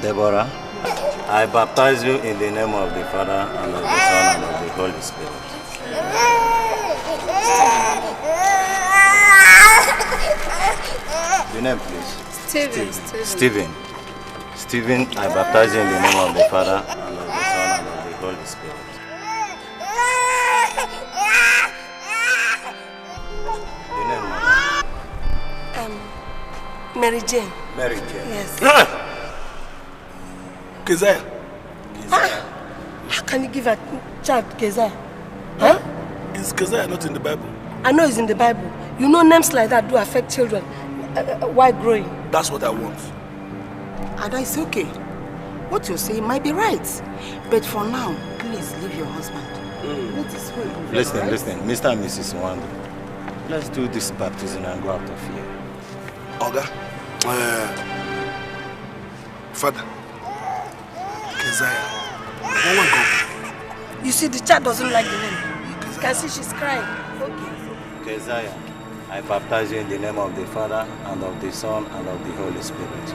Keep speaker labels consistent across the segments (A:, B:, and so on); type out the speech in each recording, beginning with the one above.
A: Deborah, I baptize you in the name of the Father, and of the Son, and of the Holy Spirit. Your name, please. Stephen. Stephen, I baptize you in the name of the Father, and of the Son, and of the Holy Spirit. Your name, Mama?
B: Mary Jane.
A: Mary Jane.
B: Yes.
C: Keziah.
B: How can you give a child Keziah? Huh?
C: Is Keziah not in the Bible?
B: I know it's in the Bible. You know names like that do affect children while growing.
C: That's what I want.
D: Ada, it's okay. What you're saying might be right. But for now, please leave your husband.
A: Listen, Mr. and Mrs. Wando. Let's do this baptism and go out of here.
C: Oga, Father, Keziah,
B: you see, the child doesn't like the name. You can see she's crying. Okay.
A: Keziah, I baptize you in the name of the Father, and of the Son, and of the Holy Spirit.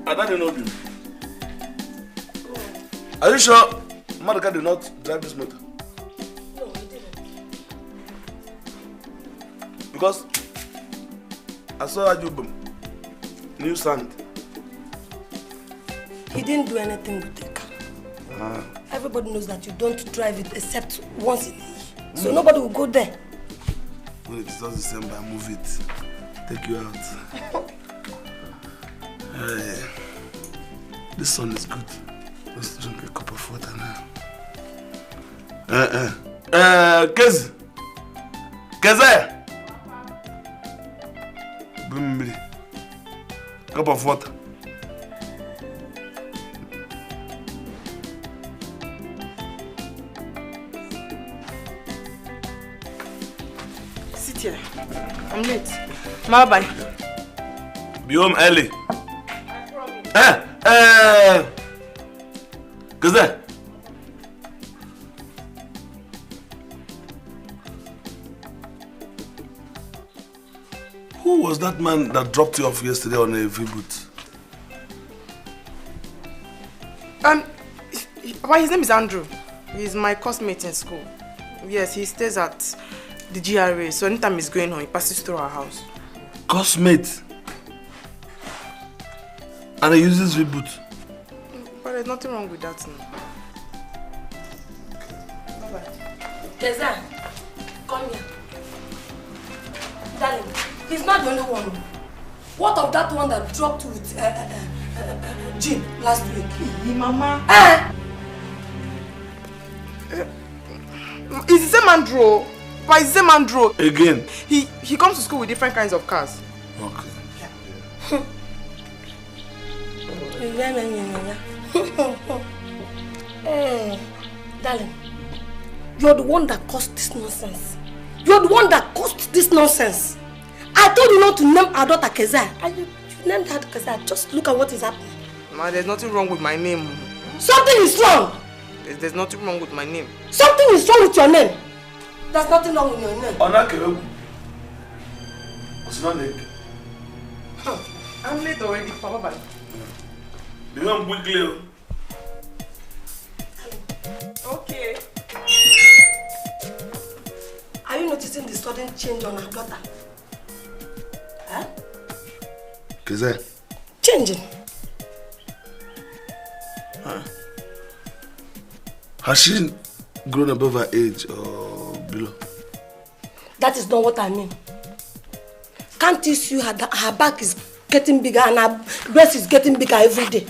C: I don't know you. Are you sure Madaka did not drive this motor?
B: No, he didn't.
C: Because I saw Ajubum, new sand.
B: He didn't do anything with the car. Everybody knows that you don't drive it except once in a year. So nobody will go there.
C: When it is all December, move it. Take you out. This sun is good. Let's drink a cup of water now. Kezi! Kezi! Bring me a cup of water.
D: Sit here. I'm late. Bye-bye.
C: Be home early. Kezi! Who was that man that dropped you off yesterday on a V-boot?
D: Well, his name is Andrew. He's my classmate in school. Yes, he stays at the GRA, so anytime he's going home, he passes through our house.
C: Classmate? And he uses V-boot?
D: But there's nothing wrong with that now.
B: Keza. Come here. Darling, he's not the only one. What of that one that dropped with Jim last week?
D: Mama.
B: Eh?
D: It's the same Andrew. But it's the same Andrew.
C: Again?
D: He comes to school with different kinds of cars.
C: Okay.
B: Hey, darling, you're the one that caused this nonsense. You're the one that caused this nonsense. I told you not to name our daughter Kezia. And you named her Kezia. Just look at what is happening.
D: Ma, there's nothing wrong with my name.
B: Something is wrong.
D: There's nothing wrong with my name.
B: Something is wrong with your name. There's nothing wrong with your name.
C: What's not late?
D: I'm late already, Papa. Bye.
C: You want quickly?
D: Okay.
B: Are you noticing the sudden change on our daughter? Huh?
C: Kezia?
B: Changing.
C: Huh? Has she grown above her age or below?
B: That is not what I mean. Can't you see her back is getting bigger and her breast is getting bigger every day?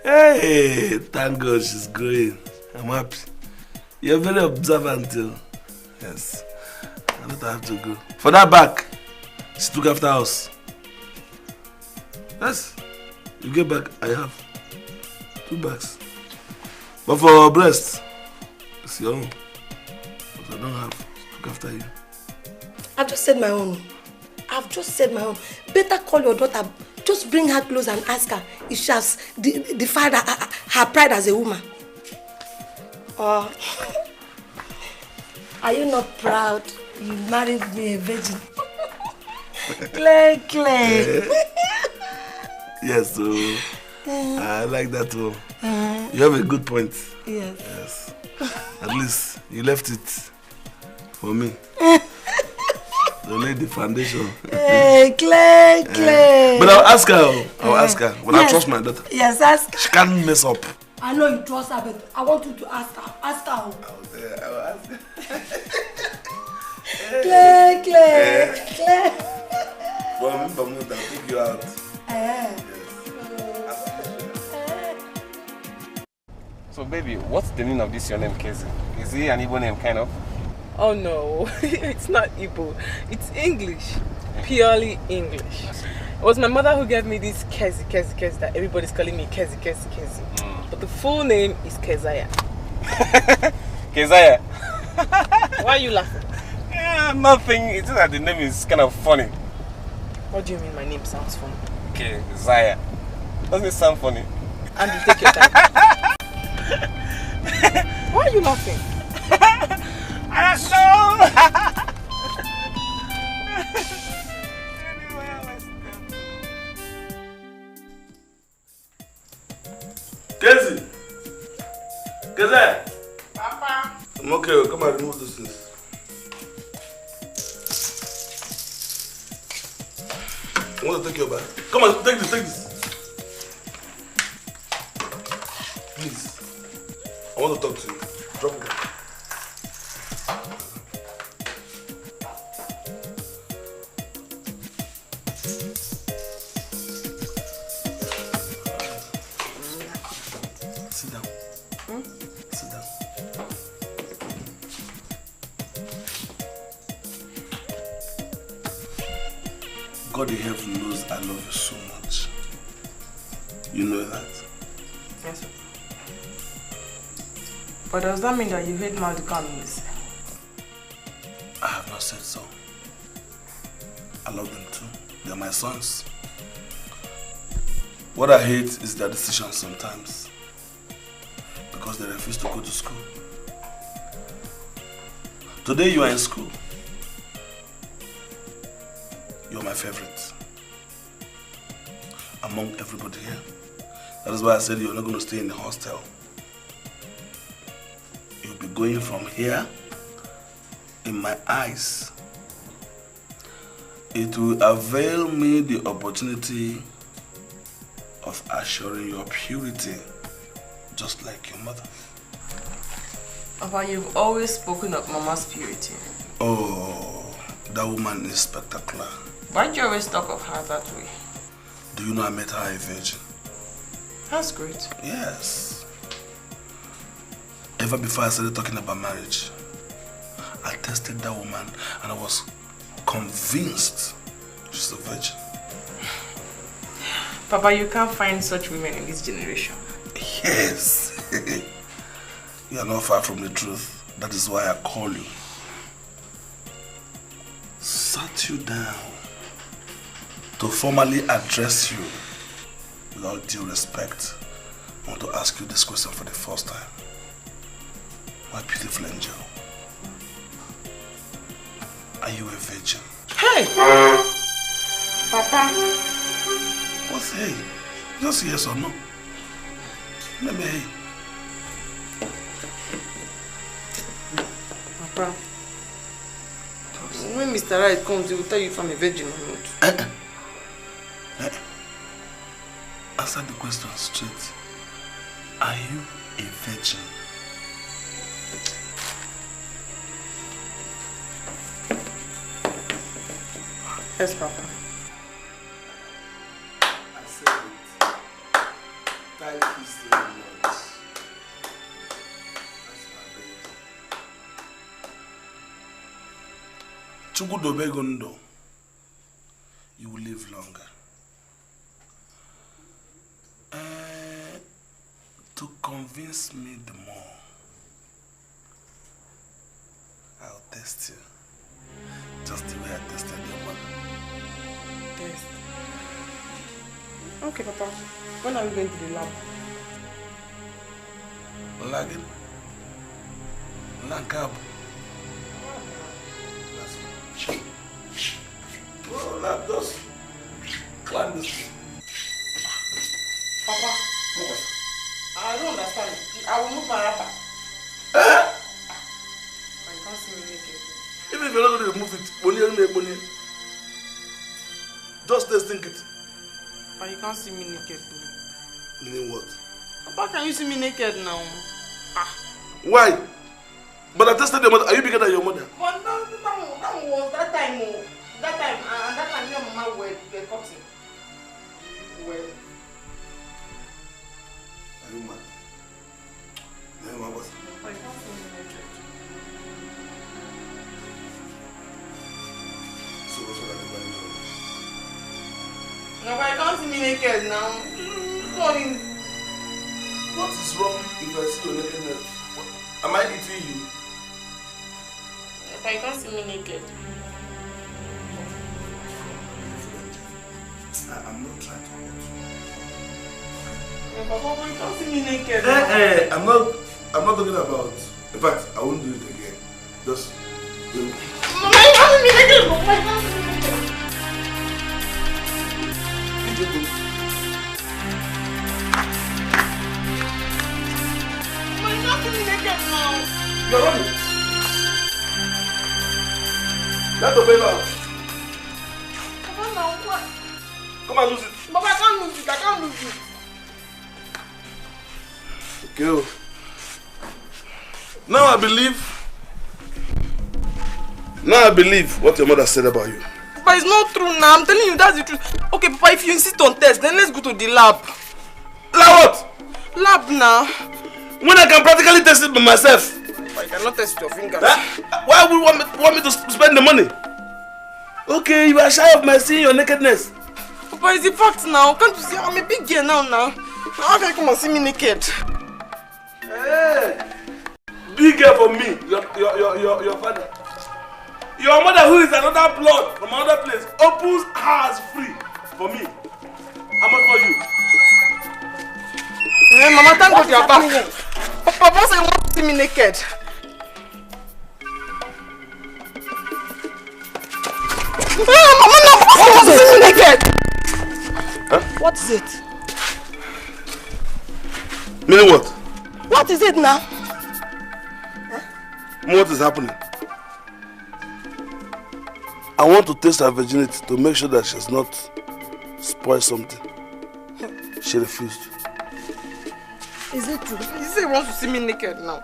C: Hey, thank God she's growing. I'm happy. You're very observant too. Yes. I don't have to go. For that back, she took after us. Yes. You get back, I have 2 bags. But for breast, it's your own. But I don't have. Look after you.
B: I've just said my own. I've just said my own. Better call your daughter. Just bring her close and ask her if she has defied her pride as a woman. Or are you not proud you married me a virgin? Clay.
C: Yes, so I like that too. You have a good point.
B: Yes.
C: At least you left it for me. To lay the foundation.
B: Hey, Clay.
C: But I'll ask her. But I trust my daughter.
B: Yes, ask her.
C: She can't mess up.
B: I know you trust her, but I want you to ask her. Ask her.
C: I will ask her.
B: Clay.
C: Well, I'll take you out.
E: So baby, what's the meaning of this your name, Kezi? Is it an Igbo name, kind of?
D: Oh no, it's not Igbo. It's English. Purely English. It was my mother who gave me this Kezi that everybody's calling me Kezi. But the full name is Kezia.
E: Kezia?
D: Why are you laughing?
E: Yeah, nothing. It's just that the name is kind of funny.
D: What do you mean my name sounds funny?
E: Kezia. Doesn't it sound funny?
D: And you take your time. Why are you laughing?
E: I don't know.
C: Kezi!
D: Papa!
C: I'm okay, come and remove those things. I want to take your bag. Come on, take this. Please. I want to talk to you. Drop it. Sit down. Sit down. God in heaven knows I love you so much. You know that?
D: Yes, sir. But does that mean that you hate Maldicamis?
C: I have not said so. I love them too. They're my sons. What I hate is their decisions sometimes. Because they refuse to go to school. Today you are in school. You're my favorite. Among everybody here. That is why I said you're not going to stay in the hostel. You'll be going from here. In my eyes, it will avail me the opportunity of assuring your purity just like your mother.
D: Papa, you've always spoken of Mama's purity.
C: Oh, that woman is spectacular.
D: Why do you always talk of her that way?
C: Do you know I met her a virgin?
D: That's great.
C: Yes. Ever before I started talking about marriage, I tested that woman and I was convinced she's a virgin.
D: Papa, you can't find such women in this generation.
C: Yes. You are not far from the truth. That is why I call you. Sat you down to formally address you with all due respect. I want to ask you this question for the first time. My beautiful angel, are you a virgin?
D: Hey! Papa!
C: What's hey? Just yes or no? Let me hey.
D: Papa, when Mr. Right comes, he will tell you if I'm a virgin or not.
C: Answer the question straight. Are you a virgin?
D: Yes, Papa.
C: I said it. Thank you so much. That's my baby. Chugudobegondo, you will live longer. To convince me the more, I'll test you. Just the way I tested your mother.
D: Yes. Okay, Papa. When are we going to the lab?
C: Lagging? Lankab. That's it. Oh, lab, just climb this.
D: Papa. I don't understand. I will move my wrapper.
C: Eh?
D: I can't see me naked.
C: Even if you're not going to remove it, just think it.
D: But you can't see me naked.
C: Meaning what?
D: Papa, can you see me naked now?
C: Why? But I tested your mother. Are you bigger than your mother?
D: But that was that time. That time, and that time your mama were cutting. Well.
C: Are you mad? No, my boss.
D: I can't see me naked.
C: So what's all that?
D: No, but I can't see me naked now. Sorry.
C: What is wrong if I see your nakedness? Am I eating you?
D: But I can't see me naked.
C: I'm not trying to hurt
D: you. Papa, you can't see me naked.
C: I'm not talking about. In fact, I won't do it again. Just
D: Mama, you can't see me naked. Mama, you can't see me naked. Mama, you can't see me naked now.
C: You're running. Let the baby out.
D: Papa, now what?
C: Come and lose it.
D: Papa, I can't lose it. I can't lose it.
C: Okay. Now I believe what your mother said about you.
D: But it's not true now. I'm telling you, that's the truth. Okay, Papa, if you insist on test, then let's go to the lab.
C: Lab what?
D: Lab now.
C: When I can practically test it by myself.
D: I cannot test your fingers.
C: Why would you want me to spend the money? Okay, you are shy of my seeing your nakedness.
D: Papa, it's the fact now. Can't you see? I'm a big girl now. How can you come and see me naked?
C: Hey, big girl for me, your father. Your mother, who is another blood from another place, opens hers free for me. How much for you?
D: Hey, Mama, thank God you're back. Papa said you want to see me naked. Hey, Mama, now Papa wants to see me naked.
C: Huh?
B: What is it?
C: Meaning what?
B: What is it now?
C: What is happening? I want to test her virginity to make sure that she's not spoiled something. She refused.
B: Is it true?
D: He said he wants to see me naked now.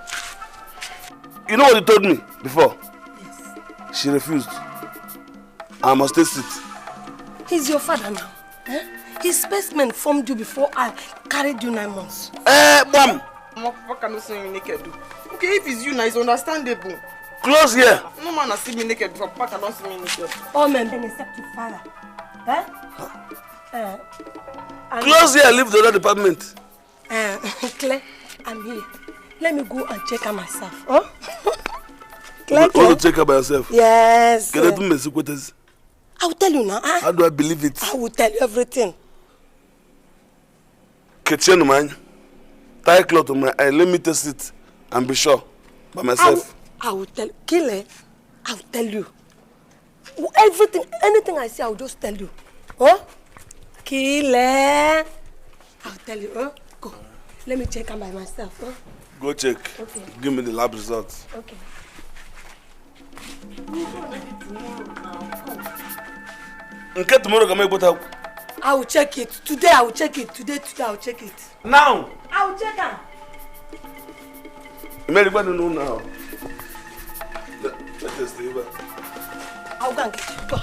C: You know what he told me before?
B: Yes.
C: She refused. I must take it.
B: He's your father now. Eh? His specimen formed you before I carried you 9 months.
C: Bam!
D: What can you see me naked do? Okay, if it's you now, it's understandable.
C: Close here.
D: No man has seen me naked before. Papa cannot see me naked.
B: All men except your father. Eh?
C: Close here, leave the other department.
B: Claire, I'm here. Let me go and check her myself. Huh?
C: Claire, you want to check her by yourself?
B: Yes.
C: Can I do my secrets?
B: I will tell you now.
C: How do I believe it?
B: I will tell you everything.
C: Kitchen man, tie cloth on my eye. Let me test it and be sure by myself.
B: I will tell you. Claire, I will tell you. Everything, anything I say, I will just tell you. Huh? Claire, I will tell you. Huh? Go. Let me check her by myself. Huh?
C: Go check.
B: Okay.
C: Give me the lab results.
B: Okay.
C: Okay, tomorrow can make what out.
B: I will check it. Today I will check it. Today I will check it.
C: Now.
B: I will check her.
C: Everybody know now. Let us stay back.
B: I'll go and get you. Go.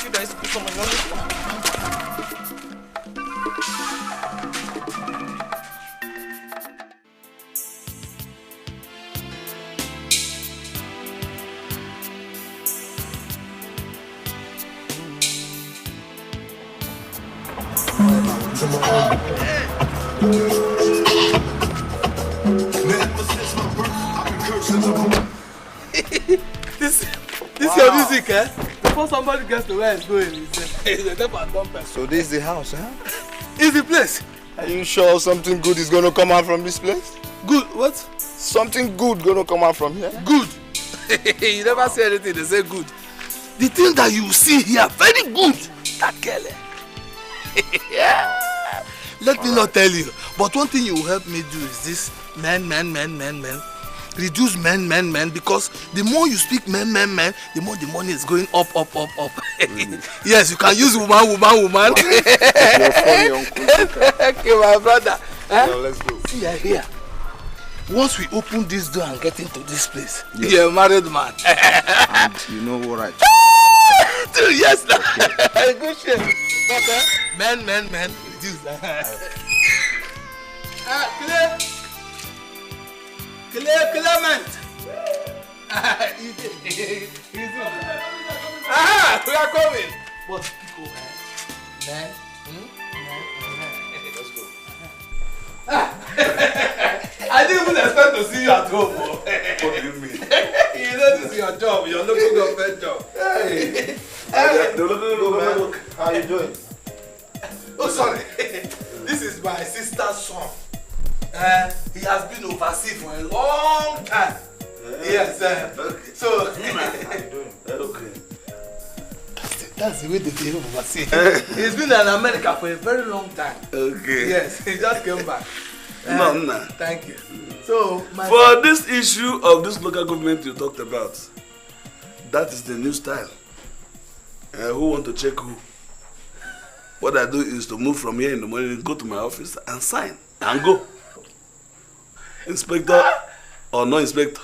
D: You guys become another.
F: This your music, eh? Before somebody gets to where it's going, it's a type of dumb person.
G: So this is the house, huh?
F: It's the place.
G: Are you sure something good is gonna come out from this place?
F: Good, what?
G: Something good gonna come out from here?
F: Good. You never say anything, they say good. The thing that you see here, very good. That girl, yeah. Let me not tell you, but one thing you will help me do is this: men. Reduce men, because the more you speak men, the more the money is going up. Yes, you can use woman.
G: You're funny, uncle.
F: Okay, my brother.
G: Now let's go.
F: See, I hear. Once we open this door and get into this place, you're a married man.
G: And you know what I
F: do? Yes, okay. Good shit. Okay. Men, reduce. Clement. Easy. We are coming. But people, man. Let's go. I didn't even expect to see you at home. What do you mean? You know this is your job, your local government job. Hey.
G: No. How you doing?
F: Oh, sorry. This is my sister's son. He has been overseas for a long time. Yes, okay. So, how you doing? Okay. That's the way they behave overseas. He's been in America for a very long time. Okay. Yes, he just came back.
C: No.
F: Thank you. So,
C: for this issue of this local government you talked about, that is the new style. Who want to check who? What I do is to move from here in the morning, go to my office and sign and go. Inspector or no inspector,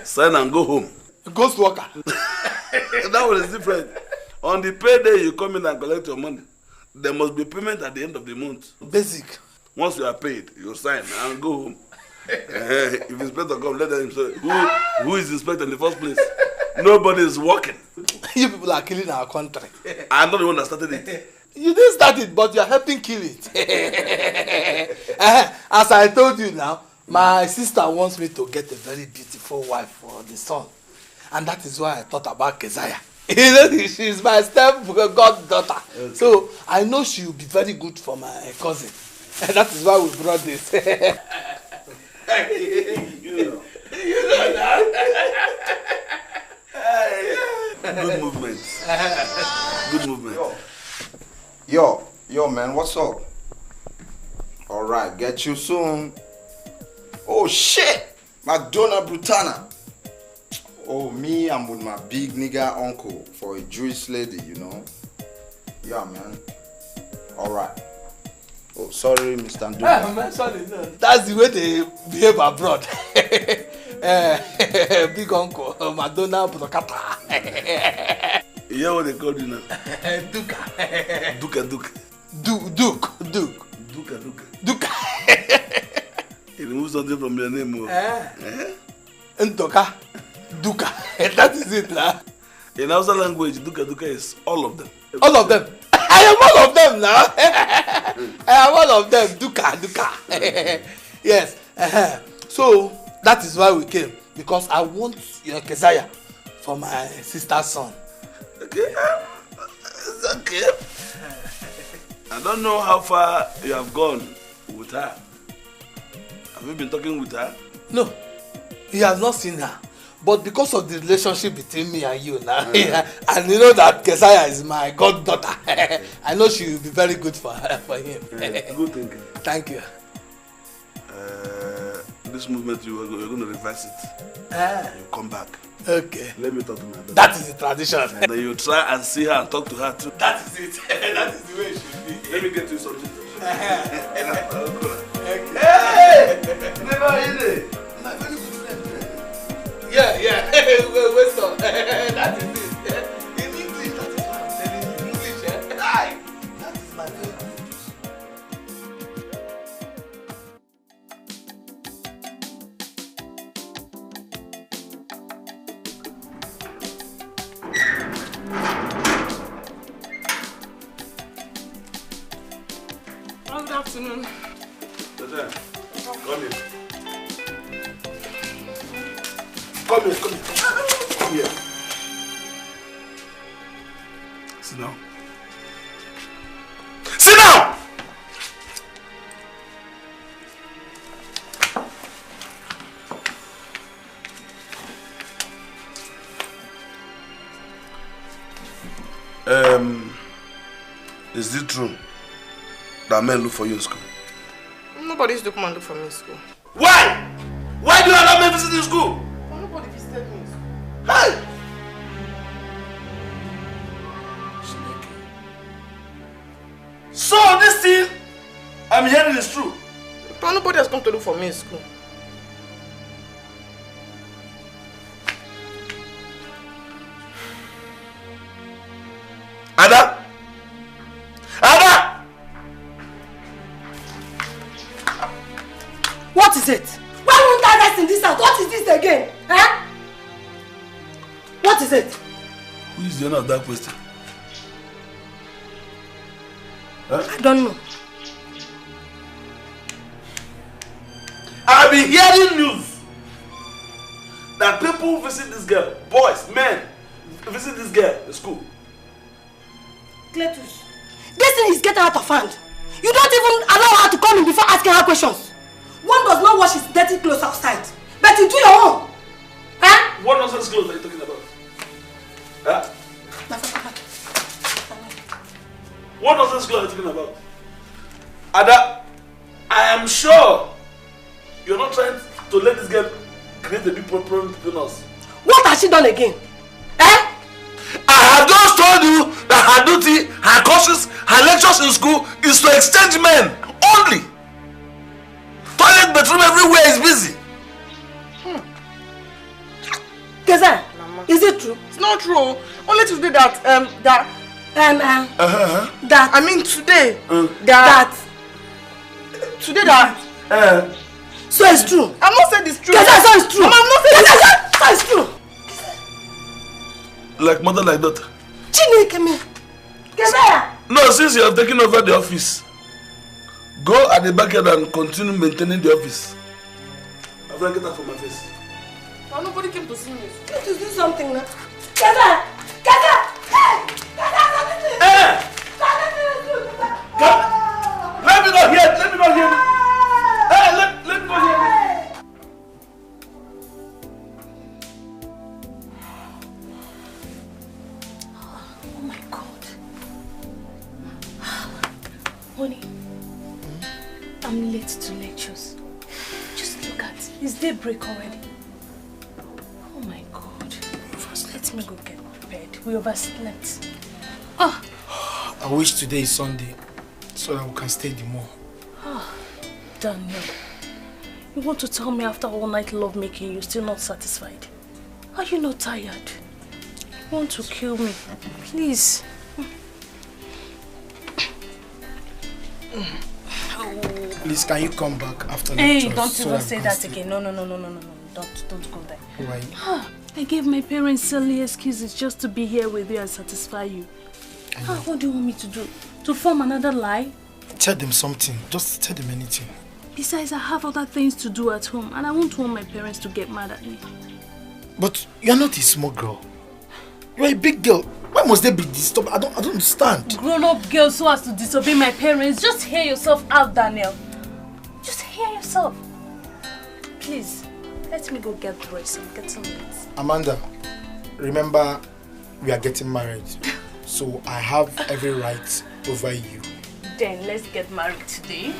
C: sign and go home.
F: Ghost worker.
C: That one is different. On the payday, you come in and collect your money. There must be payment at the end of the month.
F: Basic.
C: Once you are paid, you sign and go home. If inspector comes, let them say, who is the inspector in the first place? Nobody is working.
F: You people are killing our country.
C: I'm not the one that started it.
F: You didn't start it, but you are helping kill it. As I told you now, my sister wants me to get a very beautiful wife for the son. And that is why I thought about Keziah. You know, she's my step goddaughter. Okay. So I know she will be very good for my cousin. And that is why we brought this.
C: You know that. Good movement. Good movement.
G: Yo, man, what's up? Alright, get you soon. Oh shit! McDonald Brutana. Oh, me, I'm with my big nigga uncle for a Jewish lady, you know. Yeah, man. Alright. Oh, sorry, Mr. Ndu.
F: Sorry, no. That's the way they behave abroad. Big uncle, Madonna Prokata.
C: You hear what they call you now?
F: Duka.
C: Duka.
F: Duka.
C: You remove something from your name.
F: Ntoka. Duka. That is it now.
C: In Hausa language, Duka is all of them.
F: All of them. I am all of them now. I am all of them. Duka. Yes. So that is why we came, because I want your Keziah for my sister's son.
C: Okay. It's okay. I don't know how far you have gone with her. Have you been talking with her?
F: No, he has not seen her. But because of the relationship between me and you now, and you know that Keziah is my goddaughter, I know she will be very good for him.
C: Good thinking.
F: Thank you.
C: This movement, you're going to reverse it. You come back.
F: Okay.
C: Let me talk to my daughter.
F: That is the tradition.
C: And then you try and see her and talk to her too.
F: That is it. That is the way it should be.
C: Let me get you something.
F: Hey!
C: Never in it.
F: My very good friend. Yeah. Wait, stop. That is it. In English, that is what I'm telling you. English, That is my very good.
D: Good afternoon.
C: Come here. Come here. Sit down. Sit down! Is it true that men look for you in school?
D: Nobody used to come and look for me in school.
C: Why? Why do you allow men visit in school?
D: Well, nobody visited me in school.
C: Hey! So this thing I'm hearing is true.
D: But nobody has come to look for me in school.
C: Ada!
B: What is it? Why won't I rest in this house? What is this again? Huh? What is it?
C: Who is the owner of that question? Huh?
B: I don't know.
C: I've been hearing news that people visit this girl, boys, men, visit this girl in school.
B: Cletus, this thing is getting out of hand. You don't even allow her to come in before asking her questions. One does not wash his dirty clothes outside, but you do your own. Huh?
C: What nonsense clothes are you talking about? Huh? What nonsense clothes are you talking about? Ada, I am sure you're not trying to let this girl create a big problem between us.
B: What has she done again? Eh?
C: I have just told you that her duty, her courses, her lectures in school is to exchange men only. Toilet, bathroom, everywhere is busy.
B: Keza, is it true?
D: It's not true. Only today that I mean today today that
B: so it's true.
D: I'm not saying it's true.
B: Keza, so it's true.
D: Mama, I'm not saying
B: so it's true.
C: Like mother, like daughter.
B: Chineke me. Keza.
C: No, since you have taken over the office, go at the backyard and continue maintaining the office. I'm going to get that from my face.
D: Well, nobody came to see me.
B: Let's do something now. Keza! Keza! Hey! Keza!
C: Hey! Let me not hear! Let me not hear! Hey! Let me not hear!
B: Oh my God. Honey, I'm late to lectures. Just look at it. It's daybreak already. Oh my God. First, let me go get prepared. We overslept.
H: I wish today is Sunday so that we can stay the more.
B: Daniel, you want to tell me after all night love making you're still not satisfied? Are you not tired? You want to kill me? Please.
H: Please, can you come back after
B: Hey,
H: lecture?
B: don't even say that again. No. Don't go there.
H: Why?
B: I gave my parents silly excuses just to be here with you and satisfy you. What do you want me to do? To form another lie?
H: Tell them something. Just tell them anything.
B: Besides, I have other things to do at home and I won't want my parents to get mad at me.
H: But you're not a small girl. You're a big girl. Why must they be disturbed? I don't understand.
B: Grown-up girls who has to disobey my parents. Just hear yourself out, Daniel. Just hear yourself. Please, let me go get dressed. I'm getting late.
H: Amanda, remember, we are getting married. So I have every right over you.
B: Then let's get married today,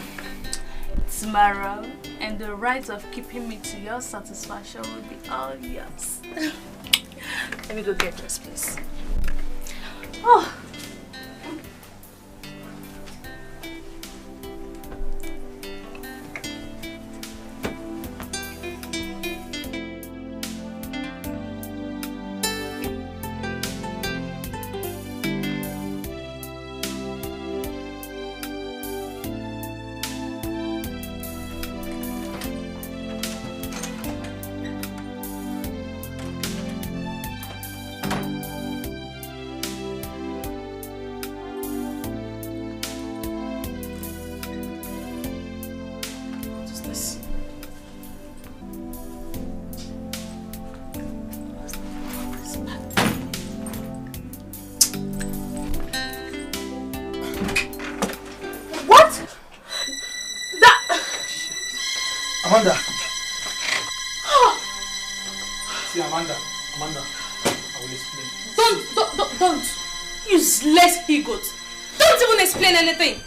B: tomorrow, and the right of keeping me to your satisfaction will be all yours. Let me go get dressed, please. Oh.
H: Amanda. See, Amanda, I will explain.
B: Don't. Useless ego. Don't even explain anything.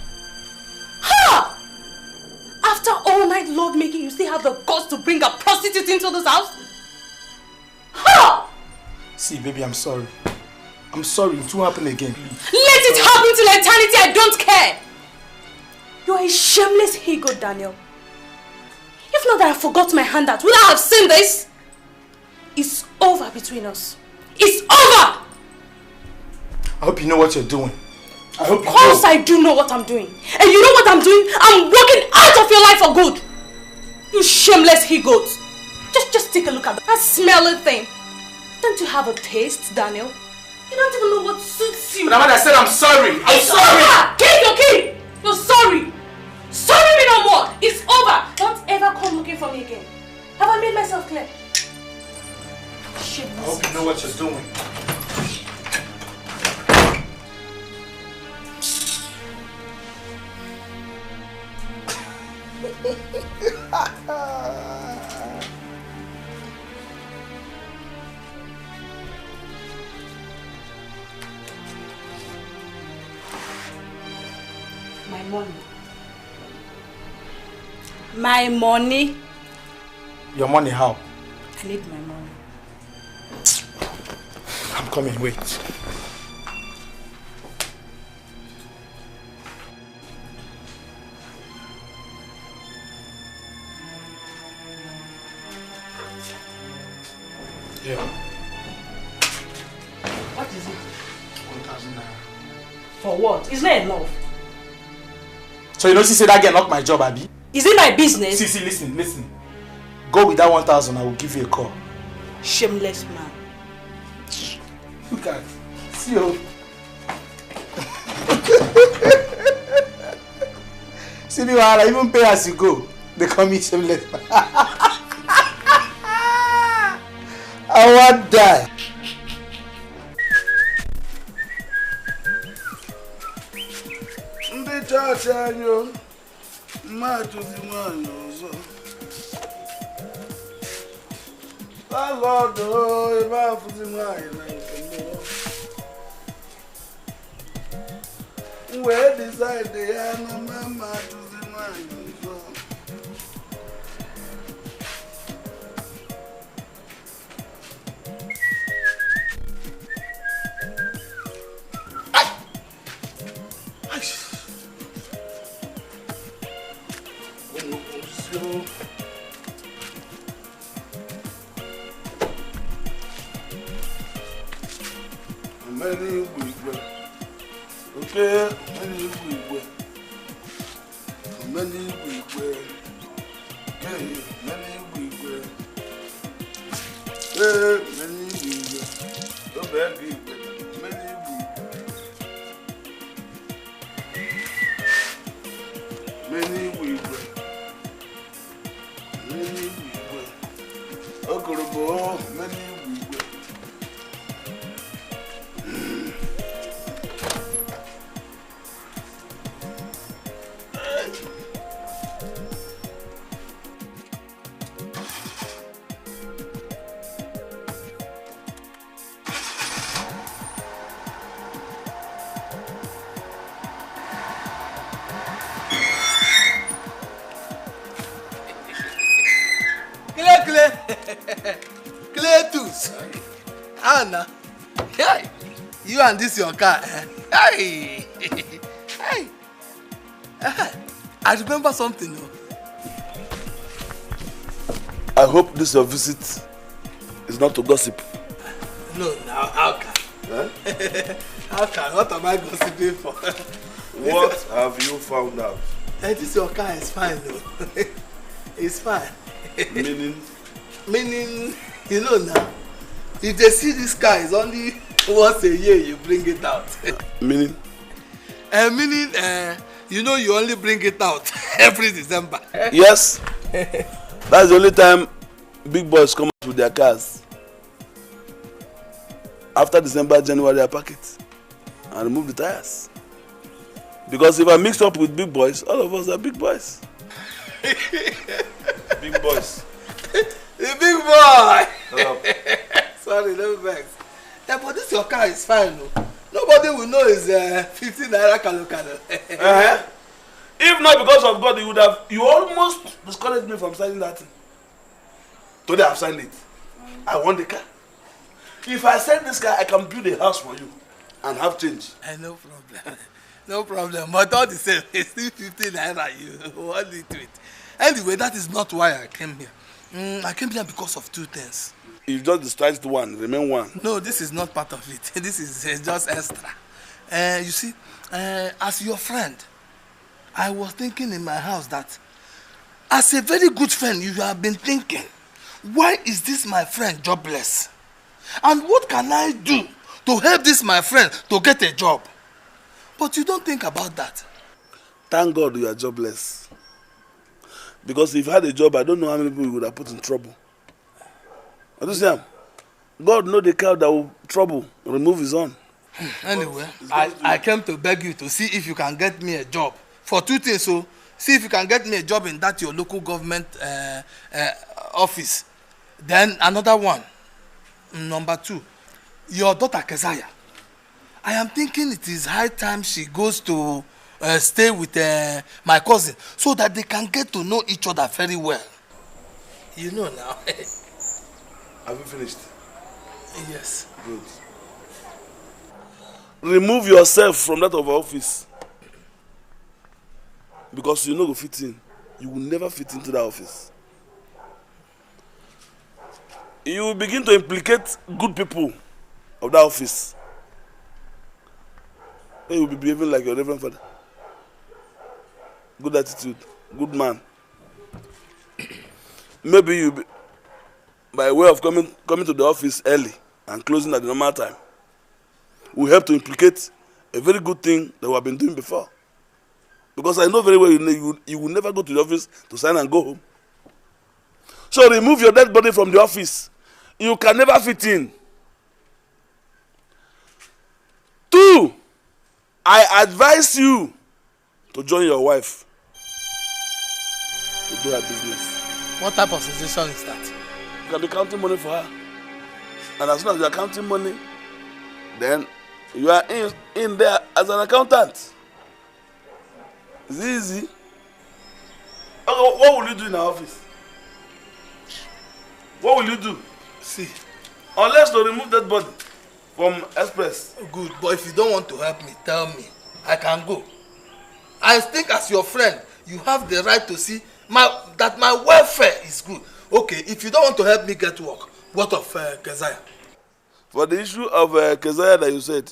B: Ha! After all night love making, you still have the guts to bring a prostitute into this house? Ha!
H: See, baby, I'm sorry. I'm sorry, it won't happen again.
B: Let it happen till eternity, I don't care. You're a shameless ego, Daniel. If not that I forgot my handout, would I have seen this? It's over between us. It's over!
H: I hope you know what you're doing. I hope you know.
B: Of course I do know what I'm doing. And you know what I'm doing? I'm walking out of your life for good. You shameless he-goat. Just take a look at that smelly thing. Don't you have a taste, Daniel? You don't even know what suits you.
H: But Amanda, I said I'm sorry. I'm sorry.
B: Keep your key. You're sorry. Sorry me no more. It's over. Don't ever come looking for me again. Have I made myself clear? Shameless.
H: I hope you know what you're doing.
B: My money. My money.
H: Your money, how?
B: I need my money.
H: I'm coming, wait. Yeah.
B: What is it?
H: 1,000 naira.
B: For what? It's not enough.
H: So you know, she said that girl knocked my job, Abby?
B: Is it my business?
H: See, listen. Go with that 1,000, I will give you a call.
B: Shameless man.
H: Look at, see you. See me, I even pay as you go. They call me shameless man. I want die.
C: Ndị chọọchị anyị mmadụ dị nwanyị ọzọ. Lọọdụ ebe afọ dị nwanyị na nke mmụọ. Wee decide ya na mmadụ dị nwanyị ọzọ. many Igwe. Okay, many Igwe. Many Igwe. Okay, many Igwe. Many Igwe. Don't beg Igwe. Many Igwe. Many Igwe. Many Igwe. Okorobo, many Igwe.
F: Cletus. Anna. Hey. You and this your car. Hey. Hey. I remember something though.
C: I hope this your visit is not to gossip.
F: No, now how can? Huh? How can? What am I gossiping for?
C: What have you found out?
F: This your car is fine though. It's fine.
C: Meaning? Meaning,
F: you know now, if they see this car is only once a year you bring it out.
C: Meaning?
F: Meaning, you know you only bring it out every December.
C: Yes. That's the only time big boys come out with their cars. After December, January, I pack it and remove the tires. Because if I mix up with big boys, all of us are big boys. Big boys.
F: The big boy! Sorry, no vex. Yeah, but this your car is fine. No? Nobody will know it's 15 naira kalo.
C: If not because of God, you almost discouraged me from signing that thing. Today I've signed it. I want the car. If I sell this car, I can build a house for you and have change.
F: No problem. No problem. But all the same, it's still 15 naira you want it to it. Anyway, that is not why I came here. I came here because of two things.
C: You just discharged one, remain one.
F: No, this is not part of it. This is just extra. You see, as your friend, I was thinking in my house that as a very good friend, you have been thinking, why is this my friend jobless? And what can I do to help this my friend to get a job? But you don't think about that.
C: Thank God you are jobless. Because if you had a job, I don't know how many people you would have put in trouble. Understand? God knows the cow that will trouble, remove his own.
F: Anyway, I came to beg you to see if you can get me a job. For two things, so see if you can get me a job in that your local government office. Then another one, number two, your daughter Keziah. I am thinking it is high time she goes to stay with my cousin so that they can get to know each other very well. You know now.
C: Have you finished?
F: Yes.
C: Good. Remove yourself from that of our office. Because you know go fit in. You will never fit into that office. You will begin to implicate good people of that office. Then you will be behaving like your reverend father. Good attitude, good man. Maybe you, by way of coming to the office early and closing at the normal time, will help to implicate a very good thing that we have been doing before. Because I know very well you will never go to the office to sign and go home. So remove your dead body from the office. You can never fit in. 2, I advise you to join your wife to do her business.
F: What type of suggestion is that?
C: You can be counting money for her. And as soon as you are counting money, then you are in there as an accountant. It's easy. Okay, what will you do in our office? What will you do?
F: See.
C: Unless to remove that body from Express.
F: Good, but if you don't want to help me, tell me. I can go. I think as your friend, you have the right to see that my welfare is good. Okay, if you don't want to help me get work, what of Keziah?
C: For the issue of Keziah that you said,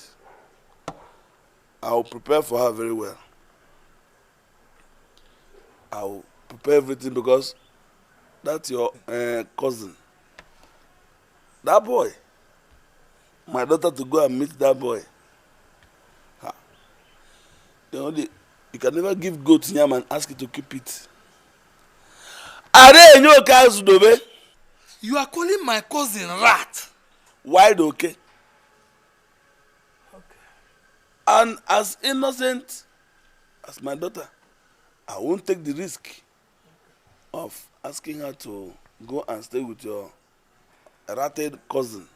C: I'll prepare for her very well. I'll prepare everything because that's your cousin. That boy. My daughter to go and meet that boy. You know, you can never give goat yam and ask it to keep it.
F: You are calling my cousin rat.
C: Wide okay. And as innocent as my daughter, I won't take the risk of asking her to go and stay with your ratted cousin.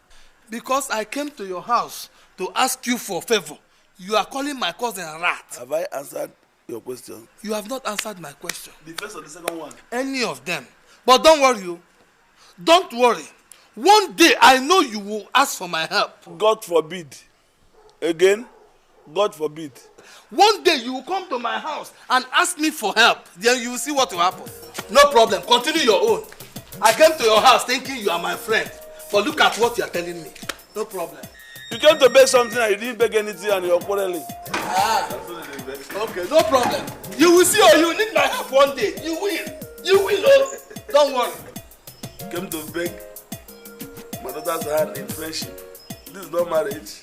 F: Because I came to your house to ask you for a favor. You are calling my cousin rat.
C: Have I answered your question?
F: You have not answered my question.
C: The first or the second one?
F: Any of them. But don't worry, you. Don't worry. One day I know you will ask for my help.
C: God forbid. Again, God forbid.
F: One day you will come to my house and ask me for help. Then you will see what will happen. No problem. Continue your own. I came to your house thinking you are my friend. But look at what you are telling me. No problem.
C: You came to beg something and you didn't beg anything and you're quarreling.
F: Okay, no problem. You will see or you will need my help one day. You will. You will. Oh. Don't worry.
C: Came to beg my daughter's hand in friendship. This is not marriage.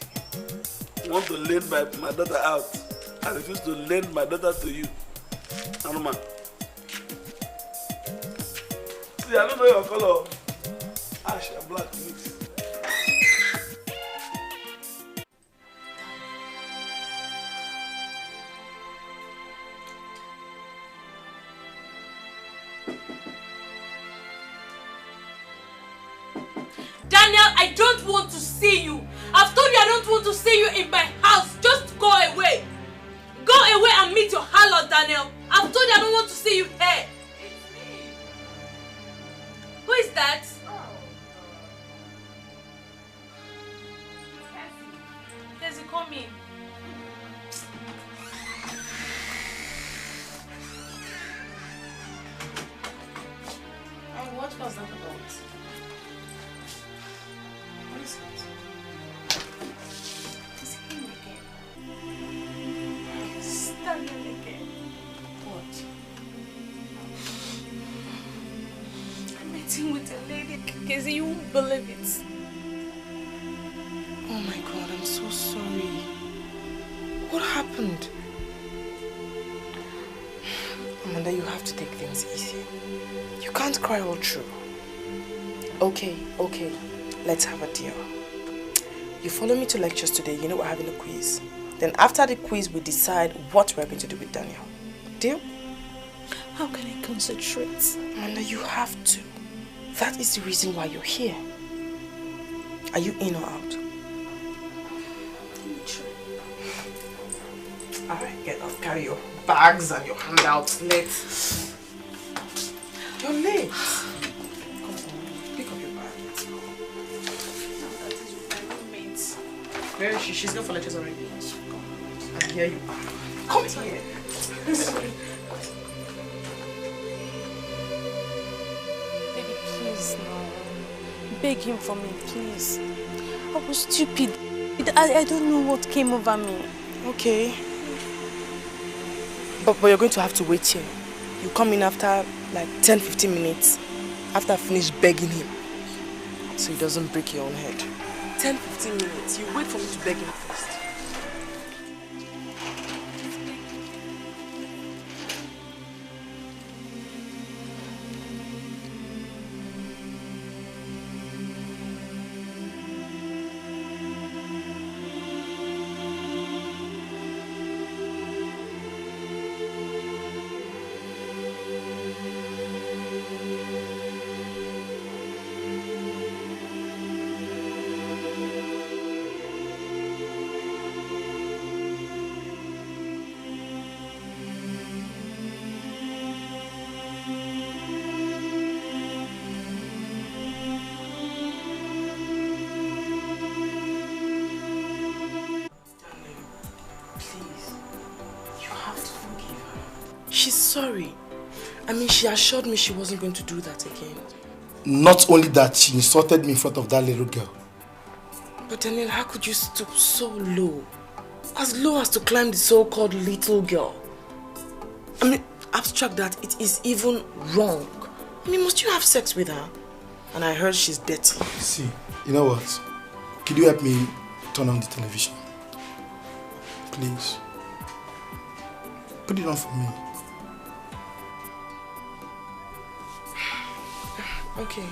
C: You want to lend my daughter out. I refuse to lend my daughter to you. Anuma. See, I don't know your color. Ash and black mix.
I: Daniel, I don't want to see you. I've told you I don't want to see you in my house. Just go away. Go away and meet your harlot, Daniel. I've told you I don't want to see you here. It's me. Who is that? Cassie, come in.
B: And what was that about? What is it? It's him again. It's Daniel again. What? I met him with a lady. Casey, you won't believe it.
D: Oh my God, I'm so sorry. What happened? Amanda, you have to take things easy. You can't cry all through. Okay, let's have a deal. You follow me to lectures today, you know we're having a quiz. Then after the quiz, we decide what we're going to do with Daniel. Deal?
B: How can I concentrate?
D: Amanda, you have to. That is the reason why you're here. Are you in or out? Alright, get up, carry your bags and your handouts. Late. You're late. Come on, pick up your bag. Let's go.
B: No, that is with my roommates.
D: Where is she? She's gone for lectures already. And here you are. Come here.
B: Baby, please no. Beg him for me, please. I was stupid. I don't know what came over me.
D: Okay. But you're going to have to wait here. You come in after like 10-15 minutes after I finish begging him. So he doesn't break your own head. 10-15 minutes. You wait for me to beg him first. She's sorry. I mean, she assured me she wasn't going to do that again.
H: Not only that, she insulted me in front of that little girl.
D: But Daniel, how could you stoop so low? as low as to climb the so-called little girl. I mean, abstract that it is even wrong. I mean, must you have sex with her? And I heard she's dirty.
H: See, you know what? Could you help me turn on the television? Please. Put it on for me.
D: Okay.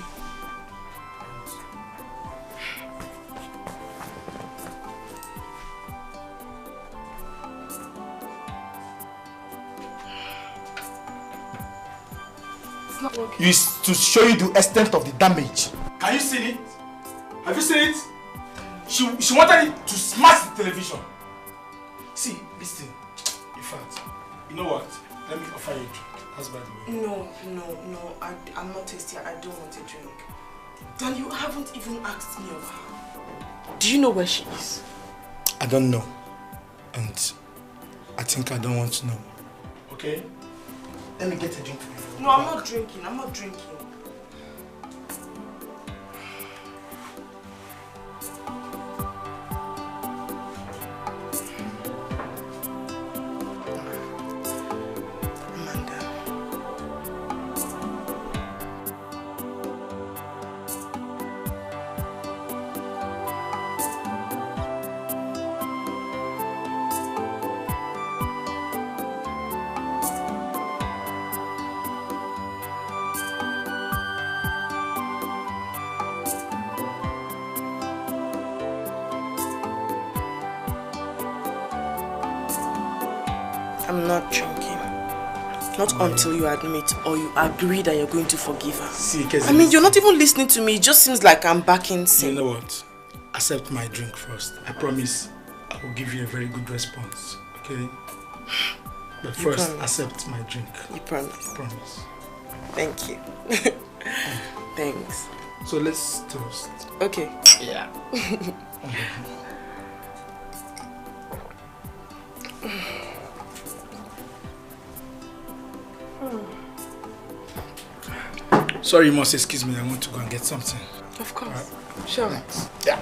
D: It's not working.
H: It's to show you the extent of the damage. Can you see it? Have you seen it? She wanted it to smash the television. See, listen. In fact, you know what? Let me offer you a drink. That's by the way.
D: No. I'm not tasty. I don't want a drink. Dan, you haven't even asked me of her. Do you know where she is?
H: I don't know. And I think I don't want to know. Okay? Let me get a drink for you.
D: No, I'm not drinking. I'm not joking. Not until you admit or you agree that you're going to forgive her.
H: See, Kezi,
D: I mean, you're not even listening to me. It just seems like I'm backing sin.
H: You know what? Accept my drink first. I promise I will give you a very good response. Okay? But first, accept my drink.
D: You promise?
H: I promise.
D: Thank you. Thanks.
H: So let's toast.
D: Okay.
H: Yeah. Sorry, you must excuse me. I want to go and get something.
D: Of course.
H: Right.
D: Sure.
H: Thanks. Yeah.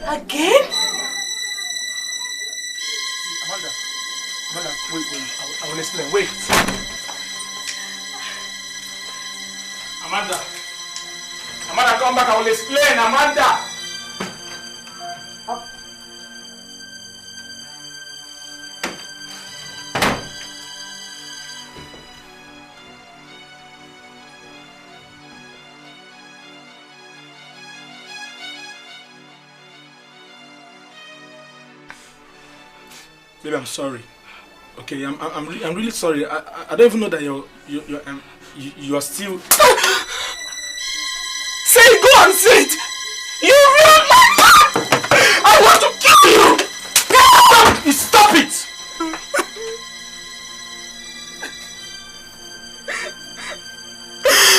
I: Again?
H: Amanda, wait. I will explain. Wait. Amanda, come back. I will explain. Amanda. Baby, I'm sorry. Okay, I'm really sorry. I don't even know that you are still. Say it, go and say it. You ruined my life. I want to kill you. Stop it.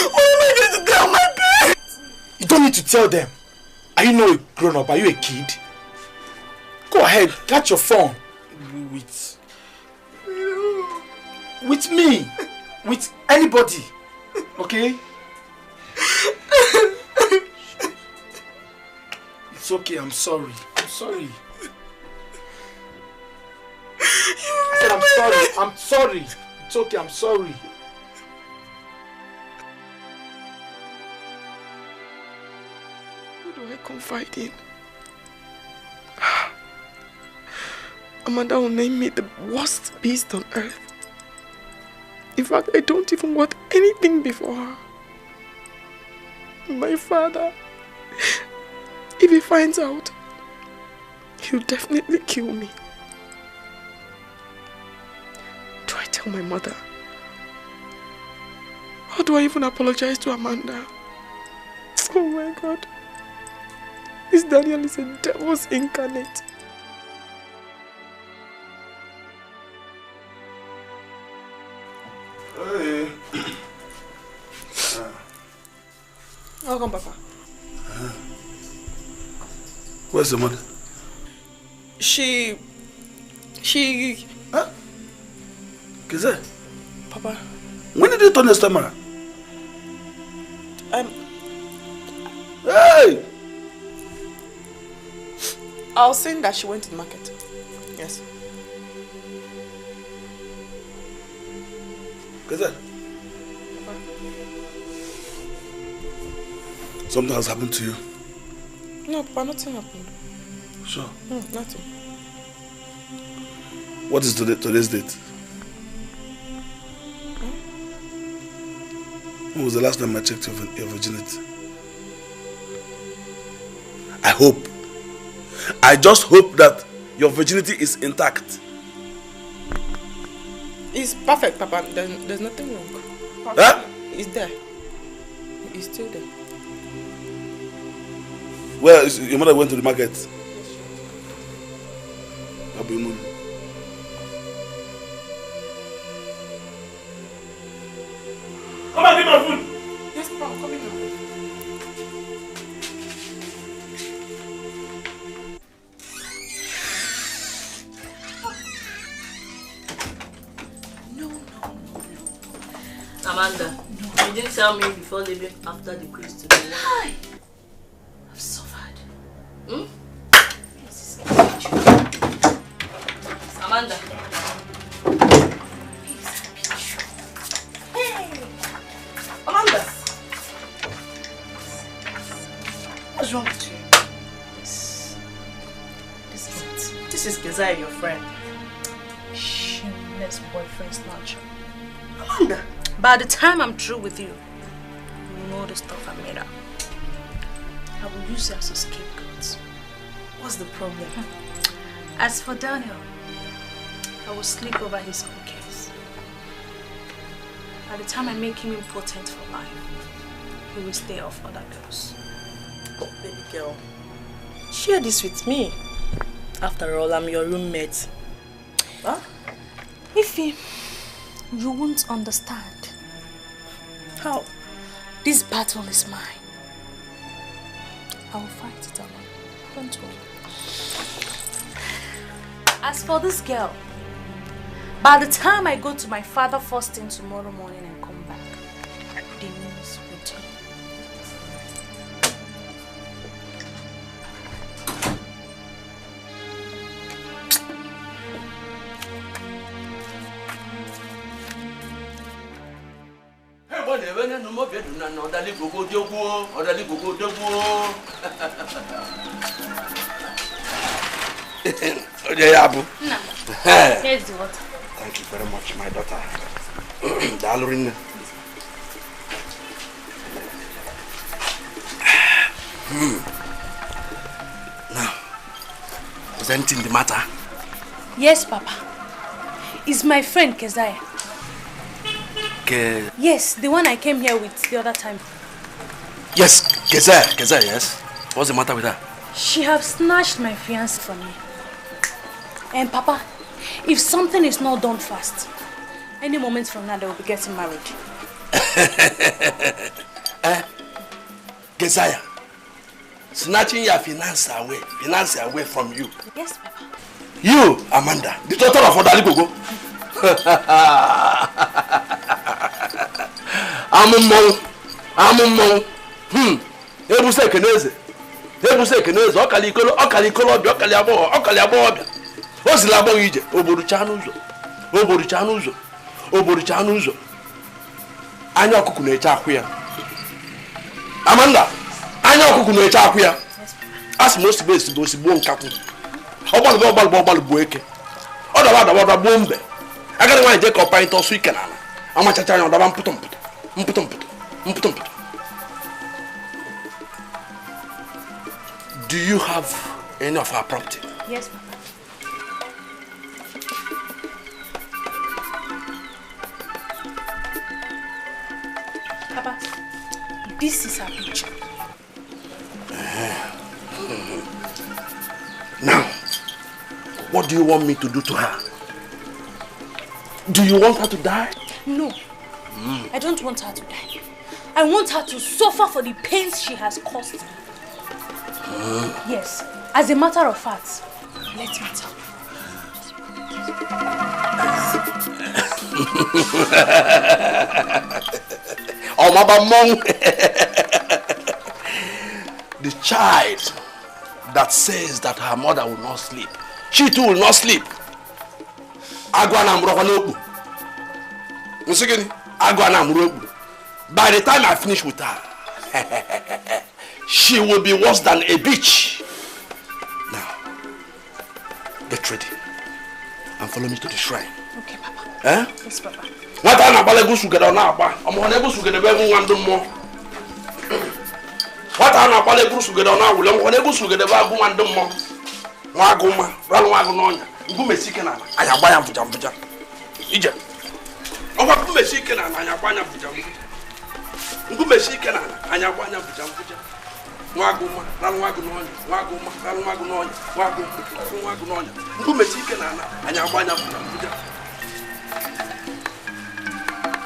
H: What am I going to tell my parents? You don't need to tell them. Are you not a grown up? Are you a kid? Go ahead, catch your phone. With me, with anybody, okay? It's okay, I'm sorry. I said I'm sorry. It's okay, I'm sorry. Who do I confide in? Amanda will name me the worst beast on earth. In fact, I don't even want anything before her. My father, if he finds out, he'll definitely kill me. Do I tell my mother? How do I even apologize to Amanda? Oh my God. This Daniel is a devil's incarnate.
C: Hey.
D: Welcome, Papa.
C: Where's the mother?
D: She...
C: Huh? Kize?
D: Papa.
C: When did you turn the camera? Hey!
D: I was saying that she went to the market. Yes.
C: Kize? Something has happened to you?
D: No, Papa, nothing happened.
C: Sure?
D: Nothing.
C: What is today's date? When was the last time I checked your virginity? I just hope that your virginity is intact.
D: It's perfect, Papa. There's nothing wrong.
C: Huh?
D: It's there. It's still there.
C: Well, your mother went to the market. I'll be moving. Come and get my food.
D: Yes, Papa, I'm coming now.
I: Amanda, you didn't tell me before leaving after the quiz today. Why? I've suffered. Amanda. Hey! Amanda! What's wrong with you? This is Keziah, your friend. Shameless boyfriend snatcher. Amanda! By the time I'm through with you, you know the stuff I made up. I will use you as a scapegoat. What's the problem? As for Daniel, I will sleep over his own case. By the time I make him impotent for life, he will stay off other girls. Baby girl, share this with me. After all, I'm your roommate. Huh? Ify, you won't understand. How? This battle is mine. I will fight it alone. Don't worry. As for this girl, by the time I go to my father first thing tomorrow morning and come back, the news will tell. Here's the water.
F: Thank you very much, my daughter. Darling. Now, is anything the matter?
I: Yes, Papa. It's my friend Keziah. Yes, the one I came here with the other time.
F: Yes, Keziah, yes. What's the matter with her?
I: She have snatched my fiancé from me. And Papa, if something is not done fast, any moment from now they will be getting married.
F: Keziah, snatching your finance away from you.
I: Yes, Papa.
F: You, Amanda, the daughter of Odali Gogo. I'm a mong. Ebuse keneze. Okali abo. Osilabo ije. Oboru chanu uzo. Anya okuku na eche akwu ya. Amanda, anya okuku na eche akwu ya. Asi no sibe osigbo nkakwu. Ọgbalụ bụ eke. Ọ daba gbuo mbe. Agadi nwaanyị je ka ọpa ịtọ ọsọ ike n'ala. Amachacha anya ọdaba mpụtụ. Do you have any of our property?
I: Yes, Papa. Papa, this is her picture.
F: Now, what do you want me to do to her? Do you want her to die?
I: No, I don't want her to die. I want her to suffer for the pains she has caused me. Yes, as a matter of fact, let me tell
F: Oh, Mama Mong. The child that says that her mother will not sleep, she too will not sleep. By the time I finish with her, she will be worse than a bitch. Now, get ready and follow me to the shrine.
I: Okay, Papa.
F: Eh?
I: Yes, Papa.
F: What are you going to get on now? I'm unable to get a baby one more. What are you going to get on now? I'm unable to get a baby one more. Waguma, Ralwagononia, Gumesican, I have by Ampuja. Ija. Over Gumesican and I have by Ampuja. Gumesican and I have by Ampuja. Waguma, Ralwagononia, Waguma, Gumesican and I have by Ampuja.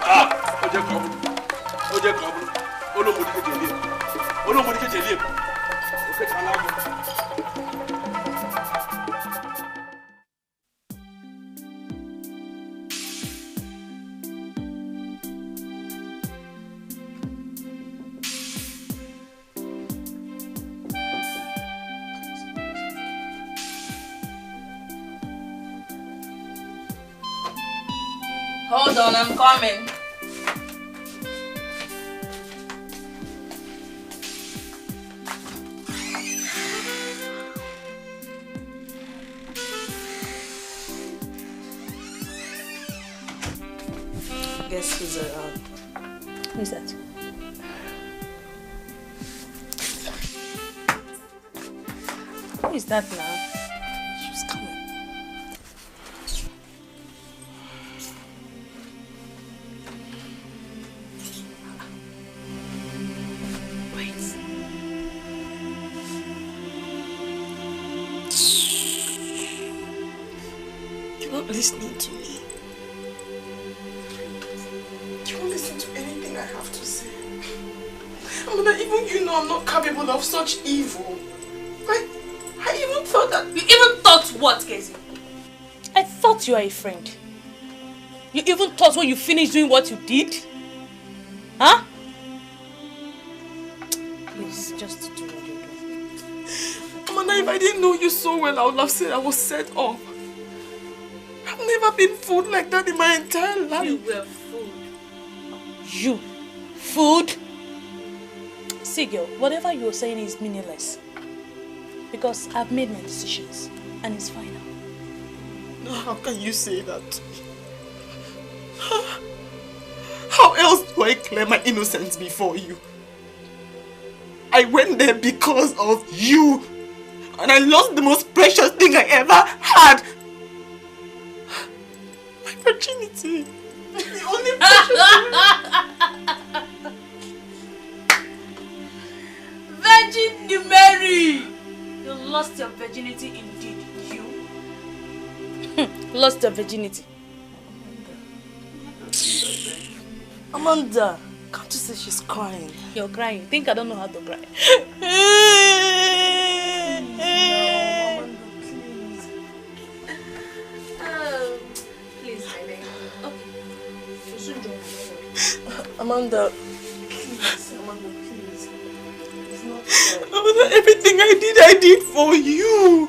F: Ah, Oje Cobu, Olomudi Kejelia. Okay,
I: Hold on, I'm coming.
B: Guess who's around?
I: Who's that? Who is that now?
B: She's coming. You're not listening to me. You won't listen to anything I have to say. Amanda, even you know I'm not capable of such evil. I even thought that...
I: You even thought what, Casey? I thought you were a friend. You even thought when you finished doing what you did? Huh? Please, just do what you're doing.
B: Amanda, if I didn't know you so well, I would have said I was set up. I've never been fooled like that in my entire life.
I: You were fooled. You. food. See, girl, whatever you're saying is meaningless. Because I've made my decisions and it's final.
J: No, how can you say that? How else do I clear my innocence before you? I went there because of you. And I lost the most precious thing I ever had. My virginity. The only precious thing.
I: Virgin Mary! You lost your virginity indeed, you. Lost your virginity.
J: Amanda, can't you see she's crying?
I: You're crying. Think I don't know how to cry.
J: Amanda, please.
I: Please, my baby. Okay. You'll soon join.
J: Amanda, please. Amanda, please. It's not fair. Amanda, everything I did for you.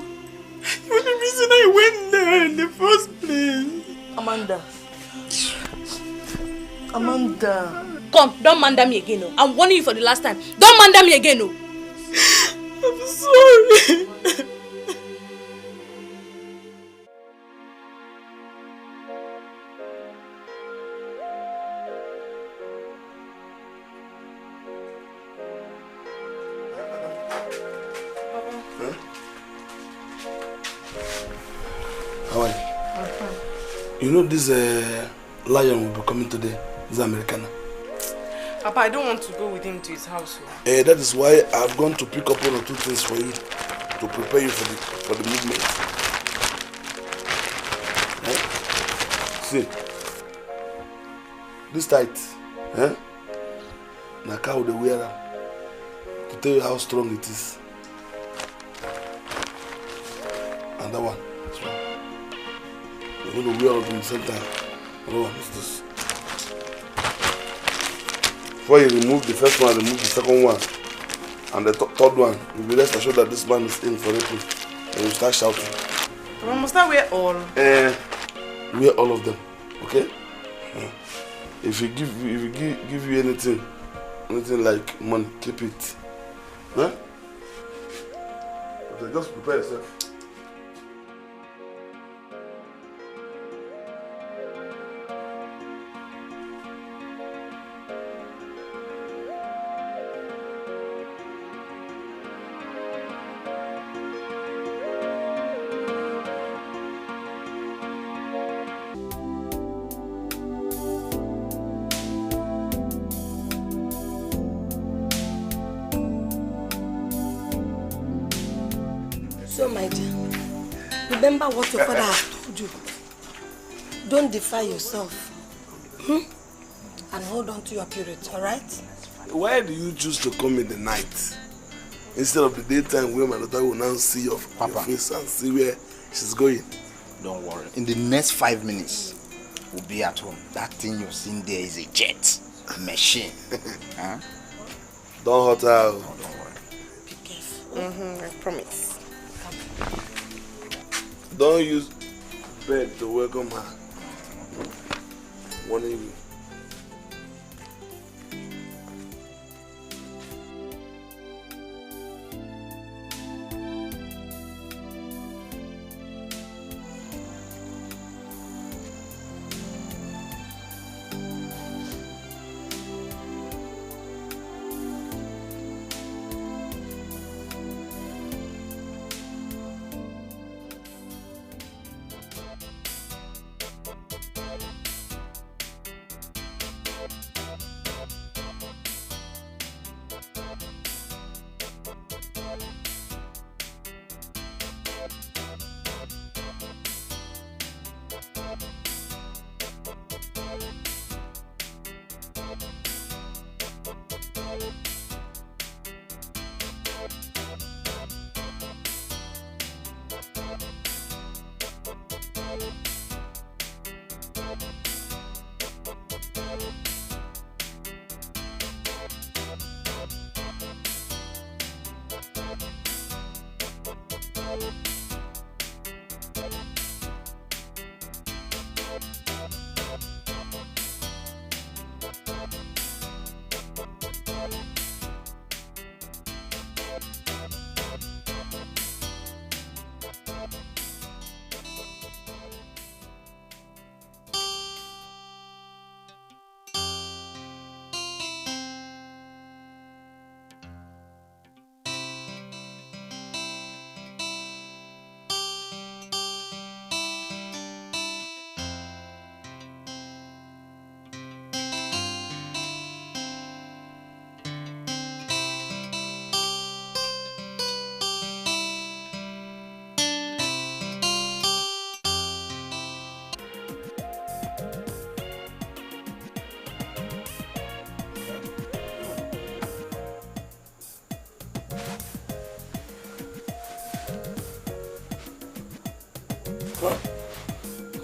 J: You're the reason I went there in the first place. Amanda. Amanda.
I: Come, don't manda me again, no. I'm warning you for the last time. Don't manda me again, no.
J: I'm sorry.
C: How are you? You know this lion will be coming today. This Americana.
D: Papa, I don't want to go with him to his house.
C: That is why I've gone to pick up 1 or 2 things for you to prepare you for the movement. See, this tight, na cow the wearer to tell you how strong it is. And that one, this one. You're going to wear all of them at the same time. Another one is this. Before you remove the first one, remove the second one, and the third one, you'll be rest assured that this man is in for it. And you start shouting.
D: Papa, must I wear all?
C: Wear all of them, okay? If you give you anything like money, keep it. Huh? Okay, just prepare yourself.
B: So, my dear, remember what your father has told you. Don't defy yourself. And hold on to your purity, alright?
C: Why do you choose to come in the night instead of the daytime where my daughter will now see your face and see where she's going?
G: Don't worry. In the next 5 minutes, we'll be at home. That thing you're seeing there is a jet. A machine. Huh?
C: Don't hurt her.
G: No, don't worry.
B: Be careful.
J: I promise.
C: Don't use bed to welcome her. Warning you.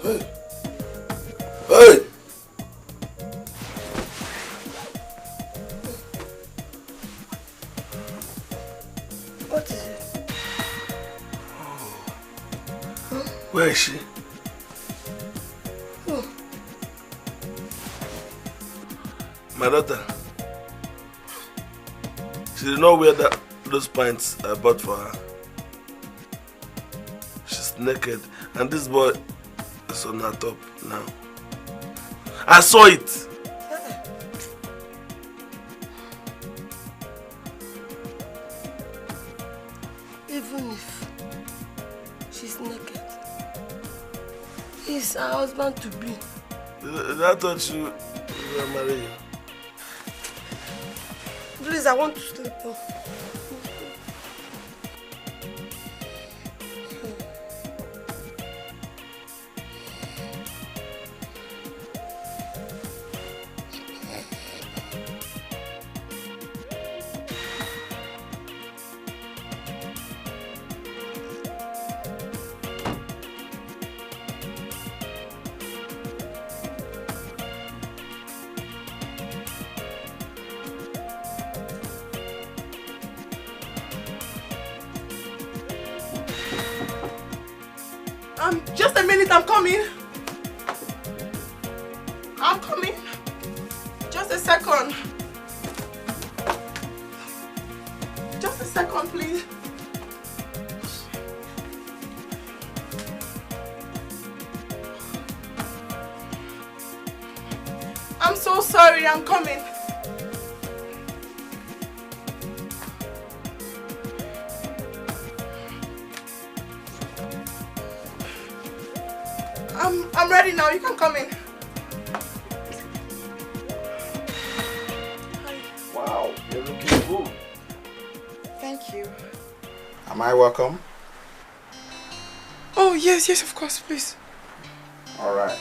C: Hey! Hey!
B: What is it?
C: Where is she?
B: Oh.
C: My daughter. She did not wear those pants I bought for her. She's naked, and this boy is on her top now. I saw it.
B: Even if she's naked, he's her husband to be.
C: I thought you were married.
B: Please, I want to sleep now.
D: Just a minute, I'm coming. I'm coming. Just a second. Just a second, please. I'm so sorry, I'm coming. I'm ready now, you can come in.
G: Wow, you're looking good.
D: Thank you.
G: Am I welcome?
D: Oh, yes, of course, please.
G: All right.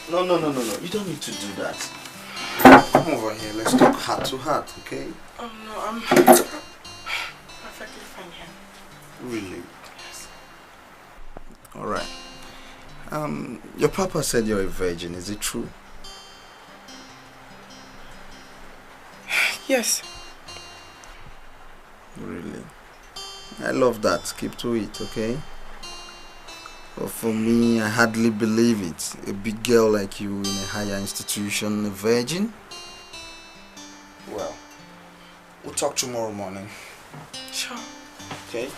G: No. You don't need to do that. Come over here. Let's talk heart to heart, okay?
D: Oh, no, I'm perfectly fine here.
G: Really? Yes. All right. Your papa said you're a virgin. Is it true?
D: Yes.
G: Really? I love that. Keep to it, okay? But for me, I hardly believe it. A big girl like you in a higher institution, a virgin? Well, we'll talk tomorrow morning.
D: Sure.
G: Okay?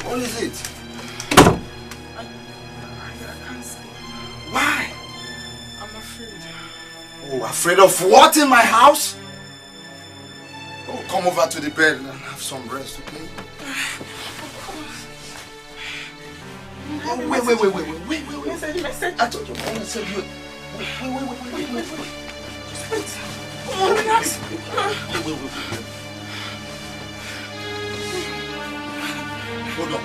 G: What is it?
D: I can't sleep.
G: Why?
D: I'm afraid.
G: Oh, afraid of what in my house? Oh, come over to the bed and have some rest, okay? Oh, wait.
D: Message.
G: I told you I want to tell you. Wait.
D: Just wait. Come on, relax.
G: Wait. Hold on.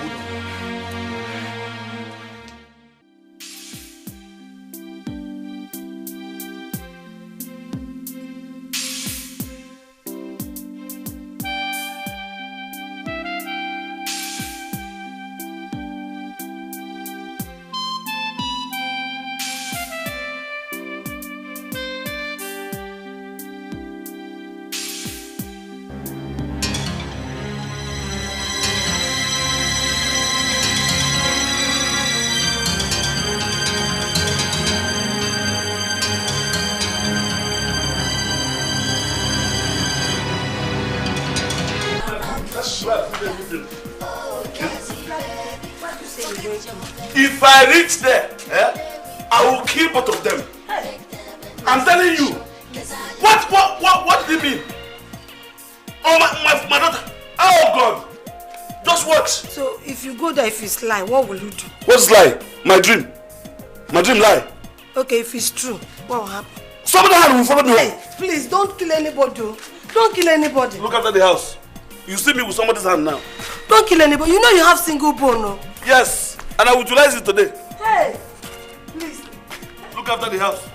C: If I reach there, I will kill both of them. I'm telling you. What do you mean? Oh, my daughter. Oh, God. Just watch.
B: So, if you go there, if it's lie, what will you do?
C: What's lie? My dream. My dream lie.
B: Okay, if it's true, what will happen?
C: Somebody will follow me.
B: Hey, please, don't kill anybody. Don't kill anybody.
C: Look after the house. You see me with somebody's hand now.
B: Don't kill anybody. You know you have single bone, no?
C: Yes, and I will utilize it today.
B: Hey, please.
C: Look after the house.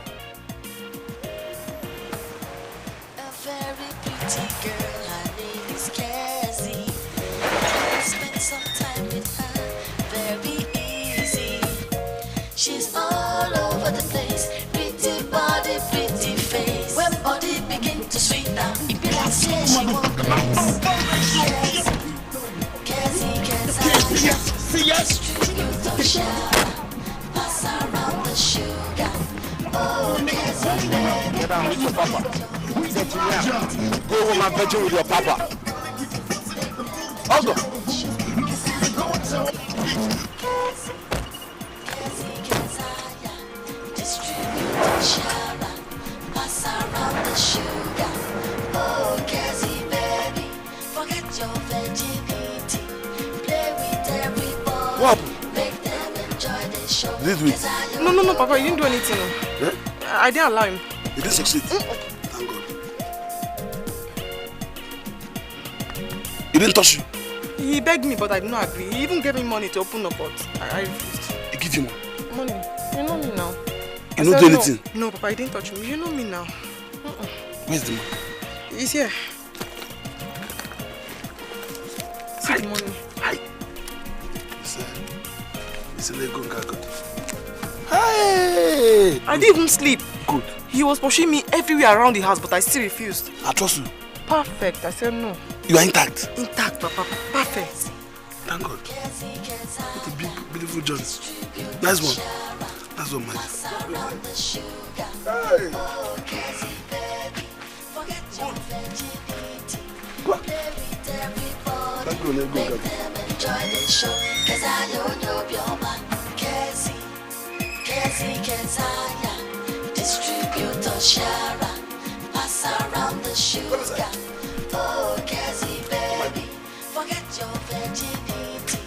K: A very pretty girl, her name is Cassie. I spent some time with her, very easy. She's all over the place, pretty body, pretty face. When body begin to sweet down, it be like say she won't place. Cassie, distribute the sugar, pass around the sugar. Oh, Cassie, baby.
F: Get down with your papa. Go home and fetch with your papa. Also.
K: Pass around the sugar. Oh, Cassie, baby, forget your virginity. Play with everybody.
C: What?
K: Make them enjoy the show.
C: Did we?
D: No, Papa, you didn't do anything.
C: Yeah?
D: I didn't allow him.
C: You didn't succeed. Thank God. He didn't touch you?
D: He begged me, but I did not agree. He even gave me money to open the pot. I refused.
C: He gave you money?
D: Money? You know me now.
C: You don't do anything?
D: No, Papa, he didn't touch me. You know me now.
C: Where's the money?
D: He's here. See the money.
C: It's a Lego good. Hey!
D: I didn't even sleep.
C: Good.
D: He was pushing me everywhere around the house, but I still refused.
C: I trust you.
D: Perfect. I said no.
C: You are intact?
D: Intact, Papa. Perfect.
C: Thank God. What a big, beautiful journey. Nice one. Nice one, man. Hey! What? Thank you, Lego God.
K: Enjoy the show, cause I don't know your man. Cassie, distribute the sugar, pass around the sugar. Oh, Cassie, baby, forget your virginity.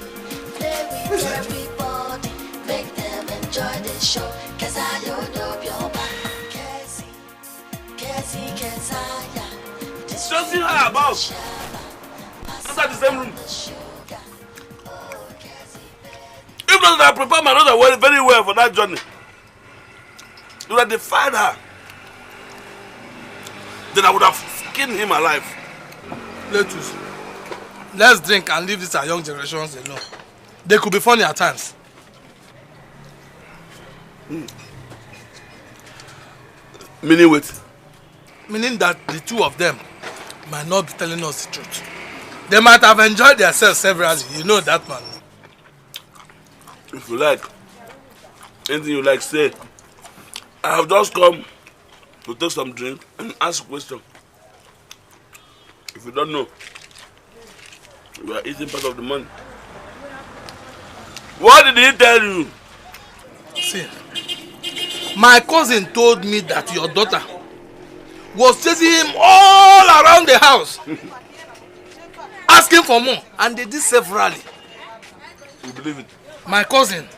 K: Play with everybody, make them enjoy the show, cause I don't know your man. Cassie,
C: Just see her about. Inside the same room. If not, I prepare my daughter very well for that journey. So that they find her. Then I would have skinned him alive.
H: Let's drink and leave this our young generations alone. They could be funny at times.
C: Meaning what?
H: Meaning that the two of them might not be telling us the truth. They might have enjoyed themselves severally. You know that, man.
C: If you like, anything you like, say. I have just come to take some drink and ask a question. If you don't know, you are eating part of the money. What did he tell you?
H: See, my cousin told me that your daughter was chasing him all around the house, asking for more, and they did severally.
C: You believe it?
H: My cousin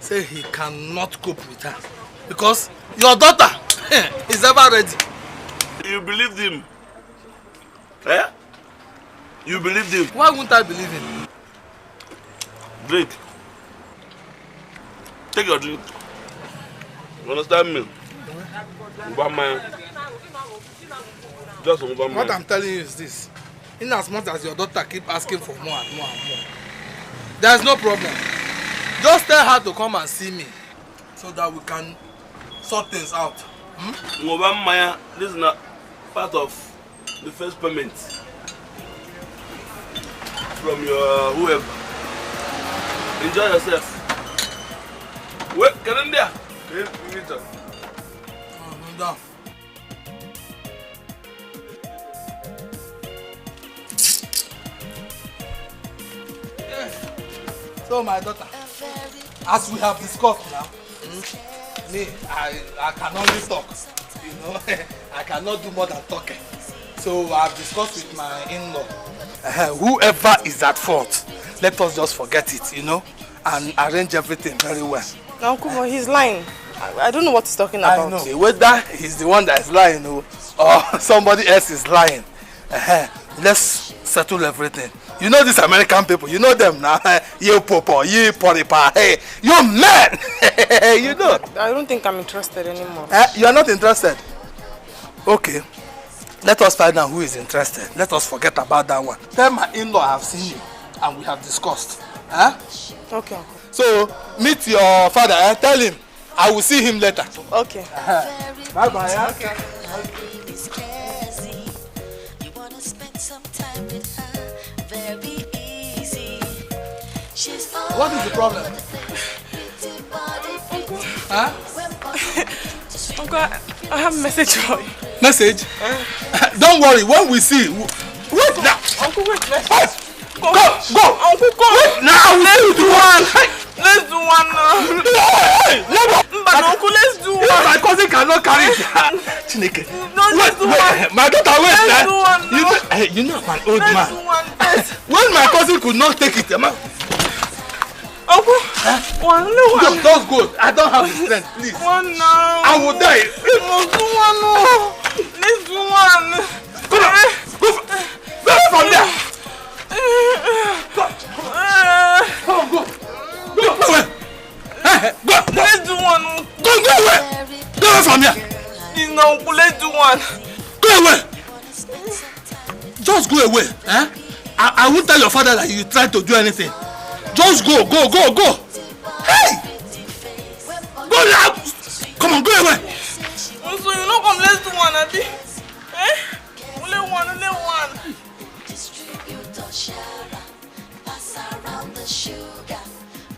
H: said he cannot cope with her because your daughter is ever ready.
C: You believed him? Eh? You believed him?
H: Why wouldn't I believe him?
C: Drink. Take your drink. You understand me? Just
H: what I'm telling you is this. In as much as your daughter keep asking for more and more and more, there's no problem. Just tell her to come and see me so that we can sort things out.
C: This is not part of the first payment from your whoever. Enjoy yourself. Wait, get in there.
H: Down.
F: So my daughter, as we have discussed now, me, I can only talk. You know, I cannot do more than talking. So I've discussed with my in-law. Whoever is at fault, let us just forget it, you know, and arrange everything very well.
D: Uncle, but he's lying. I don't know what he's talking about.
F: I know. Whether he's the one that is lying or somebody else is lying, let's settle everything. You know these American people, you know them now. You popo, you poripa, hey, you man! You know.
D: I don't think I'm interested anymore.
F: You are not interested? Okay. Let us find out who is interested. Let us forget about that one. Tell my in-law I have seen you and we have discussed.
D: Okay, uncle.
F: So, meet your father. Tell him I will see him later.
D: Okay.
F: Bye-bye.
K: Okay. You wanna spend some time with her, very easy.
F: What is the problem?
D: Uncle, I have a message for you.
F: Message? Don't worry, when we see. Wait now!
D: Uncle, wait.
F: Go!
D: Uncle, go!
F: Wait now! Let's do one!
D: Let's do one now!
F: Hey!
D: But Uncle, let's do one!
F: My cousin cannot carry it! Chineke!
D: Let's do one!
F: My daughter, wait!
D: Let's do one!
F: You know I'm an old man.
D: Let's do one!
F: When my cousin could not take it,
D: Uncle, one.
F: Just go. I don't have the strength, please.
D: One now.
F: I will die.
D: Let's do one. Let's do one.
F: Go from there. Come on, go. Go away.
D: Let's do one.
F: Go away. Go away from here.
D: Please now, Uncle, let's do one.
F: Go away. Just go away. I won't tell your father that you tried to do anything. Just go. Hey! Go now! Come on, go away!
D: So you know, come, let's do one, Adi. Only one.
K: Distributor Shara, pass around the sugar.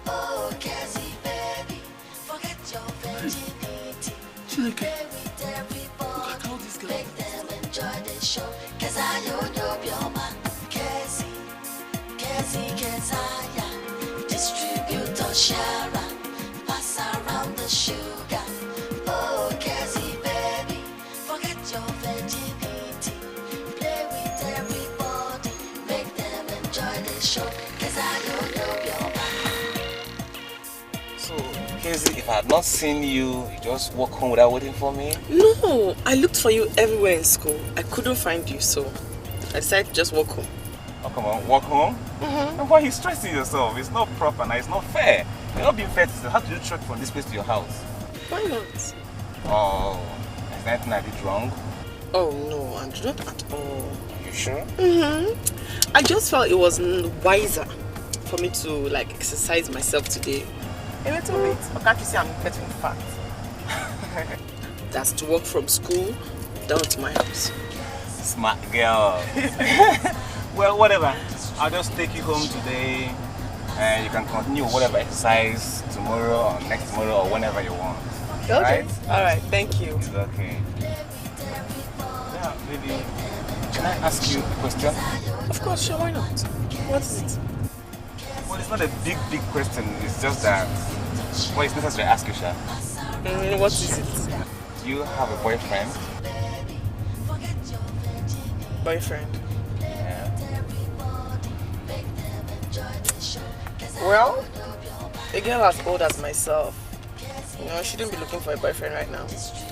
K: Oh, Cassie, baby, forget your virginity. Play with everybody, make them enjoy the show. Cause I know your man, Cassie, distributor Shara, pass around the sugar. Oh, Cassie, baby, forget your virginity. Play with everybody, make them enjoy the show. Cause I know your man.
E: So, Casey, if I had not seen you, you just walk home without waiting for me?
D: No, I looked for you everywhere in school. I couldn't find you, so I decided to just walk home.
E: Oh, come on, walk home? And why are you stressing yourself? It's not proper now, it's not fair. You're not being fair to yourself. How do you trek from this place to your house?
D: Why not?
E: Oh, is there anything I did wrong?
D: Oh no, I did not at all.
E: Are you sure?
D: I just felt it was wiser for me to exercise myself today. A little bit. Or can't you see I'm getting fat? That's to walk from school down to my house.
E: Smart girl. Well, whatever. I'll just take you home today and you can continue whatever exercise tomorrow or next tomorrow or whenever you want.
D: Okay.
E: Right?
D: Alright, thank you.
E: It's okay. Yeah, maybe. Can I ask you a question?
D: Of course, sure, why not? What is it?
E: Well, it's not a big question. It's just that, well, it's necessary to ask you, Sha.
D: What is it?
E: Do you have a boyfriend?
D: Boyfriend?
E: Yeah.
D: Well, a girl as old as myself, I shouldn't be looking for a boyfriend right now.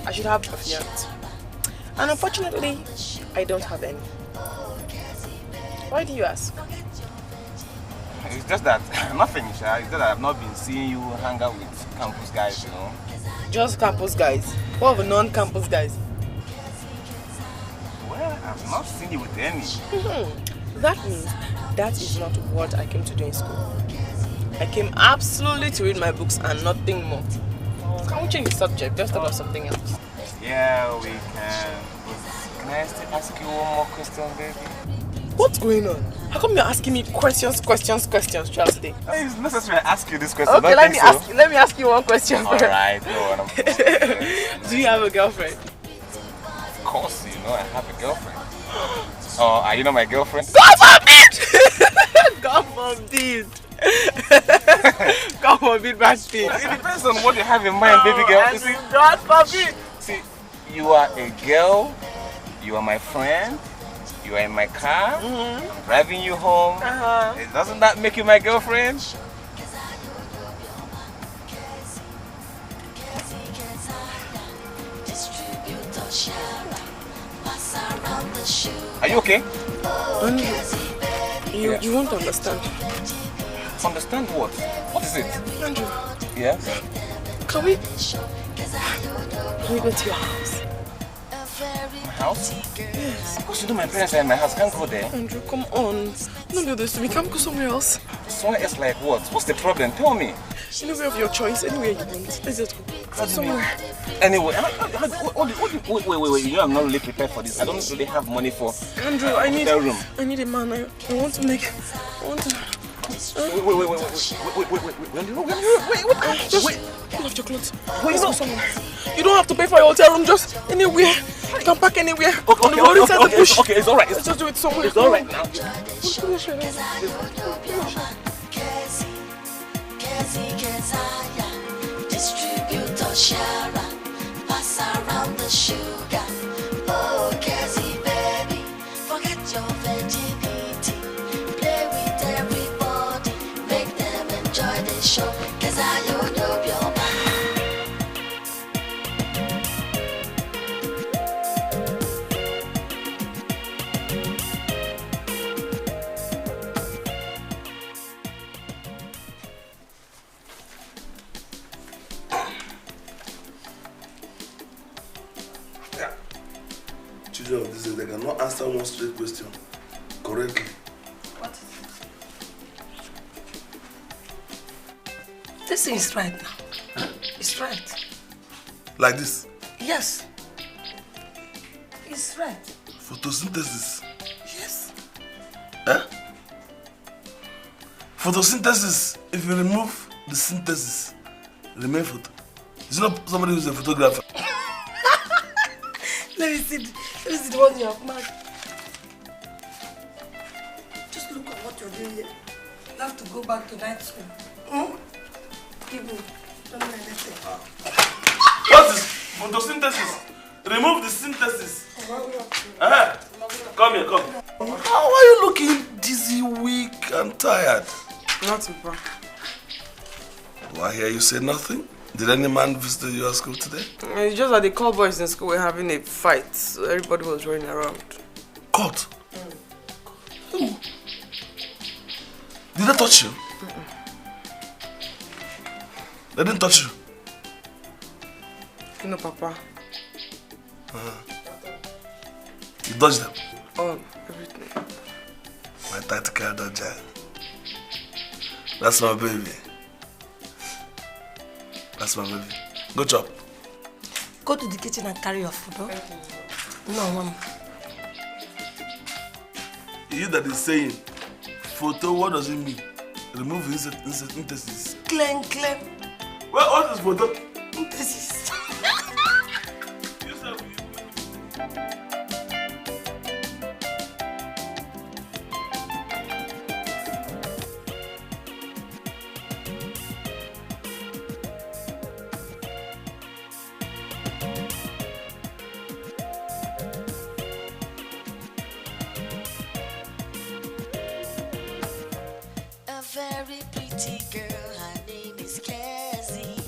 D: I should have a fiance. And unfortunately, I don't have any. Why do you ask?
E: It's just that, nothing, Sha. It's just that I've not been seeing you hang out with campus guys, you know.
D: Just campus guys? What of non-campus guys?
E: Well, I've not seen you with any.
D: That means that is not what I came to do in school. I came absolutely to read my books and nothing more. Can we change the subject? Just talk about something else.
E: Yeah, we can. Can I still ask you one more question, baby?
D: What's going on? How come you're asking me questions throughout the day?
E: It's necessary to ask you this question.
D: Okay, let me ask you one question.
E: Alright, go on.
D: Do you have a girlfriend?
E: Of course, you know I have a girlfriend. Oh, are you not my girlfriend?
D: God forbid! God forbid! Come on, big bad thing.
E: It depends on what you have in mind, baby girl.
D: You see, God forbid.
E: See, you are a girl, you are my friend, you are in my car, I'm driving you home. Doesn't that make you my girlfriend? Are you okay?
D: Andrew, you won't understand.
E: Understand what? What is it?
D: Andrew.
E: Yes?
D: Can we go to your house?
E: My house?
D: Yes.
E: Of course, you know my parents are in my house. Can't go there.
D: Andrew, come on. Don't do this to me. Can't go somewhere else.
E: Somewhere else like what? What's the problem? Tell me.
D: Anywhere of your choice, anywhere you want. Let's just go. Somewhere.
E: Anyway, wait. You know I'm not really prepared for this. I don't really have money for
D: Andrew, I need
E: room.
D: I need a man. I want to make. Wait. Just pull off your clothes. Wait, no. Somewhere. You don't have to pay for your hotel room. Just anywhere. You can park anywhere.
E: Okay, it's alright.
D: Let's just do it somewhere.
E: It's alright now.
K: Distributor Shara, pass around the sugar. Oh, Cassie, baby, forget your virginity. Play with everybody, make them enjoy the show. Cause I don't know your
C: Children of this day, they cannot answer one straight question correctly.
B: What is it? This is right now. Huh? It's right.
C: Like this?
B: Yes. It's right.
C: Photosynthesis.
B: Yes.
C: Eh? Photosynthesis, if you remove the synthesis, remain photo. Is it not somebody who's a photographer?
B: Let me see the one you have marked. Just look at what you're doing here. You have to go back to night school. Give me. Don't know anything.
C: What is photosynthesis? Remove the synthesis. Come here, come. How are you looking dizzy, weak, and tired?
D: Nothing, bro.
C: Do I hear you say nothing? Did any man visit your school today?
D: It's just that the call boys in school were having a fight, so everybody was running around.
C: Caught? Who? Did they touch you? They didn't touch you?
D: You know, Papa.
C: You dodged them?
D: Oh, everything.
C: My tactical dodger. That's my baby. That's my baby. Go chop.
B: Go to the kitchen and carry your food, huh? No, Mom.
C: You that is saying, photo, what does it mean? Remove synthesis.
B: Clean.
C: Well, what is photo?
B: Synthesis.
K: very pretty girl, her name is Cassie.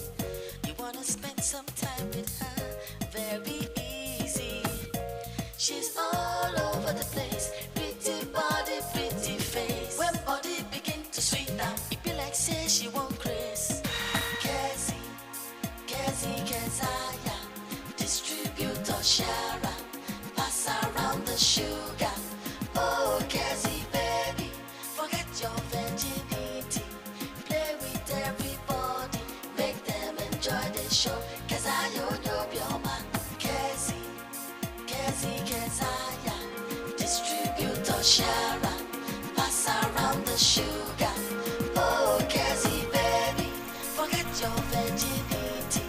K: You wanna spend some time with her, very easy. She's all over the place, pretty body, pretty face. When body begin to sweet down, it be like say she won't Chris. Cassie, Kezaya, distributor Shara, pass around the sugar. Oh, Cassie, baby, forget your virginity. Play with everybody, make them enjoy the show. Kezaya, your man. Cassie, Kezaya, distributor Shara, pass around the sugar. Oh, Cassie, baby, forget your virginity.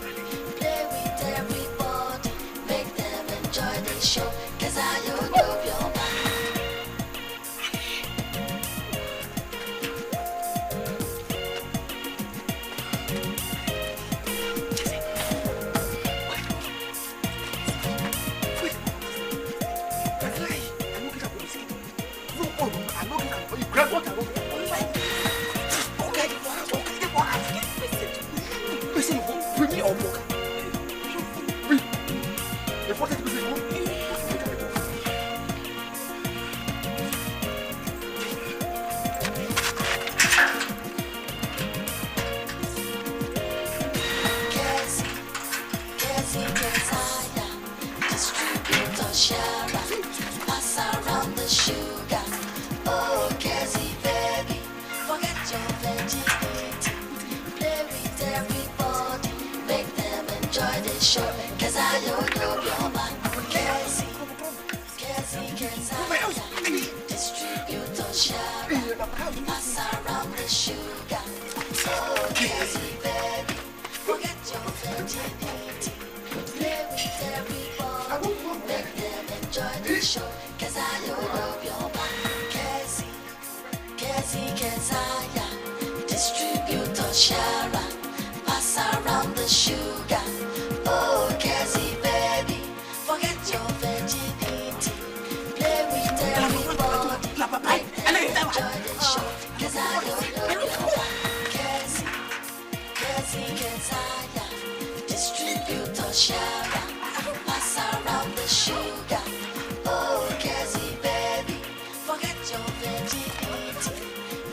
K: Play with everybody, make them enjoy the show. Kezaya, your man.
H: Free me or more. Free. The 40 people say,
K: pass around the sugar. Oh, Cassie, baby, forget your virginity. Play with everybody, make them enjoy the show. Cause I don't know your man. Cassie, distributor Shara, pass around the sugar. Oh, Cassie, baby, forget your virginity. Play with everybody, make them enjoy the show. Cause I don't know your man. Cassie, distributor Shara, pass around the sugar. Oh, Cassie, baby, forget your virginity. Play with everybody, make them enjoy the show. Cause I don't know your man. Cassie, distributor Shara, pass around the sugar. Oh, Cassie, baby, forget your virginity.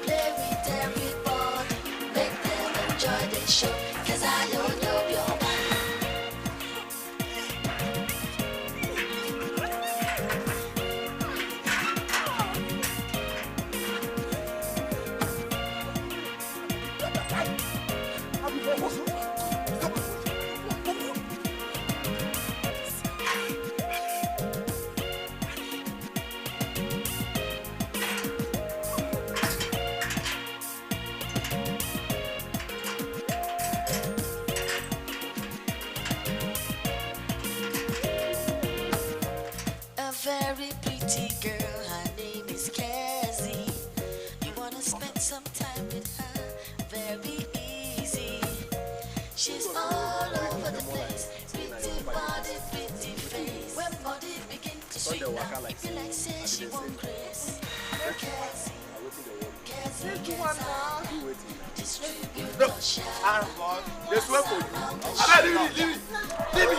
K: Play with everybody, make them enjoy the show. Cause I don't know your man. A very pretty girl, her name is Cassie. You wanna spend some time with her, very easy. She's all over the place, pretty body, pretty face. When body begin to swing down, you feel like say she won't grace. Cassie, distributor Shara,
H: Let's work for you. Leave me.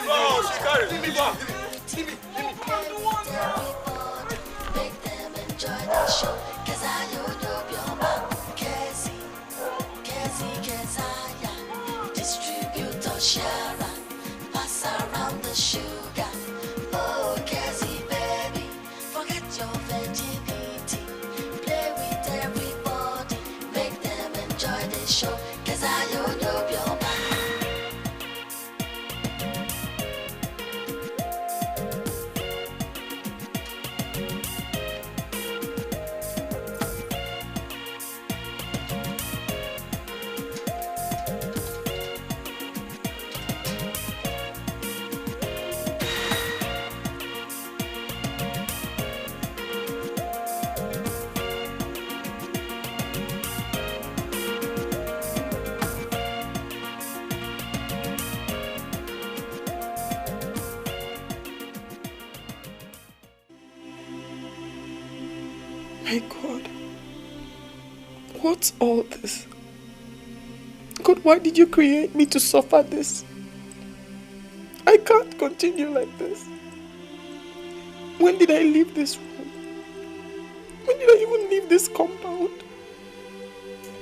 H: Oh, she carried. Leave me.
K: make them enjoy the show. Cause I don't know your man. Cassie, distributor Shara, pass around the sugar. Oh, Cassie, baby, forget your virginity. Play with everybody, make them enjoy the show. Cause I don't know your man.
J: My God, what's all this? God, why did you create me to suffer this? I can't continue like this. When did I leave this room? When did I even leave this compound?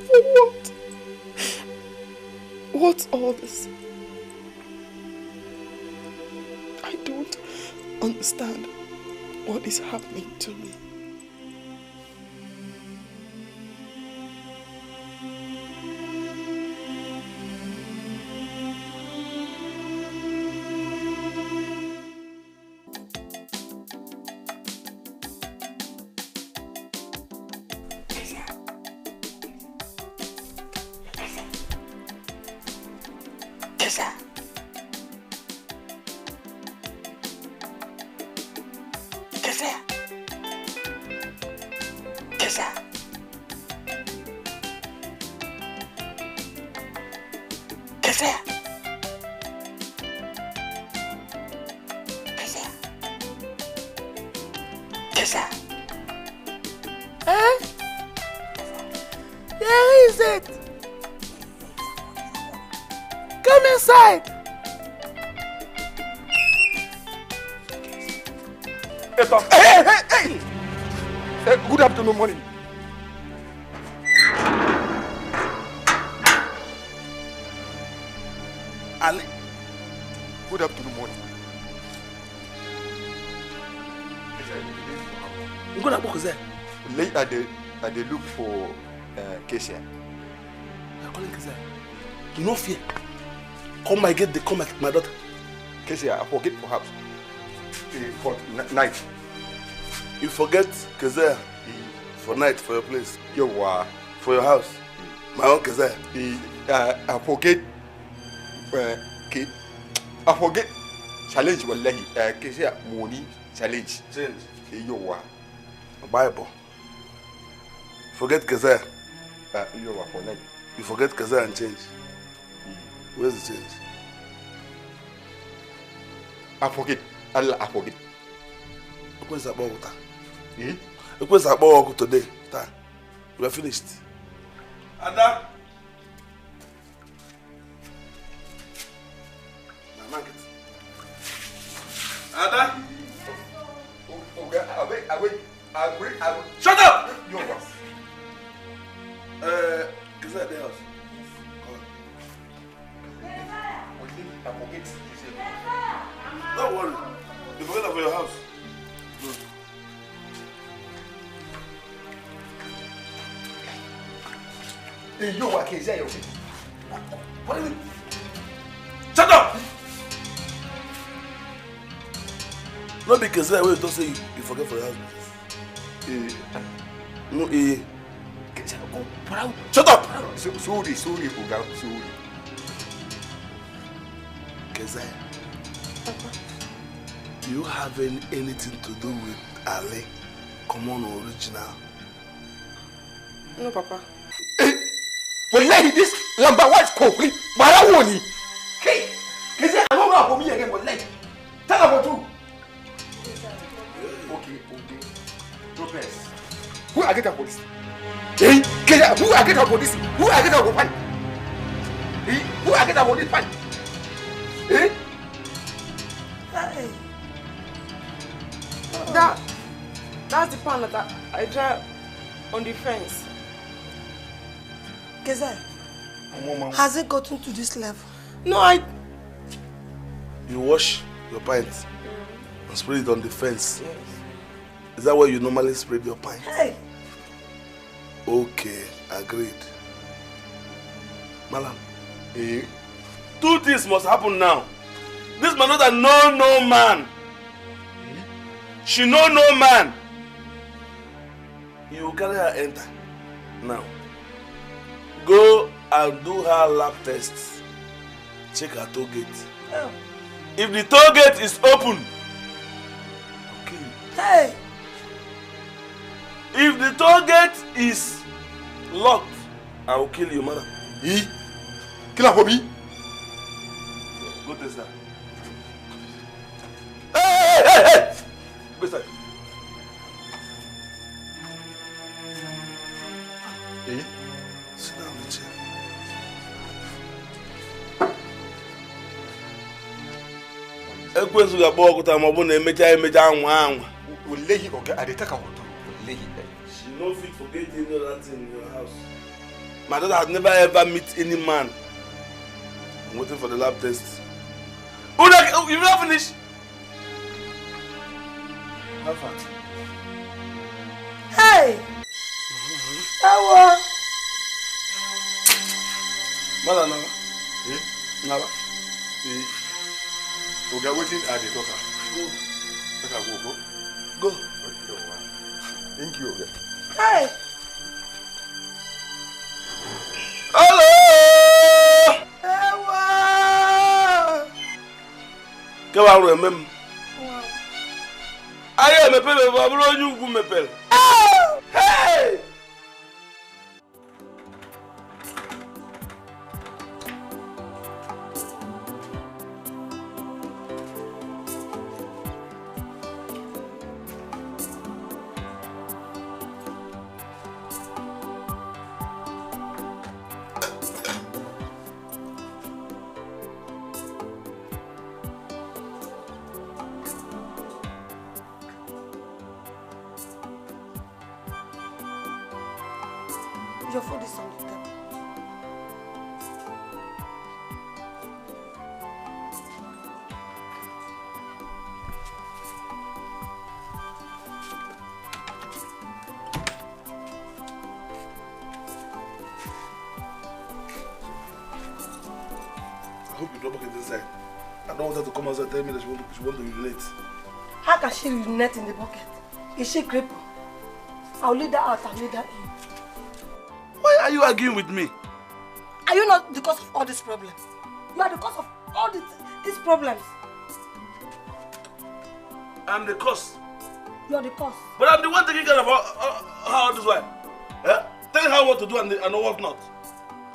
J: For what? What's all this? I don't understand what is happening to me.
C: Come inside.
H: Hey! Good afternoon, morning.
C: Ali.
H: Good afternoon, morning.
C: I'm going to book there.
H: Late at the look for Kesia.
C: I'm calling Kesia. Do not fear. Come my gate, they come at my daughter.
H: Kesia, I forget perhaps. For night.
C: You forget Kesia for night, for your place. For your house. My own Kesia.
H: I forget. I forget. Challenge wallahi. Kesia money challenge.
C: Change. Bible. Forget Kesia.
H: For night.
C: You forget Kesia and change. Where's the change?
H: I forget. Allah, I forget.
C: Where's that water? Where's that water today? We are finished. Ada. Ada.
H: I wait.
C: Shut up!
H: Your boss.
C: Is that the house?
H: I forget.
C: Don't worry. You forget about your house.
H: What do you mean?
C: Shut up! Not because I will don't say you forget for your house. No, shut up!
H: Sorry, Oga, sorry.
C: Keziah, do you have anything to do with Ali? Come on, original.
D: No, Papa.
H: Wallahi, this number one is coffee. Marawoni. Hey, Keziah, I don't know about me again. Wallahi, tell about you. Okay. No press. Who are getting police? Hey, Keziah, who are getting police? Who are getting police? Hey, who are getting police? Hey.
D: That's the pan that I drive on the fence.
B: Keziah, has it gotten to this level?
D: No,
C: You wash your pants and spray it on the fence. Yes. Is that where you normally spray your pants?
B: Hey.
C: Okay, agreed. Malam, two things must happen now. This man not no man. She no man. You carry her enter. Now, go and do her lab tests. Check her toe gate.
B: Oh.
C: If the toe gate is open, I'll kill you.
B: Hey.
C: If the toe gate is locked, I will kill you, madam.
H: Kill her for me.
C: Go test that. Hey! Go inside. Sit down in the chair. Ekwensu ga-agba ọkụta ma ọ bụ na emecha anwa.
H: Wallahi, okay, I take a photo. Wallahi.
C: She no fit forget any other thing in your house. My daughter has never ever met any man. I'm waiting for the lab test. Oh, you've not finished? How far?
B: Hey! Awa!
C: Mother, Nava? Nava?
H: Okay, waiting at the talker.
C: Go. Go.
H: Thank you.
B: Hey!
C: Hello!
B: Awa!
C: Come on, remember. I am a pebble, but I'm you who me pell. Hey!
B: Your food is on the table.
C: I hope you don't get inside. I don't want her to come outside and tell me that she want to urinate.
B: How can she urinate in the bucket? Is she crippled? I'll lead her out and lead her in.
C: Why are you arguing with me?
B: Are you not the cause of all these problems? You are the cause of all these problems.
C: I'm the cause.
B: You are the cause.
C: But I'm the one taking care of how this wife. Eh? Tell her what to do and what not.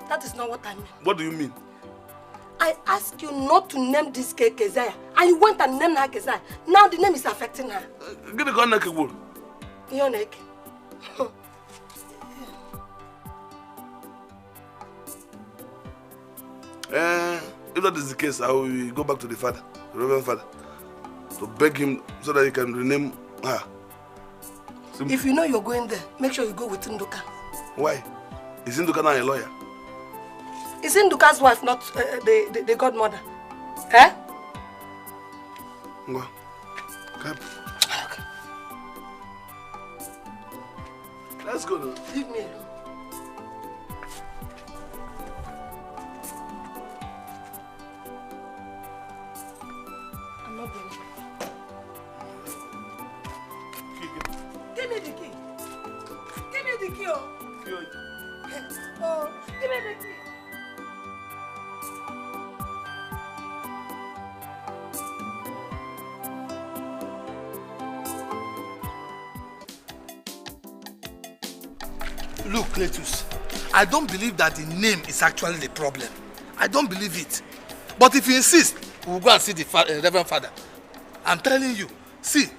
B: That is not what I mean.
C: What do you mean?
B: I asked you not to name this girl Keziah, and you went and named her Keziah. Now the name is affecting her.
C: Get the gun, Nakebo.
B: Your neck.
C: If that is the case, I will go back to the father, the Reverend Father, to beg him so that he can rename her.
B: If you know you're going there, make sure you go with Nduka.
C: Why? Is Nduka now a lawyer?
B: Is Nduka's wife not the godmother? Eh?
C: Go. Come.
B: Okay.
C: Let's go now.
B: Leave me alone. I'm not going. Give me the key. Give me the key. Oh, give me the key.
F: Look, Cletus, I don't believe that the name is actually the problem. I don't believe it. But if you insist, we'll go and see the Reverend Father. I'm telling you, see,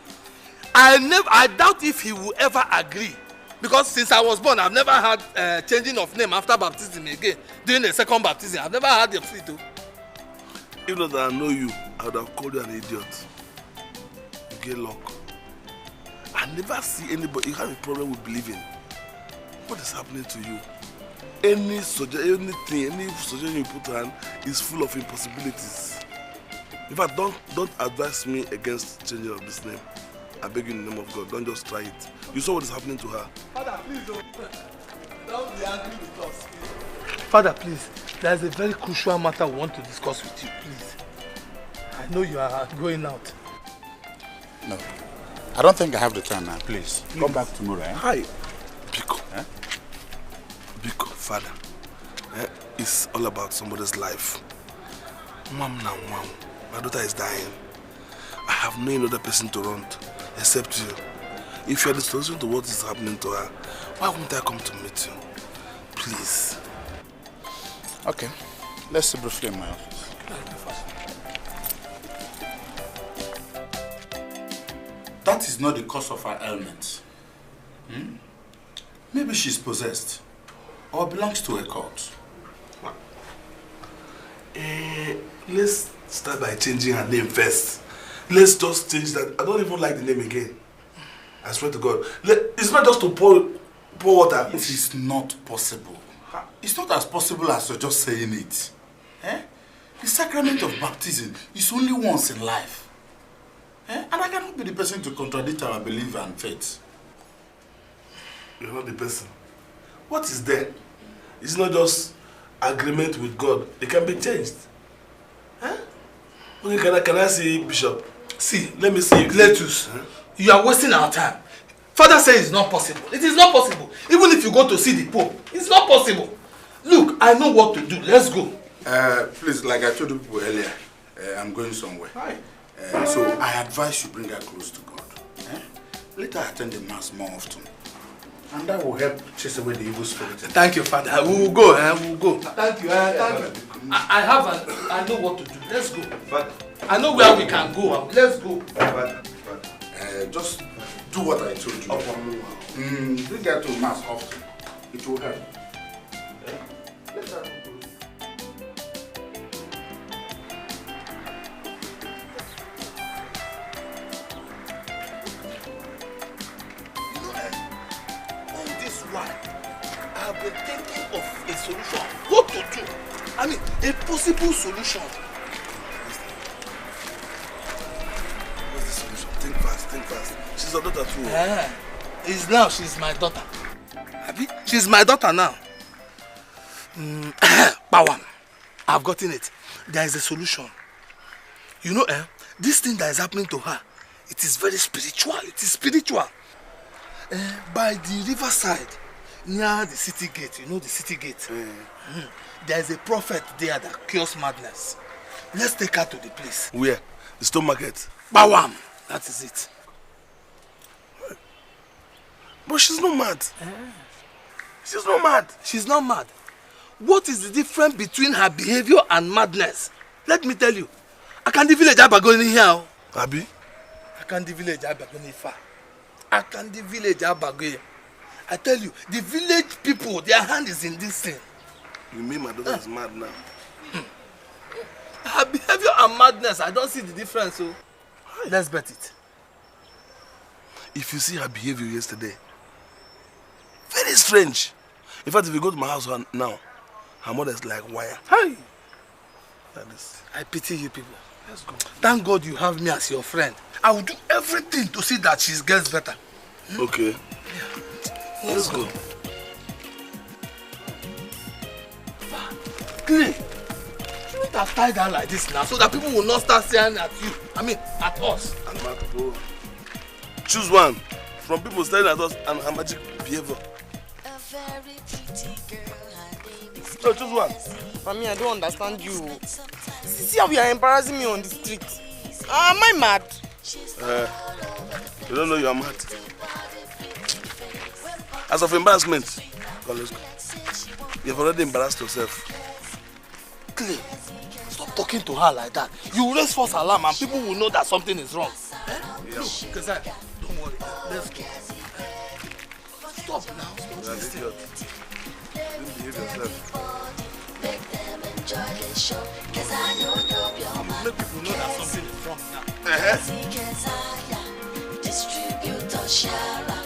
F: I doubt if he will ever agree. Because since I was born, I've never had changing of name after baptism again. During the second baptism, I've never had the free to.
C: If not that I know you, I would have called you an idiot. You get luck. I never see anybody, you have a problem with believing. What is happening to you? Any suggestion you put on is full of impossibilities. In fact, don't advise me against changing of this name. I beg you in the name of God, don't just try it. You saw what is happening to her.
F: Father, please don't be angry with us. Father, please, there's a very crucial matter we want to discuss with you, please. I know you are going out.
L: No, I don't think I have the time now, please. Come back tomorrow, eh?
C: Hi, Biko. Eh? Biko, Father. It's all about somebody's life. Mom now, Mom. My daughter is dying. I have no other person to run to except you. If you are the solution to what is happening to her, why won't I come to meet you? Please.
L: Okay. Let's see briefly in my office. That is not the cause of her ailment. Maybe she's possessed or belongs to a cult.
C: Let's start by changing her name first. Let's just change that. I don't even like the name again. I swear to God. It's not just to pour water.
L: It is not possible. It's not as possible as you're just saying it. Eh? The sacrament of baptism is only once in life. Eh? And I cannot be the person to contradict our belief and faith.
C: You're not the person. What is there? It's not just agreement with God. It can be changed. Huh? Okay, can I see Bishop?
F: See,
C: let me see.
F: Cletus, you are wasting our time. Father says it's not possible. It is not possible. Even if you go to see the Pope, it's not possible. Look, I know what to do. Let's go.
L: Please, like I told you people earlier, I'm going somewhere.
F: Hi.
L: So I advise you bring her close to God. Let her attend the mass more often. And that will help chase away the evil spirit.
F: Thank you, Father. We will go. We will go. Thank you. Thank you. I know what to do. Let's go.
C: Father.
F: I know where we can go. Let's go.
C: Father.
L: Just do what I told you. Bring her to mass often. It will help. Let her go.
F: been thinking of a solution. What to do? I mean, a possible solution.
C: What's the solution? Think fast, think fast. She's your daughter too.
F: Now she's my daughter. Abi? She's my daughter now. Power. I've gotten it. There is a solution. You know, this thing that is happening to her, it is very spiritual. It is spiritual. By the riverside, near the city gate, you know the city gate, there is a prophet there that cures madness. Let's take her to the place.
C: Where? The stone market?
F: Bawam! That is it.
C: But she's not mad. She's not mad.
F: She's not mad. What is the difference between her behavior and madness? Let me tell you. I can't the village Abagoni here.
C: Abi?
F: I can't the village Abagoni far. I can't the village Abagoni. I tell you, the village people, their hand is in this thing.
C: You mean my daughter is mad now?
F: Her behavior and madness, I don't see the difference. So let's bet it.
C: If you see her behavior yesterday, very strange. In fact, if you go to my house now, her mother is like wire.
F: Hi.
C: Like this.
F: I pity you people.
C: Let's go.
F: Thank God you have me as your friend. I will do everything to see that she gets better.
C: Okay. Let's go.
F: Clay, shouldn't have tied her like this now so that people will not start staring at you. I mean, at us.
C: Choose one from people staring at us and her magic behavior. So choose one.
J: For me, I don't understand you. See how you are embarrassing me on the street. Am I mad?
C: You don't know you are mad. As of embarrassment, come, let's go. You've already embarrassed yourself.
F: Clay, stop talking to her like that. You will raise false alarm and people will know that something is wrong.
C: Yeah.
F: Look, Kazai, don't worry. Let's go. Stop now.
C: You're an idiot. You didn't behave yourself.
K: Make them enjoy the show, 'cause I know you're mad.
F: Make people know that something is wrong now.
K: Distributor Shara.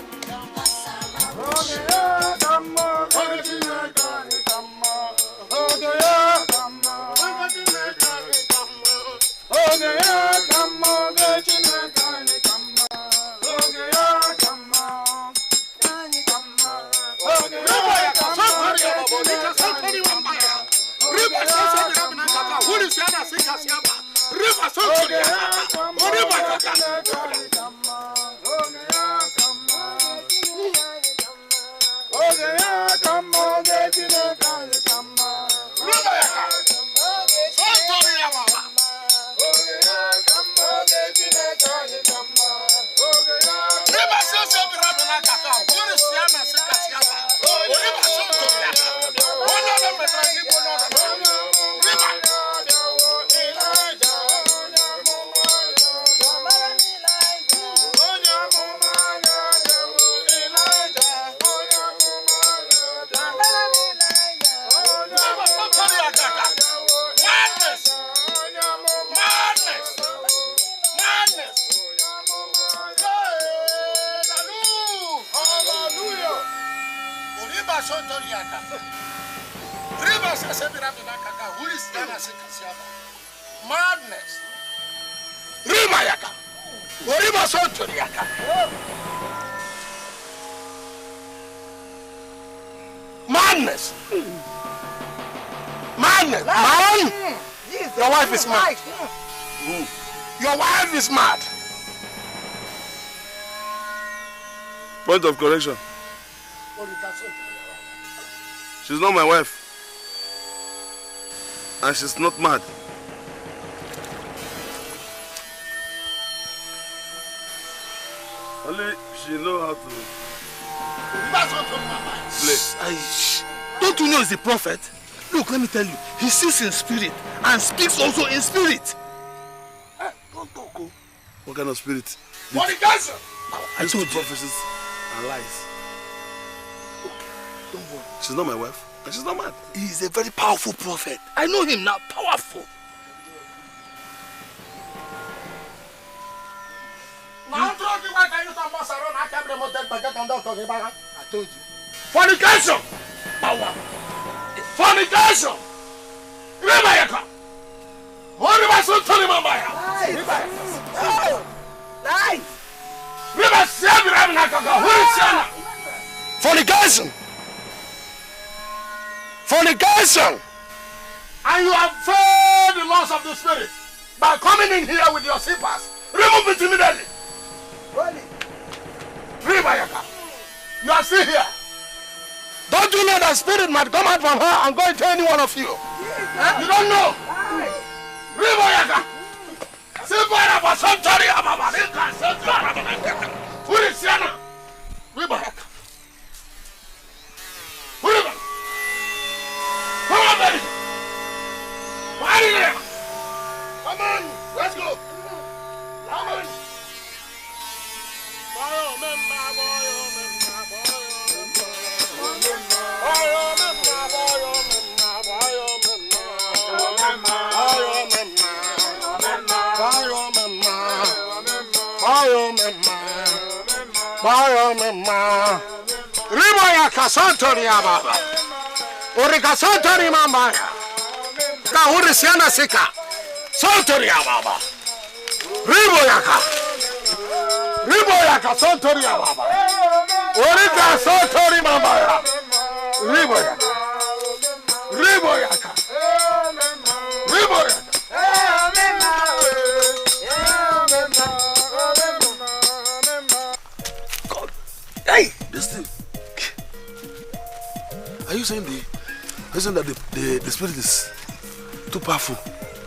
F: Madness. Rimayaka. Oriba Sotoriaka. Madness. Madness. Man. Your wife is mad. Your wife is mad.
C: Point of correction. She's not my wife. And she's not mad. Only she knows how to play.
F: Don't you know he's a prophet? Look, let me tell you. He sees in spirit and speaks also in spirit.
C: Don't talk. What kind of spirit?
F: Fornication!
C: I told prophecies and lies.
F: Okay, don't worry.
C: She's not my wife. And she's not mad.
F: He is a very powerful prophet. I know him now. Powerful. I told you. Fornication! power. Fornication. Ribayaka. Riba Santoni Mambaya. Riba Sabirabnaka. Fornication. Fornication. And you have failed the laws of the spirit by coming in here with your slippers. Remove it immediately. Ribayaka. You are still here. Don't you know that spirit might come out from her and go into any one of you? You don't know. Ribayaka. Ribayaka. Come on, baby. Come on, let's go. Come on. Ribaya Casantori Ababa. Orica Santori Mamba. Kahurisiana Sika. Santori Ababa. Riboyaka. Riboyaka Santori Ababa. Orica Santori Mamba. Riboyaka. Riboyaka. Riboyaka.
H: God. Hey, this thing. Are you saying that the spirit is too powerful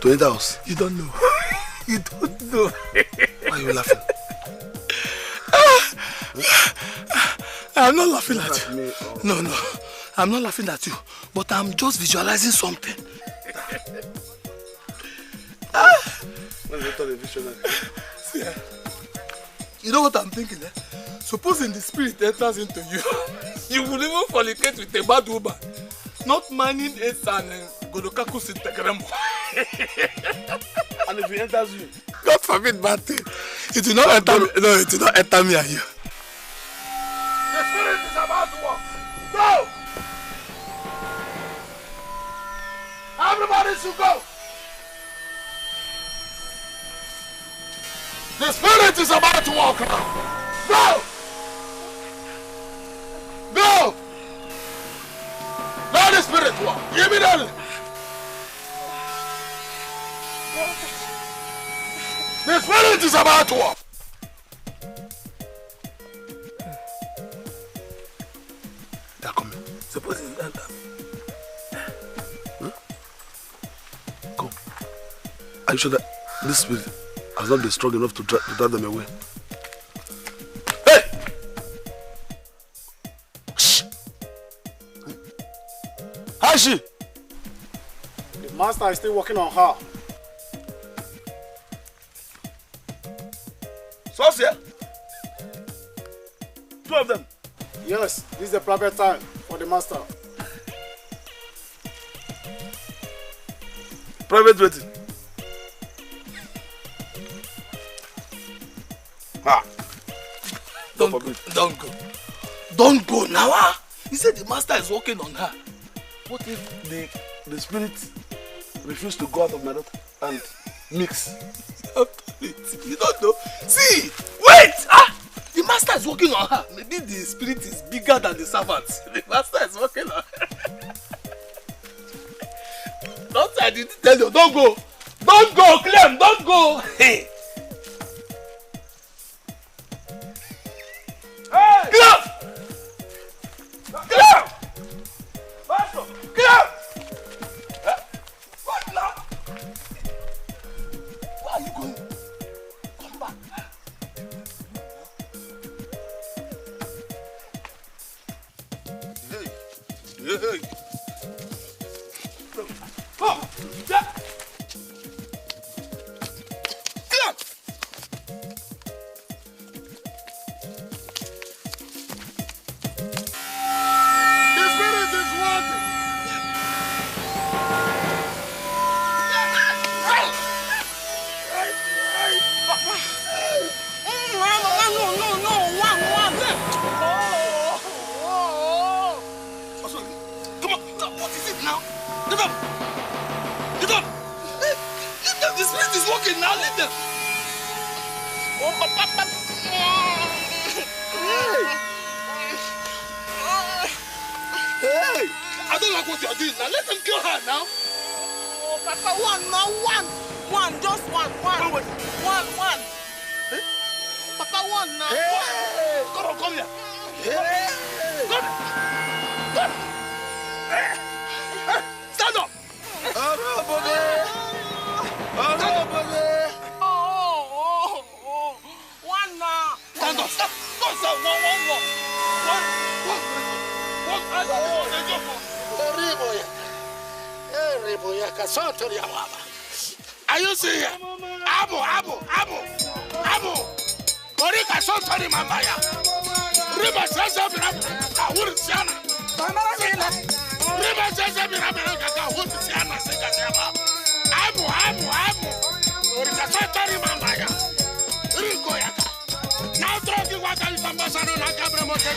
H: to enter us? You don't know. You don't know. Why are you laughing? I'm not laughing at you. No. I'm not laughing at you. But I'm just visualizing something. You know what I'm thinking? Supposing the spirit enters into you, you will even fornicate with a bad woman. Not minding it and Godokakus in Tekremo. And if it enters you, God forbid bad thing. It will not enter me. No, it will not enter me and you.
F: The spirit is about to walk. Go! Everybody should go. The spirit is about to walk now. Go! Go! Let the spirit walk. Immediately. The spirit is about to walk.
H: They're coming. Suppose you enter. Come. Are you sure that this spirit has not been strong enough to drive them away? Hey! Shh! How is she?
M: The master is still working on her.
H: Sosia? Two of them?
M: Yes, this is the private time for the master.
H: Private waiting. Don't go. Don't go now. He said the master is working on her. What if the spirit refused to go out of my daughter and mix? You don't know. See, wait! The master is working on her. Maybe the spirit is bigger than the servants. The master is working on her. Don't I didn't tell you, don't go. Don't go, Clem, don't go. Hey.
F: Hey!
H: Clem! Clem!
F: Pastor!
H: Clem! What now? Where are you going? Come back. Hey. Come. Yeah. Clem!
F: The spirit is walking. spirit is working now. Leave them. Hey, I don't like what you are doing now. Let them kill her now.
D: Oh, Papa, one, just one. One.
F: Hey?
D: Papa, one now.
F: Hey, come here. Hey, come. Hey, stand up.
D: One now.
F: Stand up. One. Are you seeing here? Abu. Korika Sotori Mambaya. Riba Sasa Birabina. Wurisiana. Riba Sasa Birabina. Wurisiana. Abu. Korika Sotori Mambaya. Rico Yaka. Now talking what I Sambasano Nakabra Motek.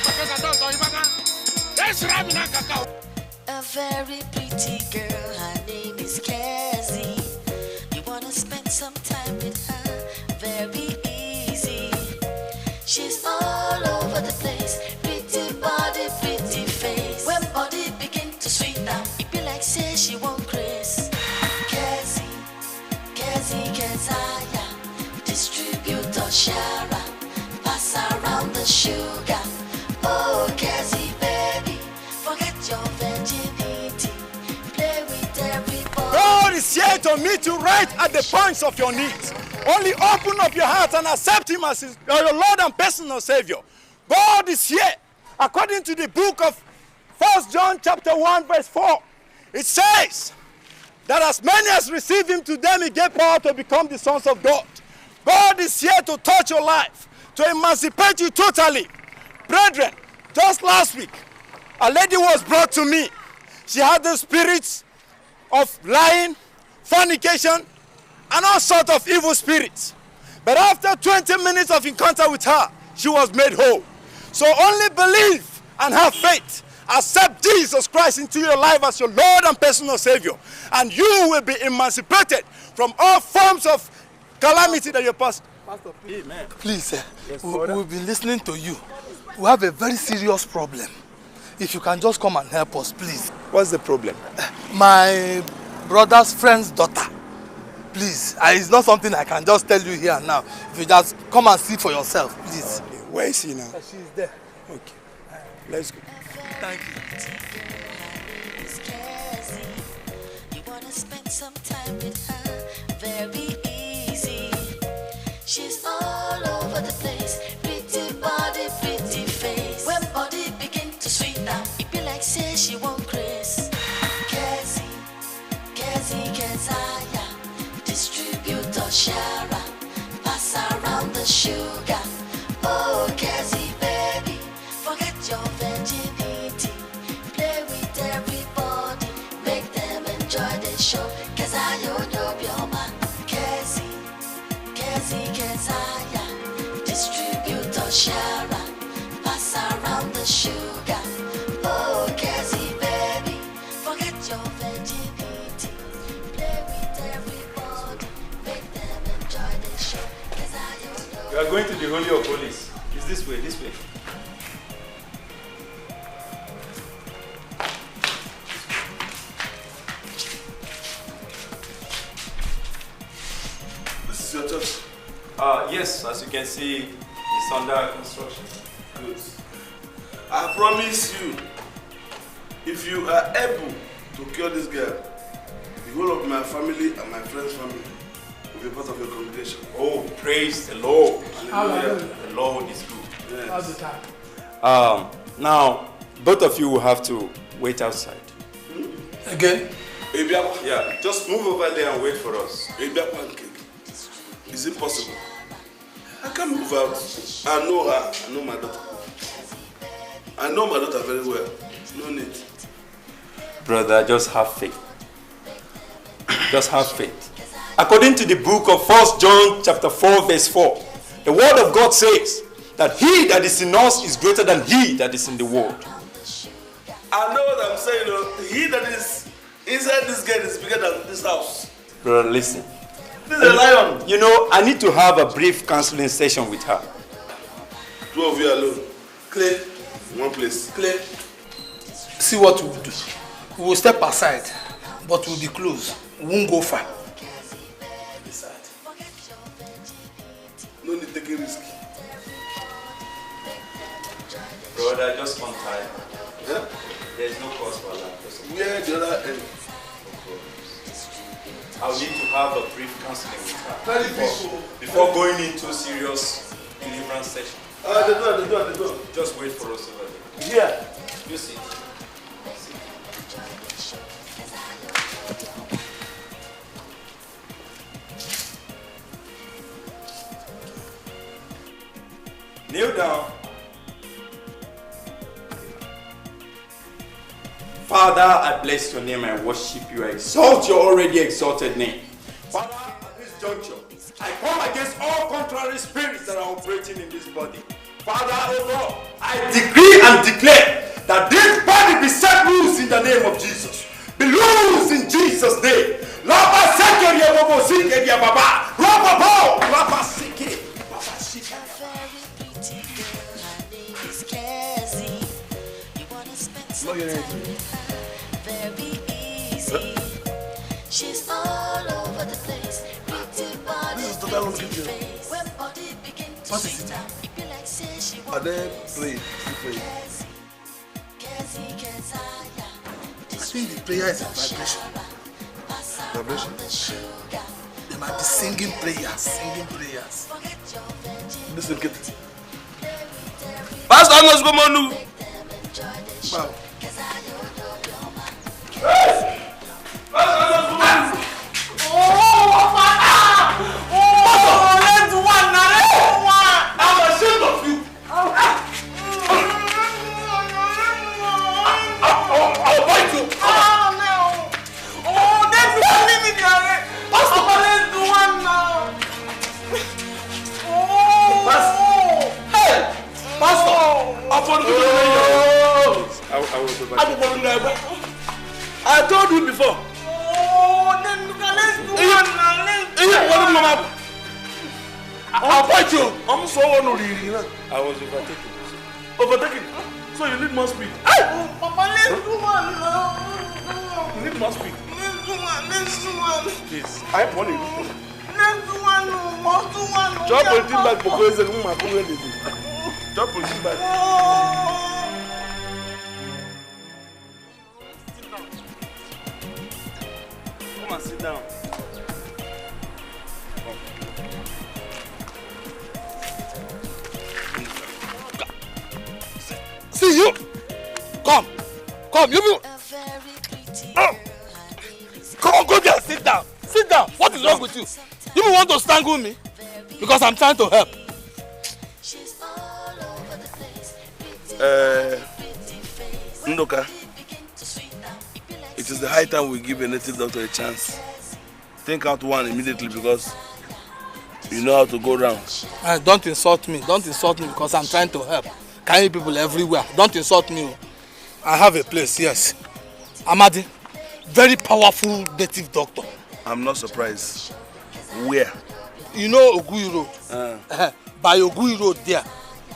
K: A very pretty girl, her name is Cassie. You wanna spend some time with her, very easy. She's all over the place, pretty body, pretty face. When body begin to sweet down, it be like say she won't Chris. Cassie, distributor Shara, pass around the sugar. Oh, Cassie, baby, forget your virginity, play with everybody.
N: God is here to meet you right at the points of your needs. Only open up your heart and accept Him as your Lord and personal Savior. God is here. According to the book of 1 John chapter 1 verse 4, it says that as many as receive Him, to them He gave power to become the sons of God. God is here to touch your life, to emancipate you totally. Brethren, just last week, a lady was brought to me. She had the spirits of lying, fornication, and all sorts of evil spirits. But after 20 minutes of encounter with her, she was made whole. So only believe and have faith. Accept Jesus Christ into your life as your Lord and personal Savior, and you will be emancipated from all forms of calamity that you're past.
F: Pastor, please, amen. Please, yes, we've been listening to you. We have a very serious problem. If you can just come and help us, please.
N: What's the problem?
F: My brother's friend's daughter. Please, it's not something I can just tell you here and now. If you just come and see for yourself, please.
N: Okay. Where is she now?
F: She's there.
N: Okay. Let's go.
F: Thank you.
K: You wanna spend some time with her, very easy. She's all over the place, pretty body, pretty face. When body begin to sweet down, it be like say she won't Chris. Cassie, distributor Shara, pass around the sugar. Oh, Cassie, baby, forget your virginity, play with everybody, make them enjoy the show. Cause I know your man. Cassie, distributor Shara, pass around the sugar. Oh, Cassie, baby, forget your virginity, play with everybody, make them enjoy the show. Cause I know.
N: You are going to the Holy of Holies. It's this way, this way.
C: This is your church?
N: Yes, as you can see, it's under construction.
C: Good. I promise you, if you are able to cure this girl, the whole of my family and my friend's family will be part of your congregation.
N: Oh, praise the Lord.
C: Hallelujah.
N: The Lord is good.
C: Yes.
M: How's the time?
N: Now, both of you will have to wait outside.
F: Again?
N: Yeah, just move over there and wait for us.
C: Pancake. Is it possible? I can't move out. I know her. I know my daughter. I know my daughter very well. No need.
N: Brother, just have faith. Just have faith. According to the book of 1 John chapter 4 verse 4, the word of God says that he that is in us is greater than he that is in the world.
C: I know what I'm saying. He that is inside this gate is bigger than this house.
N: Brother, listen.
C: This is a lion.
N: You know, I need to have a brief counseling session with her.
C: 2 of you alone. Clear. One place.
H: Clear. See what we will do. We will step aside, but we'll be close. We won't go far.
C: No need to take a risk.
N: Brother, just one time.
C: Yeah?
N: There's no cause for that.
C: Where the other end?
N: I'll need to have a brief counseling with her
C: Before
N: going into serious deliverance session.
C: The door.
N: Just wait for us over there.
C: Yeah.
N: You see. Kneel down. Father, I bless your name and worship you. I exalt your already exalted name. Father, at this juncture, I come against all contrary spirits that are operating in this body. Father, oh God, I decree and declare that this body be set loose in the name of Jesus. Be loose in Jesus' name. Lapa seke yebobo sike yababa. Lapa lapa sike.
K: She's all over the place.
C: This is total kitchen. What is it? Are they playing?
H: I think the prayer is a vibration.
C: Vibration?
H: They might be singing prayers.
C: Listen, get it. Pastor Amos Gomonu. Wow. Hey! I told you before.
J: Then let's do one now.
C: I'll fight you. I'm so honored.
N: I was overtaken.
C: Overtaken? So you need more speed.
J: Papa, let's do one now.
C: You need more speed.
J: Let's do one.
C: Please. I want it.
J: Let's do one. Let's do one.
C: Drop the thing back because it's a woman. Drop the thing back. Come and sit down.
H: See you. Come, you. Come on, go there. Sit down. What is wrong with you? You want to strangle me? Because I'm trying to help.
C: Ndoka, it is the high time we give a native doctor a chance. Think out one immediately because you know how to go round.
H: Don't insult me because I'm trying to help. Carry people everywhere. Don't insult me. I have a place, yes. Amadi, very powerful native doctor.
C: I'm not surprised. Where?
H: You know Ogui Road? By Ogui Road there.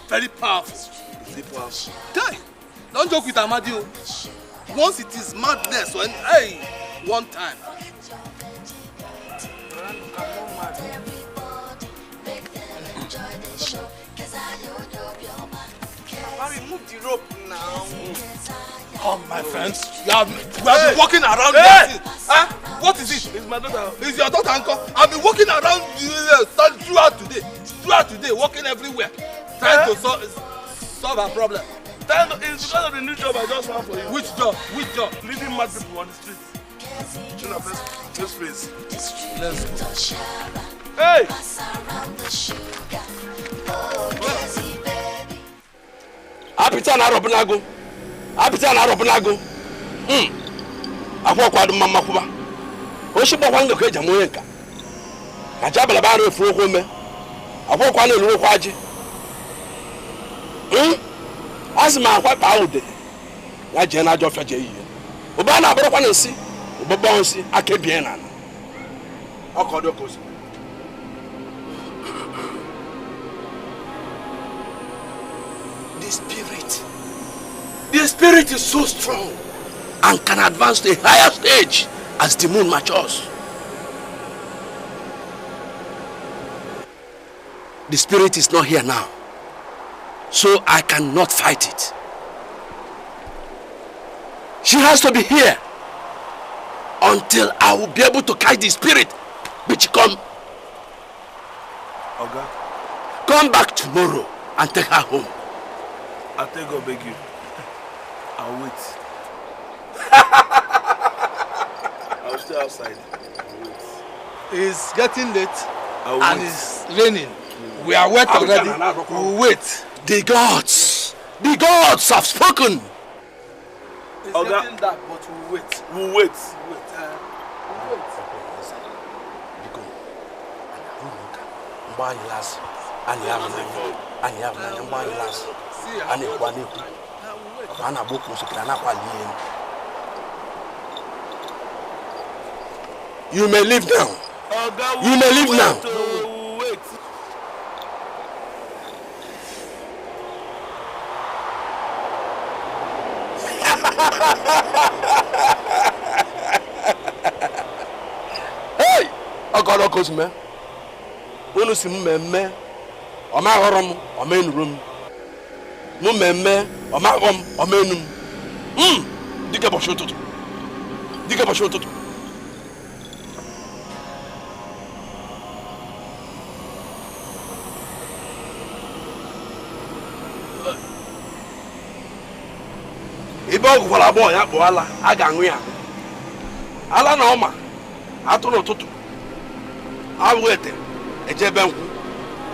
H: Very powerful.
C: Is it powerful?
H: Die. Don't joke with Amadi. Once it is madness, one time.
J: Remove the rope now.
H: Come, my friends. We have been walking around here. What is it?
C: It's my daughter.
H: It's your daughter, uncle. I've been walking around throughout today, walking everywhere, trying to solve a problem.
C: It's because of the new job I just found for you.
H: Which job?
C: Leading mad people on the street. Should have first face.
H: Let's go.
C: Hey!
H: Apita na robunago. Akwakwa mama kuba. Oshibo kwanga kweja moyenka. Kajabala ba no fu okome. Akwakwa na lu kwaji. Asima akwa pa ude. Ya je na jofa je yi. Oba na aboro kwa na si. Obobon si akebien na.
F: The spirit is so strong and can advance to a higher stage as the moon matures. The spirit is not here now, so I cannot fight it. She has to be here until I will be able to catch the spirit which come.
C: Oga,
F: come back tomorrow and take her home.
C: I'll take her, beg you. I'll wait. I'll stay outside. I'll wait.
F: It's getting late
C: and
F: it's raining. We are wet already. We'll wait. The gods have spoken.
H: It's getting dark, but we'll wait.
C: We'll wait.
F: You may leave now. You may leave now.
C: Wait.
F: Hey! Ọkọlọ Cosme. Unu si mmemme. Ọma aghọrọ m, ọma enuru m. Mmemme, ọma aghọ m, ọma enu m. Dike ụbọchị ụtụtụ. Dike ụbọchị ụtụtụ. Ibe ọgwụ gwara agbọghọ ya kpọọ ala, a ga-aṅụ ya. Ala na ọma, atụ n'ụtụtụ. Abụ ete, eje ebe nkwụ.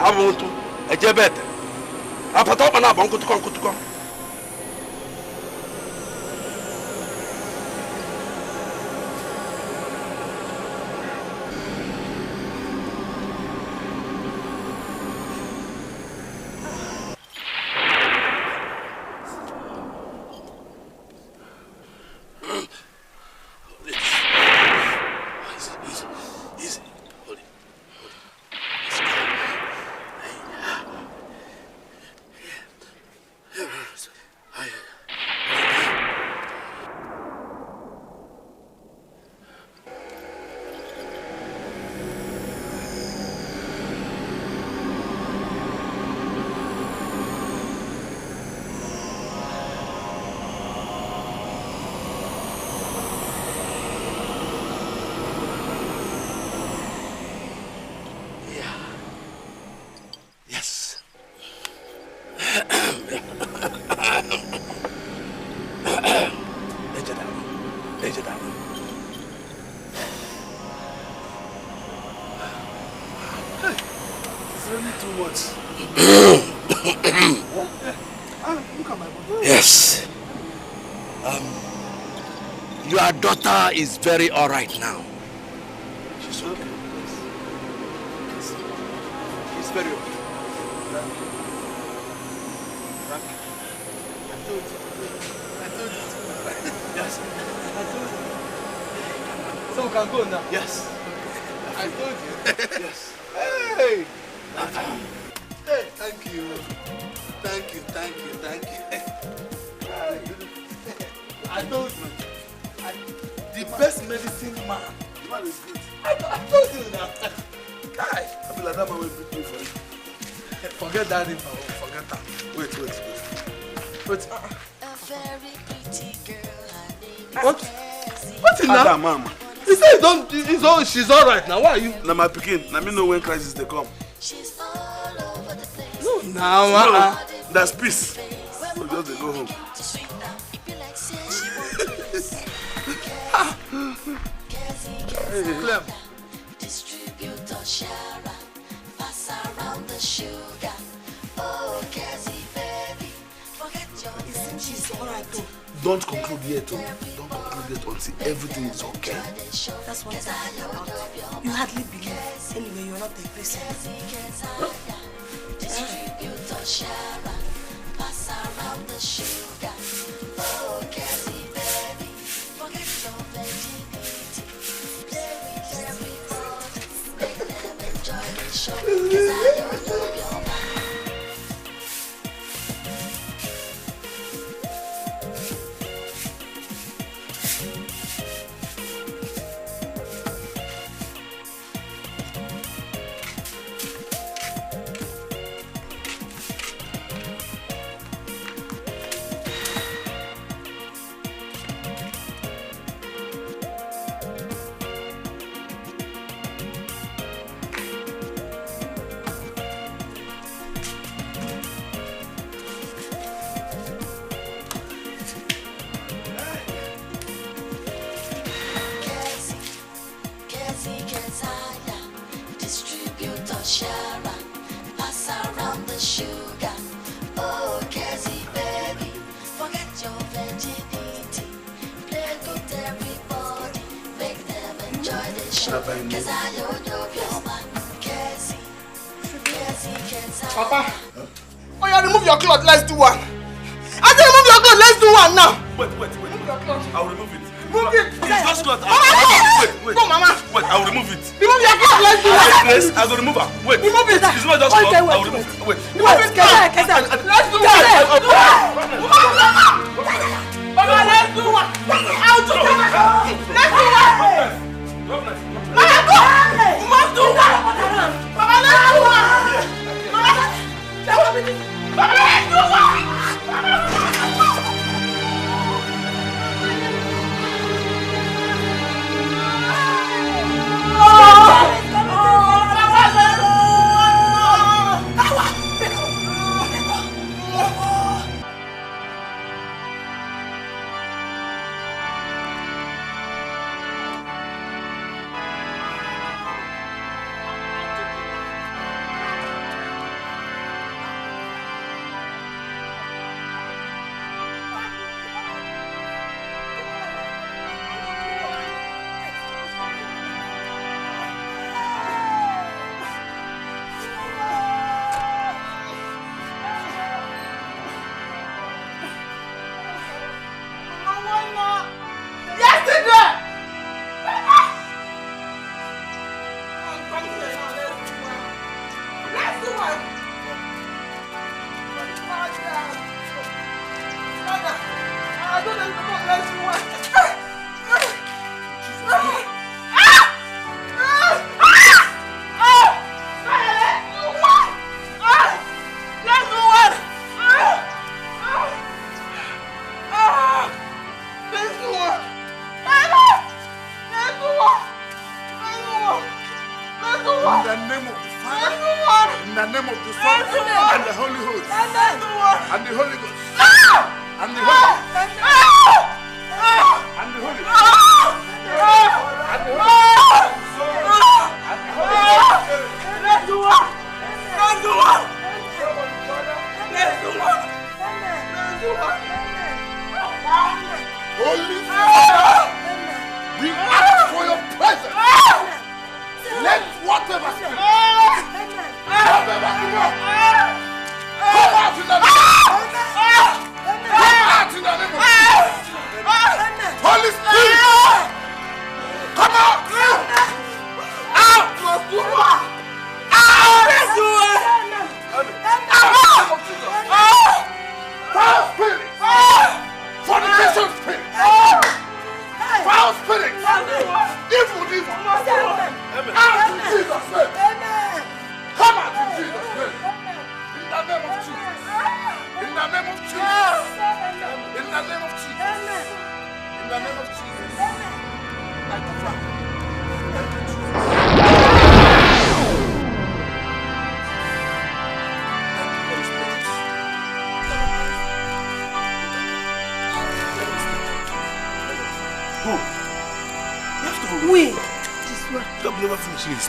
F: Abụ ntụ, eje ebe ete. Apata ọkpa na-abọ nkụtụkọ nkụtụkọ. Yes. Your daughter is very all right now. She's okay. She's very okay.
H: I told you. Yes. I told you. So we can go now?
F: Yes.
H: I told you.
F: Yes.
H: Hey!
F: Hey, thank you. Thank you.
H: I told you. The best medicine man. The man is good. I told you now. Guy.
C: I feel like that man will beat me for it.
H: Forget that name. Forget that. Wait.
K: A very pretty girl, her name is
H: What?
K: Cassie.
H: What in that?
C: Mama.
H: He said she's all right now. Why are you?
C: Now my pikin. Now me know when crisis they come.
K: She's all over the place.
H: No, now.
C: That's peace. So just they go home.
H: Clem.
K: Distributor Sharon, pass around the sugar. Oh, Cassie, baby, forget your
B: Isn't she alright though?
C: Don't conclude yet, oh. Don't conclude yet until everything is okay.
B: That's what I'm talking about. You hardly believe. Anyway, you're not the person.
K: Distributor Sharon, pass around the sugar. Oh, Cassie, baby, forget your virginity. Play with everybody. show, 'cause I don't know your mind. Distributor Sharon, pass around the sugar. Oh, Cassie, baby, forget your virginity. Play good everybody, make them enjoy the show. 'Cause I don't know your man, Cassie,
H: Papa, oh yeah, remove your clothes, let's do one. I said remove your clothes, let's do one now.
C: Wait.
H: Remove your clothes.
C: I'll remove it.
H: Remove it.
C: It's just clothes. Wait.
H: Go, Mama.
C: Wait, I'll remove it.
H: Remove your clothes, let's do one.
C: Yes, I'll remove her. Wait.
H: Remove it.
C: It's not just clothes. I'll remove it. Wait.
H: Remove it. Let's do one. Mama, let's do one. I'll do one. Let's do one. Mama, go. We must do one. Mama, let's do one. Mama, let's do one.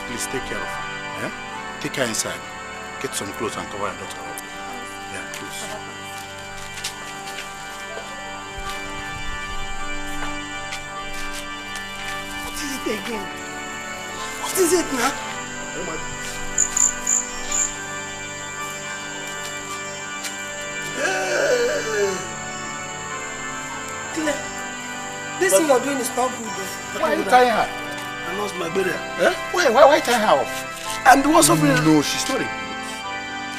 L: Please take care of her. Yeah? Take her inside. Get some clothes and cover her daughter up. Yeah, please.
B: What is it again? What is it now? Claire, this thing you're doing is not good.
L: Why are you tying her?
C: I lost my burial.
L: Eh? Why tying her off?
F: I'm the one suffering.
L: No, she's not a ghost.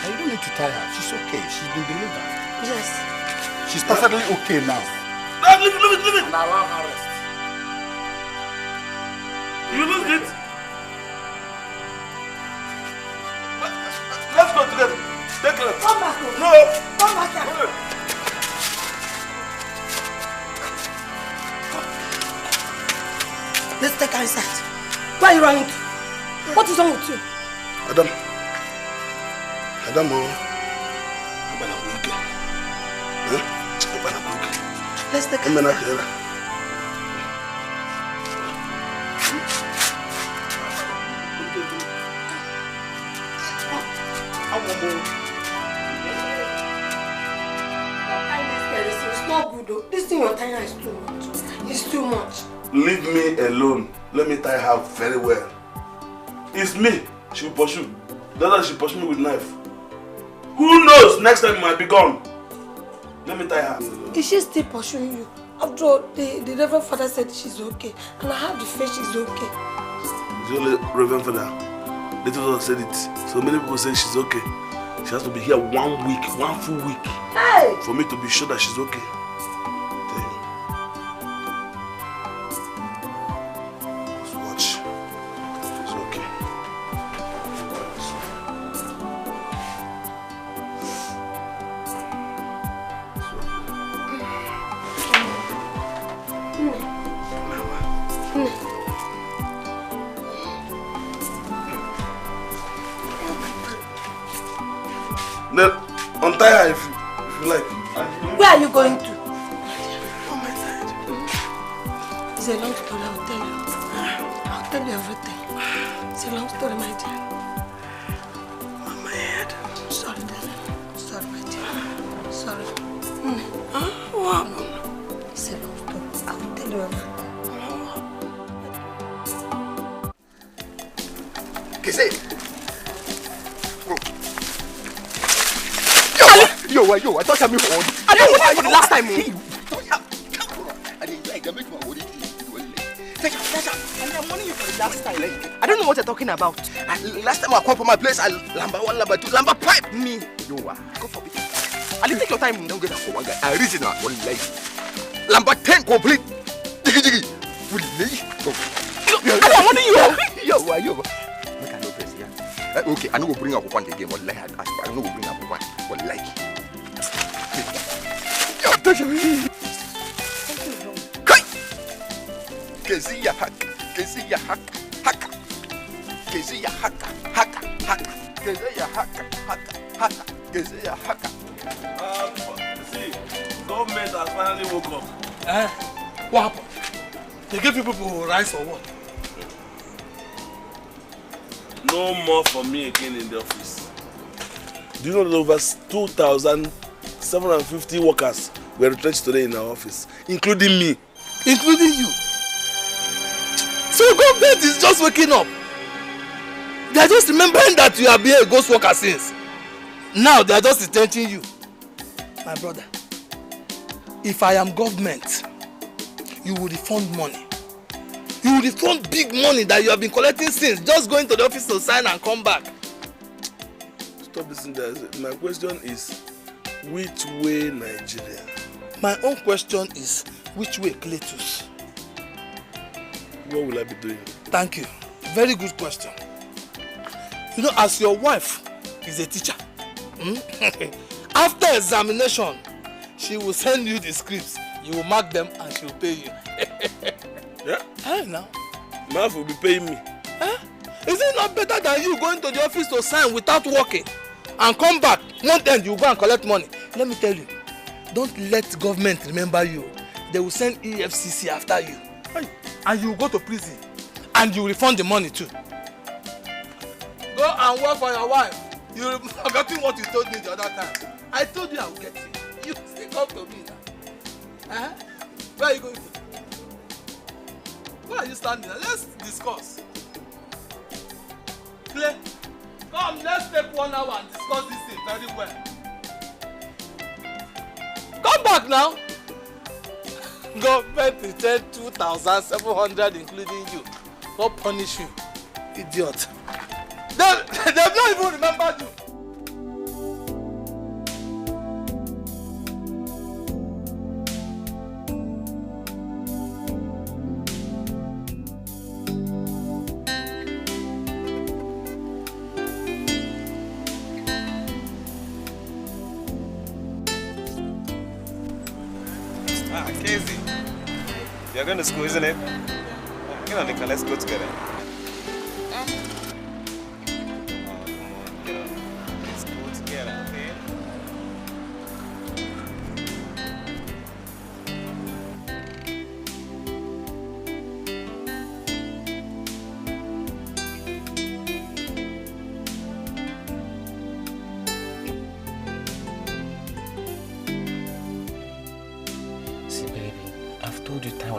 L: You don't need to tie her. She's okay. She's been delivered.
B: Yes.
L: She's perfectly okay now.
C: Leave it.
L: And allow her rest.
C: You lose it. Let's go together. Take her.
B: Come back.
C: No.
B: Come back here. Let's take her inside. Where are you running to? What is wrong with you?
F: Adam,
B: let's take her. It's not good though. This thing you're tying her is too much. It's too much.
C: Leave me alone. Let me tie her very well. It's me. She will pursue. The other she pursue me with knife. Who knows? Next time it might be gone. Let me tie her.
B: Is she still pursuing you? After all, the Reverend Father said she's okay. And I have the faith she's okay.
C: The only Reverend Father. Little said it. So many people say she's okay. She has to be here 1 week, 1 full week.
B: Hey!
C: For me to be sure that she's okay. Just watch. She's okay. Then untie her if you like.
B: Where are you going to? On my side. It's a long story, I'll tell you. I'll tell you everything. It's a long story, my dear. On my head. Sorry, darling. Sorry, my dear. Sorry. What happened? It's a long story. I'll tell you everything.
F: Kese. Yo, I thought I made for I didn't want for the last time. I didn't make my body. I'm warning you for the last time. I don't know what you're talking about. Last time I come from my place, I lamba 1, lamba 2, lamba pipe me. Yo, go for it. I didn't take your time. Don't get that for one guy. I reason that one life. Lamba 10 complete. Jiggy. I'm warning you. Yo. Okay, I know we'll bring up one again. What like I know we'll bring up one. What like? Yo, touch me. Kai. Keziya haka. Keziya haka. Keziya haka. Keziya haka. Keziya haka.
C: See, government has finally woke up.
H: What happened? They gave you people rice or what?
C: No more for me again in the office. Do you know that over 2,750 workers were retrenched today in our office, including me?
H: Including you? So government is just waking up. They are just remembering that you have been a ghost worker since. Now they are just retrenching you. My brother, if I am government, you will refund money. You will refund big money that you have been collecting since, just going to the office to sign and come back.
C: Stop listening there. My question is, which way Nigeria?
H: My own question is, which way Cletus?
C: What will I be doing?
H: Thank you. Very good question. You know, as your wife is a teacher, after examination, she will send you the scripts. You will mark them and she will pay you.
C: Yeah?
H: Hey, now.
C: My wife will be paying me.
H: Is it not better than you going to the office to sign without working and come back? One end you go and collect money. Let me tell you, don't let government remember you. They will send EFCC after you. And you will go to prison. And you will refund the money too. Go and work for your wife. You have forgotten what you told me the other time. I told you I will get you. You still come to me now. Where are you going to? Where are you standing? Let's discuss. Clay, come, let's take 1 hour and discuss this thing very well. Come back now. Government returned 2,700 including you. What punish you? Idiot.
F: They've not even remembered you.
E: Casey, you're going to school, isn't it? Get on the car, let's go together. Let's go together, okay?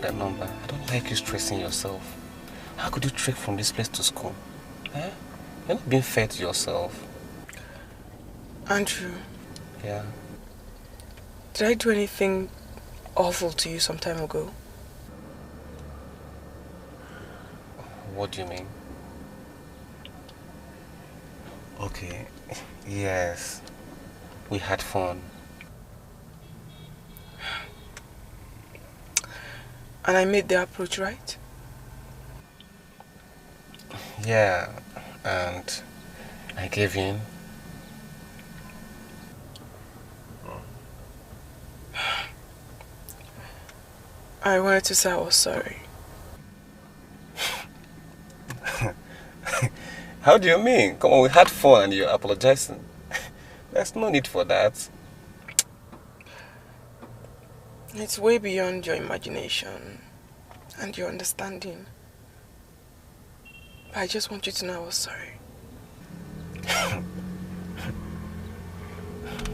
O: That number. I don't like you stressing yourself. How could you trek from this place to school? Eh? You're not being fair to yourself.
D: Andrew.
O: Yeah?
D: Did I do anything awful to you some time ago?
O: What do you mean? Okay. Yes. We had fun.
D: And I made the approach, right?
O: Yeah, and I gave in.
D: I wanted to say I was sorry.
O: How do you mean? Come on, we had fun and you're apologizing. There's no need for that.
D: It's way beyond your imagination and your understanding. But I just want you to know I was sorry.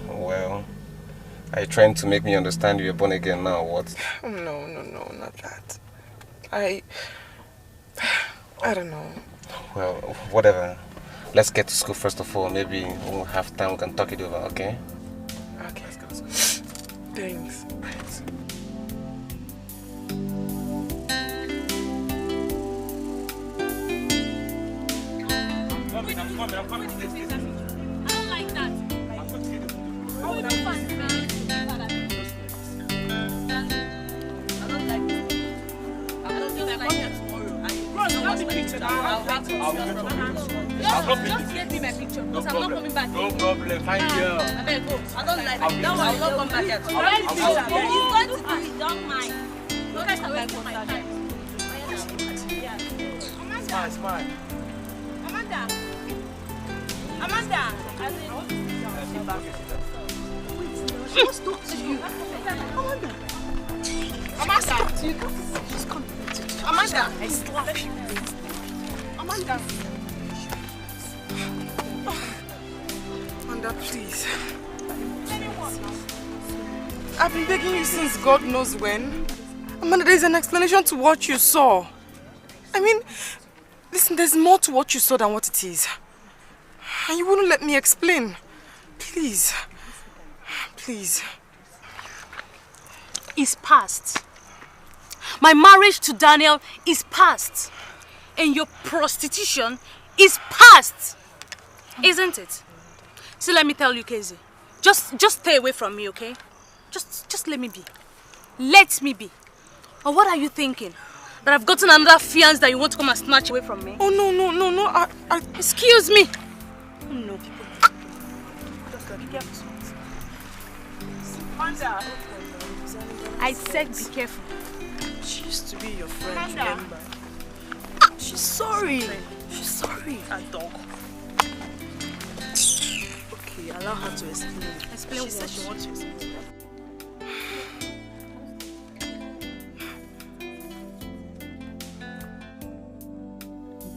O: Well, are you trying to make me understand you're born again now, what?
D: No, not that. I don't know.
O: Well, whatever. Let's get to school first of all. Maybe when we have time we can talk it over, okay?
D: Okay. Let's go to school. Thanks.
I: I'm coming to this. I don't like that. Oh, no fun, man. I don't like it. I don't feel like it tomorrow. Bro, you want me picture now? Just get me my picture. Because I'm not coming back.
C: No problem. Fine, girl.
I: I better go. I don't like it. Don't worry, don't come back here. Alright, you want to do it, don't mind. You guys are wasting my time.
C: Smile.
I: Amanda!
J: She wants to talk to you. Amanda! She's coming. Amanda! I slap you. Amanda!
D: Amanda, please. I've been begging you since God knows when. Amanda, there's an explanation to what you saw. I mean, listen, there's more to what you saw than what it is. And you wouldn't let me explain. Please. Please.
I: It's past. My marriage to Daniel is past. And your prostitution is past. Isn't it? So let me tell you, Casey. Just stay away from me, okay? Just let me be. Let me be. Or what are you thinking? That I've gotten another fiance that you want to come and snatch away from me?
D: Oh, no.
I: Excuse me. No. I said be careful.
D: She used to be your friend,
I: Amanda.
D: remember?
J: She's sorry. She's sorry.
D: A dog.
J: Okay, allow her to explain.
I: Explain
J: She said she wants to explain.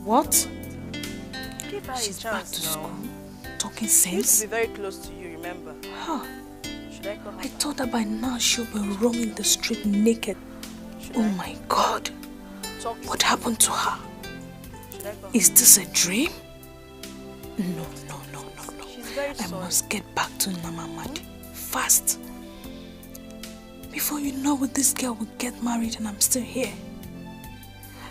J: What?
D: Give her
J: She's
D: a
J: back
D: chance
J: to
D: now.
J: school, talking
D: She used
J: sense.
D: to be very close to you, remember?
J: Huh.
D: Should I call her?
J: I thought that by now she'll be roaming the street naked. Oh my God. What happened to her?
D: Should I call her?
J: Is this a dream? No.
D: She's very
J: I
D: sorry.
J: must get back to Namamadi fast. Before you know it, this girl will get married and I'm still here.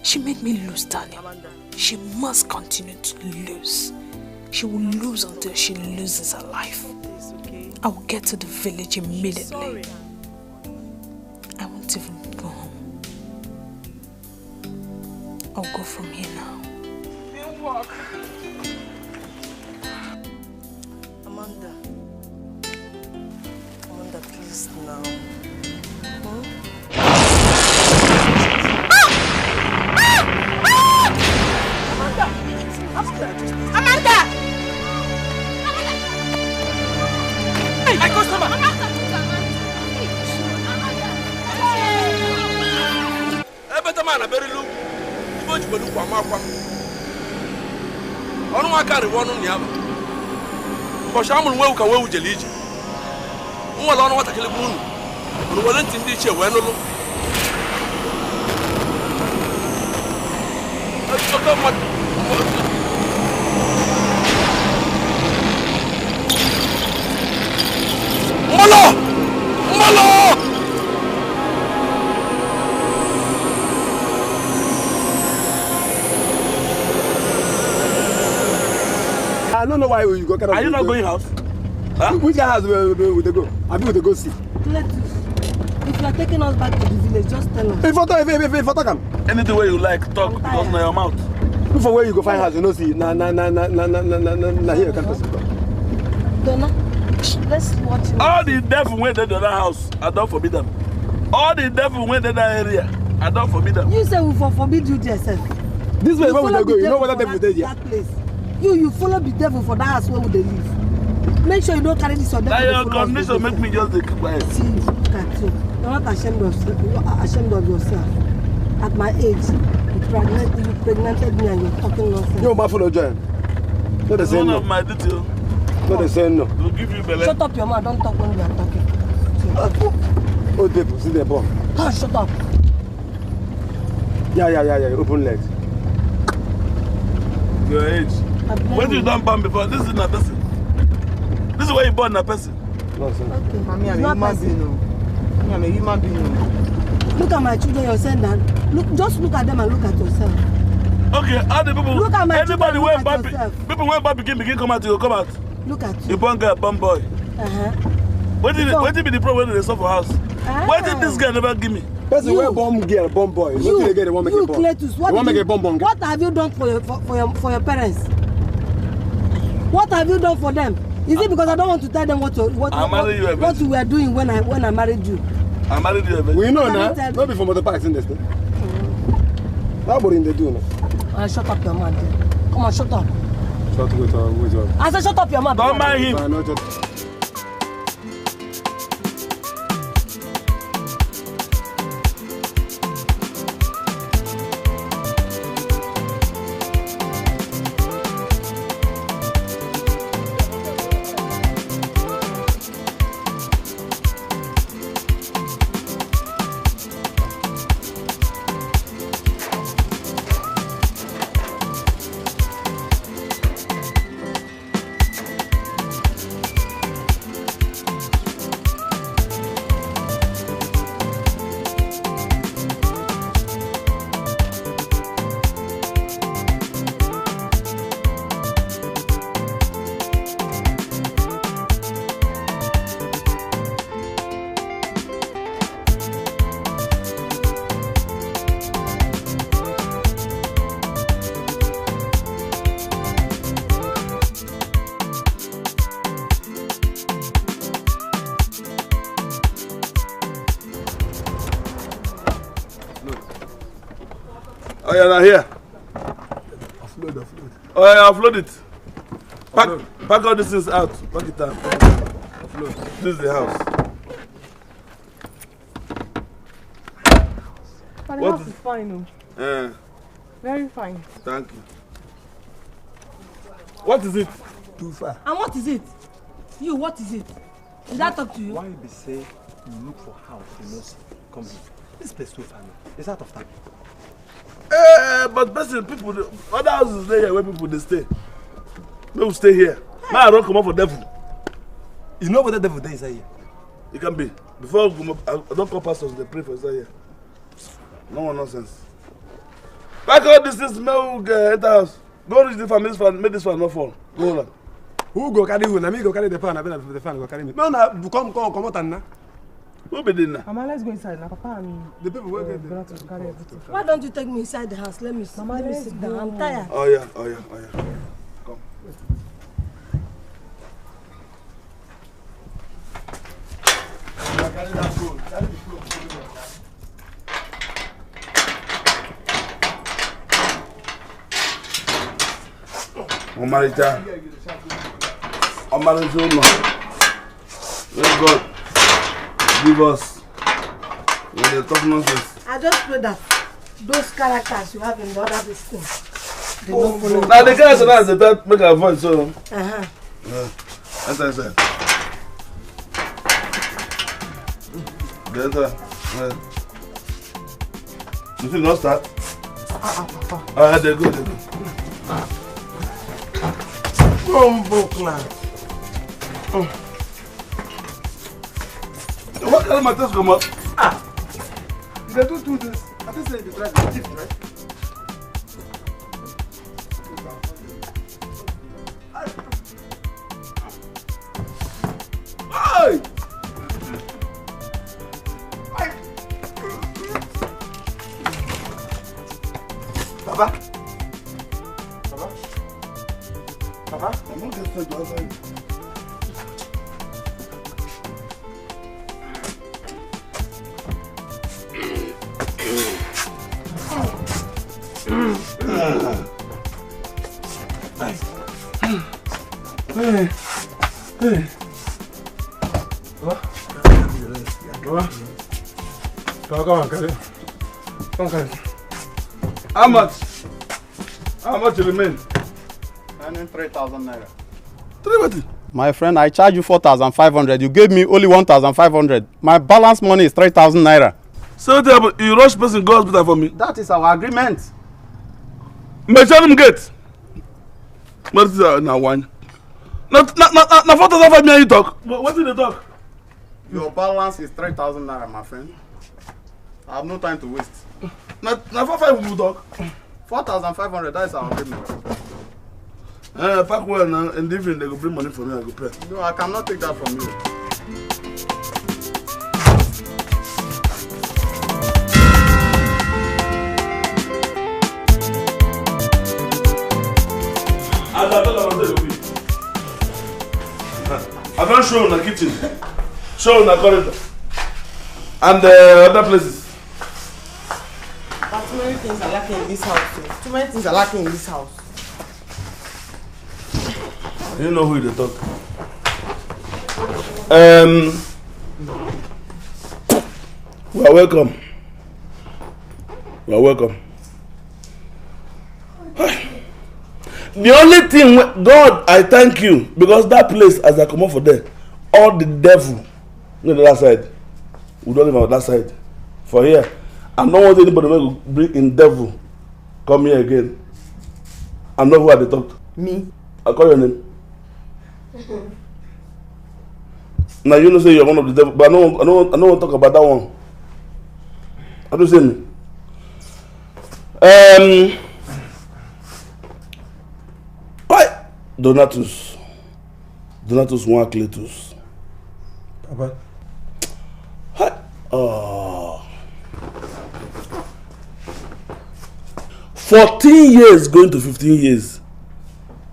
J: She made me lose, darling.
D: Amanda.
J: She must continue to lose. She will lose until she loses her life. I will get to the village immediately. I won't even go home. I'll go from here now.
B: Amanda, please now.
J: Amanda! Hey, my customer!
C: Better man, I bury look. You go to look for my farm. On one carry one on the other. For Shaman, where can we jelly? Who alone what I kill a moon? Who will not in this year when look. Molo!
P: I don't know why you go.
C: Are you not going house?
P: Huh? Which house will they go? I think we go see.
B: If you are taking us back to the village, just tell us.
P: If photo come.
C: Anything where you like, talk because now your mouth.
P: Look for where you go find house, you know see. Na here can person.
B: Donna, let's watch him.
C: All the devil went to that house, I don't forbid them. All the devil went to that area, I don't forbid them.
B: You say we forbid you yourself.
P: This way where would they go? You know what that devil did here?
B: That place. You follow the devil for that house where would they live. Make sure you don't carry this on them.
C: Now your condition make me just keep quiet.
B: See, look at you. You're not ashamed of yourself. At my age, you pregnanted me and you're talking nonsense.
P: You're my follow John. Not the same.
C: One of my detail.
P: Not the same, no.
C: We'll give you belly.
B: Shut up your mouth, don't talk when we are talking.
P: Old people, see their bomb.
B: Shut up.
P: Yeah. Open legs.
C: Your age. When you done born before, this is not person. This is where you born a person.
P: No, sir.
B: Okay.
Q: Mommy, I'm a human being. I'm a human being.
B: Look at my children, you're saying that. Just look at them and look at yourself.
C: Okay, all the people.
B: Look at my
C: anybody
B: children,
C: when
B: look at yourself.
C: people when Bobby begin come out, you come out.
B: Look at you.
C: You born girl, born boy. What did be the problem when they suffer house? Why did this guy never give me?
P: Person where bomb girl, bomb boy.
B: You,
P: they want make
B: you
P: a bomb.
B: Cletus, what have you done for your parents? What have you done for them? Is it because I don't want to tell them what you were doing when I married you?
C: I married you.
P: We know now. Not before mother parks in this thing. How about in the do now?
B: Shut up your mouth. Come on, shut up.
P: Shut with
B: I said shut up your mouth.
C: Don't mind him. Oh yeah, now here.
P: Offload.
C: Oh yeah, offload it. Pack all these things out. Pack it out. Offload. This is the house.
D: But the house is fine. Very fine.
C: Thank you. What is it?
P: Too far.
B: And what is it? You, what is it? Did that talk to you?
R: Why be say you look for house you know come here? This place too far now. It's out of time.
C: But person, people, other houses stay here where people they stay. They will stay here. Now I don't come up for devil.
R: You know what the devil there is here?
C: It can be. Before I don't call pastors, they pray for us here. No more nonsense. Back all this is no enter house. Go reach the fan, make this fan not fall. Go on.
P: Who go carry who? Na me go carry the fan, I bet the fan go carry me. No, na come out and na.
C: Who be there now?
Q: Mama, let's go inside. Now, Papa and
P: the people will get
Q: there to carry everything.
B: Why don't you take me inside the house? Let me sit. Mama, let me sit down. I'm tired.
C: Oh yeah. Come.
P: Carry that food. Carry the food.
C: Omarita. Let God give us when they talk nonsense.
B: I just pray that those characters you have in the other things, they
C: Oh,
B: don't follow.
C: now the guys are the that make a voice so. Enter inside. Enter. You think not start?
Q: Papa.
C: They go.
Q: Come back now.
C: What kind of matters come up?
P: If they don't do this, I think say if you try to thief, right?
C: Hey!
P: Papa? I'm not going to outside.
C: Hey.
P: Come on, carry. Come on, carry.
C: How much? How much remain?
N: 3,000 naira.
C: 3,000?
N: My friend, I charge you 4,500. You gave me only 1,500. My balance money is 3,000 naira.
C: So you rush person go hospital for me?
N: That is our agreement.
C: Measure them gate. What is that now one? Now 4,500 me you talk. What did they talk?
N: Your balance is 3,000 naira, my friend. I have no time to waste.
C: Now 4,500 we talk.
N: 4,500, that is our agreement.
C: Pack well now, and if they go bring money for me, I go pay.
N: No, I cannot take that from you.
C: I don't show in the kitchen, show in the corridor, and other places.
Q: But too many things are lacking in this house. Too. Too many things are lacking in this house.
C: You know who they talk. We are welcome. We are welcome. The only thing, God, I thank you because that place, as I come up for there, all the devil on the other side, we don't live on that side. For here, I don't want anybody to bring in devil come here again. I know who I talk to.
Q: Me?
C: I call your name. Now you know say you're one of the devil, but I don't want to talk about that one. How do you say me? Why? Donatus 1 Cletus.
P: Papa.
C: Hi. Oh. 14 years going to 15 years.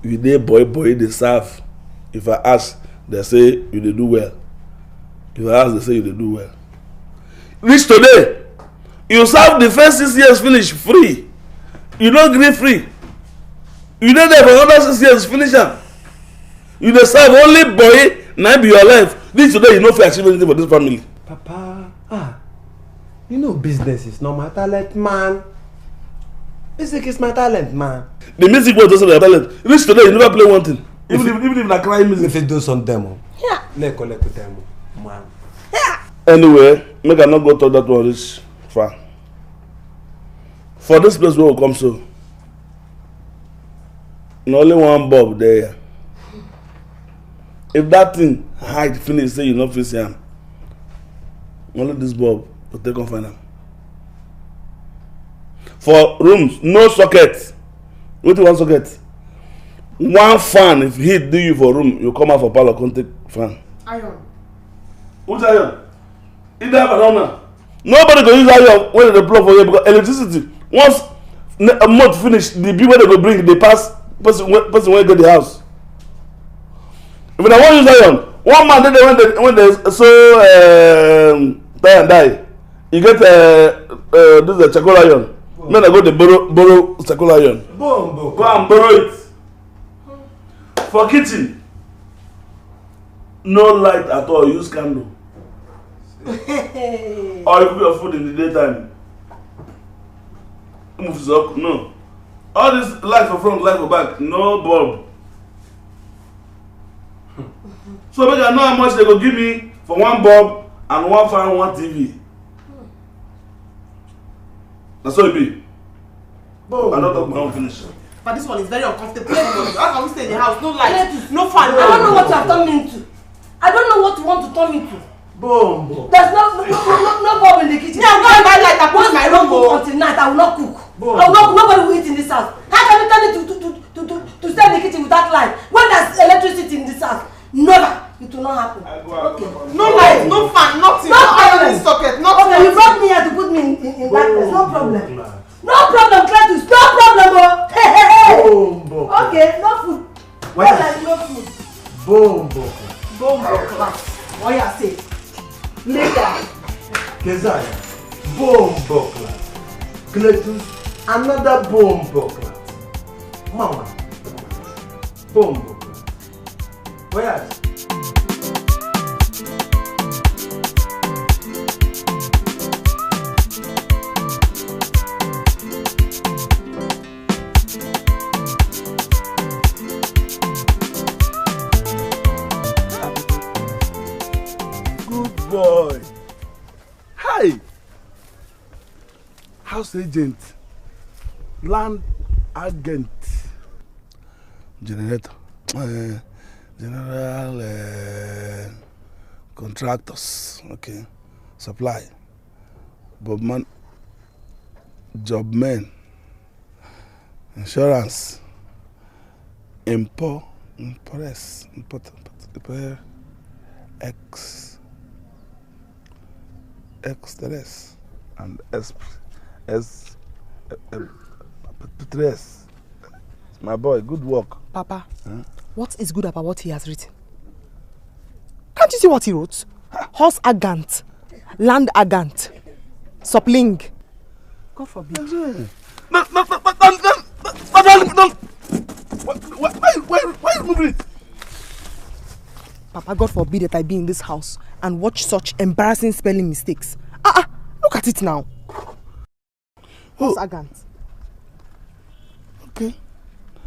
C: You dey boy they serve. If I ask, they say you dey do well. If I ask, they say you dey do well. Reach today, you serve the first 6 years finish free. You don't gree free. You dey there for another 6 years finish am. You dey serve only boy, now be your life. This today you no fit achieve anything for this family.
P: Papa, you know business is not my talent, man. Music is my talent, man.
C: The music was also their talent. Reach today you never play one thing. Even if na crying music.
P: If you do some demo. Yeah. Let's collect demo, man.
C: Anyway, make I not go to that one reach far. For this place where we come so, no only one bulb there. If that thing hide finish, say you not face him. Only this bulb to take on final. For rooms, no socket. What do you want to get? One fan, if heat do you for room, you come out for parlor, come take fan.
Q: Iron.
C: Which iron? It have banana. Nobody go use iron when they plug for you because electricity. Once a month finish, the bill where they go bring, they pass person when go the house. If they want use iron, one man when they so die and die, you get this is a charcoal iron. Then I go to borrow charcoal iron.
P: Boom.
C: Go and borrow it. For kitchen, no light at all. Use candle. Or you cook your food in the daytime. No. All this light for front, light for back, no bulb. So make I know how much they go give me for one bulb and one fan, one TV. That's how it be. I don't talk my own finish.
Q: But this one is very uncomfortable. How can we stay in the house? No light, no fan.
B: I don't know what you have turned me into. I don't know what you want to turn me into.
P: Boom.
B: There's no bulb in the kitchen.
Q: Yeah, I'm going to buy light. I put my room
B: cook until night. I will not cook. Nobody will eat in this house. How can you tell me to stay in the kitchen without light when there's electricity in this house? Never. It will not happen. Okay.
Q: No light, no fan, nothing. No iron socket, nothing.
B: Okay, you brought me here to put me in darkness. No problem. No problem, Cletus. No problem, hey. Okay, no food. No food.
P: Boom.
B: Class. What you say? Later.
P: Kezaya. Boom class. Cletus. Another boom class. Mama. Boom class. Where is it?
C: Boy. Hi. House agent. Land agent. Generator. General contractors. Okay. Supply. Bobman. Job men. Insurance. Import. X3 and S3. My boy, good work.
Q: Papa, what is good about what he has written? Can't you see what he wrote? Horse agant, land agant, suppling. God forbid.
C: No. Why you moving it?
Q: Papa, God forbid that I be in this house and watch such embarrassing spelling mistakes. Look at it now. Horse agant.
C: Okay.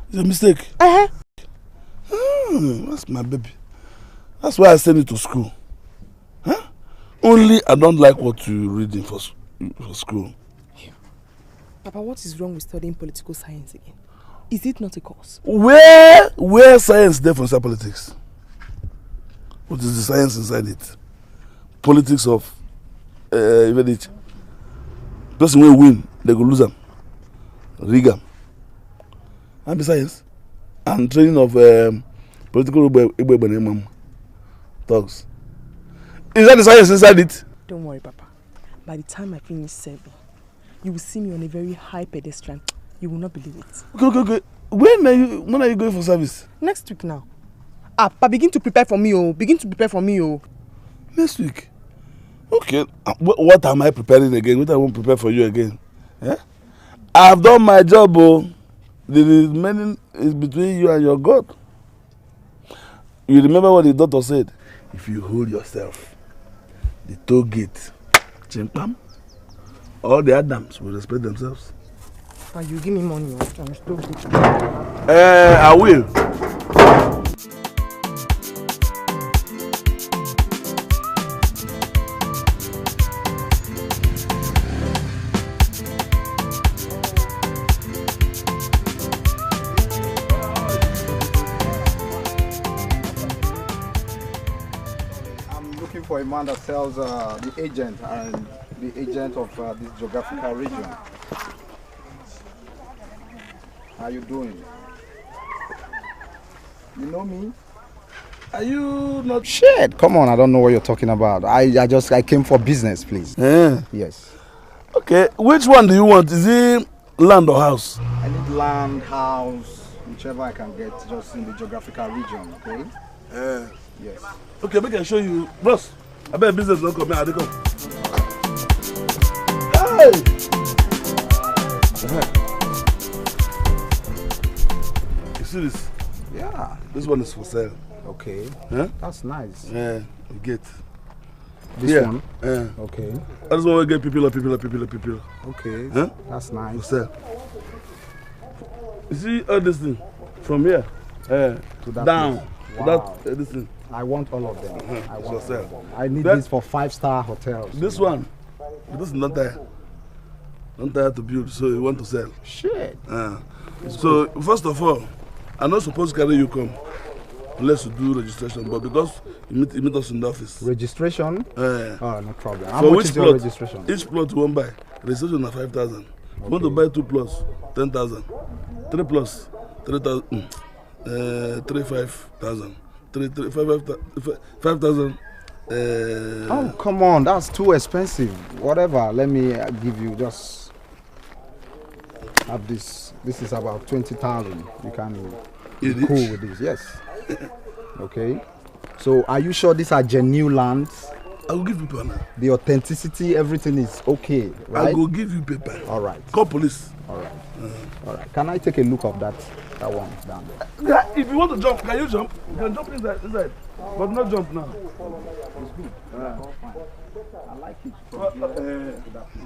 C: It's a mistake. That's my baby. That's why I send you to school. Only I don't like what you're reading for school.
Q: Papa, what is wrong with studying political science again? Is it not a course?
C: Where science there for inside politics? What is the science inside it? Politics of even it. Person will win, they go lose them. Rig them. And besides, and training of political thugs. Is that the science inside it?
Q: Don't worry, Papa. By the time I finish serving, you will see me on a very high pedestrian. You will not believe it.
C: Okay. When are you going for service?
Q: Next week now. Papa, begin to prepare for me, oh.
C: Next week? Okay. What am I preparing again? What I won't prepare for you again? I've done my job, oh. The remaining is between you and your God. You remember what the doctor said? If you hold yourself, the toll gate, chimpam, all the Adams will respect themselves.
Q: Papa, you give me money,
C: I will.
S: For a man that sells the agent and the agent of this geographical region. How you doing? You know me?
C: Are you not?
S: Shit, come on, I don't know what you're talking about. I came for business, please. Yes.
C: Okay, which one do you want? Is it land or house?
S: I need land, house, whichever I can get, just in the geographical region, okay? Yes.
C: Okay, make I show you. Bros, I bet business don't come here. They come. Hey! You see this?
S: Yeah.
C: This one is for sale.
S: Okay.
C: Huh?
S: That's nice.
C: Yeah, you get.
S: This one?
C: Yeah.
S: Okay.
C: I just want to get people.
S: Okay.
C: Huh?
S: That's nice.
C: For sale. You see all this thing? From here.
S: To that
C: down.
S: place.
C: To
S: Wow.
C: that, this thing.
S: I want all of them. I want all of them. I need
C: That-
S: this for 5-star hotels.
C: This one. This is not there. Not there to build, so you want to sell.
S: Shit.
C: So, first of all, I'm not supposed to carry you come. Unless you do registration, but because you meet us in the office.
S: Registration?
C: Oh,
S: no problem. How
C: for
S: much
C: which
S: is your
C: plot?
S: registration?
C: Each plot you won't buy. Registration is 5,000. You want to buy 2 plots, 10,000. 3 plots, 3,000. 5,000. 5,000.
S: Oh, come on, that's too expensive. Whatever, let me give you just have this. This is about 20,000. You can be cool with this, yes. Okay. So, are you sure these are genuine lands?
C: I will give you paper now.
S: The authenticity, everything is okay, right?
C: I will give you paper.
S: All right.
C: Call police.
S: All right. All right. Can I take a look of that one down there?
C: Yeah, if you want to jump, can you jump? You can jump inside. But not jump now.
S: It's good. I like it.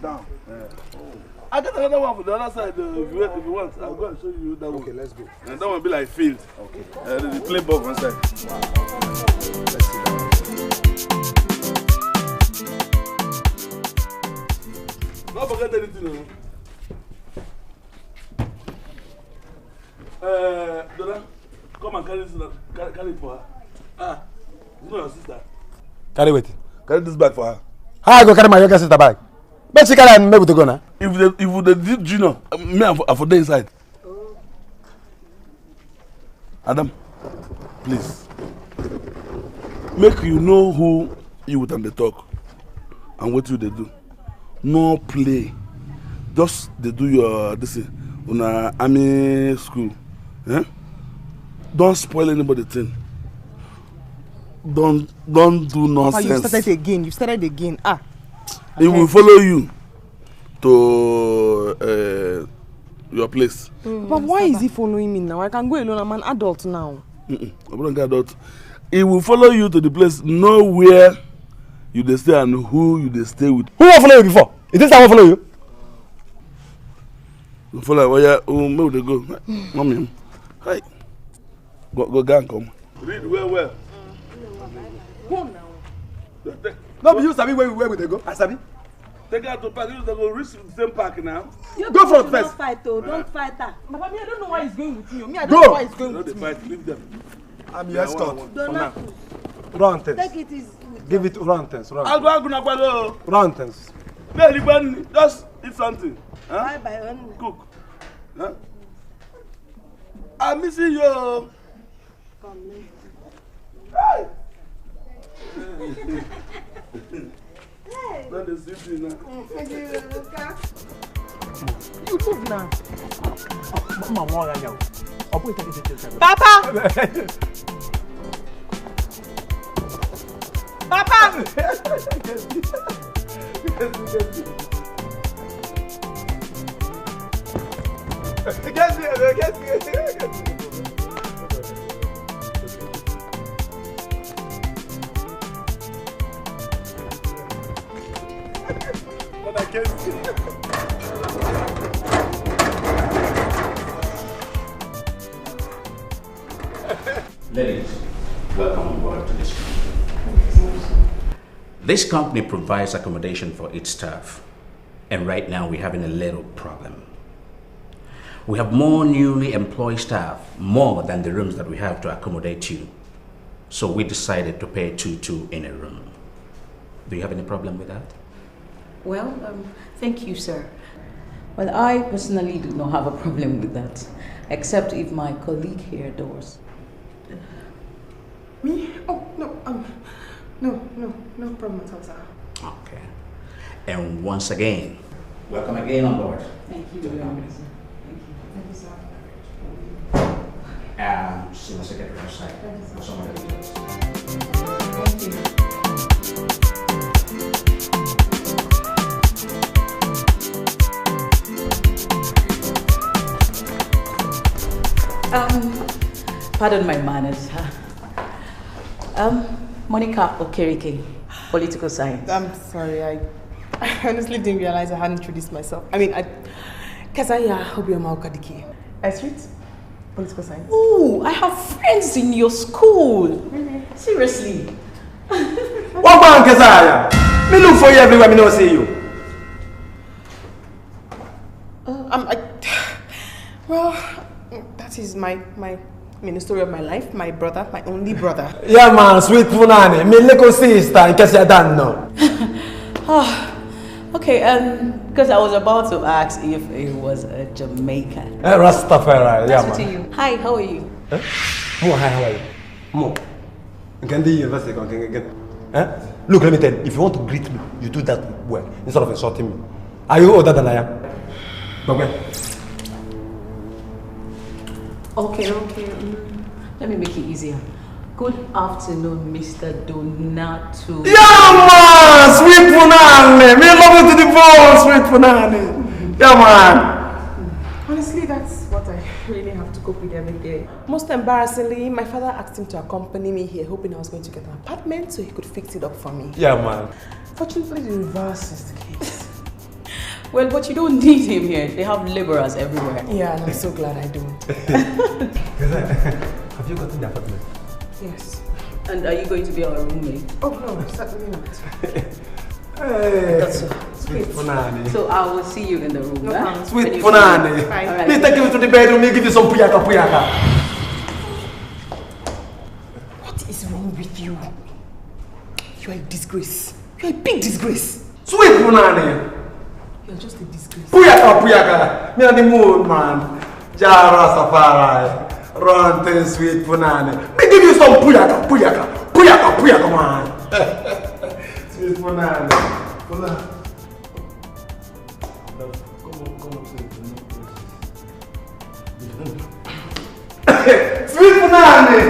C: Down. I got another one for the other side. If you want, I'll go and show you that one.
S: Okay, let's go.
C: And that one will be like field.
S: Okay.
C: The play ball one side.
S: Let's see that.
C: Don't forget anything. Dora, come and carry it for her. It's not your sister.
P: Carry what?
C: Carry this bag for her.
P: How I go carry my younger sister bag? But she carry and maybe to go now.
C: If they did Junior, me I for the inside. Adam, please. Make you know who you with and they talk and what you they do. No play. Just they do your this on a army school. Don't spoil anybody thing. Don't do nonsense.
Q: You started again.
C: He will follow you to your place.
Q: But why is he following me now? I can go alone. I'm an adult now.
C: I'm an adult. He will follow you to the place, know where you dey stay and who you dey stay with.
P: Who will follow you before? Is this I will follow you?
C: You follow where where they go? Mommy. Hi. Go and come. Read well.
Q: Go now.
P: No, you sabi where we dey go? I sabi.
C: Take her to park. You go reach the same park now.
P: Go front first.
B: Don't fight, don't fight her.
Q: Papa, me, I don't know why he's going with you. Me, I don't know why he's going with me.
C: Fight, leave them.
P: I'm your escort. For now.
B: Don't
P: Run things.
B: take it easy.
P: Give it run things.
C: I'll go.
P: Run things.
C: Just eat something.
B: Bye bye.
C: Cook. Huh? I'm missing you. Hey. Let us see you now.
Q: You move now.
P: Papa!
Q: Papa!
P: But I can't see.
T: Ladies, welcome on board to this company. This company provides accommodation for its staff, and right now we're having a little problem. We have more newly employed staff, more than the rooms that we have to accommodate you. So we decided to pay 2-2 in a room. Do you have any problem with that?
U: Well, thank you, sir. Well, I personally do not have a problem with that.
B: except if my colleague here does.
Q: Me? Oh, no, no problem at all, sir.
T: Okay. And once again, welcome again on board.
B: Thank you very much.
Q: Thank you, sir.
T: See my secretary outside. Someone else does.
Q: Thank you.
B: Pardon my manners. Monica Okereke, political science.
Q: I'm sorry, I honestly didn't realize I hadn't introduced myself. I mean, Kazaya Obioma Okadiki. Street? Political science.
B: Oh, I have friends in your school. Really? Seriously.
P: What about Kazaya? Me look for you everywhere, me don't see you.
Q: Well, that is my the story of my life, my brother, my only brother.
P: Yeah, man, sweet punani. Me little sister, in case you don't know.
B: Okay, because I was about to ask if it was a Jamaican.
P: Rastafari, yeah, man.
B: You. Hi, how are you?
P: Mo, hi, how are you? Mo, you can do university. Look, let me tell you, if you want to greet me, you do that well, instead of insulting me. Are you older than I am?
B: Okay. Let me make it easier. Good afternoon, Mr. Donato.
P: Yeah, man! Sweet punani! Me love you to the bone, sweet punani! Yeah, man!
Q: Honestly, that's what I really have to cope with every day. Most embarrassingly, my father asked him to accompany me here, hoping I was going to get an apartment so he could fix it up for me.
P: Yeah, man.
Q: Fortunately, the reverse is the case.
B: Well, but you don't need him here. They have laborers everywhere.
Q: Yeah, and I'm so glad I don't.
P: Have you gotten the apartment?
Q: Yes.
B: And are you going to be our roommate?
Q: Oh, no, certainly not.
P: Hey,
B: so.
P: Sweet punani.
B: So I will see you in the room.
Q: No problem.
P: Sweet punani.
B: Right.
P: Please take you to the bedroom, me give you some puyaka.
Q: What is wrong with you? You are a disgrace. You are a big disgrace.
P: Sweet punani.
Q: You're just a disgrace.
P: Puyaka. Me on the moon, man. Jara Safari. Run to sweet punani. Me give you some puyaka, man. Sweet punani. Come on. Sweet punani.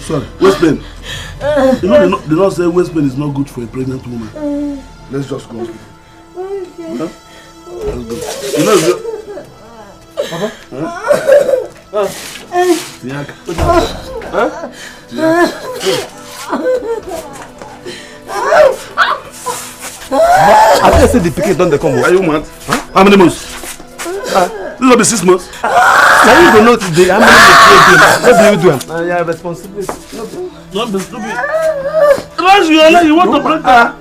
C: Sorry, waist pain. You know they not say waist pain is not good for a pregnant woman. Let's just go. Huh? Let's go. You know Papa? Huh? Tiaka. Huh?
P: I just said the picket don't they come.
C: Are you mad? Huh? How many months? This will be 6 months.
P: Now you don't know today how many months what do you do? Yeah, responsibility.
C: Don't be stupid. Once you are you want to break her.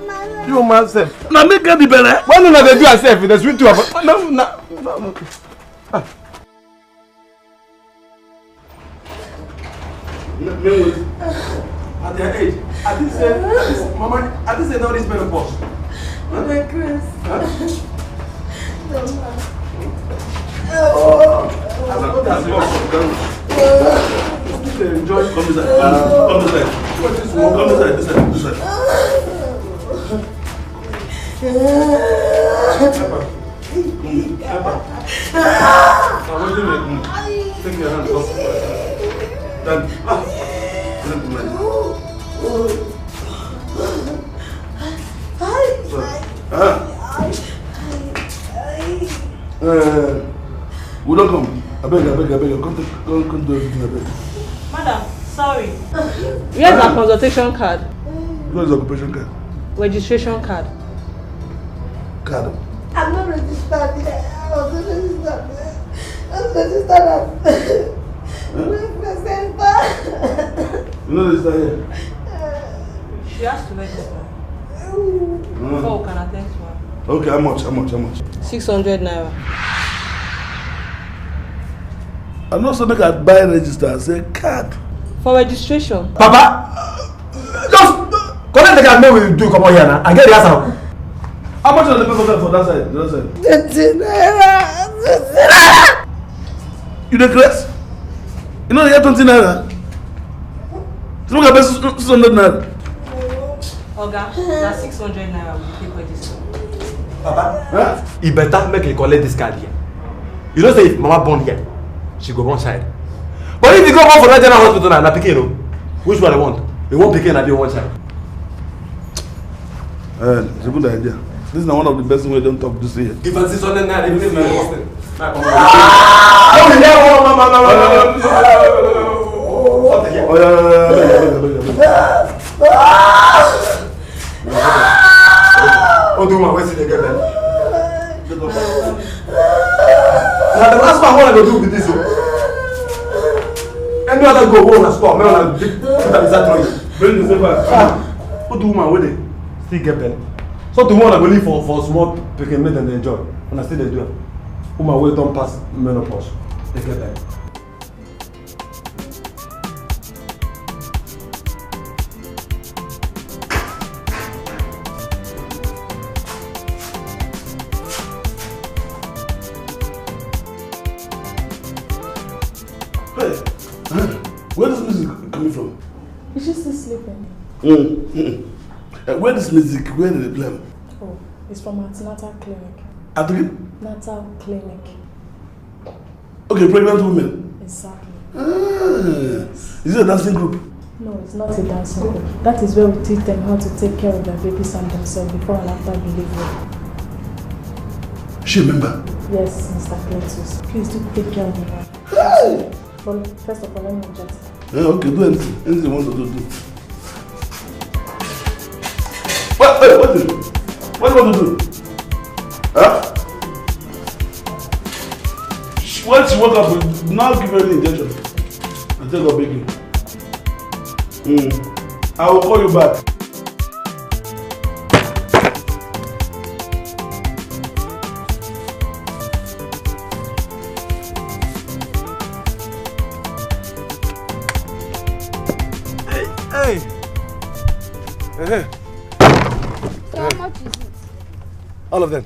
P: You myself.
C: Now make her the belly.
P: Why don't they do yourself? There's sweet to have. No. At their age, I didn't say, Mama, I didn't say no this menopause.
J: My Chris.
C: Enjoy. Come inside. Come inside. This side. Take your hand. Done. We don't come. I beg. Come do everything, I beg.
I: Madam, sorry.
D: Where's our consultation card?
C: What is the occupation card?
D: Registration card.
C: Card?
B: I'm not registered yet. I was not registered yet. I was registered at
C: You know this here?
D: She has to register. Before we can attend to her.
C: Okay, how much?
D: 600 naira.
C: I'm not saying I buy register, I say card.
D: For registration.
P: Papa, just collect the card. No, we do come on here now. I get the answer.
C: How much are the people for that side? The other side?
B: 20 naira.
C: You the class? You know you get 20 naira? So we get 600 naira.
D: Oga, that's 600 naira we take register.
P: Papa, he better make you collect this card here. You don't say if Mama born here, she go one side. But if you go born for that general hospital now, na pikin o. Which one I want? You want pikin na dey one side.
C: It's a good idea. This is not one of the best things we don't talk to see.
P: If I see something now, even if my hostel. Oh, do my way to get that. Now the last one I want to do with this. Any other go on a store, man, I'll bring the paper. What do my way? Still get better. So the one I go leave for small picking meat and enjoy. When I still they do it. Who my way don't pass menopause. They get better.
C: Where is this music coming from?
U: Is she still sleeping?
C: Where is music? Where did they play?
U: Oh, it's from antenatal clinic.
C: At the
U: Natal clinic.
C: Okay, pregnant women.
U: Exactly.
C: Is it a dancing group?
U: No, it's not a dancing group. That is where we teach them how to take care of their babies and themselves before and after delivery.
C: She a member?
U: Yes, Mr. Cletus. Please do take care of them. Hey! But first of all, let me just.
C: Yeah, okay, do anything. Anything you want to do. What do you want to do? Huh? When she woke up, now give her the injection. I tell her begging. I will call you back.
P: Hey!
V: So how much is it?
P: All of them.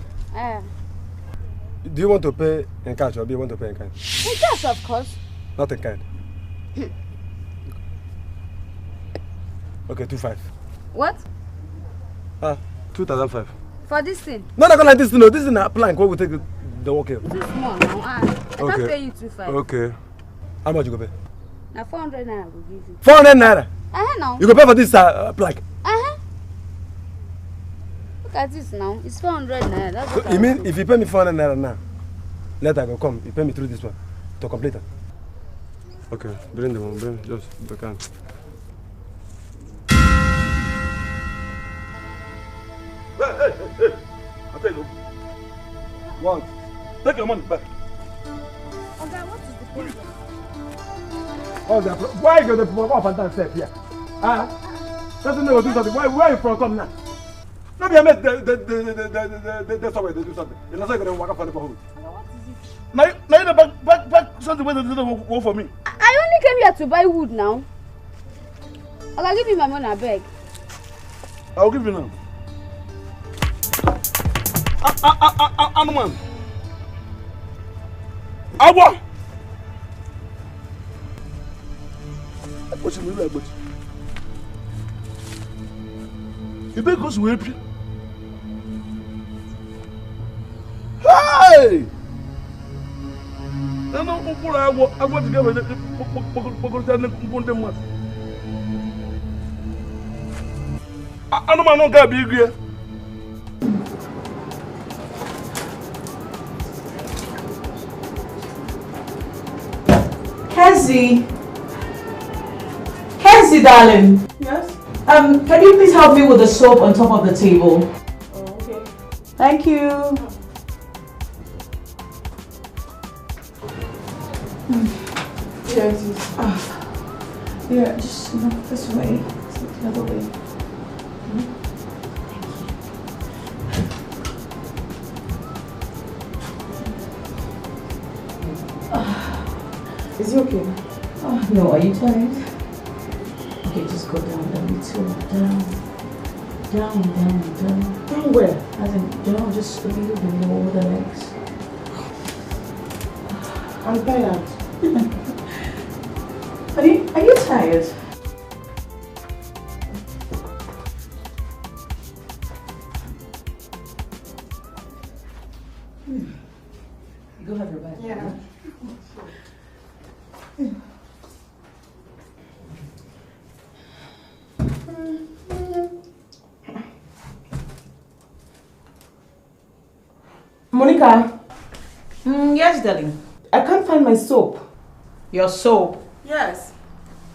P: Do you want to pay in cash or do you want to pay in kind?
V: In cash, of course.
P: Not in kind. Okay, 2,500.
V: What?
P: 2,500.
V: For this thing?
P: No, not like this. No, this is a plank. Where we take the walk here.
V: Too small now. I can't pay you 2,500.
P: Okay. How much you go pay?
V: Now 400 naira will give you.
P: 400 naira.
V: Now.
P: You go pay for this plank.
V: Look at this now. It's 400 naira. That's what
P: So you mean if you pay me 400 naira now, later I go come. You pay me through this one to complete it. Okay, bring the one. Bring just the can.
C: Hey! I tell you. What? Take your money back.
V: Okay, what is the problem?
P: Why you go to the Pant step here? Doesn't know do something. Where are you from? Come now. Maybe I met the somewhere they do something. It's not like they walk up for the phone.
C: Now you back something where they didn't work for me.
V: I only came here to buy wood now. I'll give you my money, I beg.
C: I'll give you now. Anuman. Awa. What you mean like what? You better go to help you. Hey! I know who I want to get with it. I know my no guy be here.
A: Kenzie. Kenzie, darling.
Q: Yes?
A: Can you please help me with the soap on top of the table?
Q: Oh, okay.
A: Thank you.
Q: Yeah, it is.
A: Yeah, just this way. The other way.
Q: Is he okay?
A: No, are you tired? Okay, just go down a little. Down.
Q: Down where?
A: As in, down just a little below the legs.
Q: I'm tired.
A: Are you tired? Go have your bath.
Q: Yeah. Monica.
A: Yes, darling.
Q: I can't find my soap.
A: Your soap?
Q: Yes.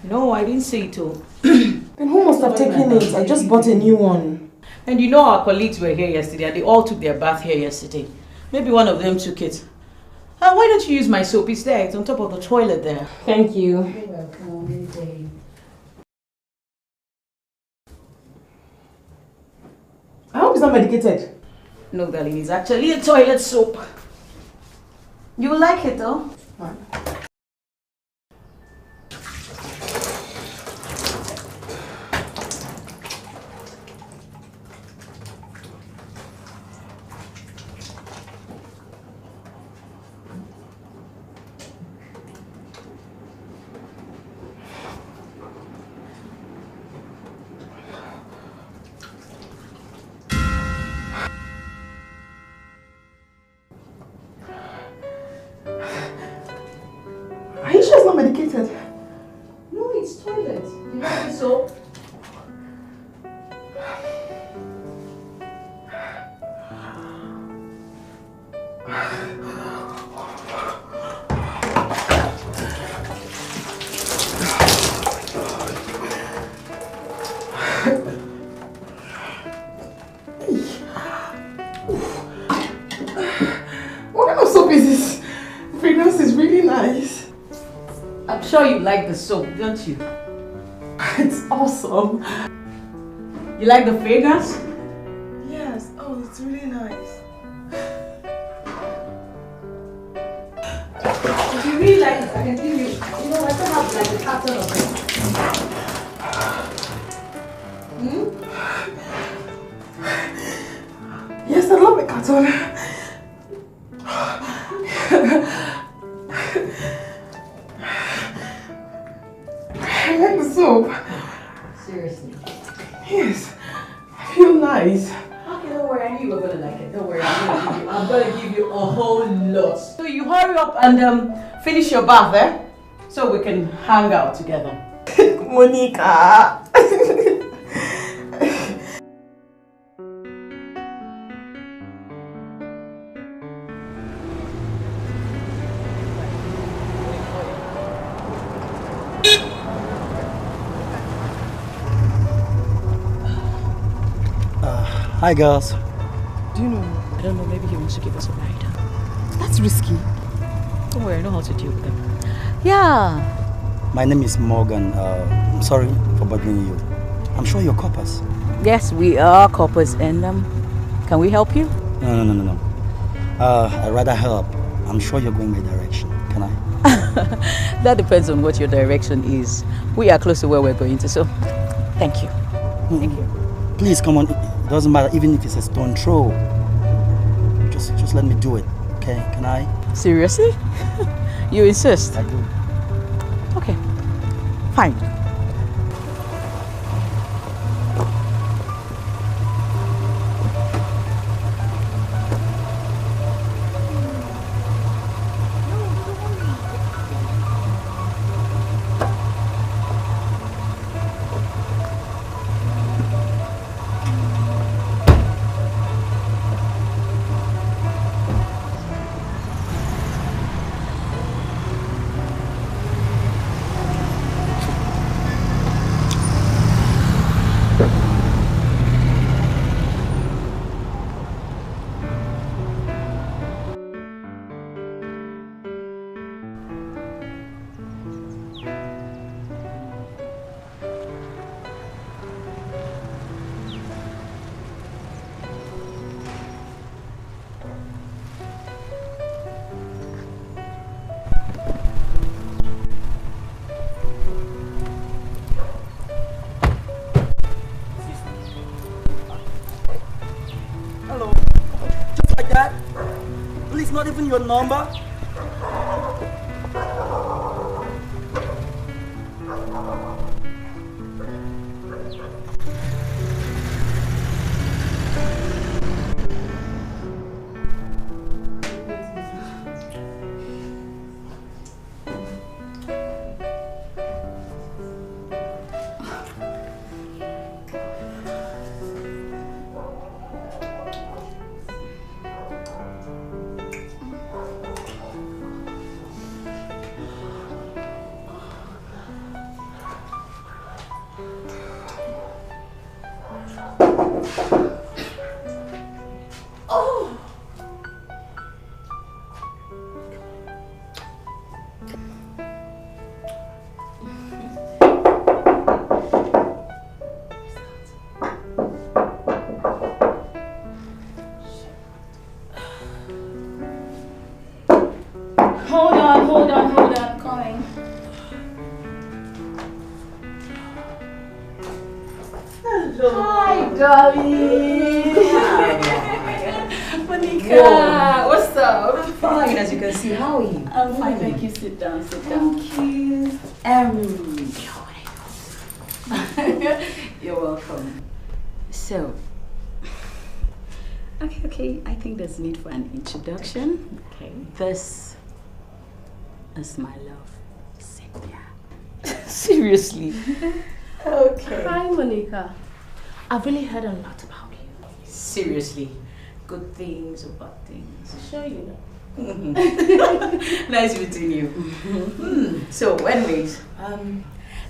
A: No, I didn't see it all.
Q: Then who must have taken it? I just bought a new one.
A: And you know our colleagues were here yesterday and they all took their bath here yesterday. Maybe one of them took it. Why don't you use my soap? It's there. It's on top of the toilet there.
Q: Thank you.
A: You're welcome. Babe.
Q: I hope it's not medicated.
A: No, darling. It's actually a toilet soap. You will like it though.
Q: Fine. Are you sure it's not medicated?
A: No, it's toilet. You have the soap?
Q: What kind of soap is this? The fragrance is really nice.
A: I'm sure you like the soap, don't you?
Q: It's awesome.
A: You like the fragrance?
Q: Yes. Oh, it's really nice.
A: If you really like it, I can give you, you know, I can have like a carton of it.
Q: Yes, I love a carton. I like the soap.
A: Seriously?
Q: Yes. I feel nice.
A: Okay, don't worry. I knew you were gonna like it. Don't worry. I'm gonna give you a whole lot. So you hurry up and finish your bath, eh? So we can hang out together.
Q: Monica.
G: Hi, girls.
Q: Do you know?
W: I don't know, maybe he wants to give us a ride.
Q: That's risky.
W: Don't worry, I know how to deal with them. Yeah.
G: My name is Morgan. I'm sorry for bothering you. I'm sure you're coppers.
W: Yes, we are coppers, and can we help you?
G: No. I'd rather help. I'm sure you're going my direction. Can I?
W: That depends on what your direction is. We are close to where we're going to, so thank you. Thank you.
G: Please, come on. It doesn't matter, even if it's a stone throw. Just let me do it, okay? Can I?
W: Seriously? You insist?
G: I do.
W: Okay. Fine.
G: Hello. Just like that? Please, not even your number?
U: Hold on, coming. Hi, darling. Monica, what's up?
A: Fine, as you can see. How are you?
U: I'm fine, thank you. Sit down, sit down. Thank you. You're welcome.
W: So, okay, I think there's need for an introduction. Okay. This is my love, Cynthia.
A: Seriously?
U: Okay. Hi, Monica. I've really heard a lot about you.
A: Seriously? Good things or bad things?
U: Sure you know.
A: Nice meeting you. So, anyways,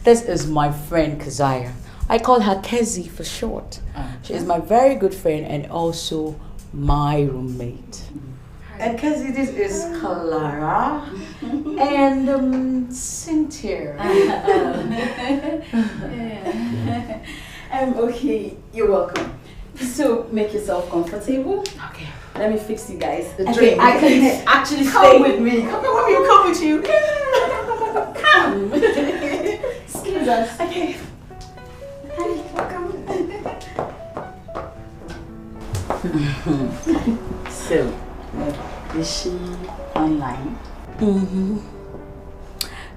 A: this is my friend Keziah. I call her Kezi for short. She is my very good friend and also my roommate. And Kezi, this is Clara and Cynthia.
U: Okay, you're welcome. So make yourself comfortable.
A: Okay.
U: Let me fix you guys the
A: Okay,
U: drink.
A: I can actually
U: come
A: stay
U: with me.
A: Come with you.
U: Come. Excuse us. Okay. Hi, welcome.
W: So, is she online?
A: Mm-hmm.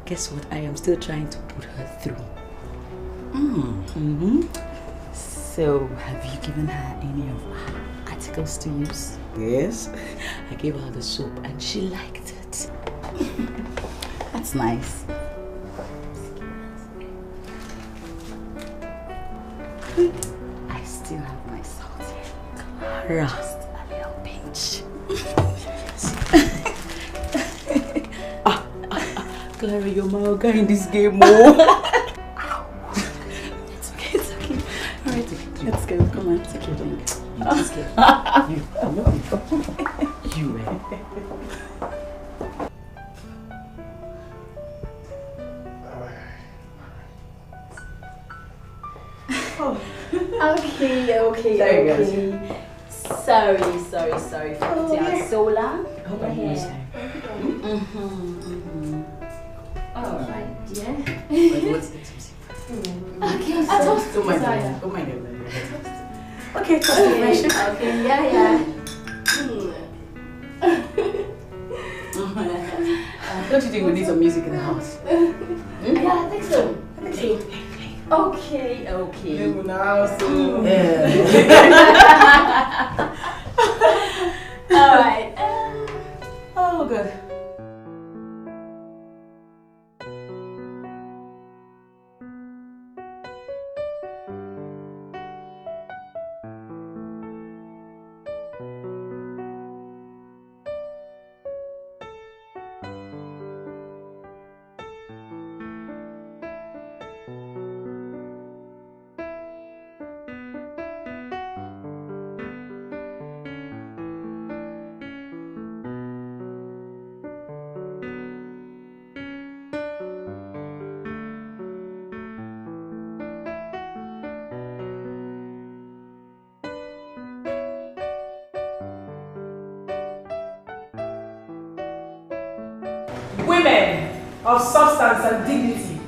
A: Guess what? I am still trying to put her through. Mm-hmm.
W: So, have you given her any of her articles to use?
A: Yes. I gave her the soap and she liked it.
W: That's nice. I still have my salt here.
A: Clara.
W: Just a little pinch.
A: Clara, you're my guy in this game, oh.
W: It's okay. Alright, let's go. Come on, take your drink. Just get
A: You,
U: Okay. Sorry for taking so long. Alright, yeah.
A: What's it?
U: Okay,
A: I
U: so
A: toast to my
U: Desire.
A: Oh my God. Okay, toast to friendship.
U: Okay, yeah.
A: Don't you think we need some music in the house?
U: Yeah, I think so. Okay. Alright.
A: Oh, good.
K: women of substance and dignity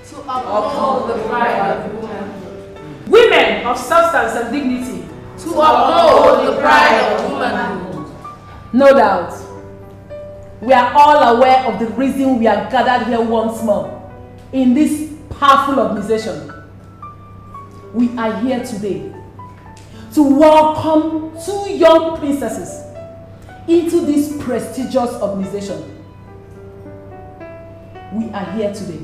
I: to uphold the pride of womanhood.
K: Women of substance and dignity
I: to uphold the pride of womanhood.
K: No doubt, we are all aware of the reason we are gathered here once more in this powerful organization. We are here today to welcome 2 young princesses into this prestigious organization. We are here today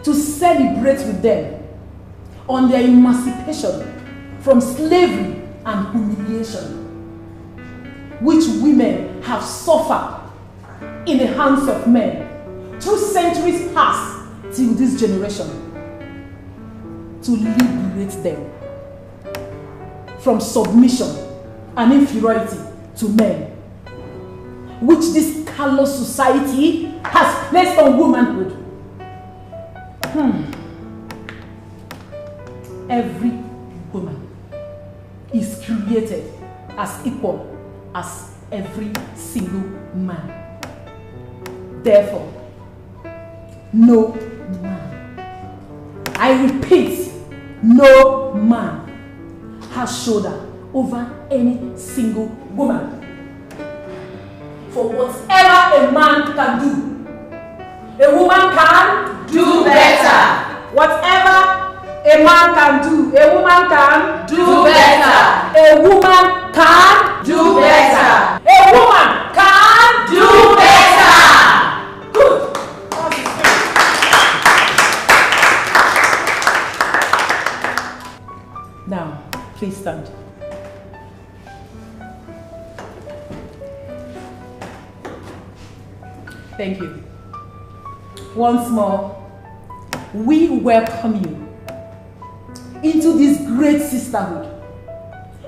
K: to celebrate with them on their emancipation from slavery and humiliation, which women have suffered in the hands of men 2 centuries past till this generation, to liberate them from submission and inferiority to men, which this callous society has placed on womanhood. Every woman is created as equal as every single man. Therefore, no man, I repeat, no man has shoulder over any single woman. For whatever a man can do, a woman can do better. Whatever a man can do, a woman can do better. A woman can do better. A woman can do better. Good. Now, please stand. Thank you. Once more, we welcome you into this great sisterhood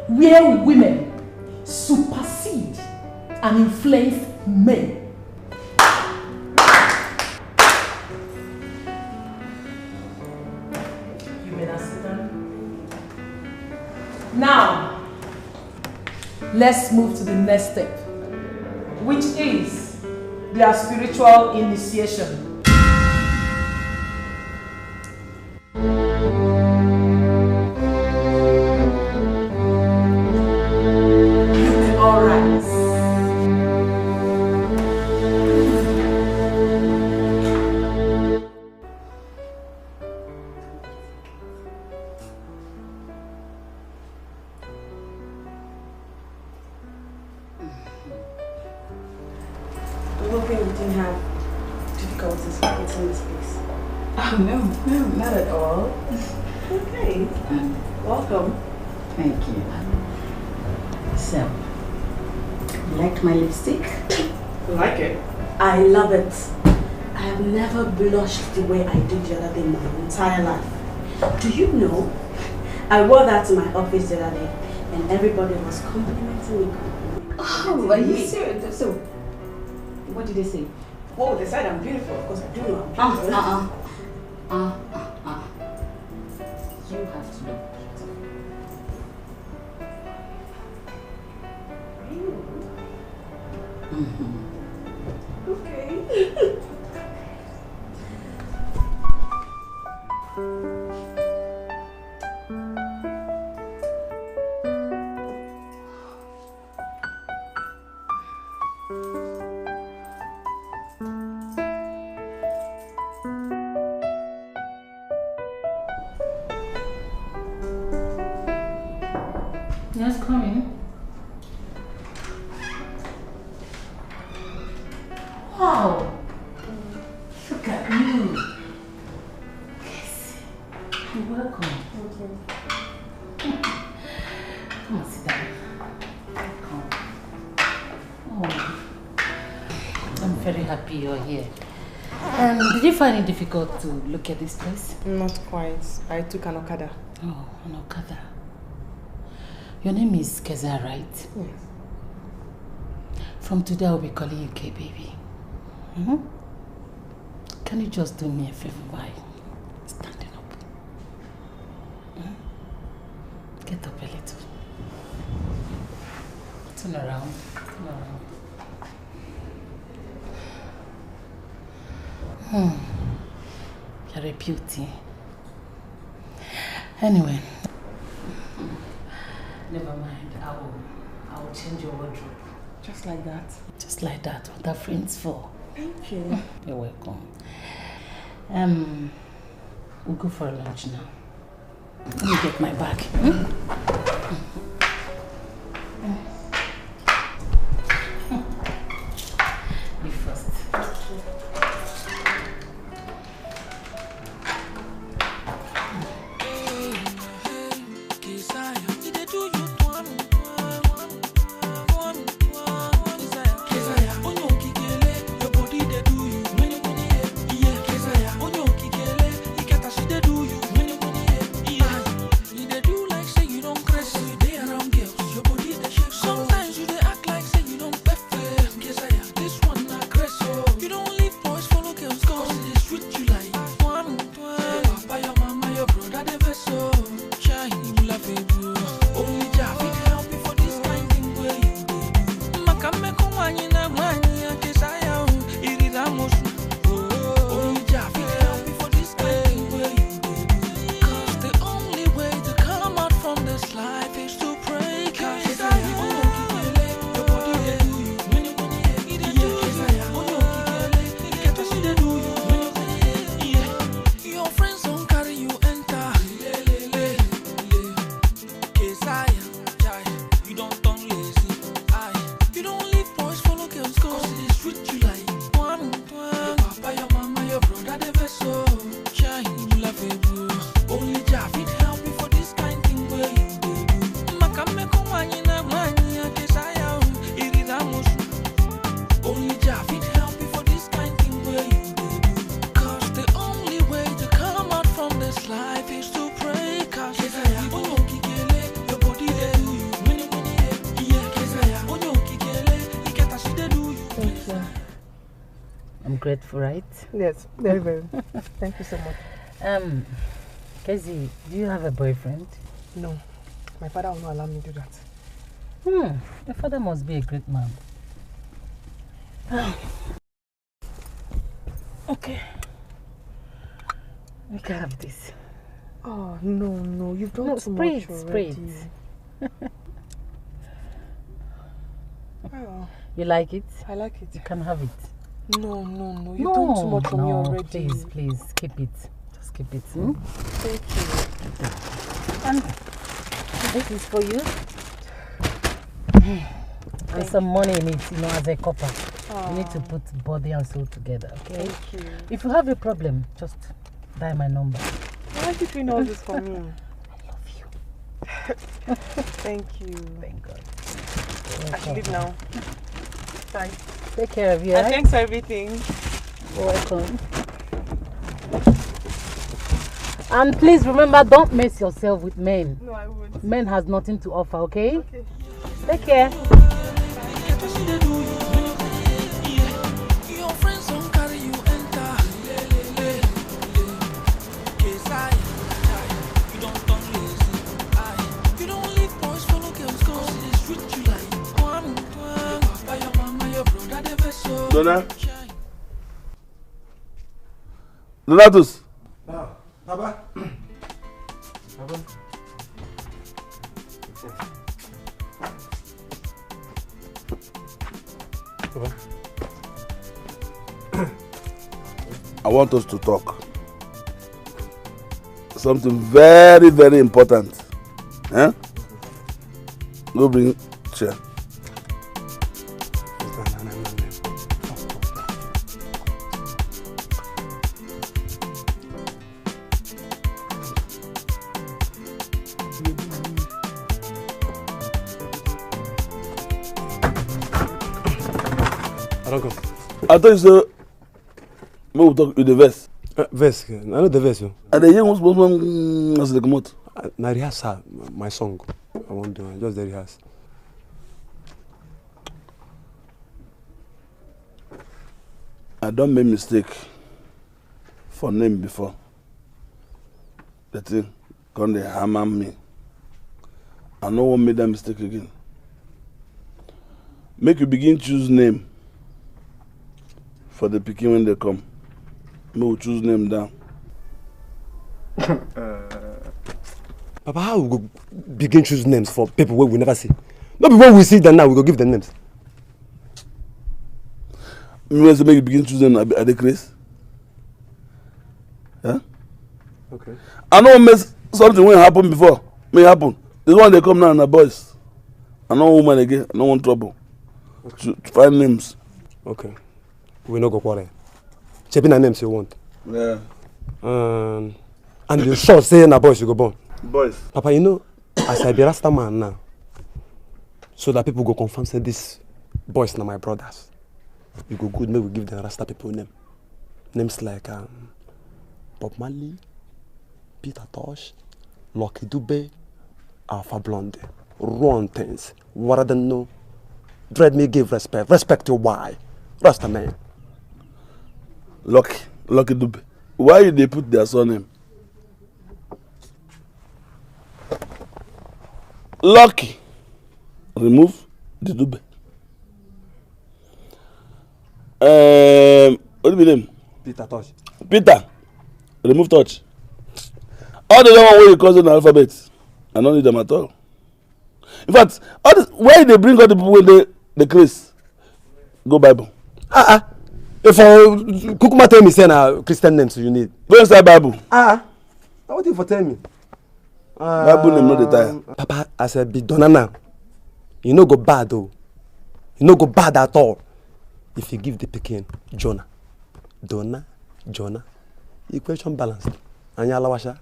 K: where women supersede and influence men. You may now sit down. Now, let's move to the next step, which is their spiritual initiation.
B: I love it. I have never blushed the way I did the other day in my entire life. Do you know, I wore that to my office the other day and everybody was complimenting me.
W: Oh, are you serious? So, what did they say?
B: Oh, they said I'm beautiful. Of course I do know I'm beautiful.
W: You have to know.
B: Okay.
K: Yes, come in. Wow! Look at you! Yes. You're welcome.
B: Thank you.
K: Come on, sit down. Come. Oh. I'm very happy you're here. Did you find it difficult to look at this place?
Q: Not quite. I took an Okada.
K: Oh, an Okada. Your name is Keza, right?
Q: Yes.
K: From today, I'll be calling you K-Baby. Can you just do me a favor by standing up? Get up a little. Turn around. Turn around.
A: You're a beauty. Anyway. Never mind. I will change your wardrobe.
Q: Just like that?
A: Just like that. What are friends for?
Q: Thank you.
A: You're welcome. We'll go for lunch now. Let me get my bag. You first. Grateful, right?
Q: Yes, very, very. Thank you so much.
A: Kezi, do you have a boyfriend?
Q: No, my father will not allow me to do that.
A: Your father must be a great man. Okay. We can have this.
Q: Oh, no, you've done too much already.
A: Oh. You like it?
Q: I like it.
A: You can have it.
Q: No, you've done too much for me already.
A: Please, keep it. Just keep it.
Q: Thank you.
A: And this is for you. And some money in it, as a couple. You need to put body and soul together, okay?
Q: Thank you.
A: If you have a problem, just dial my number.
Q: Why are you doing all this for me?
A: I love you.
Q: Thank you.
A: Thank God.
Q: I should leave now. Bye.
A: Take care of you.
Q: And thanks for everything.
A: You're welcome. And please remember, don't mess yourself with men.
Q: No, I won't.
A: Men has nothing to offer, okay? Okay. Take care.
C: Donatus.
P: Baba.
C: I want us to talk. Something very, very important. Eh? Go bring chair. I thought you said, we talk with the verse.
R: Verse? I know the verse.
C: And the young one as the come out.
R: Na rehearsal, my song. I want to just the rehearsal.
C: I don't make mistake for name before. The thing come they hammer me. I no one made that mistake again. Make you begin choose name for the pikin when they come. Me will choose name down.
H: Papa, how we go begin choose names for people we never see? Not before we see them now, we go give them names.
C: Me want to make you begin choosing at the Chris. Yeah?
H: Okay.
C: I know mess something when happen before. May happen. This one they come now and the boys. I know woman again. I don't want trouble. Okay. To find names.
H: Okay. We no go quarrel. Checking the names you want.
C: Yeah.
H: And you sure say na boys you go born.
C: Boys.
H: Papa, you know, as I be Rasta man now, so that people go confirm say this boys na my brothers. You go good, maybe we give them Rasta people name. Names like Bob Marley, Peter Tosh, Lucky Dube, Alpha Blonde, Ron Things, what I don't know. Dread me give respect. Respect to why? Rasta man.
C: Lucky Dube. Why did they put their surname? Lucky. Remove the Dube. What do you name?
H: Peter Touch.
C: Peter. Remove Touch. All the other one where you call them alphabet. I don't need them at all. In fact, all this, why they bring all the people when they craze? Go Bible.
H: If Kukuma tell me say na Christian names you need.
C: Go inside Bible.
H: What you for tell me?
C: Bible name not the time.
H: Papa, as I be done now, you no go bad though. You no go bad at all. If you give the pikin Jonah, equation balanced. Anya lawasha.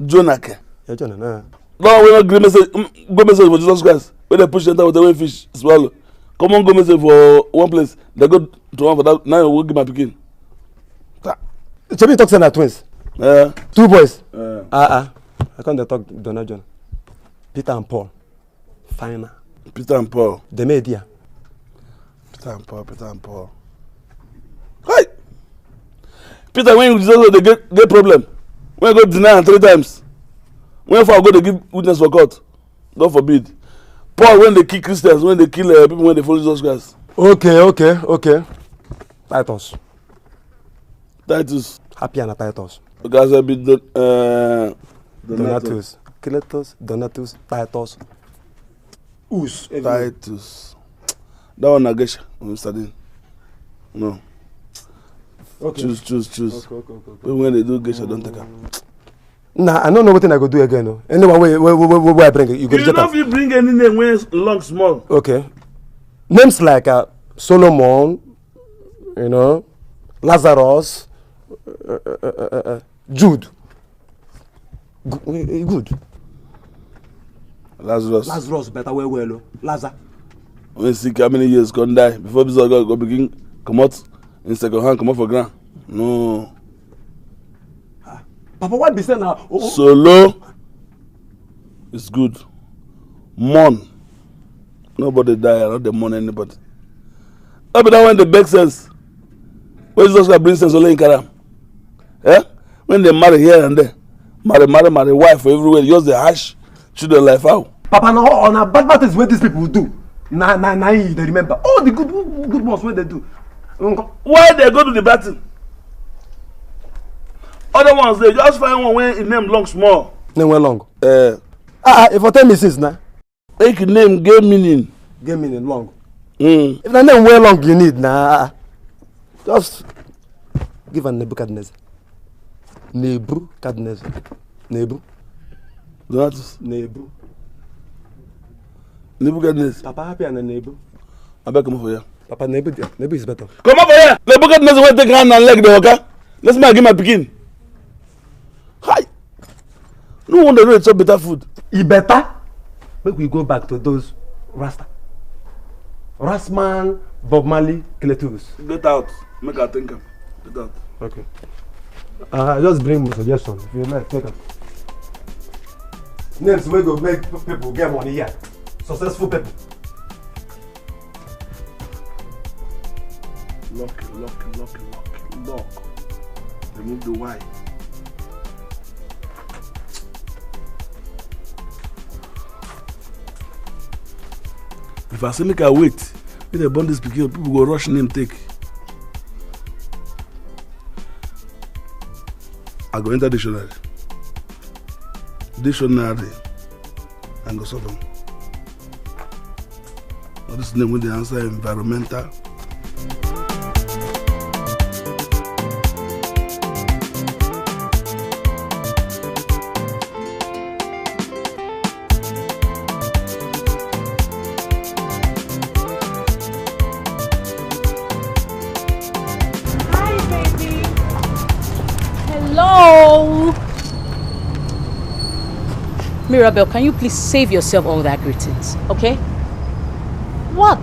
C: Jonah ke?
H: Yeah, Jonah. Nah.
C: No, we not go message for Jesus Christ. When they push enter with the way fish swallow. Come on, go message for one place. They go to one for that. Now you will give my pikin.
H: Chebi talk say na twins.
C: Yeah.
H: 2 boys. I can't talk Donna John. Peter and Paul. Final.
C: Peter and Paul.
H: The media.
C: Peter and Paul. Hey! Peter, when you they get problem. When you go deny 3 times. When for go to give witness for court. God forbid. Paul, when they kill Christians, when they kill people, when they follow Jesus Christ.
H: Okay. Titus. Happy and Titus.
C: Because I be
H: Donatus. Cletus, Donatus, Titus.
C: Titus. That one I guess I'm studying. No.
H: Okay.
C: Choose. Okay. When they do Gesha, don't take her.
H: Nah, I don't know what I go do again. No. Anyway, where I bring it, you go.
C: You don't if you bring any name when it's long, small.
H: Okay. Names like Solomon, you know, Lazarus, Jude. Good.
C: Lazarus
H: better well. Lazarus.
C: When you see how many years gonna die before this go begin come out in second hand, come out for ground. No.
H: Papa, what be saying now?
C: Solo is good. Mourn. Nobody die, not the mourn anybody. That be that when they beg sense. When Jesus Christ bring sense only in Karam. When they marry here and there. Marry wife everywhere. Use the hash children life out.
H: Papa, now on a bad is what these people do. Nah, they remember. All the good ones what they do.
C: Why they go to the battle? Other ones they just find one when his name long small.
H: Name well long. If I tell me since now.
C: Make name get meaning.
H: Get meaning long. If the name well long you need nah. Just give a Nebuchadnezzar. Nebuchadnezzar.
C: Donatus. Nebuchadnezzar.
H: Papa happy and Nebu.
C: I beg come for here.
H: Papa Nebu is better.
C: Come over here. Nebuchadnezzar will take hand and leg the okay? Let's make him a pikin. Hi. No wonder it's so better food.
H: It better? Make we go back to those Rasta. Rasman, Bob Marley, Cletus.
C: Get out. Make her think. Get out.
H: Okay. Just bring me suggestion. If you like, take it. Names we go make people get money here. Successful people.
C: Lock. Remove the Y. If I say make I wait, if they burn this pikin, people go rush name take. I go enter dictionary. Dictionary. And go solve them. Now this name with the answer environmental.
A: Hello? Mirabel, can you please save yourself all that greetings, okay?
K: What?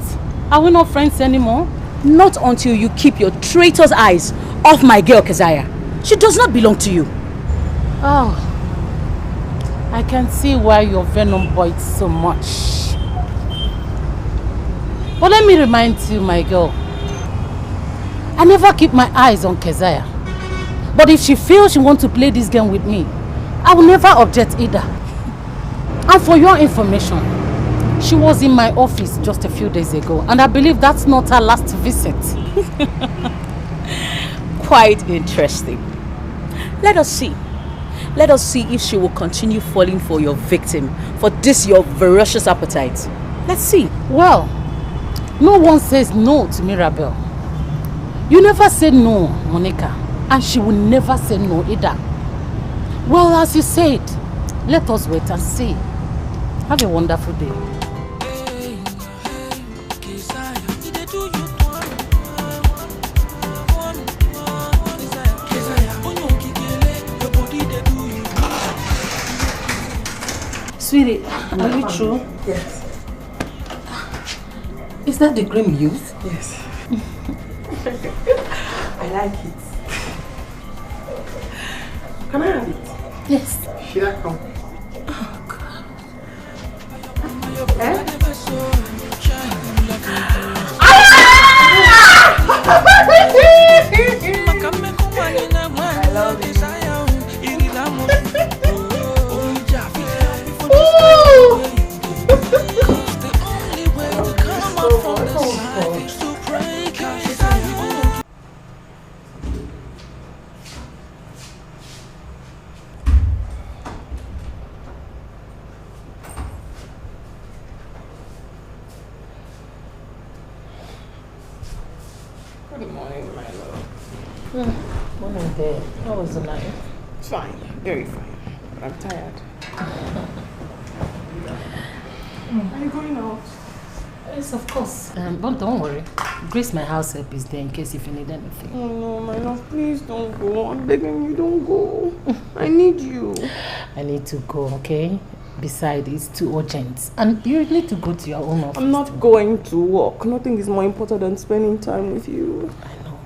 K: Are we not friends anymore?
A: Not until you keep your traitor's eyes off my girl, Keziah. She does not belong to you.
K: Oh, I can see why your venom bites so much. But let me remind you, my girl, I never keep my eyes on Keziah. But if she feels she wants to play this game with me, I will never object either. And for your information, she was in my office just a few days ago, and I believe that's not her last visit.
A: Quite interesting. Let us see. Let us see if she will continue falling for your victim, for this your voracious appetite. Let's see.
K: Well, no one says no to Mirabel. You never said no, Monica, and she will never say no either. Well, as you said, let us wait and see. Have a wonderful day.
F: Sweetie, are you true?
J: Yes.
F: Is that the cream you use?
J: Yes. I like it. Can I have it?
F: Yes.
J: Should I come?
F: Oh, God.
J: Eh? I love it.
F: Good morning, my love. Morning, dear. How was the night?
J: Fine, very fine. But I'm tired. Are you going out?
F: Yes, of course. But don't worry. Grace, my house help is there in case if you need anything.
J: Oh no, my love, please don't go. I'm begging you, don't go. I need you.
F: I need to go, okay? Besides, it's too urgent. And you need to go to your own office.
J: I'm not going to work. Nothing is more important than spending time with you.
F: I know.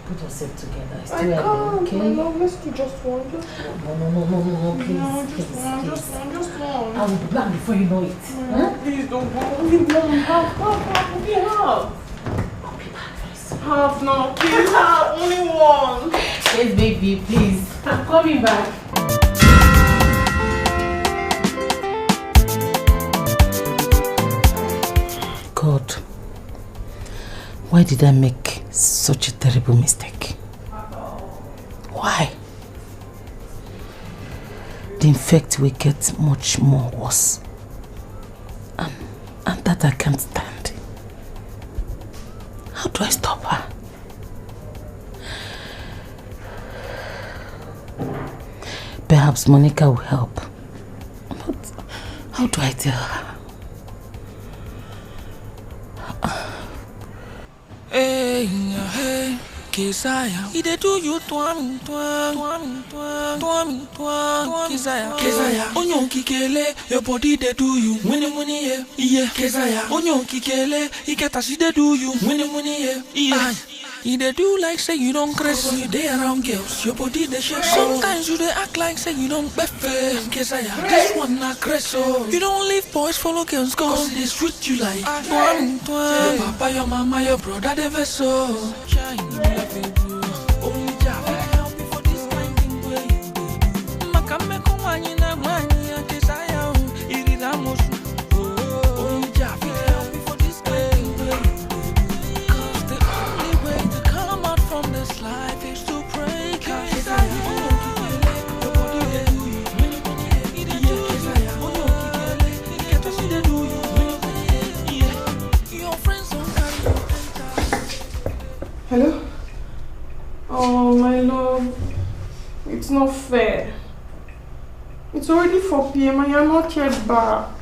F: Put yourself together. It's too
J: I can't,
F: early, okay?
J: my love. Let's do just one. Just one.
F: No, please.
J: No,
F: please.
J: just one.
F: I will be back before you know it.
J: Huh? Please don't go. Only one. Half. Only half.
F: I'll be back very soon.
J: Half now. Please, half. Only one.
F: Yes, baby, please. I'm coming back. God, why did I make such a terrible mistake? Why? The infect will get much more worse. And that I can't stand. How do I stop her? Perhaps Monica will help. But how do I tell her?
L: Hey, Keziah, he dey do you twang, Keziah, onyon kikele, your body dey do you, money, yeah, Keziah, onyon kikele, he get as he dey do you, money, yeah. You dey do like say you don't crazy when you dey around girls. Your body dey shake so. Sometimes you dey act like say you don't befe. Keziah, this one not crazy. You don't leave boys follow girls go. Cause they treat you like twang. Your papa, your mama, your brother they vessel. Only Jah can help you for this kind thing where you dey do. Makame kumani na mani ya Keziah, irida mosu. Only Jah can help you for this kind thing where you dey do. Cause the only way to come out from this life is to pray. Keziah,
J: not fair. It's already 4 p.m. and you're not yet back.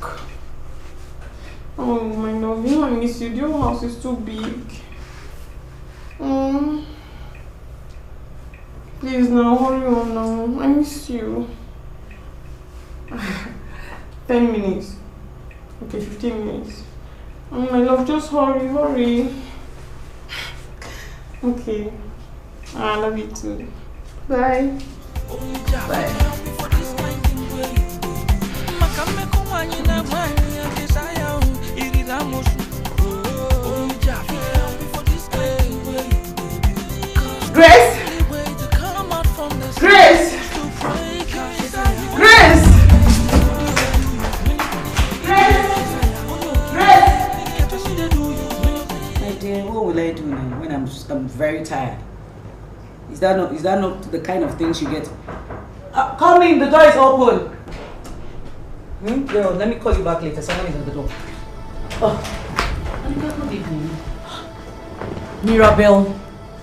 J: Oh, my love, you know I miss you. Your house is too big. Please now, hurry on now. I miss you. 10 minutes. Okay, 15 minutes. Oh, my love, just hurry. Okay. I love you too. Bye. Bye.
K: Grace! Grace! Grace!
A: My dear, what will I do now when I'm very tired? Is that not the kind of things you get? Come in, the door is open. Yo, let me call you back later. Someone is at the door. Oh, good evening. Mirabelle,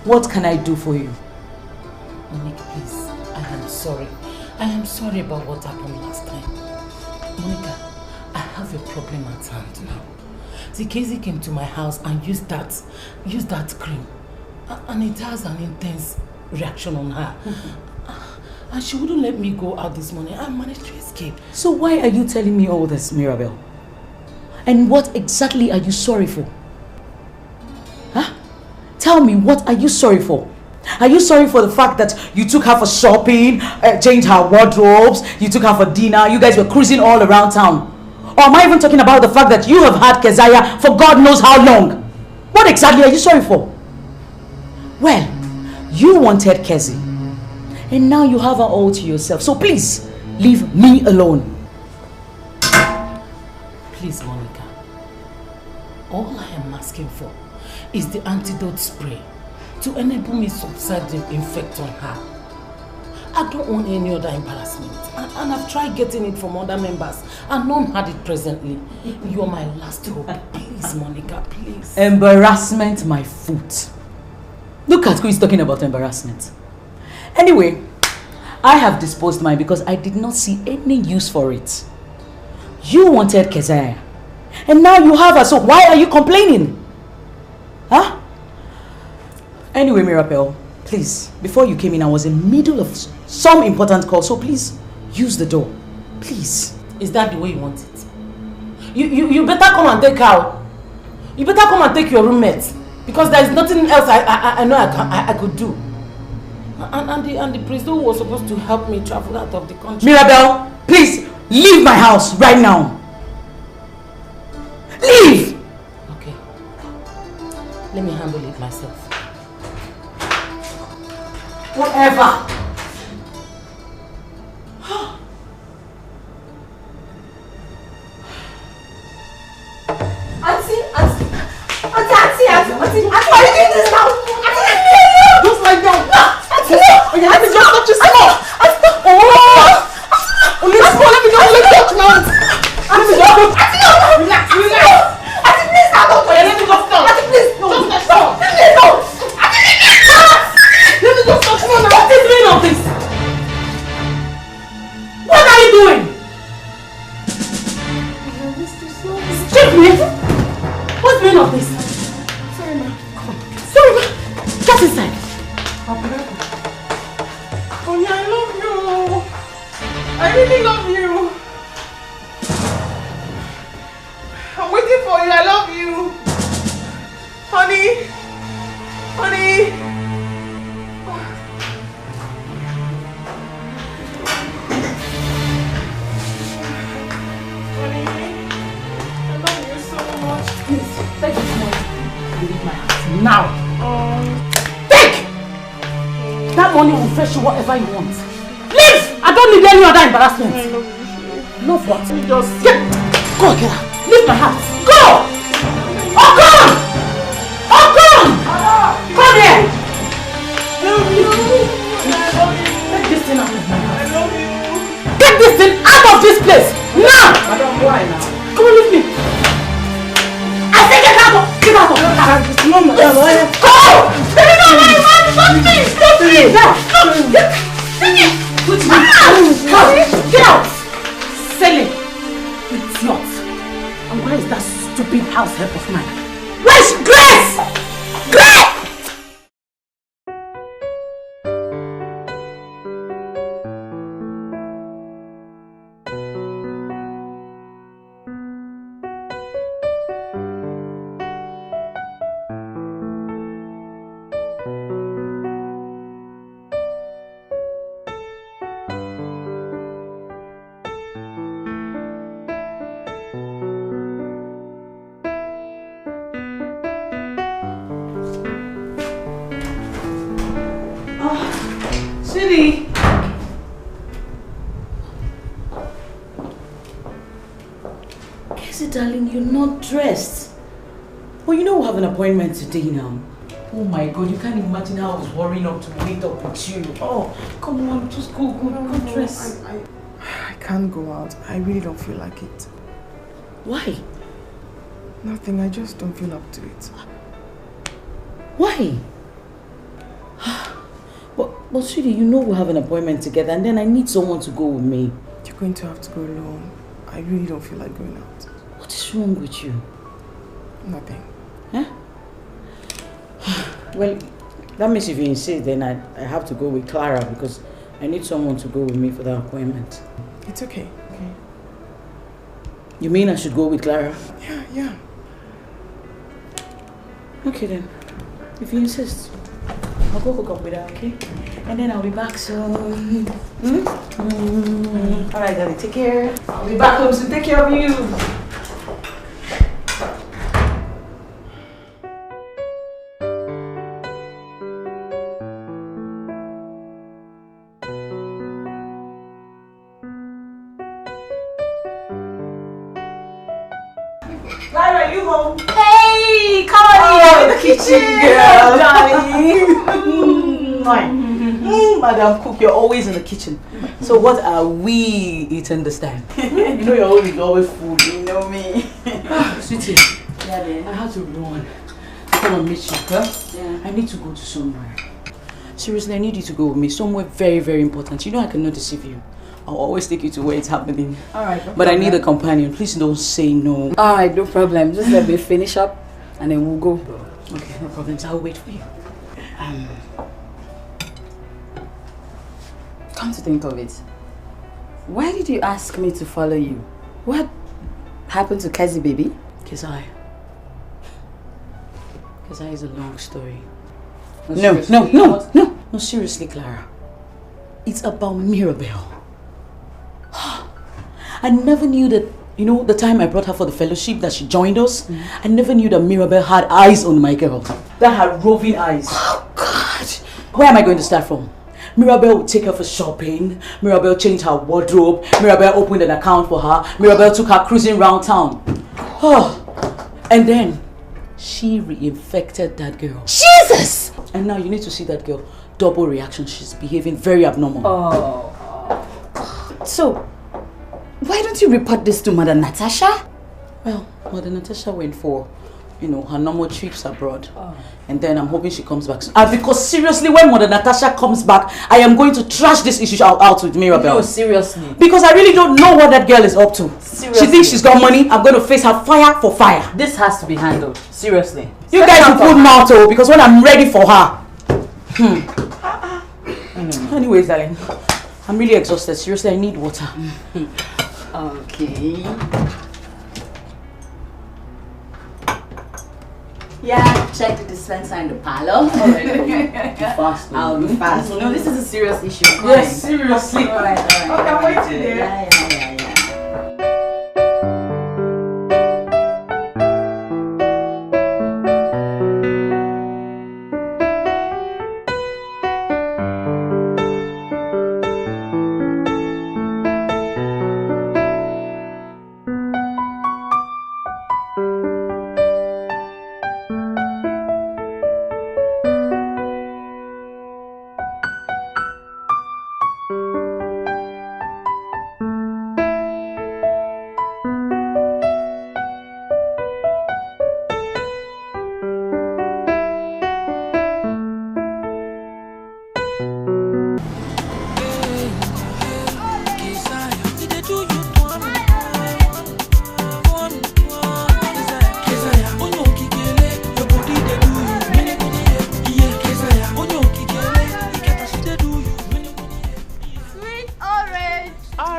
A: what can I do for you?
F: Monica, please, I am sorry. I am sorry about what happened last time. Monica, I have a problem at hand now. See, Casey came to my house and used that cream. And it has an intense reaction on her. And she wouldn't let me go out this morning. I managed to escape.
A: So why are you telling me all this, Mirabelle? And what exactly are you sorry for? Huh? Tell me, what are you sorry for? Are you sorry for the fact that you took her for shopping, changed her wardrobes, you took her for dinner, you guys were cruising all around town? Or am I even talking about the fact that you have had Keziah for God knows how long? What exactly are you sorry for? Well, you wanted Kezi, and now you have her all to yourself. So please, leave me alone.
F: Please, Monica. All I am asking for is the antidote spray to enable me to subside the infect on her. I don't want any other embarrassment. And I've tried getting it from other members and none had it presently. You're my last hope. Please, Monica, please.
A: Embarrassment, my foot. Look at who is talking about embarrassment. Anyway, I have disposed mine because I did not see any use for it. You wanted Keziah, and now you have her, so why are you complaining? Huh? Anyway, Mirabelle, please, before you came in, I was in the middle of some important call, so please, use the door. Please.
F: Is that the way you want it? You better come and take her. You better come and take your roommate. Because there is nothing else I know I could do. And the priest who was supposed to help me travel out of the country.
A: Mirabelle, please leave my house right now. Leave!
F: Okay. Let me handle it myself.
A: Whatever.
B: Auntie, why are you doing this now? Auntie, just like that. Auntie, let me just touch you some more. Let me touch now. Let me just relax. Auntie, please, don't touch. Let me just touch. Auntie, please, no. Stop. Please, no. Let me just touch now.
F: What is the meaning of this? What are you doing? Excuse me. What's the meaning of this? Get inside.
J: Honey, I love you. I really love you. I'm waiting for you. I love you. Honey. Honey. Honey. I love you so much.
F: Please, take this money. Leave my house now. That money will fetch you whatever you want. Leave! I don't need any other embarrassment.
J: I love you.
F: Love what?
J: Just
F: go, get out. Leave my house. Go! Oh, come! Oh, come! Come here!
J: I love you. I love you.
F: Take this thing out of my house.
J: I love you.
F: Take this thing out of this place! Now!
A: Madam, why now?
F: Come on, leave me. I say get out of my house. Go! Let me know why you want me. Stop me! Take it! Get out! Silly! Idiot! And where is that stupid house help of mine? Where's Grace? Grace!
A: Sweetie! Casey, darling, you're not dressed. Well, you know we have an appointment today now. Oh my God, you can't imagine how I was worrying up to meet up with you. Oh, come on, just go dress.
Q: I can't go out. I really don't feel like it.
A: Why?
Q: Nothing, I just don't feel up to it.
A: Why? But sweetie, you know we have an appointment together and then I need someone to go with me.
Q: You're going to have to go alone. I really don't feel like going out.
A: What is wrong with you?
Q: Nothing.
A: Huh? Well, that means if you insist, then I have to go with Clara because I need someone to go with me for that appointment.
Q: It's okay. Okay.
A: You mean I should go with Clara?
Q: Yeah.
A: Okay then. If you insist, I'll go hook up with her, okay? And then I'll be back soon. Alright, darling, take care. I'll be back home to take care of you. Clara, are you home? Hey, come on in the kitchen, girl, darling. Madam Cook, you're always in the kitchen. So what are we eating this time? You know you're always food. You know me. Sweetie, yeah, I have to run. Come and meet you, huh? Yeah. I need to go to somewhere. Seriously, I need you to go with me somewhere very, very important. You know I cannot deceive you. I'll always take you to where it's happening.
V: Alright, no
A: but
V: problem.
A: I need a companion. Please don't say no.
V: Alright, no problem. Just let me finish up and then we'll go.
A: Okay, no problems. I'll wait for you.
V: Come to think of it, why did you ask me to follow you? What happened to Kezi, baby?
A: Kezai is a long story.
V: No,
A: Seriously, Clara. It's about Mirabelle. I never knew that, you know, the time I brought her for the fellowship that she joined us, I never knew that Mirabelle had eyes on my girl. That had roving eyes. Oh, God. Where am I going to start from? Mirabelle would take her for shopping. Mirabelle changed her wardrobe. Mirabelle opened an account for her. Mirabelle took her cruising around town. Oh, and then she reinfected that girl.
V: Jesus!
A: And now you need to see that girl. Double reaction. She's behaving very abnormal.
V: Oh. So, why don't you report this to Mother Natasha?
A: Well, Mother Natasha went for, you know, her normal trips abroad.
V: Oh.
A: And then I'm hoping she comes back soon. Because seriously, when Mother Natasha comes back, I am going to trash this issue out with Mirabelle.
V: No, seriously.
A: Because I really don't know what that girl is up to. Seriously. She thinks she's got money. I'm going to face her fire for fire.
V: This has to be handled. Seriously.
A: You guys will put mouth over because when I'm ready for her. Anyways, darling, I'm really exhausted. Seriously, I need water.
V: Okay. Yeah, check the dispenser in the parlor.
A: Fast.
V: I'll be fast. No, this is a serious issue.
A: Yes, seriously.
V: Alright.
A: Okay, I'm waiting there.
V: Yeah.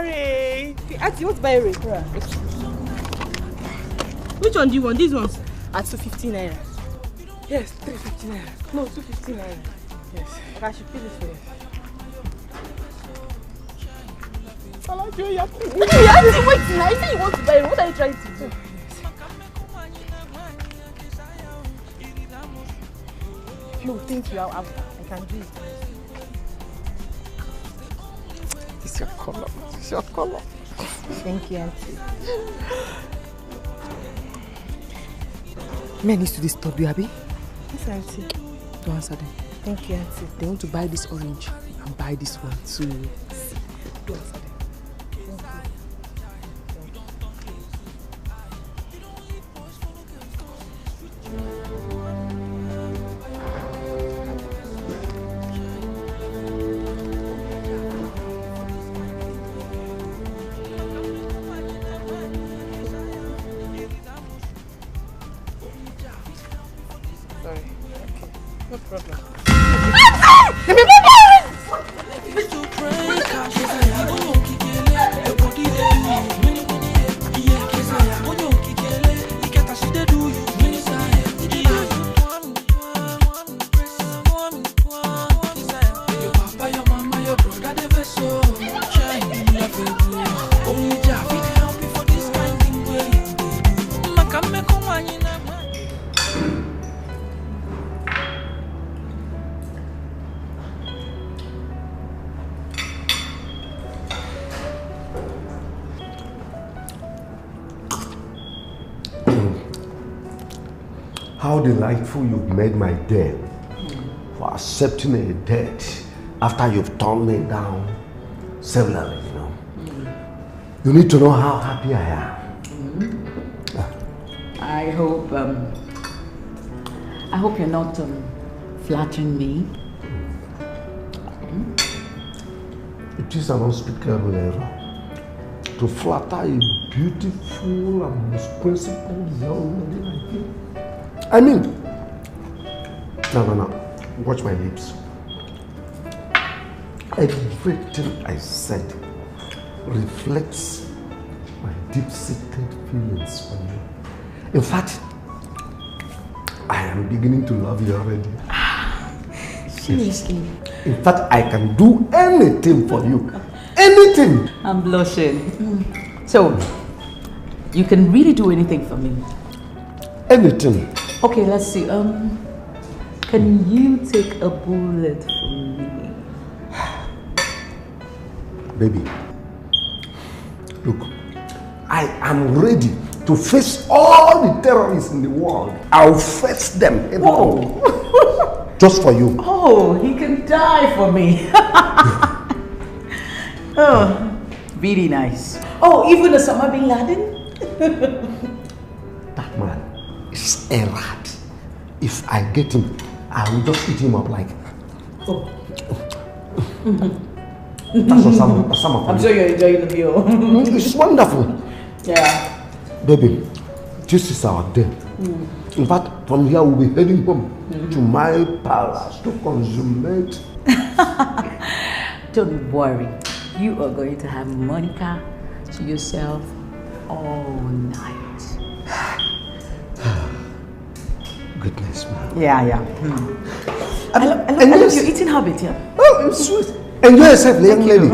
Q: Sorry. Okay, Auntie, you want to buy a ring? Yeah. Which one do you want? These ones? At 250 naira. Yes, 350 naira. No, 250 naira. Yes. Okay, I should pay this for you. I like you. Wait, now you say you want to buy it. What are you trying to do? No, thank you. I can do it. It's your color. It's your color. Thank you, Auntie. Men needs to disturb you, Abby. Yes, Auntie. Don't answer them. Thank you, Auntie. They want to buy this orange and buy this one too. Don't answer them.
E: How delightful you've made my day for accepting a debt after you've turned me down severally, you know. You need to know how happy I am.
A: I hope you're not flattering me.
E: It is an unspeakable error to flatter a beautiful and most principled young lady like you. I mean, no. Watch my lips. Everything I said reflects my deep-seated feelings for you. In fact, I am beginning to love you already.
A: Seriously?
E: In fact, I can do anything for you. Anything!
A: I'm blushing. So, you can really do anything for me?
E: Anything.
A: Okay, let's see. Can you take a bullet from me?
E: Baby, look, I am ready to face all the terrorists in the world. I'll face them. Whoa. Just for you.
A: Oh, he can die for me. Oh, really nice. Oh, even Osama bin Laden?
E: That man is a rat. If I get him, I will just eat him up like.
A: Oh.
E: That's Osama.
A: I'm sure you're enjoying the meal.
E: It's wonderful.
A: Yeah.
E: Baby, this is our day. In fact, from here we'll be heading home to my palace to consummate.
A: Don't worry. You are going to have Monica to yourself all night.
E: Goodness, man.
A: Yeah. I love your eating habit, yeah.
E: Oh, it's sweet. Enjoy yourself, young lady.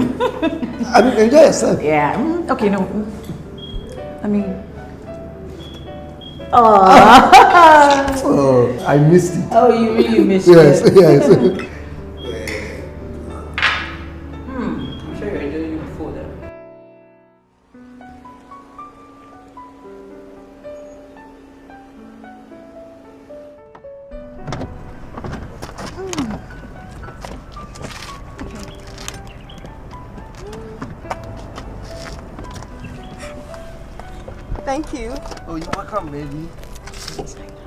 E: I mean, enjoy yourself.
A: Yeah. Okay, no. I mean.
E: Oh, I missed it.
A: Oh, you really missed
E: yes,
A: it.
E: Yes.
A: I'm sure you're enjoying your food then.
Q: Thank you.
P: Oh, you're welcome, baby.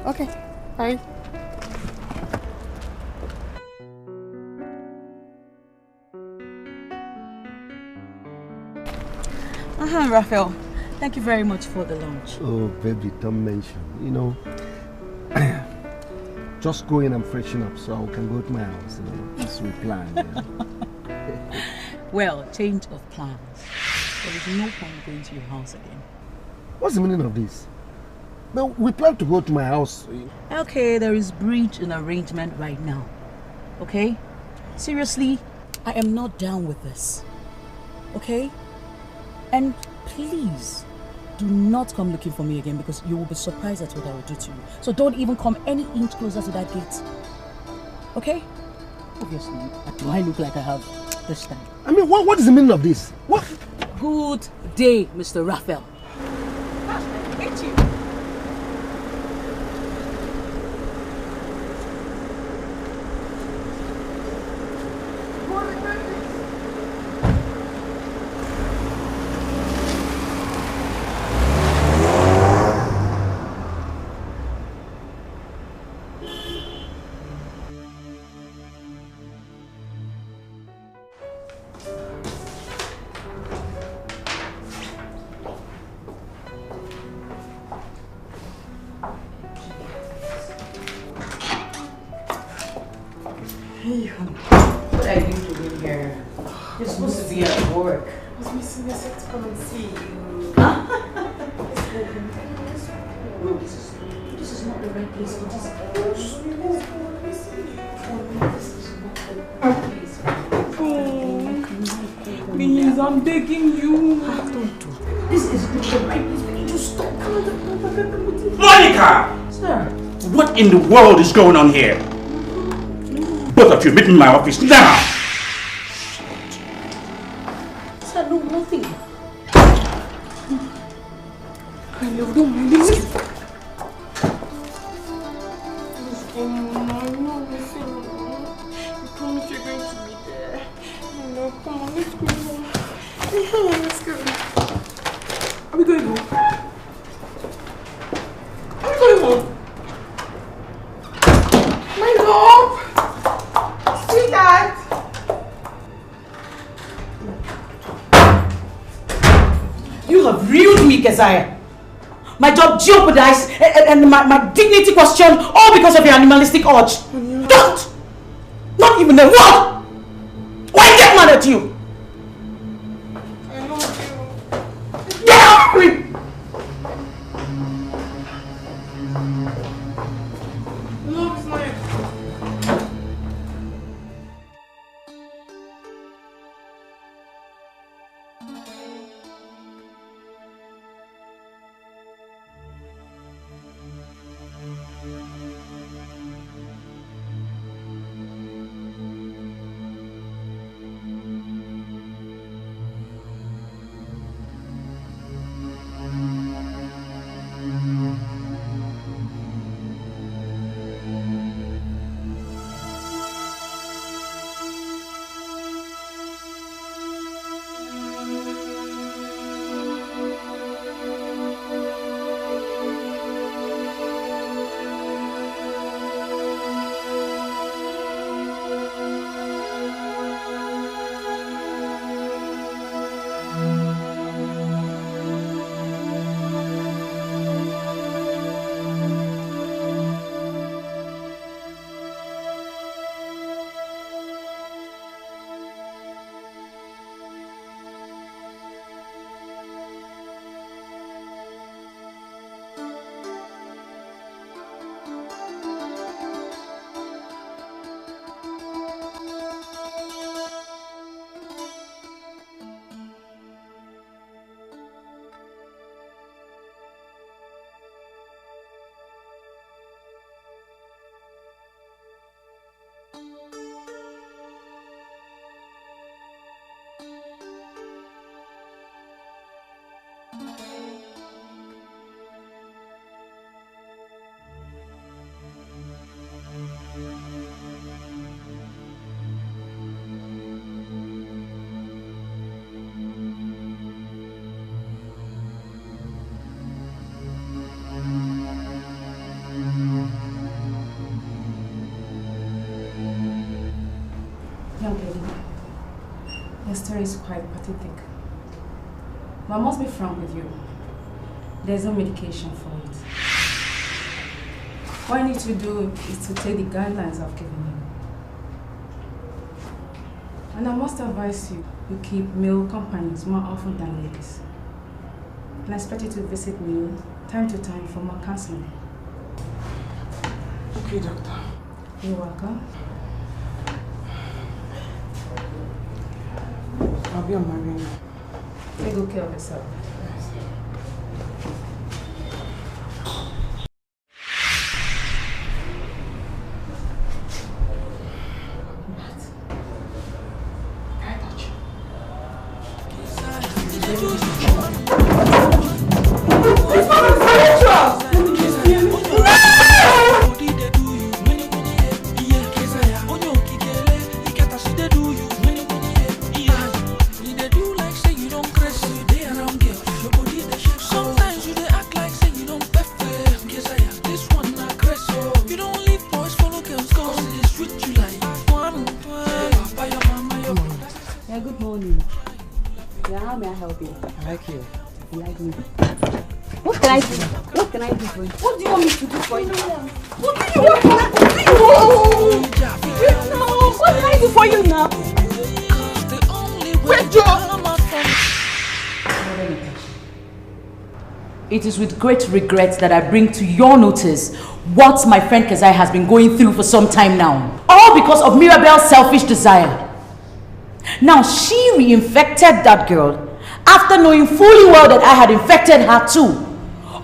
Q: Okay, bye.
A: Raphael, thank you very much for the lunch.
E: Oh, baby, don't mention. You know, just go in and freshen up so I can go to my house. You know, as we planned. Yeah.
A: Well, change of plans.
F: There is no point going to your house again.
E: What's the meaning of this? Well, we plan to go to my house.
F: Okay, there is breach in arrangement right now. Okay? Seriously, I am not down with this. Okay? And please, do not come looking for me again because you will be surprised at what I will do to you. So don't even come any inch closer to that gate. Okay? Obviously, do I look like I have this time?
E: I mean, what is the meaning of this? What?
F: Good day, Mr. Raphael.
D: Thank you.
A: What are you doing here? You're supposed to be at work.
D: I was missing a set to come and see you.
A: No, this is not the right place for this.
D: Please, I'm begging you.
A: Don't do. This is not the right place for you to stop.
T: Monica!
A: Sir.
T: What in the world is going on here? Both of you, meet me in my office now!
A: Sir, no, nothing.
D: I love you, my lady. Please come on, I know everything. You promise you're going to be there. I know, come on, let's go. Let's go. Are we going home? Are we going home? My love! Sweetheart!
K: You have ruined me, Keziah. My job jeopardized and my dignity questioned, all because of your animalistic urge. Don't! Not even a word! Why get mad at you?
D: I love you.
K: Get out of me!
D: Love is mine.
U: Your story is quite pathetic. But I must be frank with you. There's no medication for it. What you need to do is to take the guidelines I've given you. And I must advise you we keep male companions more often than ladies. And I expect you to visit me time to time for more counseling.
J: Okay, doctor.
U: You're welcome.
J: I'll be on my way now.
U: Take good care of yourself.
A: It is with great regret that I bring to your notice what my friend Kezia has been going through for some time now. All because of Mirabel's selfish desire. Now she reinfected that girl after knowing fully well that I had infected her too.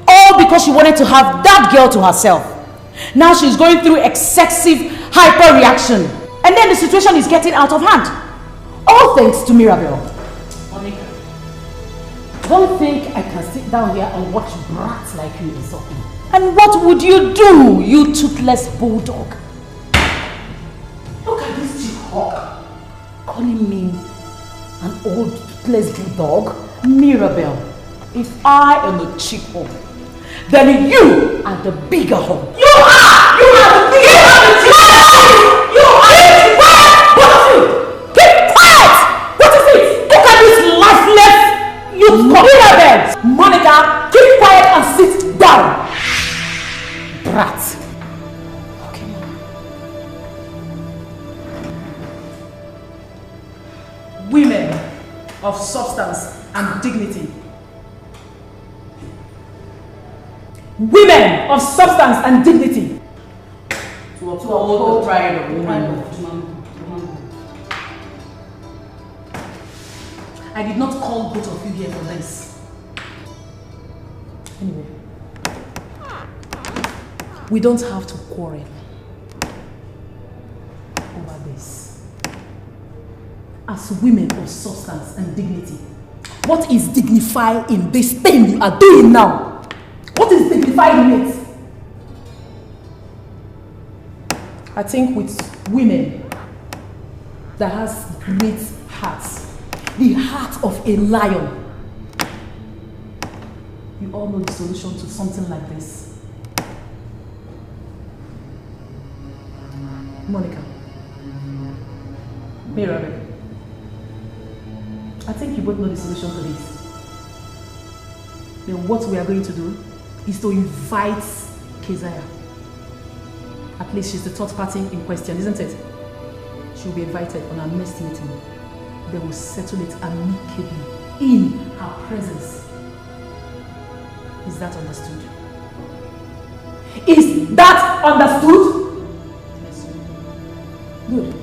A: All because she wanted to have that girl to herself. Now she's going through excessive hyper-reaction. And then the situation is getting out of hand. All thanks to Mirabel. Don't think I can sit down here and watch brats like you insult me. And what would you do, you toothless bulldog? Look at this cheap hawk calling me an old toothless bulldog. Mirabel, if I am a cheap hawk, then you are the bigger hawk. You are! You are the bigger hawk! You are! Both of you! Keep quiet! What is it? Look at this lifeless youth Mirabel! Monica, keep quiet and sit down! Brat. Okay, Mama. Women of substance and dignity. Women of substance and dignity. To uphold the pride of womanhood. I did not call both of you here for this. Anyway, we don't have to quarrel over this. As women of substance and dignity, what is dignified in this thing you are doing now? What is dignified in it? I think with women that has great hearts, the heart of a lion, you all know the solution to something like this. Monica, Mirabel, I think you both know the solution to this. Then what we are going to do is to invite Kezia. At least she's the third party in question, isn't it? She will be invited on our next meeting. They will settle it amicably in her presence. Is that understood? Is that understood? Yes. Good.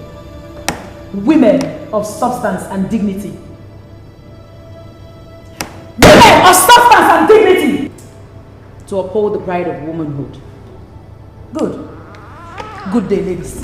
A: Women of substance and dignity. Women of substance and dignity! To uphold the pride of womanhood. Good. Good day, ladies.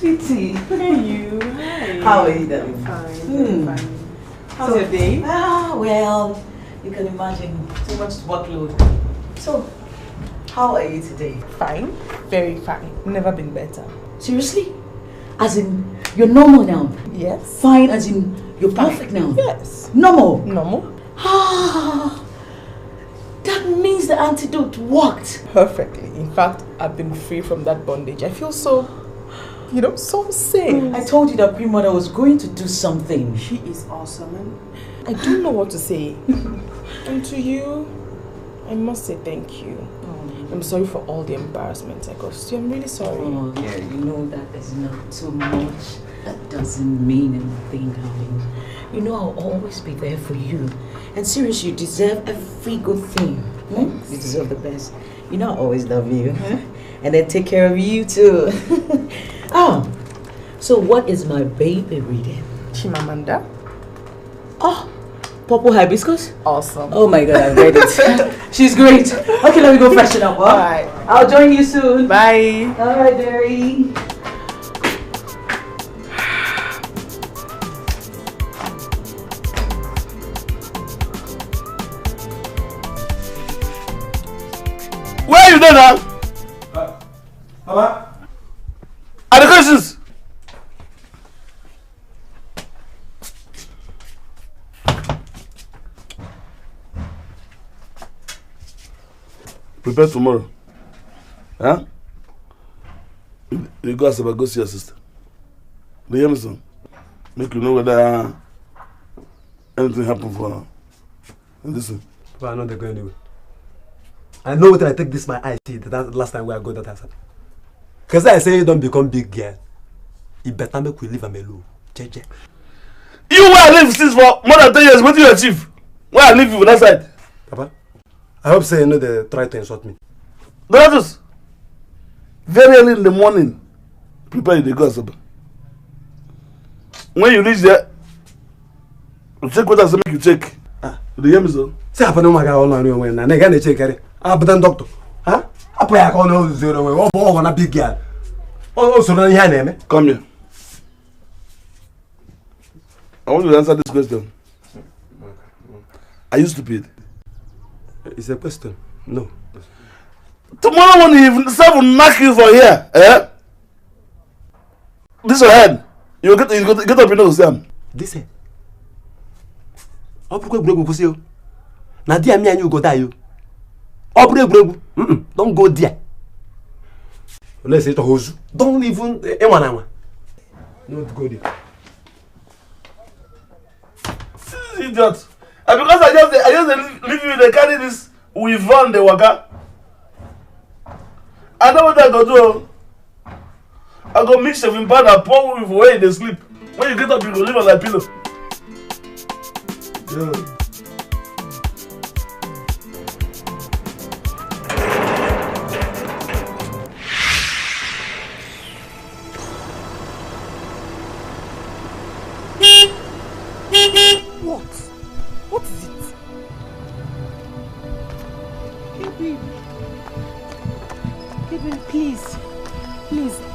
M: Sweetie.
J: Hey you. Hi.
M: How are you doing?
J: Fine. Fine. How's your day?
M: Well, you can imagine too much workload. So, how are you today?
J: Fine. Very fine. Never been better.
M: Seriously? As in,
A: You're normal now?
B: Yes.
A: Fine as in you're perfect now?
B: Yes.
A: Normal?
B: Normal.
A: Ah, that means the antidote worked.
B: Perfectly. In fact, I've been free from that bondage. I feel so, so safe.
A: I told you that Pre-Mother was going to do something.
B: She is awesome. And I don't know what to say. And to you, I must say thank you. I'm sorry for all the embarrassment I caused you. I'm really sorry.
A: Oh, yeah, you know that is not too much. That doesn't mean anything, darling. You know I'll always be there for you. And seriously, you deserve every good thing. You deserve the best. You know I always love you. And then take care of you too. So what is my baby reading?
B: Chimamanda.
A: Oh, Purple Hibiscus?
B: Awesome.
A: Oh my God, I read it. She's great. Okay, let me go freshen up. Huh?
B: Alright.
A: I'll join you soon.
B: Bye.
A: Alright, Derry.
C: Where are you there now?
P: Papa?
C: Are the questions? Prepare tomorrow. Huh? You go as go see your sister. Do you hear me, son? Make you know whether anything happened for her. And listen.
H: But I know they're going anywhere. I know what I take this my eye see that last time we are good that has happened. Because I say you don't become big girl. You better make we leave them alone. JJ.
C: You where I live since for more than 10 years, what do you achieve? Where I live you on that side?
H: Papa, I hope say you know they try to insult me.
C: Brothers, very early in the morning, prepare you to go supper. When you reach there, you check what I say make you check. Do you hear me, son?
H: Say I no maga all on you when na ga check carry. But then doctor. Huh? Apa ya ka no zero way. Oh, na big girl. Oh, so na here na me.
C: Come here. I want you to answer this question. Are you stupid?
H: It's a question. No.
C: Tomorrow when the will knock you for here, eh? This your head. You get up, you know, Sam.
H: This head. Na dia me and you go die you. Don't go there. Let's say to hozu. Don't even one. Not go there.
C: Idiot. And because I just leave you, they carry this with van the waka. I know what I go do. I go mix shaving powder, pour with where they sleep. When you get up, you go leave on that pillow. Yeah.
B: What is it?
F: Hey baby, please,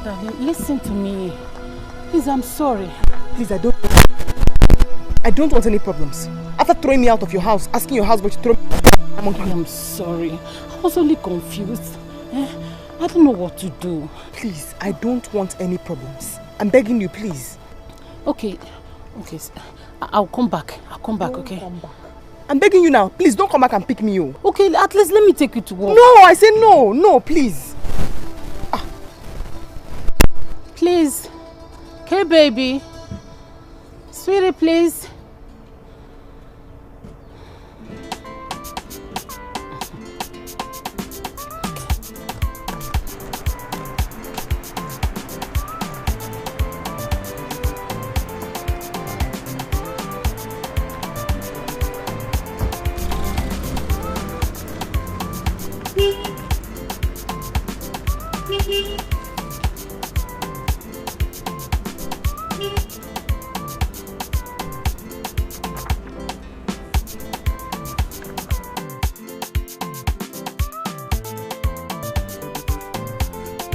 F: darling, listen to me. Please, I'm sorry.
Q: Please, I don't want any problems. After throwing me out of your house, asking your husband to throw me
F: I'm sorry. I was only confused. I don't know what to do.
Q: Please, I don't want any problems. I'm begging you, please.
F: Okay. I'll come back. Okay?
Q: Come back. I'm begging you now. Please don't come back and pick me up.
F: Okay, at least let me take you to work.
Q: No, I say no. No, please.
F: Please. Okay, baby. Sweetie, please.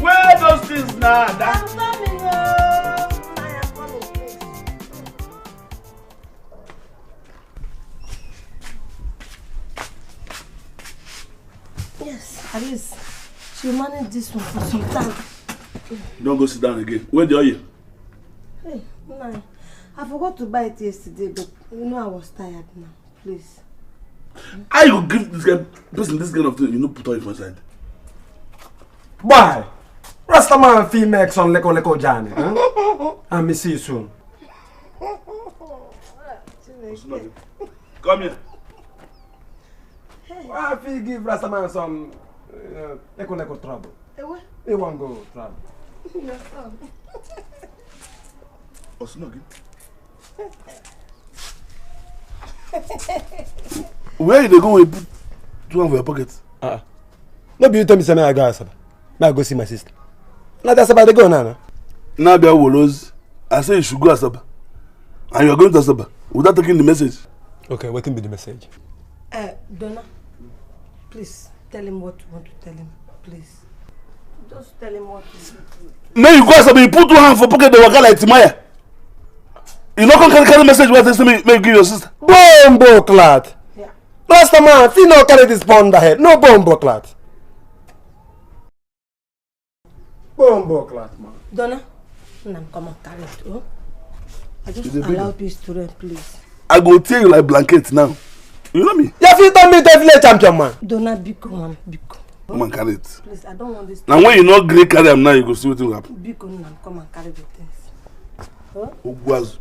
C: Where those things now?
B: I'm coming. I am coming, please. Yes, at least she managed this one for some time.
C: Don't go sit down again. Where the oil?
B: Hey, No, I forgot to buy it yesterday, but you know I was tired now. Please.
C: I will give this person this kind of thing, you know, put on your side.
P: Why? Rastaman fee makes on Leko Johnny. And me see you soon.
C: Come here.
P: Why if you give Rastaman some Leko trouble? He won't go trouble.
C: Oh, snuggie. Where they go with put one for your pocket?
H: Maybe you tell me something I go Asaba. I go see my sister. Now that's about the go now.
C: Now be a Wolos. I say you should go Asaba. And you are going to Asaba without taking the message.
H: Okay, what can be the message?
B: Donna, please tell him what you want to tell him. Please. Just tell him what you want to.
C: Now you go Asaba, you put 2 hands for pocket the waka like Timaya. You not gonna carry message what they say me give your sister.
P: Bombo clat.
B: Yeah.
P: Rastaman, if you not carry this pond ahead, no bombo clat. Bombo clat, man.
B: Donna, come on, carry it. Oh? I just allow peace to rest, please.
C: I go tear you like blanket now. You know me?
P: You fit me the champion, man.
B: Donna, Biko, man, Biko.
C: Come and carry it.
B: Please, I don't want this.
C: Now when you not great carry them now, you go see what will happen.
B: Biko, come and carry the things. Huh?
C: Ogwazu.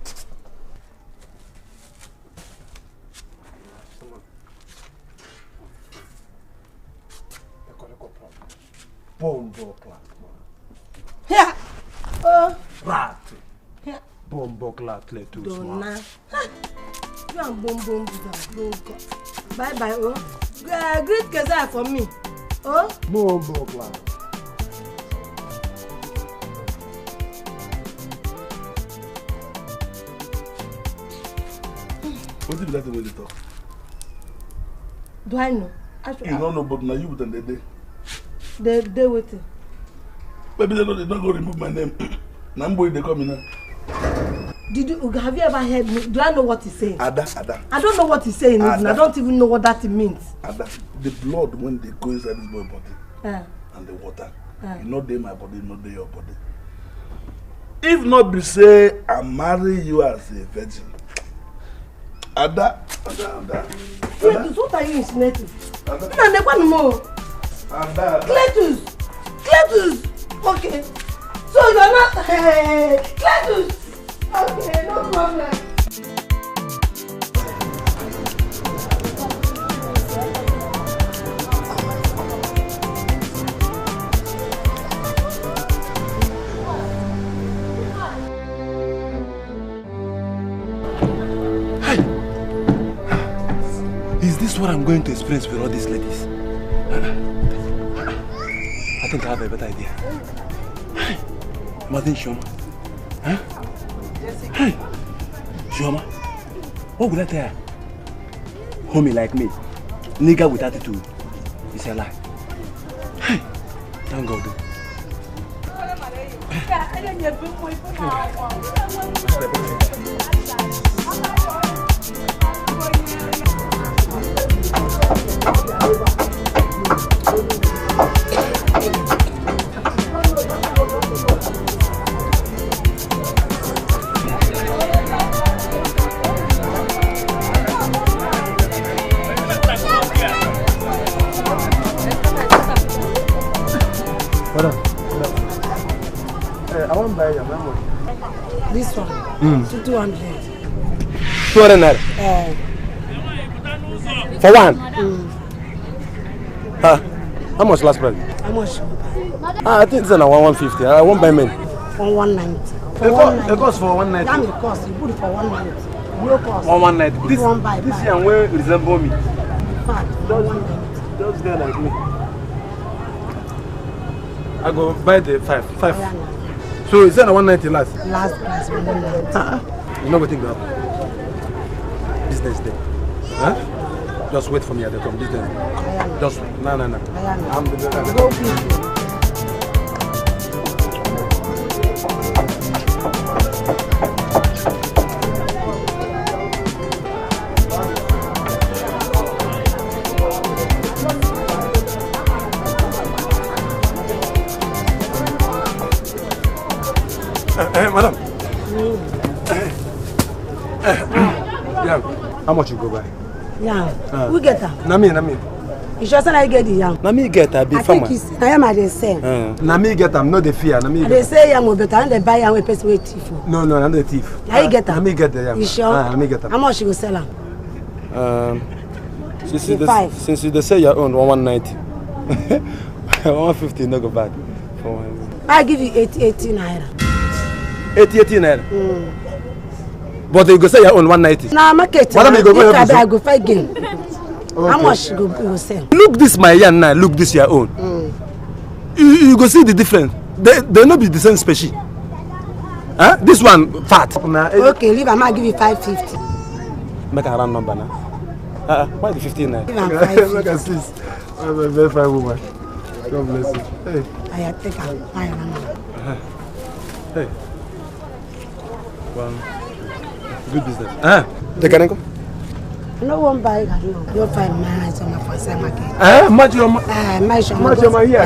P: Bombo clat, man.
B: Yeah.
P: Rat.
B: Yeah.
P: Bombo clat, let us
B: Donna. You and Bombo. Bye bye. Oh. Great Kezai for me. Oh.
P: Bombo clat.
C: What if that way they talk?
B: Do I know?
C: You don't know, but now you with the day.
B: They waiting.
C: Maybe they don't go remove my name. Namboy they come in now.
B: Have you ever heard me? Do I know what he's saying?
C: Ada.
B: I don't know what he's saying. Even. I don't even know what that means.
C: Ada. The blood when they go inside this boy body and the water. You know they my body, not they your body. If not be say I marry you as a virgin. Ada.
B: Cletus, what are you insinuating? Ada. Cletus. Okay. So you're not. Hey, Cletus. Okay, no problem.
H: Is this what I'm going to experience with all these ladies? I think I have a better idea. Imagine Shoma. Huh? Hey, Shoma. What would I tell her? Homie like me, nigga with attitude, it's a lie. Hey, thank God.
P: I won't buy your memory.
B: This one. 200.
H: 200 naira. For one? How much last price?
B: How much?
H: I think it's 150. I won't buy many.
B: For 190.
H: It costs for 190.
B: Damn, it costs. You put it for 190. No cost.
H: 190. This young will resemble me.
P: Just there like me. I go buy the 5. So is that 190 last?
B: Last price 190.
P: You know what thing about business day. Huh? Just wait for me at the come business day. Just wait. No. I'm the
B: go please.
P: Madam.
E: Yeah. How much you go buy?
B: Yeah. Who get her?
E: Na me.
B: You sure say I get the yam?
E: Na me get her, be farmer.
B: I think it's I am at the same.
E: Na me get am, no the fear. Na me.
B: They say yam better than they buy yam with person with thief.
E: No, I'm the thief.
B: Now you get her.
E: Na me get the yam.
B: You sure?
E: Na me get her.
B: How much you go sell her?
E: Since you say your own 190. 150 no go bad.
B: I give you 80 naira.
E: 80 naira. But you go say your own 190.
B: Nah, market.
E: Madam, you go go
B: I go fight game. How much you go sell?
E: Look this my yarn now. Look this your own. You go see the difference. They no be the same species. Huh? This one fat.
B: Okay, leave. I might give you 550.
E: Make a round number now. Why the 15 naira?
B: Give am 550.
E: Look at this. I'm a very fine woman. God bless you. Hey.
B: I take her.
E: Hey. Well, good business. The Kaneko?
B: No one buy it. You'll find my eyes on my first market.
E: Match your here.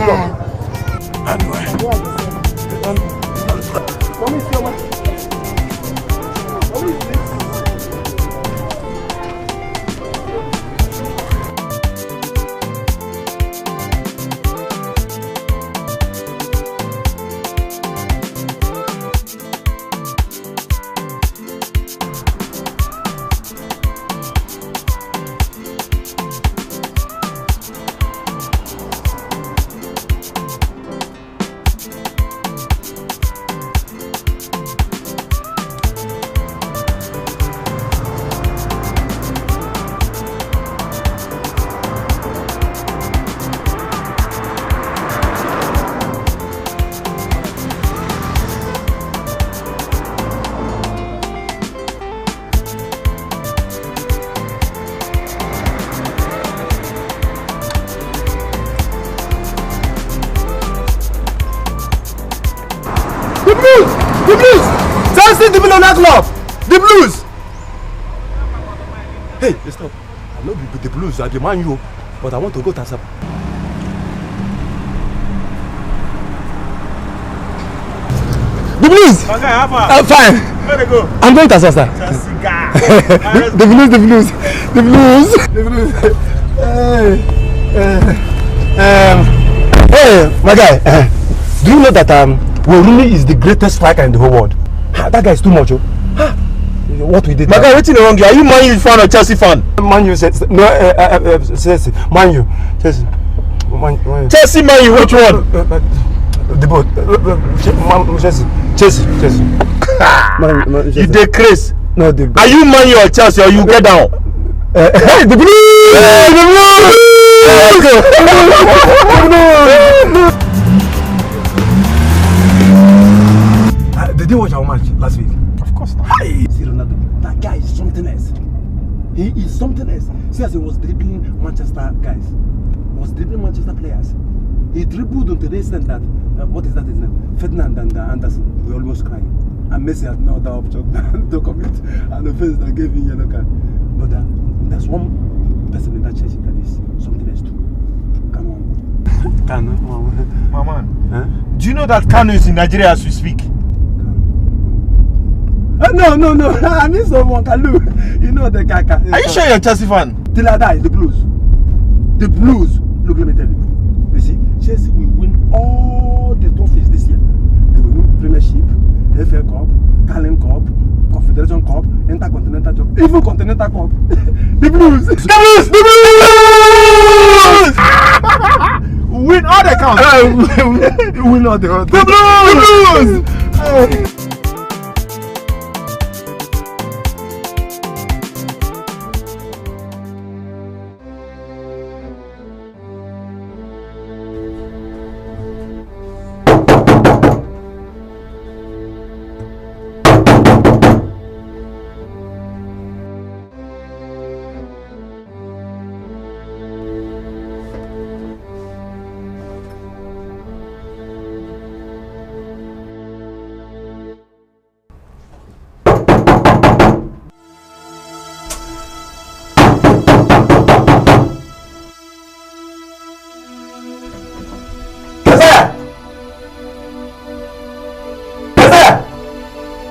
E: The blues! Chelsea the Millionaire Club! The blues! Hey, stop. I know with the blues, I demand you, but I want to go to Asaba. The blues!
C: Okay, how far?
E: Fine.
C: Where they go?
E: I'm going to Asasa. The blues. Hey, my guy. Do you know that Werumi is the greatest striker in the whole world? That guy is too much. What we did? My guy, what's wrong? Are you Man U fan or Chelsea fan? Man U says no. Chelsea. Man U. Chelsea. Chelsea. Man U. Which one? The both. Chelsea. You dey craze? No, the. Are you Man U or Chelsea or you get down? The blue. Did you watch our match last week? Of course not. Hi! See Ronaldo, that guy is something else. He is something else. See, as he was dribbling Manchester guys, Manchester players. He dribbled onto the extent that, what is that his name? Ferdinand and Anderson were almost crying. And Messi had no other option to commit an offense that gave him yellow card. But there's one person in that Chelsea that is something else too. Kanu.
C: My man, do you know that Kanu is in Nigeria as we speak?
E: No. I mean someone Kalu. You know the Kaka.
C: Are you sure you're a Chelsea fan?
E: Till I die, the blues. The blues. Look, let me tell you. You see, Chelsea will win all the trophies this year. They will win Premiership, FA Cup, Carling Cup, Confederation Cup, Intercontinental Cup, even Continental Cup. The blues. The blues.
C: Win all the counts.
E: Win all the
C: blues.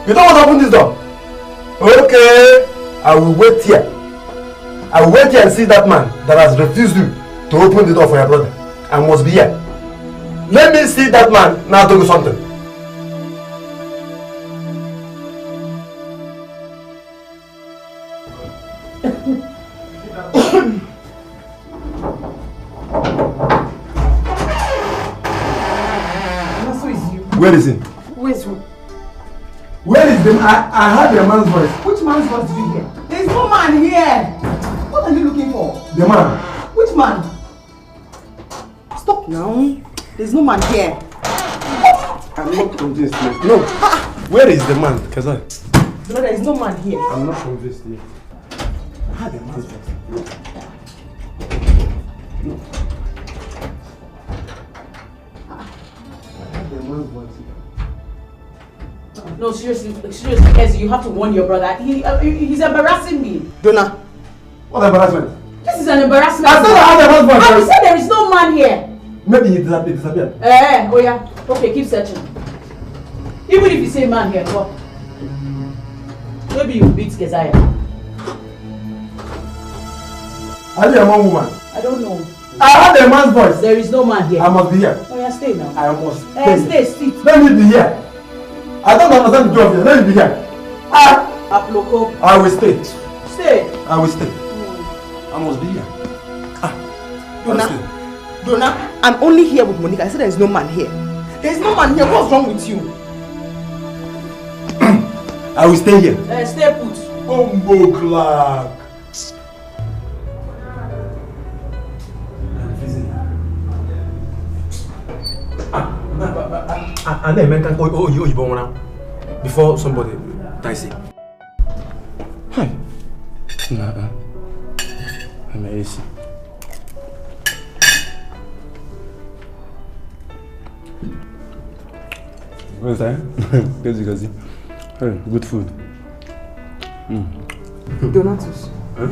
C: You don't want to open this door?
E: Okay, I will wait here. I will wait here and see that man that has refused you to open the door for your brother. I must be here. Let me see that man now do something. Where is he?
B: Who is who?
E: Where is the man? I heard the man's voice.
B: Which man's voice did you hear? There is no man here. What are you looking for?
E: The man.
B: Which man? Stop now. There is no man here.
E: I'm not convinced yet. No. Where is the man? Kazai.
B: No, there is no man here.
E: I'm not convinced yet. I heard the man's voice. No.
K: No, seriously, Ezzy, you have to warn your brother. He's embarrassing me.
E: Donna, what embarrassment?
K: This is an embarrassment.
E: I said I had a husband.
K: And you said there is no man here.
E: Maybe he disappeared.
K: Oh yeah. Okay, keep searching. Even if you say man here, what? Maybe you beat Keziah.
E: Are you a man woman?
K: I don't know.
E: I heard a man's voice.
K: There is no man here.
E: I must be here.
K: Oh yeah, stay now.
E: I must stay.
K: Stay.
E: Let me be here. I don't understand the job here. Let me be here.
K: Aploko.
E: I will stay.
K: Stay.
E: I will stay. I must be here.
B: Donna, I'm only here with Monica. I said there is no man here. There is no man here. What's wrong with you?
E: I will stay here.
K: Stay put.
E: Bumbo Clark. And then mental you born now before somebody dies. Hi. Nah. I'm easy. What's that? Crazy. Hey, good food.
B: Donatus,
E: huh?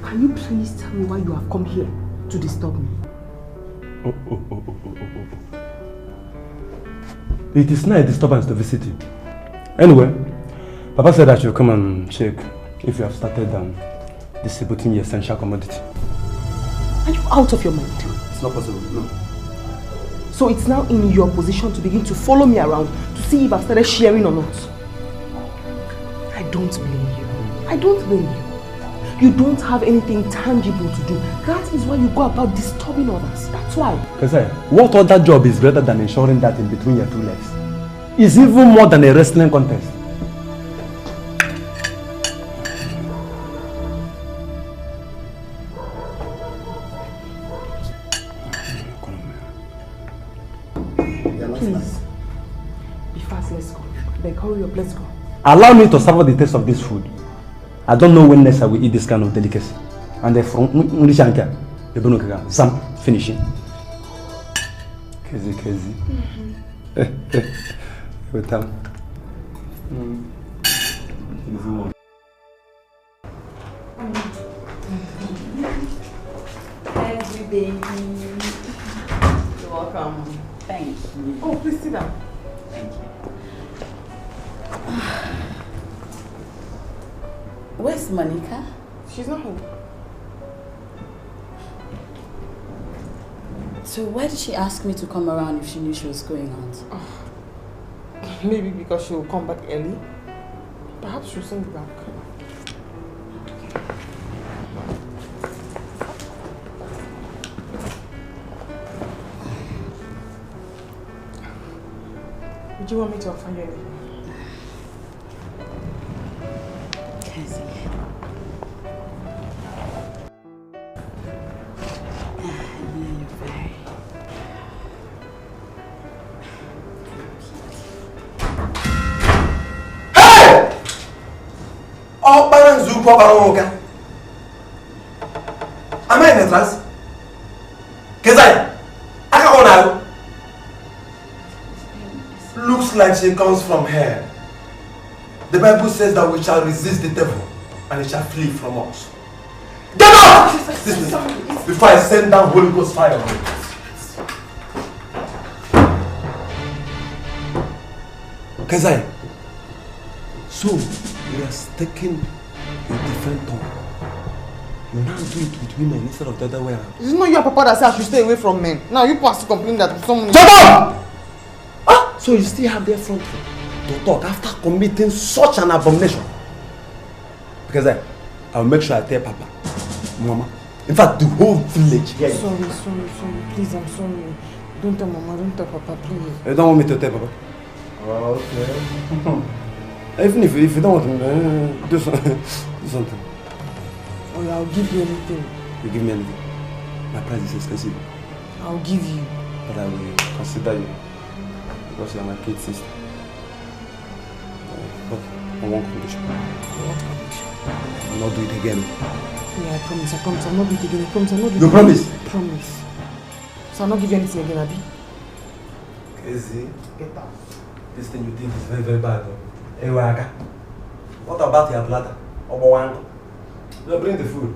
B: Can you please tell me why you have come here to disturb me?
E: Oh. It is not a disturbance to visit you. Anyway, Papa said I should come and check if you have started distributing your essential commodity.
B: Are you out of your mind?
E: It's not possible, no.
B: So it's now in your position to begin to follow me around to see if I've started sharing or not. I don't blame you. I don't blame you. You don't have anything tangible to do. That is why you go about disturbing others. That's why.
E: Kasai, what other job is better than ensuring that in between your two legs? It's even more than a wrestling contest.
B: Please. Be fast, let's go. Beg, hurry up, let's go.
E: Allow me to savor the taste of this food. I don't know when next I will eat this kind of delicacy. And the from Unishanka, the Bunuka, some finishing. Crazy. With them.
V: Every baby. You're welcome. Thank you.
B: Oh, please sit down.
V: Thank you.
W: Where's Monica?
B: She's not home.
W: So why did she ask me to come around if she knew she was going out?
B: Maybe because she will come back early. Perhaps she'll soon be back. Would you want me to offer you anything?
E: Am I in a trance? Kezai, I can't now. Looks like she comes from here. The Bible says that we shall resist the devil and he shall flee from us. Get out! Listen, before I send down Holy Ghost fire on you. Kezai, so
H: It has taken a different turn. You now do it with women instead of the other way around.
Q: It's not your papa that said I should stay away from men. Now you pass to complain that someone...
H: Shut up! Ah! So you still have the front to talk after committing such an abomination? Because I'll make sure I tell Papa, Mama, in fact the whole village here.
Q: Sorry. Please, I'm sorry. Don't tell Mama, don't tell Papa, please.
H: You don't want me to tell Papa? Okay. Even if you don't want to do something.
Q: Oh yeah, I'll give you anything.
H: You give me anything? My price is expensive.
Q: I'll give you.
H: But I will consider you. Because you are my kid sister. But on one condition.
Q: What condition?
H: I will not do it again.
Q: Yeah, I promise. I'll not do it again. I promise. I'll not do it
H: You
Q: again.
H: promise?
Q: I promise. So I'll not give you anything again, Abi.
H: Crazy.
Q: Get out.
H: This thing you did is very, very bad. Hey, Waka. What about your bladder? Obawango? No, bring the food.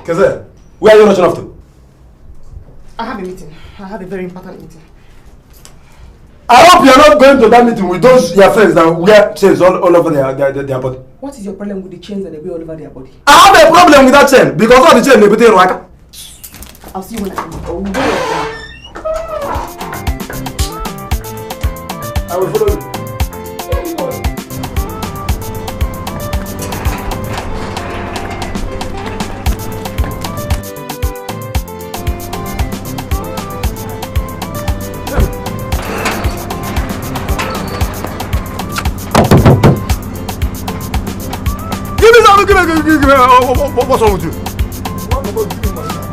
H: Keze, where are you rushing off to?
Q: I have a meeting. I have a very important meeting.
H: I hope you're not going to that meeting with those your friends that wear chains all over their body.
Q: What is your problem with the chains that they wear all over their body?
H: I have a problem with that chain because all the chain they put in Rwaka.
Q: I'll see you when I come.
H: I will follow you. Give me, what's wrong with you?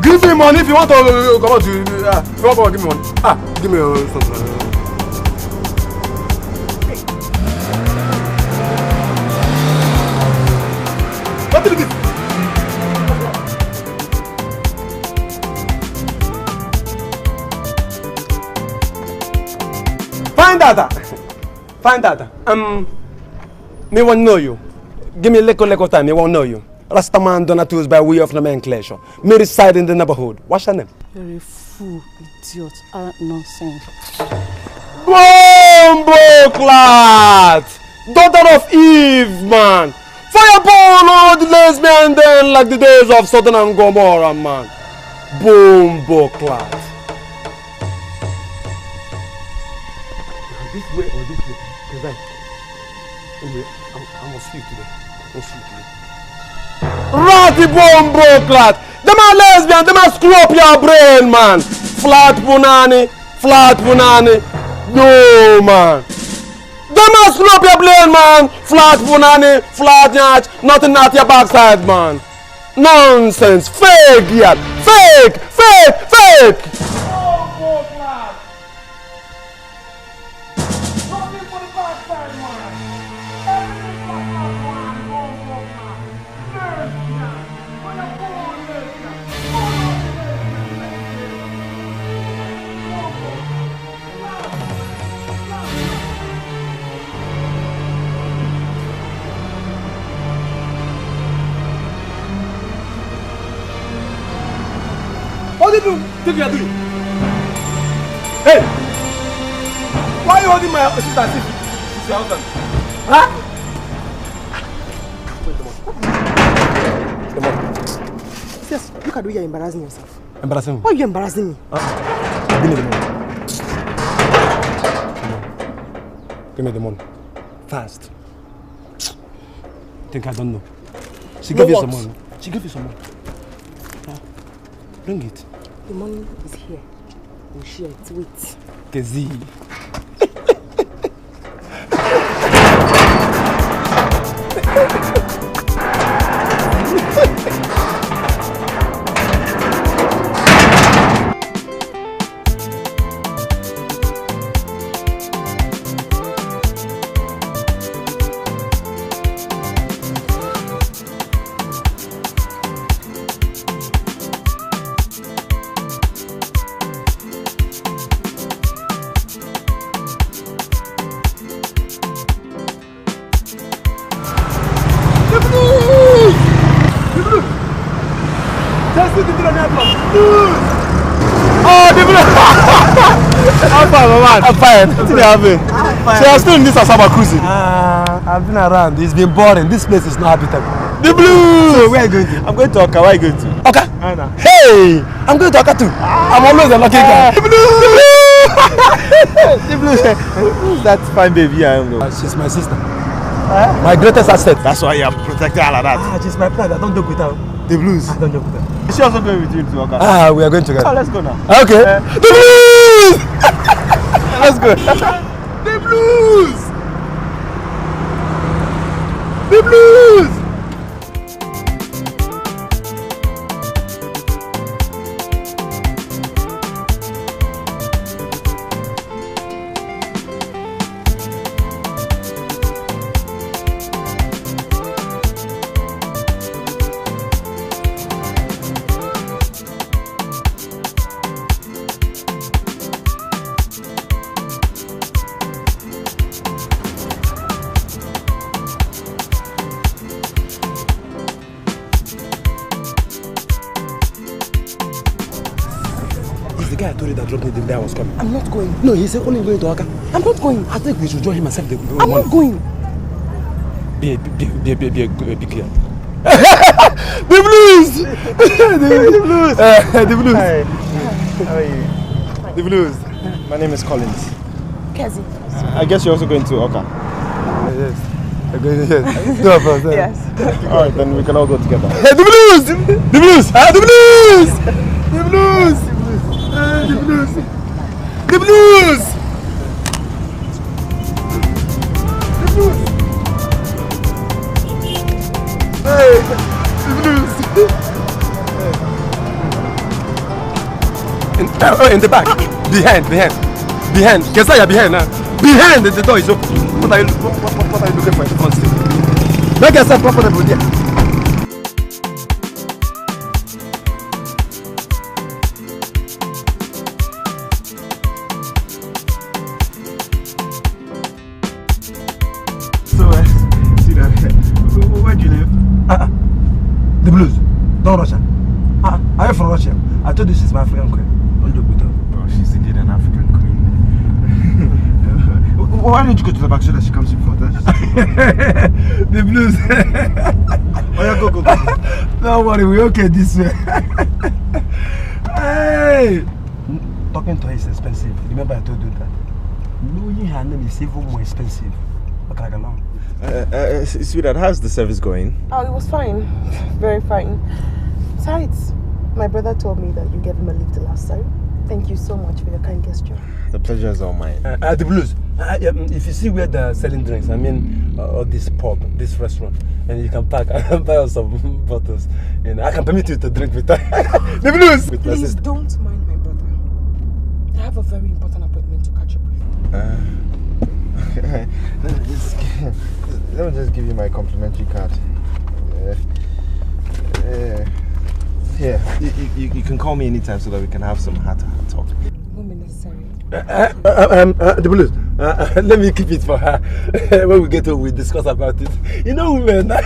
H: Give me money if you want to come out. If you want to give me money. Give me something. What did you give? Find data. Me won't know you. Give me little time, he won't know you. Rastaman Donatus by way of nomenclature. Me reside in the neighborhood. What's your name?
V: You're a fool, idiot, nonsense.
H: Bombo Clat! Daughter of Eve, man! Fireball all the lesbian then like the days of Sodom and Gomorrah, man. Bombo Clat. This way or this way? Because anyway, I must sleep today. Ratty Bombo Clat! Them are lesbian, them are screw up your brain, man! Flat punani. No, man! Them are screw up your brain, man! Flat punani, flat nyach, nothing at your backside, man! Nonsense! Fake, yet! Fake! Bombo Clat! Nothing for the backside, man! What do you think you are doing? Hey! Why are you holding my sister as if she's your husband? Huh?
Q: Yes, look at the way you're embarrassing yourself.
H: Embarrassing me?
Q: Why are you embarrassing me?
H: Give me the money. Give me the money. Fast. Think I don't know. She gave you some money. She gave you some money. Bring it.
Q: The money is here. We'll share it. Wait.
H: Kezi.
P: I'm fine, man. I'm fine. What did you have? So I'm still in this Asaba cruising.
E: I've been around. It's been boring. This place is not habitable.
P: The blues!
E: So where are you going to?
P: I'm going to Oka. Where are you going to?
E: Oka? Hey! I'm going to Oka too. I'm always a lucky guy.
P: The blues! The blues. Who's that fine baby I am though?
E: She's my sister. My greatest asset.
P: That's why you are protecting her like that.
E: She's my friend. I don't joke with her.
P: The blues.
E: I don't joke with her.
P: Is she also going with you to Oka?
E: We are going together.
P: Oh, let's go now.
E: Okay. The blues!
P: Let's go.
E: The blues! The blues! The day I was coming.
Q: I'm not going.
E: No, he said only going to Oka.
Q: I'm not going.
E: I think we should join him and save the money.
Q: I'm not going.
E: Be clear. The blues! The blues! The blues!
P: Hi. How are you? The blues. My name is Collins.
Q: Kezi.
P: I guess you're also going to Oka.
E: Yes. I'm going to Two of us.
Q: Yes.
P: Alright, then we can all go together.
E: The blues! The blues! The blues! The blues! The blues! The blues! The blues! Hey! The blues! In the back. Behind. Kesaya behind now. Behind the door is open. What are you looking for in the front seat? Make yourself comfortable there. The blues. Don't rush her. Are you from Russia? I told you she's my African queen. Don't joke with her.
P: Oh, she's indeed an African queen. Why don't you go to the back so that she comes in front?
E: The blues.
P: Oh yeah, go.
E: Don't worry, we're okay this way. Hey! Talking to her is expensive. Remember I told you that? Knowing her name is even more expensive. Okay, along.
P: Sweetheart, how's the service going?
Q: Oh, it was fine. Very fine. Besides, my brother told me that you gave him a lift the last time. Thank you so much for your kind gesture.
P: The pleasure is all mine.
E: The blues. If you see where they're selling drinks, I mean, this pub, this restaurant, and you can park and buy us some bottles. And I can permit you to drink with her. The blues! With
Q: Please don't mind my brother. I have a very important appointment to catch up with.
P: Let me just give you my complimentary card. Here, you can call me anytime so that we can have some heart-to-heart talk.
Q: Won't be necessary.
E: The blues. Let me keep it for her. When we get home, we discuss about it. You know, women, the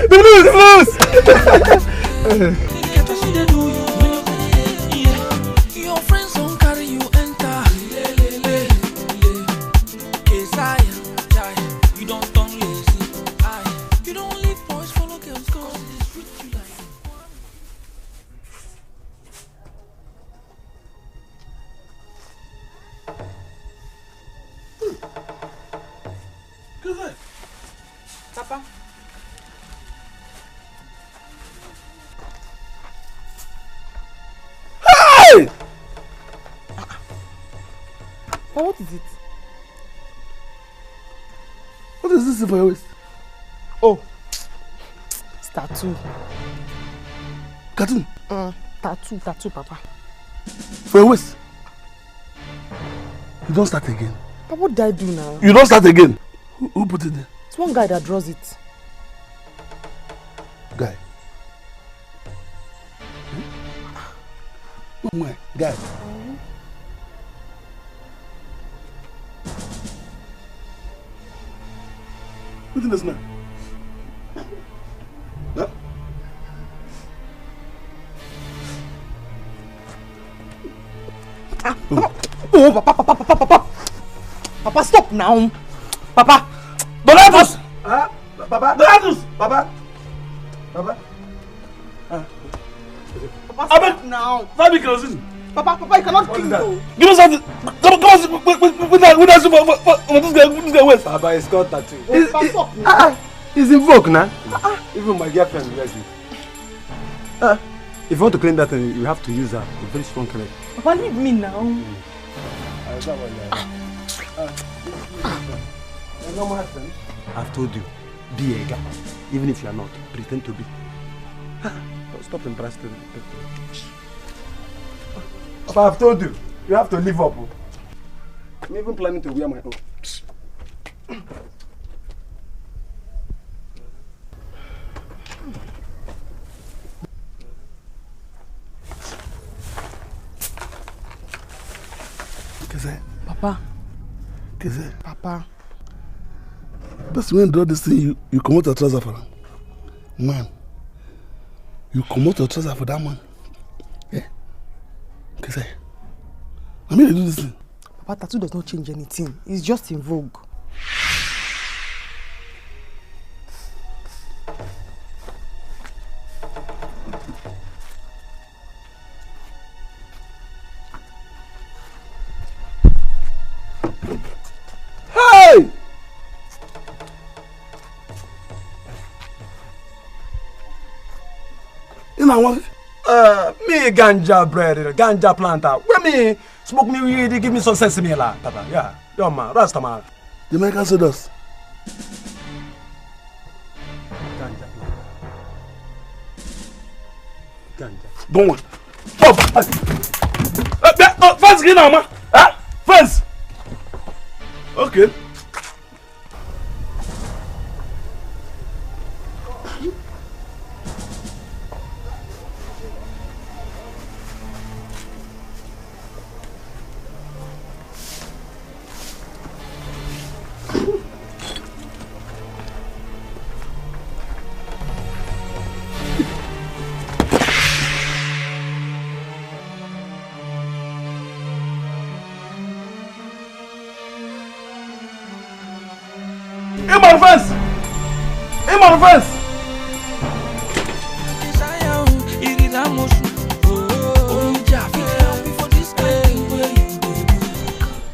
E: blues!
L: Your friends don't carry you enter. You don't turn lazy. You don't leave boys, follow girls, go on the street. You like
Q: Papa.
E: Hey!
Q: But what is it?
E: What is this for your waist?
Q: Oh, it's tattoo.
E: Cartoon?
Q: Tattoo, Papa.
E: For your waist? You don't start again.
Q: But what did I do now?
E: You don't start again. Who put it there?
Q: It's one guy that draws it.
E: Guy. One guy. Guy. What is this now? Huh?
Q: Oh, Papa. Papa, stop now. Papa.
P: Donatus! Papa. Donatus! Papa.
Q: Papa, stop now.
C: Fabi kerosene.
Q: Papa, you cannot kill me.
C: Give us something. Come on, with us for this guy West.
P: Papa, it's got tattoo.
Q: Papa, stop now.
P: He's invoked now. Even my girlfriend wears it. If you want to clean that thing, you have to use a very strong clean.
Q: Papa, leave me now.
P: I've told you, be a guy. Even if you are not, pretend to be. Stop interesting. Papa, I've told you, you have to live up. I'm even planning to wear my own.
Q: Papa.
N: Keze.
Q: Papa.
N: That's when you do this thing, you come out your trouser for him. Man. You come out your trouser for that man. Yeah. Keze. I mean, you do this thing.
Q: Papa, tattoo does not change anything. It's just in vogue.
P: Hey!
N: You know what?
P: Me ganja bread, ganja planter. When me smoke me weed, they give me some sesame la, Papa. Yeah, yo man, Rasta man.
N: Jamaican sodas.
P: Ganja planter. Ganja.
N: Don't want.
C: Fence get now, man. Huh? Fence. Okay.
P: Fence!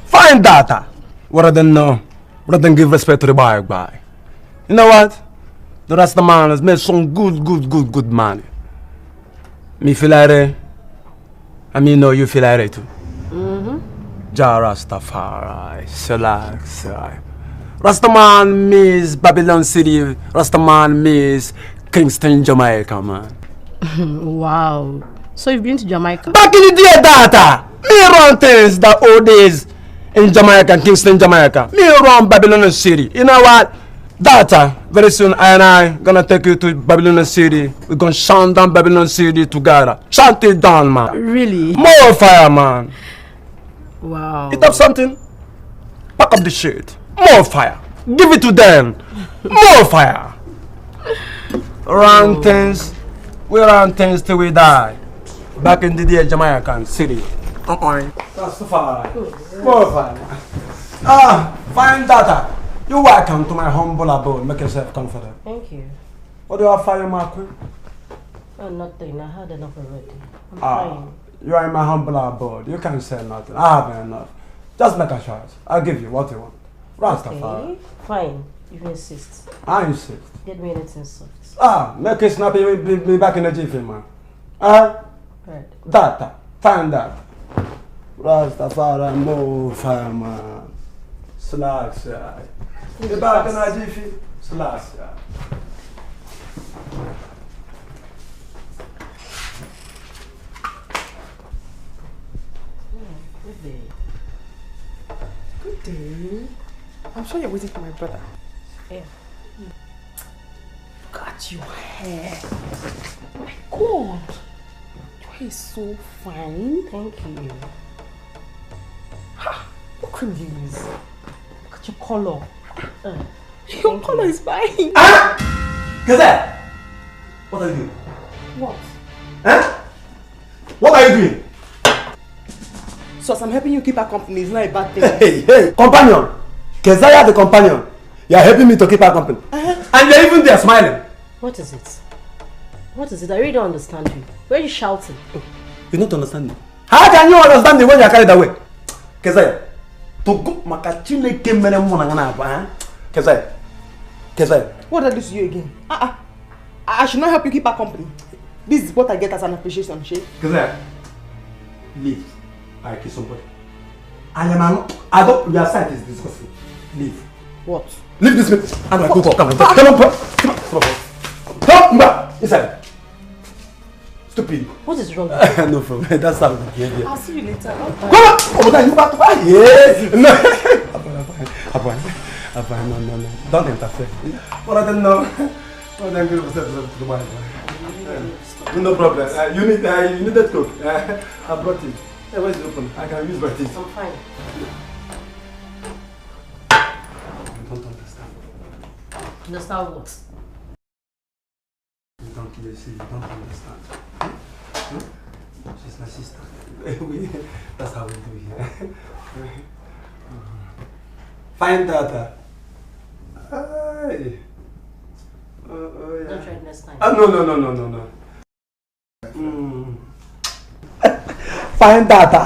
P: Find data. What I don't know. What I don't give respect to the boy. You know what? The rest of the man has made some good money. Me feel like it. I mean, no, you feel like it too. Ja Rastafari, Relax. Rastaman means Babylon City. Rastaman means Kingston, Jamaica, man.
U: Wow. So you've been to Jamaica?
P: Back in the day, data. Me run things the old days in Jamaica, Kingston, Jamaica. Me run Babylon City. You know what? Data. Very soon I gonna take you to Babylon City. We're gonna chant down Babylon City together. Chant it down, man.
U: Really?
P: More fire, man.
U: Wow.
P: It up something? Pack up the shit. More fire. Give it to them. More fire. Run things. We run things till we die. Back in the day, Jamaican City. That's too far. More fire. Fine data. You're welcome to my humble abode. Make yourself comfortable.
U: Thank you.
P: What do you have for you, my queen?
U: Oh, nothing. I had enough already. I'm fine.
P: You are in my humble abode. You can't say nothing. I have enough. Just make a choice. I'll give you what you want. Rastafari.
U: Okay. Fine. You insist.
P: I insist.
U: Get me anything soft.
P: Make it snappy. Be back in the jiffy, man.
U: Right.
P: Data. Find that. Rastafari, more fire, man. Slacks, yeah. Be back in the jiffy. Slacks, yeah.
Q: Good day. I'm sure you're waiting for my brother.
U: Yeah.
Q: Look at your hair. Oh my God. Your hair is so fine.
U: Thank you.
Q: Ha! What cream do you use? Look at your color.
U: Your
Q: color is fine.
P: Gazette! What are you doing?
Q: What?
P: Huh? What are you doing?
Q: So as I'm helping you keep her company, it's not a bad thing.
H: Hey, companion! Keziah the companion. You are helping me to keep her company. And you're even there smiling.
B: What is it? What is it? I really don't understand you. Why are you shouting?
H: You don't understand me. How can you understand me when you are carried away? Keziah, to go makachine came mere mona Keziah.
Q: What did I do to you again? I should not help you keep her company. This is what I get as an appreciation, Shay.
H: Keziah, leave. I kiss somebody. I don't. Your sight is disgusting. Leave.
Q: What?
H: Leave this meeting. Come on, come on, inside. Stupid.
B: What is wrong with you?
H: No problem. That's how we behave.
B: I'll see you later.
H: Come on. Oh, that you back to back. Yes. No. No. Don't interfere. What I don't know. What I'm going to do my. No problem. You needed coke. I brought it. Hey, where's it open? I can use my teeth.
B: I'm fine.
H: You don't understand.
B: Understand what?
H: You don't understand. She's my sister. That's how we do here. Find data. Hey. Yeah.
B: Don't try it next time.
H: No. Find data.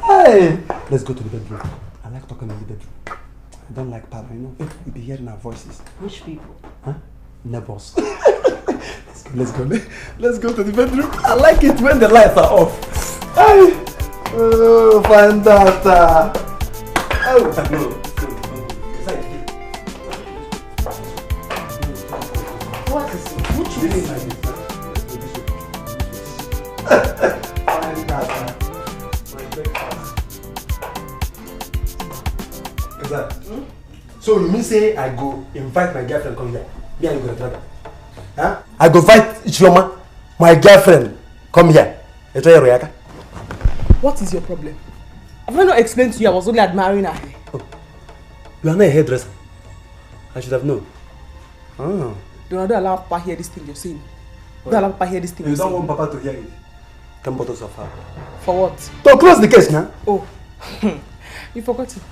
H: Hey. Let's go to the bedroom. I like talking in the bedroom. I don't like power, you know. You'll be hearing our voices.
B: Which people?
H: Huh? Neighbors. Let's go to the bedroom. I like it when the lights are off. Hey. Oh, find data. Oh, no.
B: What is it? Which is it?
H: So you mean say I go invite my girlfriend come here? Me and you go to travel? Huh? I go invite Chioma, my girlfriend, come here.
Q: What is your problem? Have I not explained to you I was only admiring her hair?
H: Oh. You are not a hairdresser. I should have known. Oh.
Q: Don't allow Papa hear this thing you're saying. Don't allow Papa hear this thing
H: you
Q: you're saying.
H: You don't want Papa to hear it. Come bottles of her.
Q: For what?
H: To close the case now.
Q: Oh. You forgot it.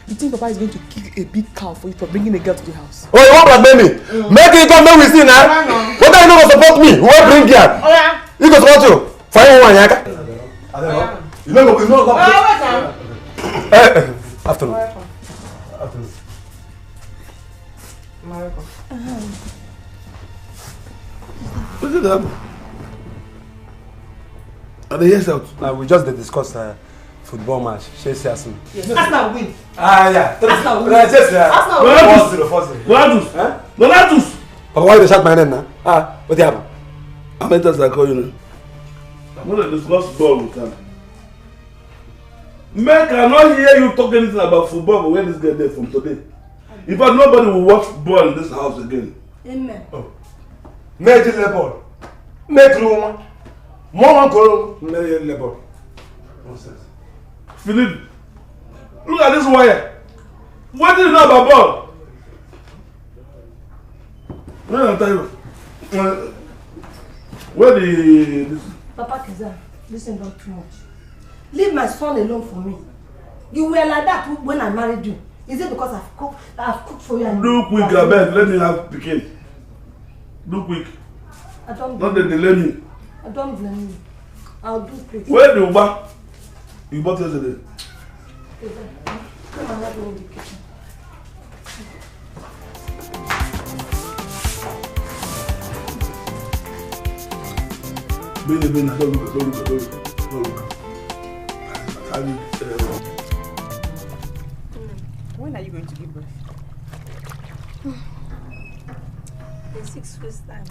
Q: You think Papa is going to kill a big cow for you for bringing a girl to the house?
H: Oh, you want blackmail me? Make it come, make we see now. What are you not going to support me? Who will bring here? Oh, yeah. You go support you. Fire one, Yaka. You know, you know. Afternoon. Afternoon.
N: What's it up? Are they here out?
H: We just discussed football match. Chelsea Arsenal.
B: Yes. Arsenal win.
H: Yeah.
B: Arsenal win.
H: Arsenal win.
N: Donatus.
H: Papa, why you shout my name now? What happened?
N: How many times I call you now? I'm going to discuss ball with her. Man cannot hear you talk anything about football when this girl there from today. In fact, nobody will watch ball in this house again.
B: Amen.
H: Oh. Make it level. Make room. More go. Make it level. Nonsense.
N: Philip, look at this wire. What do you know about ball? Where the...
B: Papa Keza, listen, not too much. Leave my son alone for me. You were like that when I married you. Is it because I've cooked for you? And
N: do quick, I beg. Let me have picking. Do quick.
B: I don't
N: Not that they let me.
B: I don't blame you. I'll do quick.
N: Where do you buy? You bought yesterday.
B: Come and help me in the kitchen.
N: Bene, don't look.
Q: When are you going to give birth?
B: In 6 weeks' time,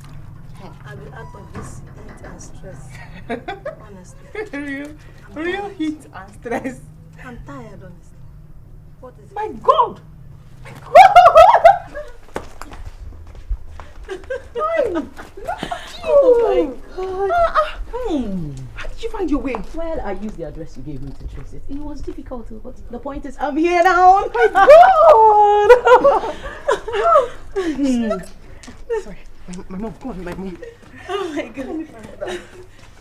B: I'll be out of this heat and stress. Honestly.
Q: Real heat and stress.
B: I'm tired, honestly. What is it?
Q: My God!
B: Oh my God.
Q: How did you find your way?
F: Well, I used the address you gave me to trace it. It was difficult, but the point is I'm here now. Oh my God!
Q: Sorry, my mom, come on, my mom.
B: Oh my God.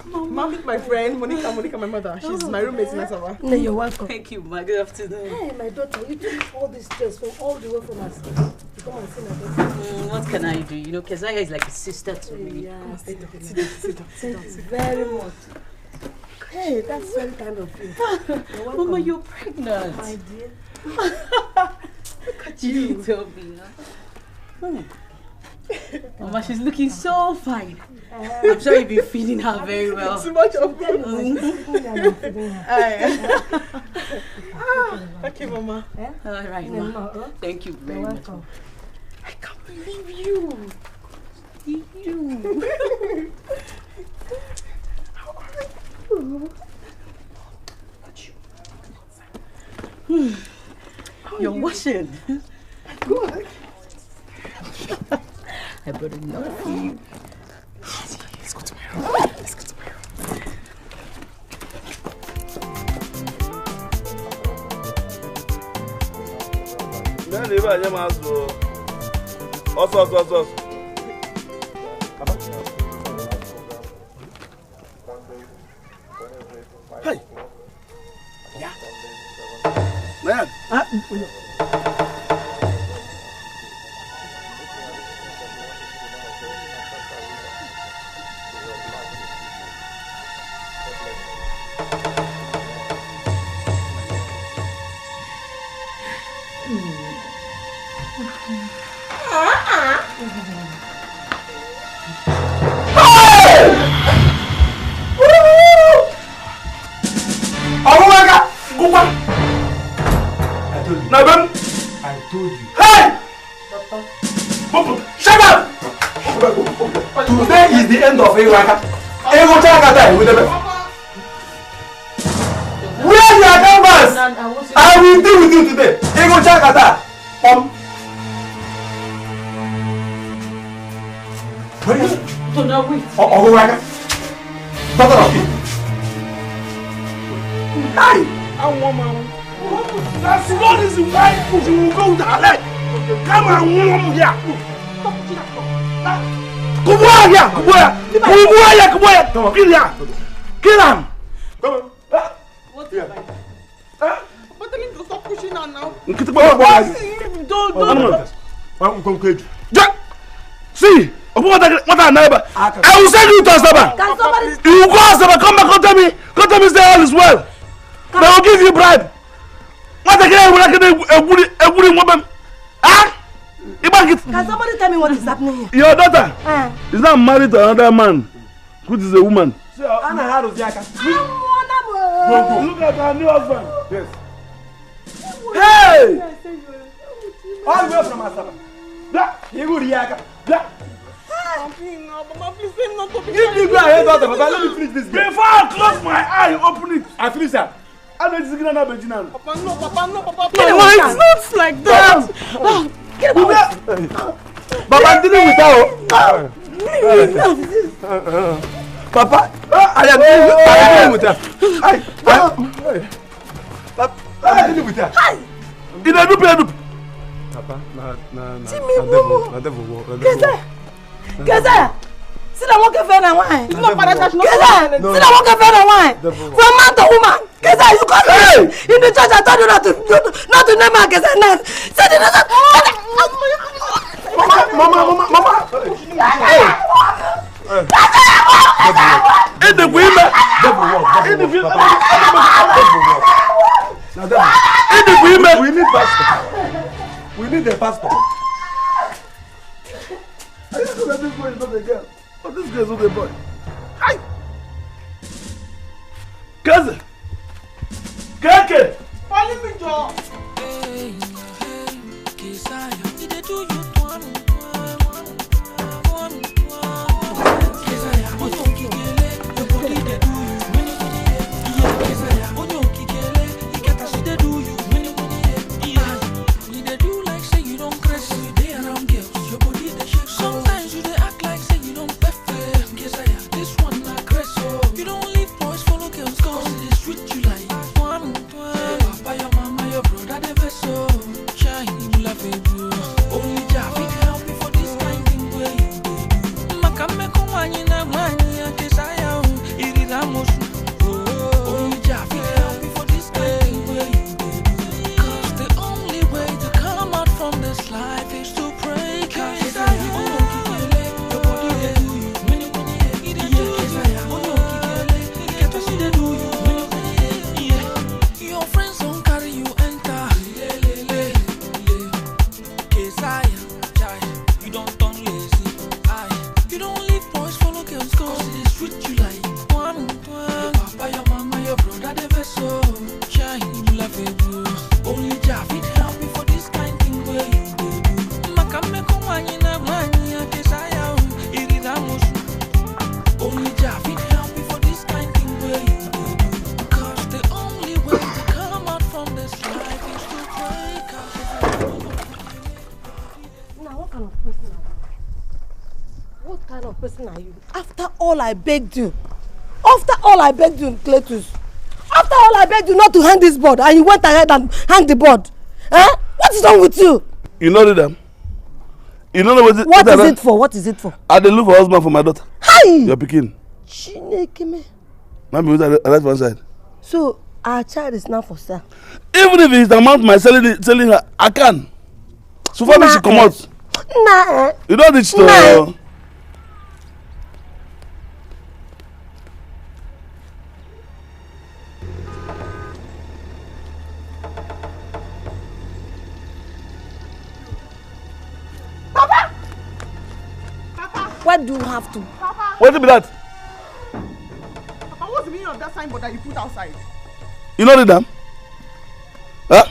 Q: Mom, meet my friend, Monica, my mother. She's my roommate in Asaba.
B: No, you're welcome.
V: Thank you, ma. Good afternoon.
B: Hey, my daughter, you took all this stress from all the way from us to come and see my daughter.
V: What can I do? You know, Kezaya is like a sister to me.
B: Yeah,
Q: sit down.
B: Thank you very much. Hey, that's very kind of you. You're
V: Mama, you're pregnant.
B: My dear.
V: Look at you. Told me, huh? Mama, she's looking so fine. I'm sure you've been feeding her very well.
Q: Too much of food. Okay, Mama.
V: All right, ma. Thank you very much. I can't believe you. You're washing.
B: Good.
V: I brought enough for you.
Q: Let's go to my room. Let's go to my room.
N: Hey. Yeah. Man.
P: I told you.
N: Hey!
P: Shut up! Today is the end of Ewaka. Where are your numbers? I will deal with you today. Ego Chakata. Where is it?
V: Do not wait.
P: Owaka. Daughter of you. Hi!
N: I want my own. That's one reason why you will go to Alec. Come on, here. Come on here. Kill him. Kill him. Come on.
Q: What's your life? But tell him to stop pushing on now.
N: Don't. See, what I neighbor. I will send you to Asaba. You go Asaba, come back, come tell me say all is well. They will give you bribe. What again? A good woman. Ah?
B: Can somebody tell me what is happening here?
N: Your daughter is not married to another man, which is a woman.
P: Anna Haruziaka.
N: Look at her new husband. Yes.
P: Hey! All the way from Asaba. You go Riaka.
Q: Mama, please say not to be.
P: Give me go ahead, daughter. Papa, let me finish this.
N: Before I close my eye, open it. I finish that. I'm not singing another Virginity.
Q: Papa, no, Papa.
N: No, it's not like that.
P: Papa, I'm dealing with her. Papa, I am dealing with her. I'm dealing with her.
N: In a dupe.
H: Papa,
B: Keza! See that one cafe and wine. It's not Keza! See that one cafe and wine. From man to woman. Keza, you come here. In the church, I told you not to name her Keza. Say the name.
N: Mama. Hey. In the women. In the women.
P: We need pastor. We need a pastor.
N: I just know that this boy is not a girl. But this girl is not a boy. Hi! Cousin! Keke!
Q: Follow me, Joe.
L: Only Javi can help me for this kind of thing where you do. Makame kumanyina mwanya kesaya. got the vessel, shine lovable. Only Javid help me for this kind thing where you do. Makame kumani na mani ya desire, iridamus. Only Javid help me for this kind thing where you do. Cause the only way to come out from this life is to break out.
B: Now what kind of person are you? What kind of person are you? After all I begged you, Cletus. After all I begged you not to hang this board, and you went ahead and hang the board. Eh? What is wrong with you?
N: You know them. You know what
B: is it for? What is it for?
N: I dey look for husband for my daughter.
B: Hi!
N: Your pikin.
B: Chineke.
N: Now be with right one side.
B: So our child is now for sale.
N: Even if it's the amount my selling her, I can. So far she come out.
B: Nah.
N: You don't reach to.
B: What do you have to?
N: Papa. What be that?
Q: Papa, what's the meaning of that signboard that you put outside?
N: You know them? Huh?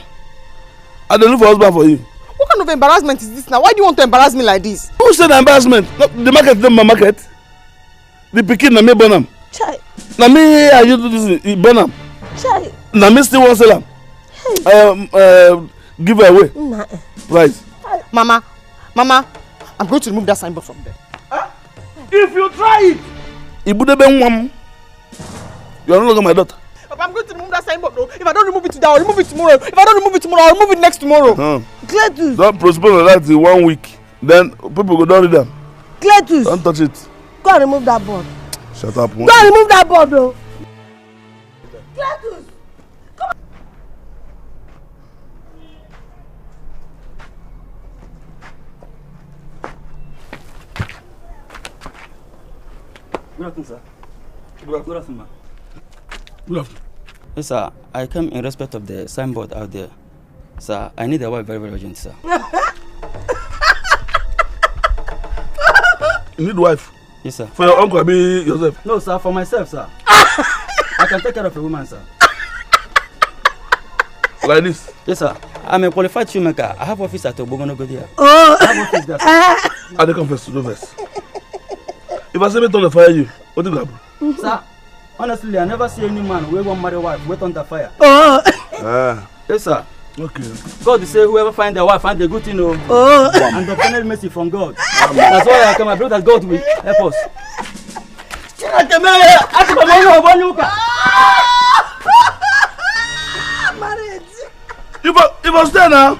N: I don't look for husband for you.
Q: What kind of embarrassment is this now? Why do you want to embarrass me like this?
N: Who said embarrassment? The market is not my market. The pikin na me burn am.
B: Chai.
N: Na me I you do this burn am.
B: Chai.
N: Na me still want sell am. Give her away.
B: Nah.
N: Price.
Q: Mama, I'm going to remove that signboard from there.
N: If you try it, you are no longer my daughter.
Q: Papa, I'm going to remove that signboard though. If I don't remove it today, I'll remove it tomorrow. If I don't remove it tomorrow, I'll remove it next tomorrow.
B: Cletus.
N: Don't postpone that in 1 week. Then people go down with them.
B: Cletus.
N: Don't touch it.
B: Go and remove that board.
N: Shut up.
B: Go and remove that board though. Cletus. Come on.
G: Good afternoon, sir. Good afternoon, ma'am.
N: Good afternoon.
G: Yes, sir. I come in respect of the signboard out there. Sir, I need a wife very, very urgent, sir.
N: You need wife?
G: Yes, sir.
N: For your uncle, I mean yourself?
G: No, sir. For myself, sir. I can take care of a woman, sir.
N: Like this?
G: Yes, sir. I'm a qualified shoemaker. I have office at Obogonogodia.
B: Oh.
G: I have office there, sir.
N: I dey confess to no verse. If I say me turn the fire you, what do you happen?
G: Sir, honestly, I never see any man who won't marry wife wait under fire.
B: Oh.
G: Yes, sir.
N: Okay.
G: God say whoever find their wife find a good thing, oh. And obtain mercy from God. That's why I come. I pray that God will help us.
N: You must stay now.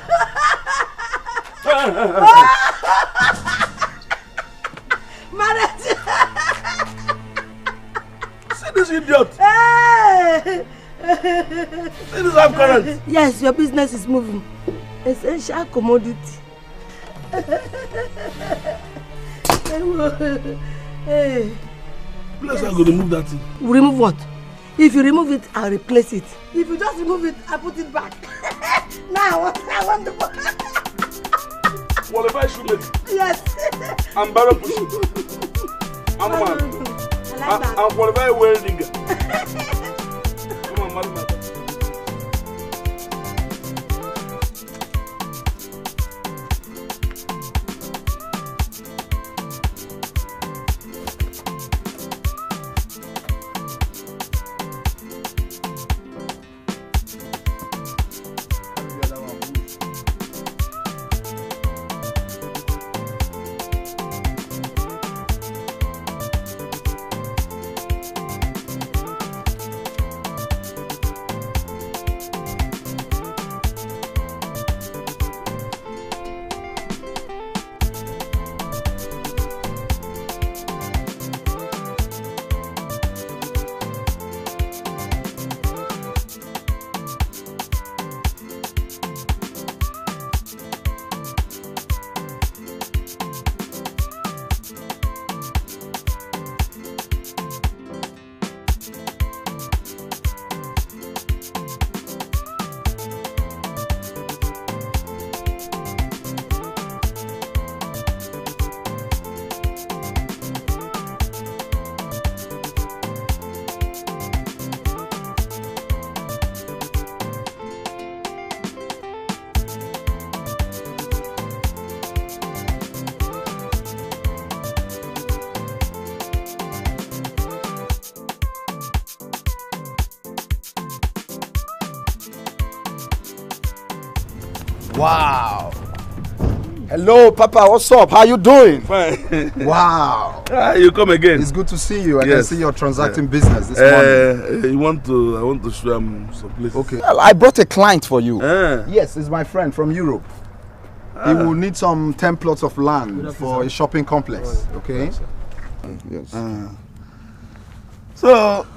N: See this idiot.
B: Hey.
N: See this half current.
B: Yes, your business is moving. Essential commodity. Hey.
N: Let's go remove that thing.
B: Remove what? If you remove it, I'll replace it. If you just remove it, I put it back. Now I want the book.
N: What if I shoot it?
B: Yes.
N: I'm barrel pushing. I'm man. I'm qualified welding. Come on, madam.
I: Wow. Hello, Papa. What's up? How you doing?
C: Fine.
I: Wow.
C: You come again.
I: It's good to see you. I can see you're transacting business this morning.
C: I want to show him some places.
I: Okay. Well, I brought a client for you. Yes, it's my friend from Europe. He will need some 10 plots of land for a shopping complex. Okay? Yes.
C: So,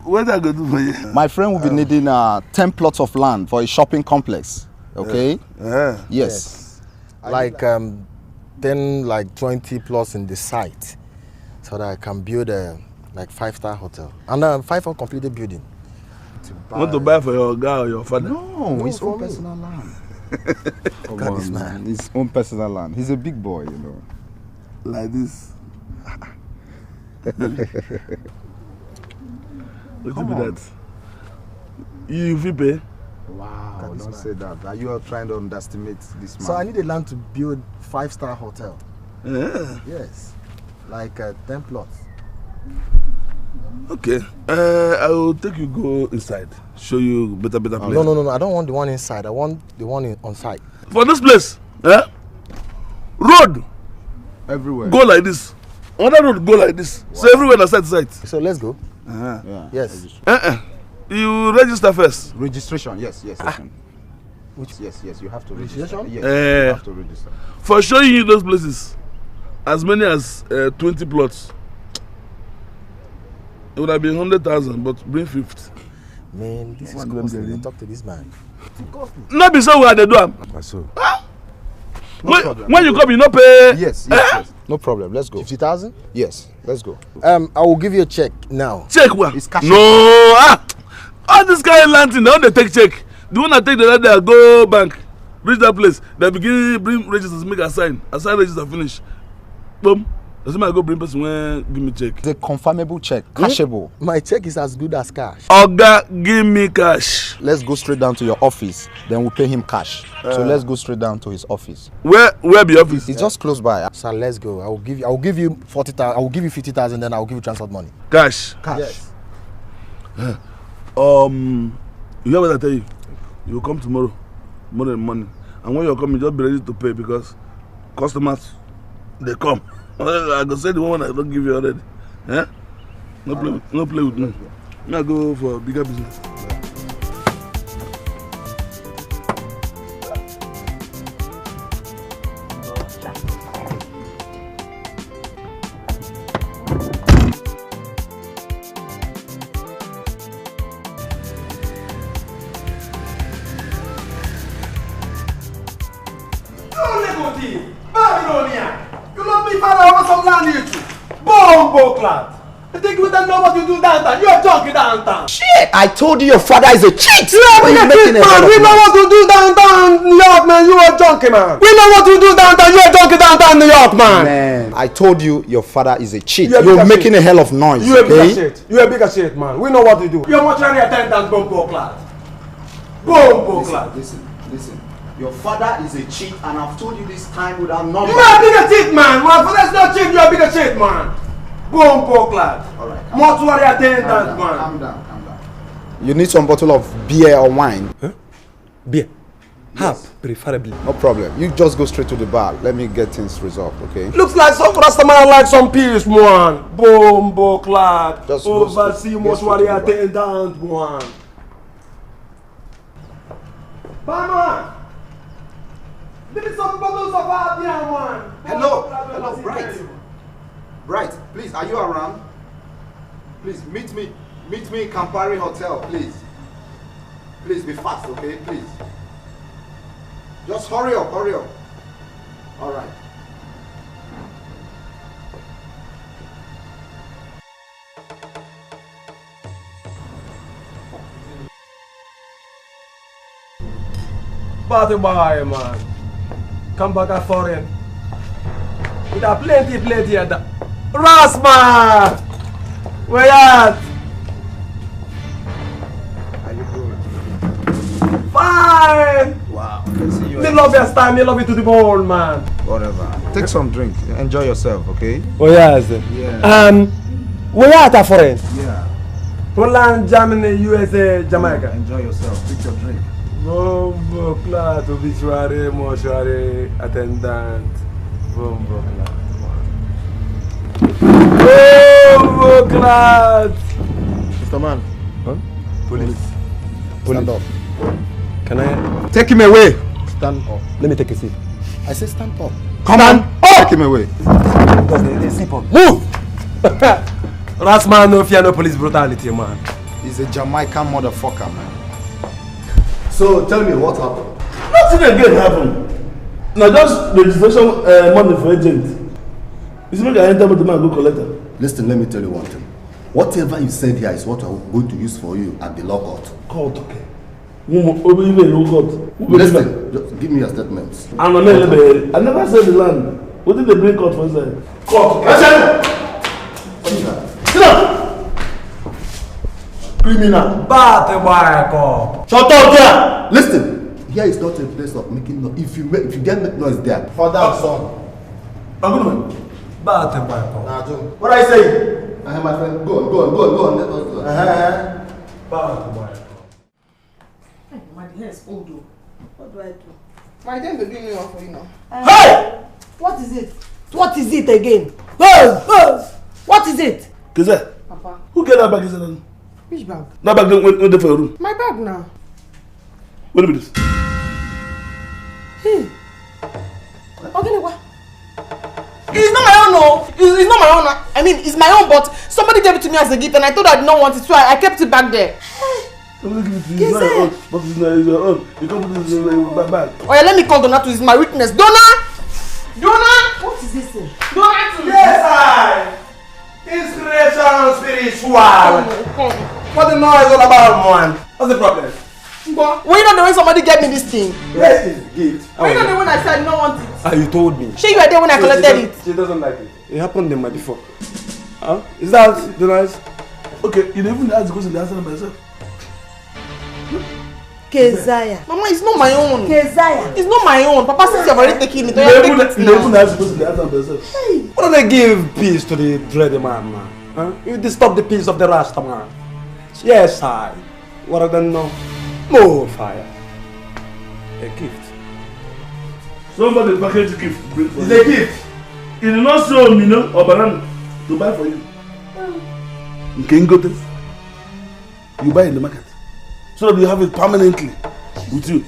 C: what are going to do for you?
I: My friend will be needing 10 plots of land for a shopping complex. Okay? Yes.
O: Like 10, like 20 plus in the site, so that I can build a like 5-star hotel and a 5 completed building.
C: Want to buy for your guy or your father?
I: No, his own personal land. Come on, man. His own personal land. He's a big boy, you know.
C: Like this. Look at that. You will pay.
I: Wow, don't say that. Are you trying to underestimate this man?
O: So I need a land to build 5-star hotel.
C: Yeah.
O: Yes, like 10 plots.
C: Okay, I will take you go inside, show you better place.
O: No, I don't want the one inside. I want the one on site.
C: For this place, road
I: everywhere.
C: Go like this. Another road go like this. Wow. So everywhere on site.
O: So let's go.
I: Yeah.
O: Yes.
C: You register first.
I: Registration, yes. Yes, you have to register.
O: Registration?
I: Yes, you have to register.
C: For showing you those places, as many as 20 plots. It would have been 100,000, but bring 50.
O: Man, this is costly. Talk to this man.
C: Not be so where they do am.
O: So.
C: When you come, you not pay.
I: Yes.
O: No problem. Let's go. 50,000?
I: Yes. Let's go.
O: I will give you a check now.
C: Check what?
I: It's cash.
C: No. All this guy landing, they don't take check. The one that take the other, go bank, reach that place. They begin bring registers, make a sign. Register finish. Boom. Doesn't matter, go bring person when give me check.
I: The confirmable check, cashable.
O: My check is as good as cash.
C: Oga, give me cash.
I: Let's go straight down to your office. Then we'll pay him cash. So let's go straight down to his office.
C: Where be office?
I: It's just close by.
O: Sir, let's go. I will give you 40,000. I will give you 50,000. Then I will give you transport money.
C: Cash.
O: Yes.
C: You hear what I tell you? You will come tomorrow morning, and when you come, you just be ready to pay because customers they come. I go say the one I don't give you already. No play with me. I go for bigger business.
P: You think we don't know what you do downtown? You're junkie downtown.
I: Shit! I told you your father is a cheat!
P: You are a cheat, man! We know what to do downtown New York, man! You are a junkie, man! We know what to do downtown! You're a junkie downtown New York, man!
I: Man, I told you your father is a cheat. You're making a hell of noise,
P: You a bigger shit. You a bigger shit, man. We know what to do. You're mortuary attendant, Bombo Clad. Bombo Clad.
I: Listen. Your father is a cheat, and I've told you this time without number.
P: You are a bigger cheat, man! My father's not cheat, you're a bigger shit, man! Bombo Clad.
I: Alright.
P: Mortuary attendant, man.
I: Calm down. You need some bottle of beer or wine?
R: Huh? Beer? Half, preferably.
I: No problem. You just go straight to the bar. Let me get things resolved, okay?
P: Looks like some Rastaman like some peace, man. Bombo Clad.
I: Just
P: oversee mortuary attendant, man. Barman! Give me some bottles of our beer, man.
I: Hello, Bright, please, are you around? Please, meet me in Campari Hotel, please. Please, be fast, okay? Please. Just hurry up. All right.
P: Party boy, man. Come back at foreign. We got plenty of that. Rasman! Where at?
I: How you doing?
P: Fine!
I: Wow, I see you.
P: Me love your style, me love you to the bone, man.
I: Whatever. Take some drink. Enjoy yourself, okay?
P: Oh, yes.
I: Yeah.
P: Where at foreign?
I: Yeah.
P: Holland, Germany, USA, Jamaica.
I: Enjoy yourself. Take your drink.
C: Bombo clat, obituary, mortuary, attendant. Bombo clat. Bombo clat!
O: Mr. Man.
H: Huh?
O: Police. Stand up.
H: Can I?
O: Take him away. Stand up.
H: Let me take a seat.
O: I say stand up.
H: Come on!
O: Take him away.
H: Because they sleep on. Move! Last man, no fear, no police brutality, man.
I: He's a Jamaican motherfucker, man. So tell me what happened.
N: Nothing again happened. Now just registration money for agent. You see, I enter with the man go collect it.
I: Listen, let me tell you one thing. Whatever you said here is what I'm going to use for you at the law court.
N: Court, okay. Listen,
I: just give me your statements.
N: I never said the land. What did they bring court for inside? Court. Sit down.
I: Criminal.
N: Shut up there.
I: Listen, here is not a place of making noise. If you get noise there, father, son. What are you saying? My friend, go on. Let us go.
B: My hair is old though. What do I do? My dad will do me one for you now.
N: Hey!
B: What is it? What is it again? Hey! What is it?
N: Keze,
B: Papa.
N: who get that bag inside?
B: Which bag?
N: That bag went there for your room.
B: My bag now.
N: What is this?
B: Hey. Okay, what? It's not my own, no. It's not my own. I mean, it's my own, but somebody gave it to me as a gift, and I thought I did not want it, so I kept it back there.
N: Somebody give it to you. It's not your own. But it's not your own. You can't put this in my bag.
B: Oh yeah, let me call Donna to. It's my weakness. Donna! What is this thing? Donna!
P: Yes, I. Inspiration spiritual. What the noise all about, man? What's the problem?
B: But were you not the one somebody gave me this thing?
P: Yes, it's gift.
B: Were you not the one I said I don't want it?
H: Ah, you told me.
B: Sure, you were there when I collected it.
H: She doesn't like it. It happened the night before. Huh? Is that the nice?
N: Okay, you didn't even ask the question, they answered by yourself.
B: Keziah. Mama, it's not my own.
Q: Keziah.
B: It's not my own. Papa says you've already taken it.
N: You didn't even ask the question, they answered by yourself.
B: Hey.
H: Why don't they give peace to the dready man, man? Huh? You disturb the peace of the Rasta man. Yes, I. What I don't know. More fire. A gift.
N: Somebody package a gift. Bring for
P: It's
N: you.
P: a gift.
N: It did not show me, no, or banana to buy for you. You can go there. You buy in the market. So that you have it permanently with you.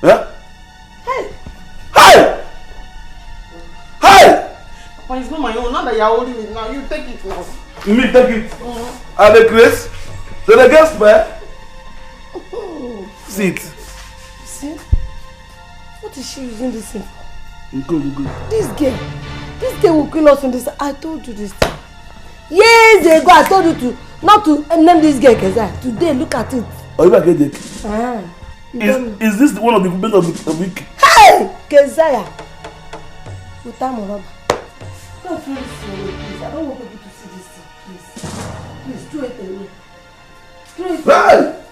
N: Yeah?
B: Hey!
N: Hey! Hey!
B: But it's not my own. Now that you're holding it now, you take it now.
N: Me take it. And the grace. So the guest buy. See it.
B: See? What is she using this thing for?
N: Go.
B: This girl will kill us in this. I told you this thing. Years ago, I told you to not to name this girl Keziah. Today, look at it.
N: Or you get it. Is this one of the equipment of the week?
B: Hey! Keziah! Without my rubber. Don't throw this away, please. I don't want people to see this thing, please. Please, throw it away. Throw it away.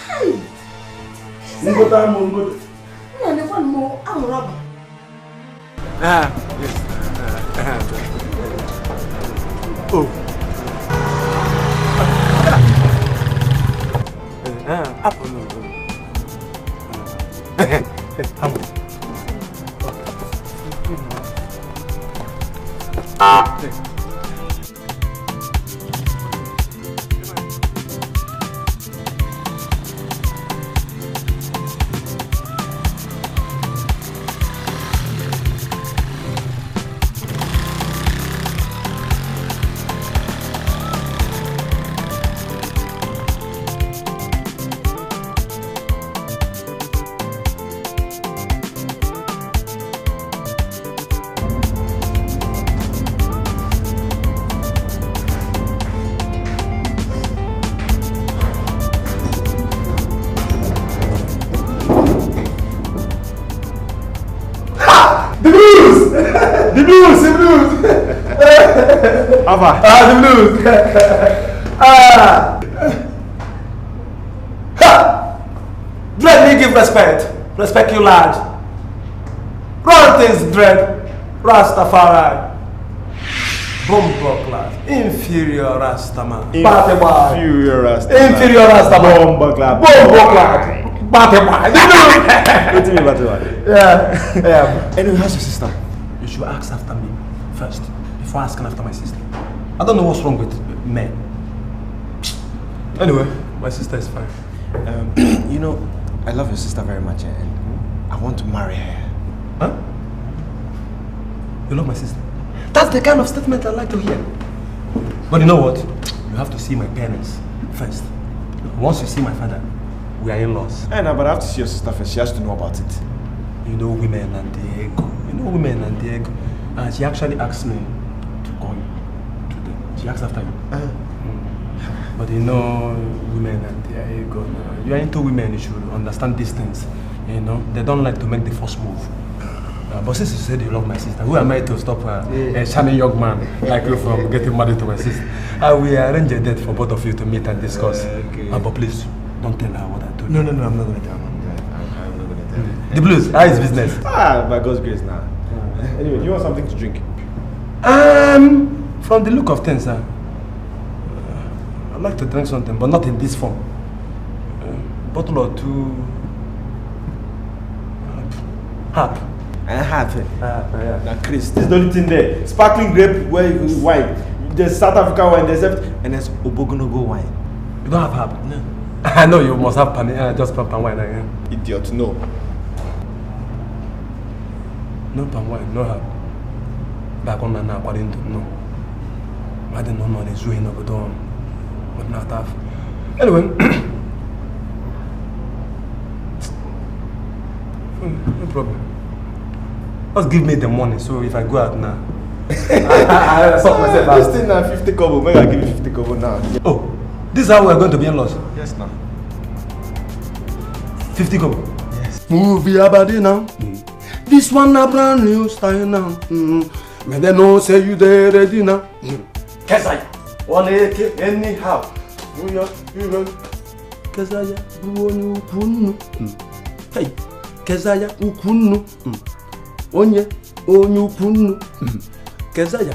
B: Hey!
N: You got time, go there.
B: No, the one more. I'm a rubber.
H: Yes. Oh. Apple.
N: The blues! The blues!
P: Dread me give respect. Respect you large. Run things, Dread. Rastafari. Bomber class. Inferior Rastaman.
N: Inferior Rastaman.
P: Inferior Rastaman.
N: Bomber class.
P: Bomber class. Batman.
N: What do you mean Batman?
P: Yeah. Anyway, how's your sister? You should ask after me first before asking after my sister. I don't know what's wrong with men. Anyway, my sister is fine.
N: You know, I love your sister very much and I want to marry her.
P: Huh? You love my sister? That's the kind of statement I like to hear. But you know what? You have to see my parents first. Once you see my father, we are in-laws.
N: I know, but I have to see your sister first. She has to know about it.
P: You know women and the ego. And she actually asked me to call you today. She asked after you. But you know women and their ego. You are into women, you should understand these things. You know, they don't like to make the first move. But since you said you love my sister, who am I to stop a shining young man like you from getting married to my sister? I will arrange a date for both of you to meet and discuss. But please, don't tell her what I told you.
N: No, I'm not going to tell her. I'm not going to tell her.
P: The blues, how is business?
N: By God's grace now. Anyway, do you want something to drink?
P: From the look of things, I'd like to drink something, but not in this form. Bottle or two. Hap.
N: Yeah. Now, Chris, this is the only thing there. Sparkling grape wine. There's South African wine, and there's Obogonogo wine.
P: You don't have hap? No. I know you must have just palm wine.
N: Idiot, no.
P: No palm wine, no hap. Back on now, according to no. I didn't know the zoo in Obodo, but not half. Anyway. No problem. Just give me the money, so if I go out now, I sort myself out.
N: This thing now 50 kobo, maybe I'll give you 50 kobo now.
P: Oh, this is how we're going to be in-laws?
N: Yes, now.
P: 50 kobo?
N: Yes.
E: Movie about it now. This one a brand new style now. May they know say you there ready now.
P: Kesaya, one AK anyhow. You
E: Kesaya, buonu ukunu. Hey, Kesaya ukunu. Onye ukunu. Kesaya,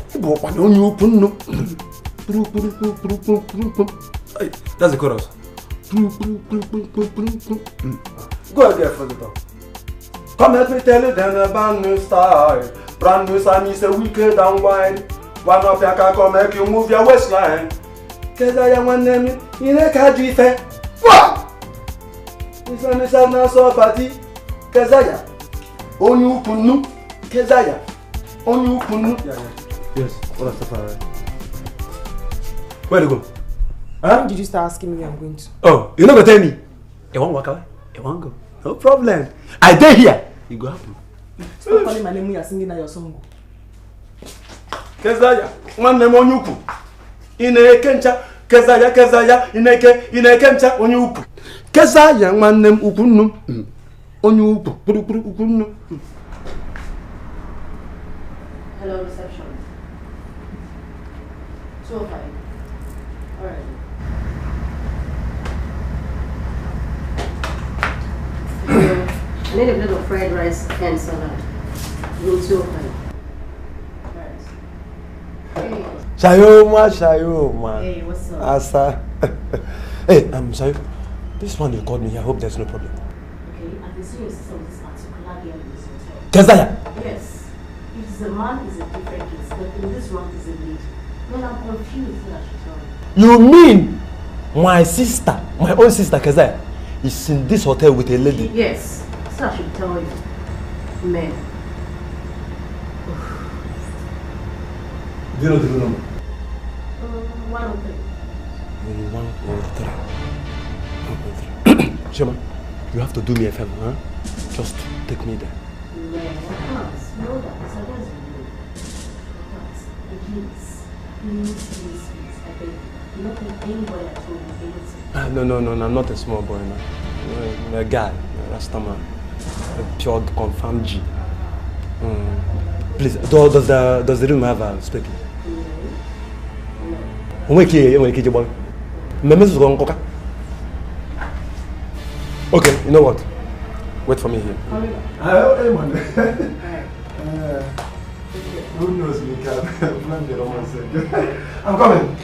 E: onye ukunu.
P: Hey, that's the chorus.
E: Go ahead for the top. Come let me tell you then a brand new style. Brand new Sam is a wicked and wide. One of your can come make you move your waistline. Kesaya one name in a country fair. What? This one is not so party. Kesaya. Onyu kunu. Kesaya. Onyu kunu.
P: Yes, what is the fire? Where to go?
Q: When did you start asking me where I'm going to?
P: Oh, you're not going to tell me? You won't walk away? You won't go? No problem. I dare here. You go happen.
Q: Stop calling my name when you're singing that your song.
E: Kesaya, one name Onyuku. Kencha, Kesaya, Kencha, Onyuku. Kesaya, one name Ukunu. Onyuku, Ukunu.
U: Hello, reception. 205. Alright. I need a plate of fried rice and salad. Room 205.
E: Shayoma.
U: Hey, what's up?
E: Asa. Hey, I'm sorry. This one you called me. I hope there's no problem.
U: Okay, I've been seeing your sister with this particular girl in this hotel.
E: Kesaya.
U: Yes. If it's a man, it's a different case. But in this one, it's a lady. Well, I'm confused what I should tell you.
E: You mean my sister, my own sister Kesaya, is in this hotel with a lady?
U: Yes. So I should tell you. Man.
E: Do you know the number?
U: 103.
E: 103. Shema, you have to do me a favor, huh? Just take me there.
U: Man, I can't. No, that is against you. Please. I beg you. Not with anybody at all.
E: No, I'm not a small boy now. I'm a guy, a Rastaman. A pure confirmed G. Please, does the room have a speaking? Okay, you know what? Wait for me here.
N: Who knows, Mika? Plan the romance. I'm coming.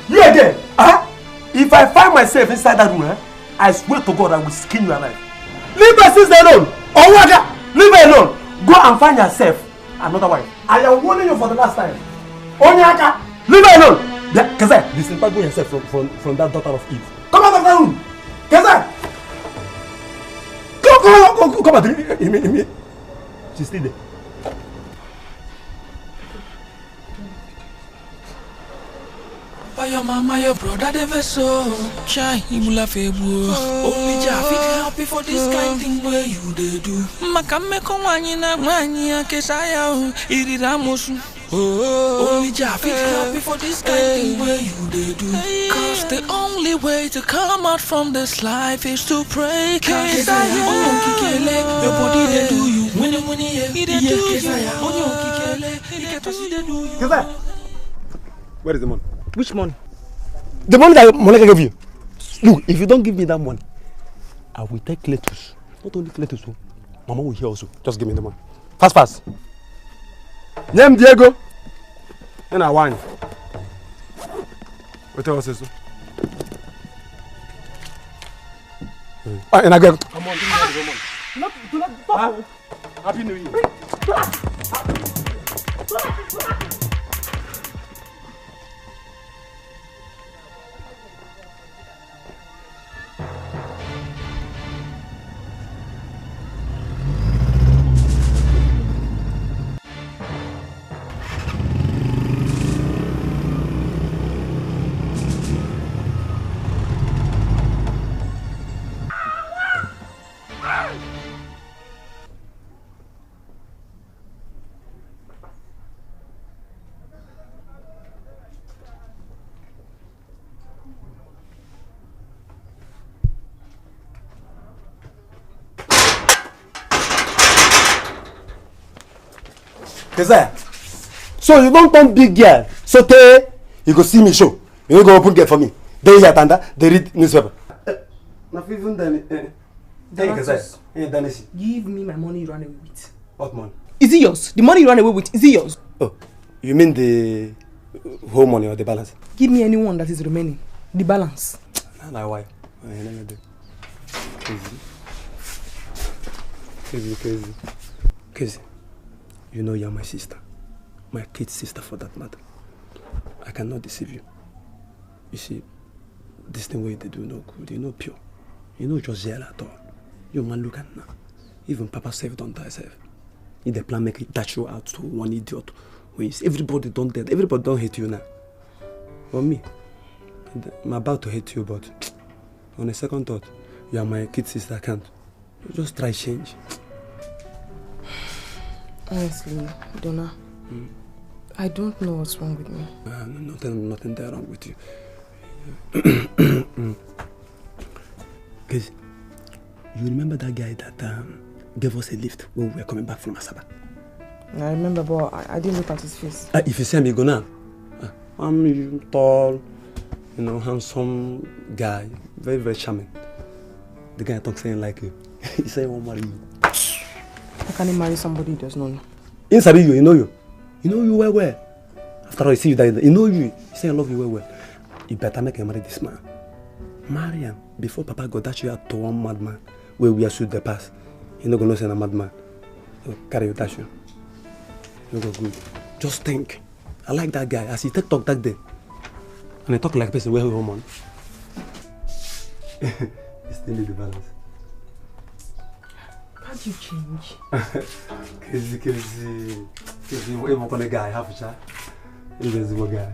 N: You again? If I find myself inside that room, I swear to God I will skin you alive. Leave my sister alone. Or what? Leave her alone. Go and find yourself another wife. I am warning you for the last time. Onyaka, leave her alone. Kazai, disentangle yourself from that daughter of Eve. Come out of that room. Kazai. Come out. She's still there.
L: Your mama, your brother, the vessel. Chai, imula febu. Only Jaffi help you for this kind thing where you they do. Makame komanyina mania kesaya iriramosu. Only Jaffi help you for this kind thing where you they do. Cause the only way to come out from this life is to pray. Kesaya, onyokikele, your body they do you. When they do you. Kesaya, onyokikele, iketasi they do you.
H: Kesaya, where is the money?
Q: Which money?
H: The money that Monica gave you. Look, if you don't give me that money, I will take Cletus. Not only Cletus, Mama will hear also. Just give me the money. Fast. Name Diego. And I want. What else is so? And I go. Come on, give me the money. Do not stop. Happy New Year. So you don't come big girl. So you go see me show. You go open gate for me. They hear tanda. They read newspaper. Not even then.
Q: Give me my money you ran away with.
H: What money?
Q: Is it yours? The money you ran away with, is it yours?
H: Oh, you mean the whole money or the balance?
Q: Give me anyone that is remaining. The balance.
H: Nah, why? Let me do. Crazy. You know you're my sister. My kid's sister for that matter. I cannot deceive you. You see, this thing where they do no good, you know pure. You know just yell at all. You man look at now. Even Papa self don't die self. If the plan make it dash you out to one idiot ways. Everybody don't dead. Everybody don't hate you now. For me, I'm about to hate you, but on a second thought, you are my kid sister. I can't. Just try change.
Q: Honestly, Donna, I don't know what's wrong with me.
H: Nothing there wrong with you. Because you remember that guy that gave us a lift when we were coming back from Asaba?
Q: I remember, but I didn't look at his face.
H: If you see me, go now. I'm tall, handsome guy, very, very charming. The guy talks saying like you. He said he won't marry you.
Q: How can he marry somebody he does not know?
H: He sabi you, he know you. He know you well. After all, he see you that he know you. He say I love you well. You better make him marry this man. Marry him before Papa go dash you out to one madman where we are shoot the pass. He not gonna say a madman. So carry you dash you. You go good. Just think. I like that guy. As he talk that day. And I talk like a person where he woman. He still need the balance.
Q: Can't you change?
H: Crazy. Even when a guy half a shot. He's a guy.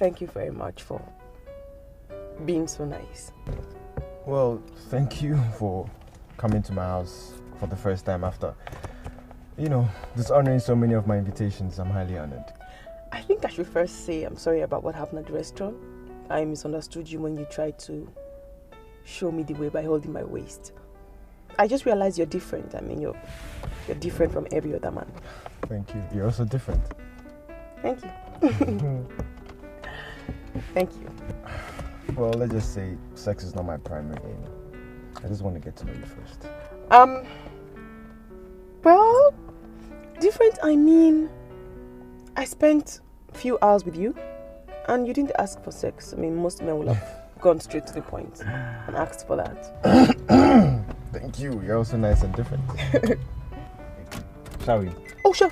Q: Thank you very much for being so nice.
O: Well, thank you for coming to my house for the first time after, dishonoring so many of my invitations. I'm highly honored.
Q: I think I should first say I'm sorry about what happened at the restaurant. I misunderstood you when you tried to show me the way by holding my waist. I just realized you're different. I mean, you're different from every other man.
O: Thank you. You're also different.
Q: Thank you. Thank you.
O: Well, let's just say sex is not my primary aim. I just want to get to know you first.
Q: Well, different, I mean, I spent a few hours with you and you didn't ask for sex. I mean, most men will have gone straight to the point and asked for that.
O: Thank you. You're also nice and different. Shall we?
Q: Oh, sure.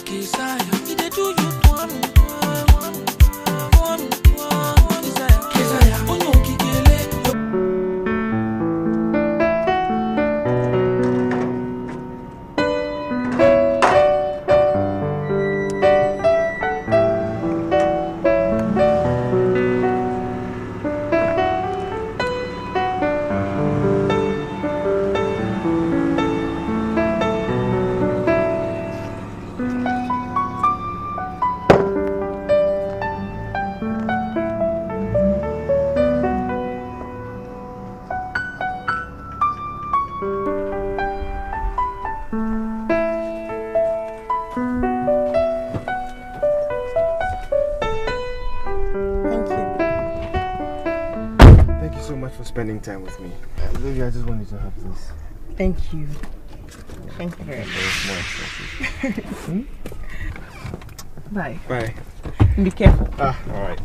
L: Desire, he dey do you
O: so much for spending time with me. Baby, I just wanted to have this.
Q: Thank you. Thank you very
O: much.
Q: Bye.
O: Bye.
Q: Be careful.
O: Alright.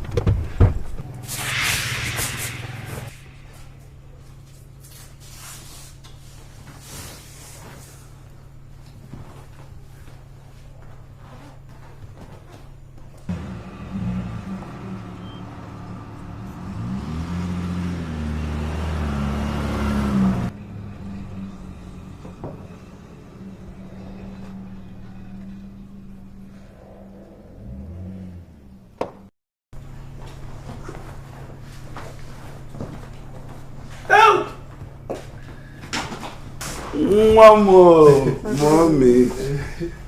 N: Mommy.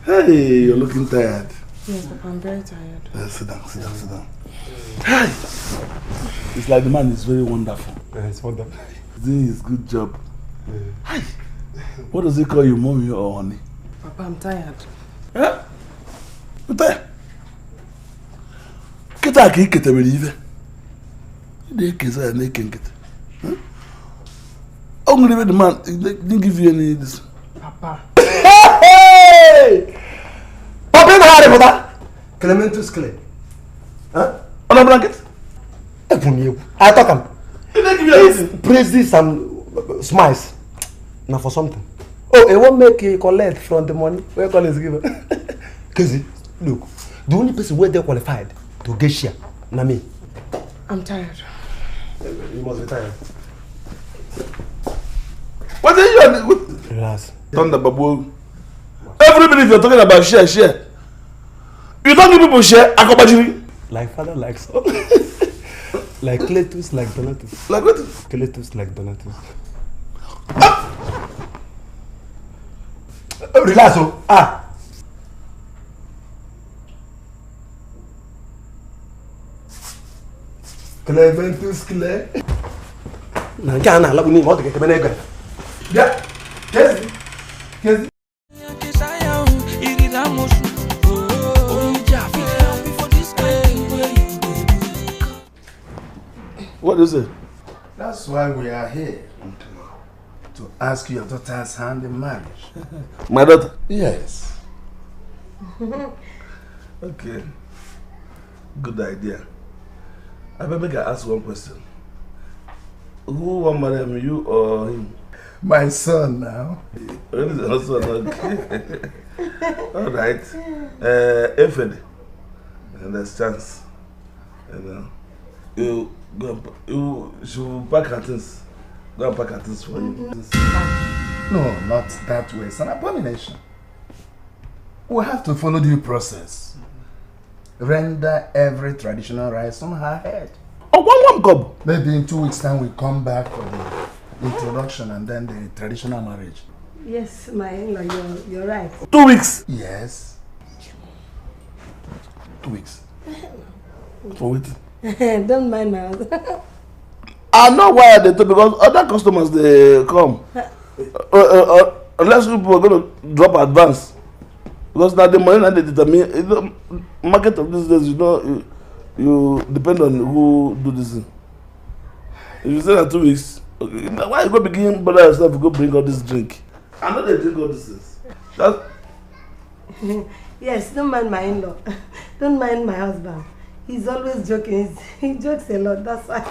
N: Hey, you're looking tired.
B: Yes, Papa, I'm very tired.
N: Sit down. Hey! It's like the man is very wonderful.
H: It's wonderful.
N: He's doing his good job. Hey! What does he call you, mommy or honey?
B: Papa, I'm tired.
N: Huh? You're tired? Get out of here, believe. You can't get only the man didn't give you any this.
B: Papa.
P: Hey! Papa, in the that? Clementus Clay. Huh?
N: On a blanket?
P: I talk him. Please praise this and smiles. Now for something. Oh, it won't make you collect from the money. Where collect is given. Kezi, look. The only person where they qualified to get share. Na me.
B: I'm tired.
P: You must be tired.
N: What are you?
P: Relax.
N: Thunder Babu. Everybody, if you're talking about share. You don't give people share, Akobajiri.
H: Like father, like son. Like Cletus, like Donatus.
N: Like what?
H: Cletus, like Donatus.
P: Relax, oh.
N: Clementus Clay.
P: Nangana, la uni mo te ke benega.
N: Yeah. Kezi. What is it?
E: That's why we are here. To ask you your daughter's hand in marriage.
N: My daughter?
E: Yes.
N: Okay. Good idea. I maybe can ask one question. Who will marry him, you or him?
E: My son now.
N: Okay. All right. If there's chance, you go. You should pack her things. Go and pack her things for you.
E: No, not that way. It's an abomination. We have to follow due process. Render every traditional rites on her head.
N: Oh, one cup.
E: Maybe in 2 weeks' time we come back for the introduction and then the traditional marriage.
B: Yes, my in-law, you're right.
N: 2 weeks?
E: Yes.
N: 2 weeks. For waiting.
B: Don't mind my husband.
N: I know why they do, because other customers they come. Unless people are going to drop advance. Because now the money that they determine, the market of these days, you know, you depend on who do this thing. If you say that 2 weeks, okay, why you go begin bother yourself to go bring all this drink? I know they drink all these things. That's...
B: Yes, don't mind my in-law. Don't mind my husband. He's always joking. He jokes a lot, that's why.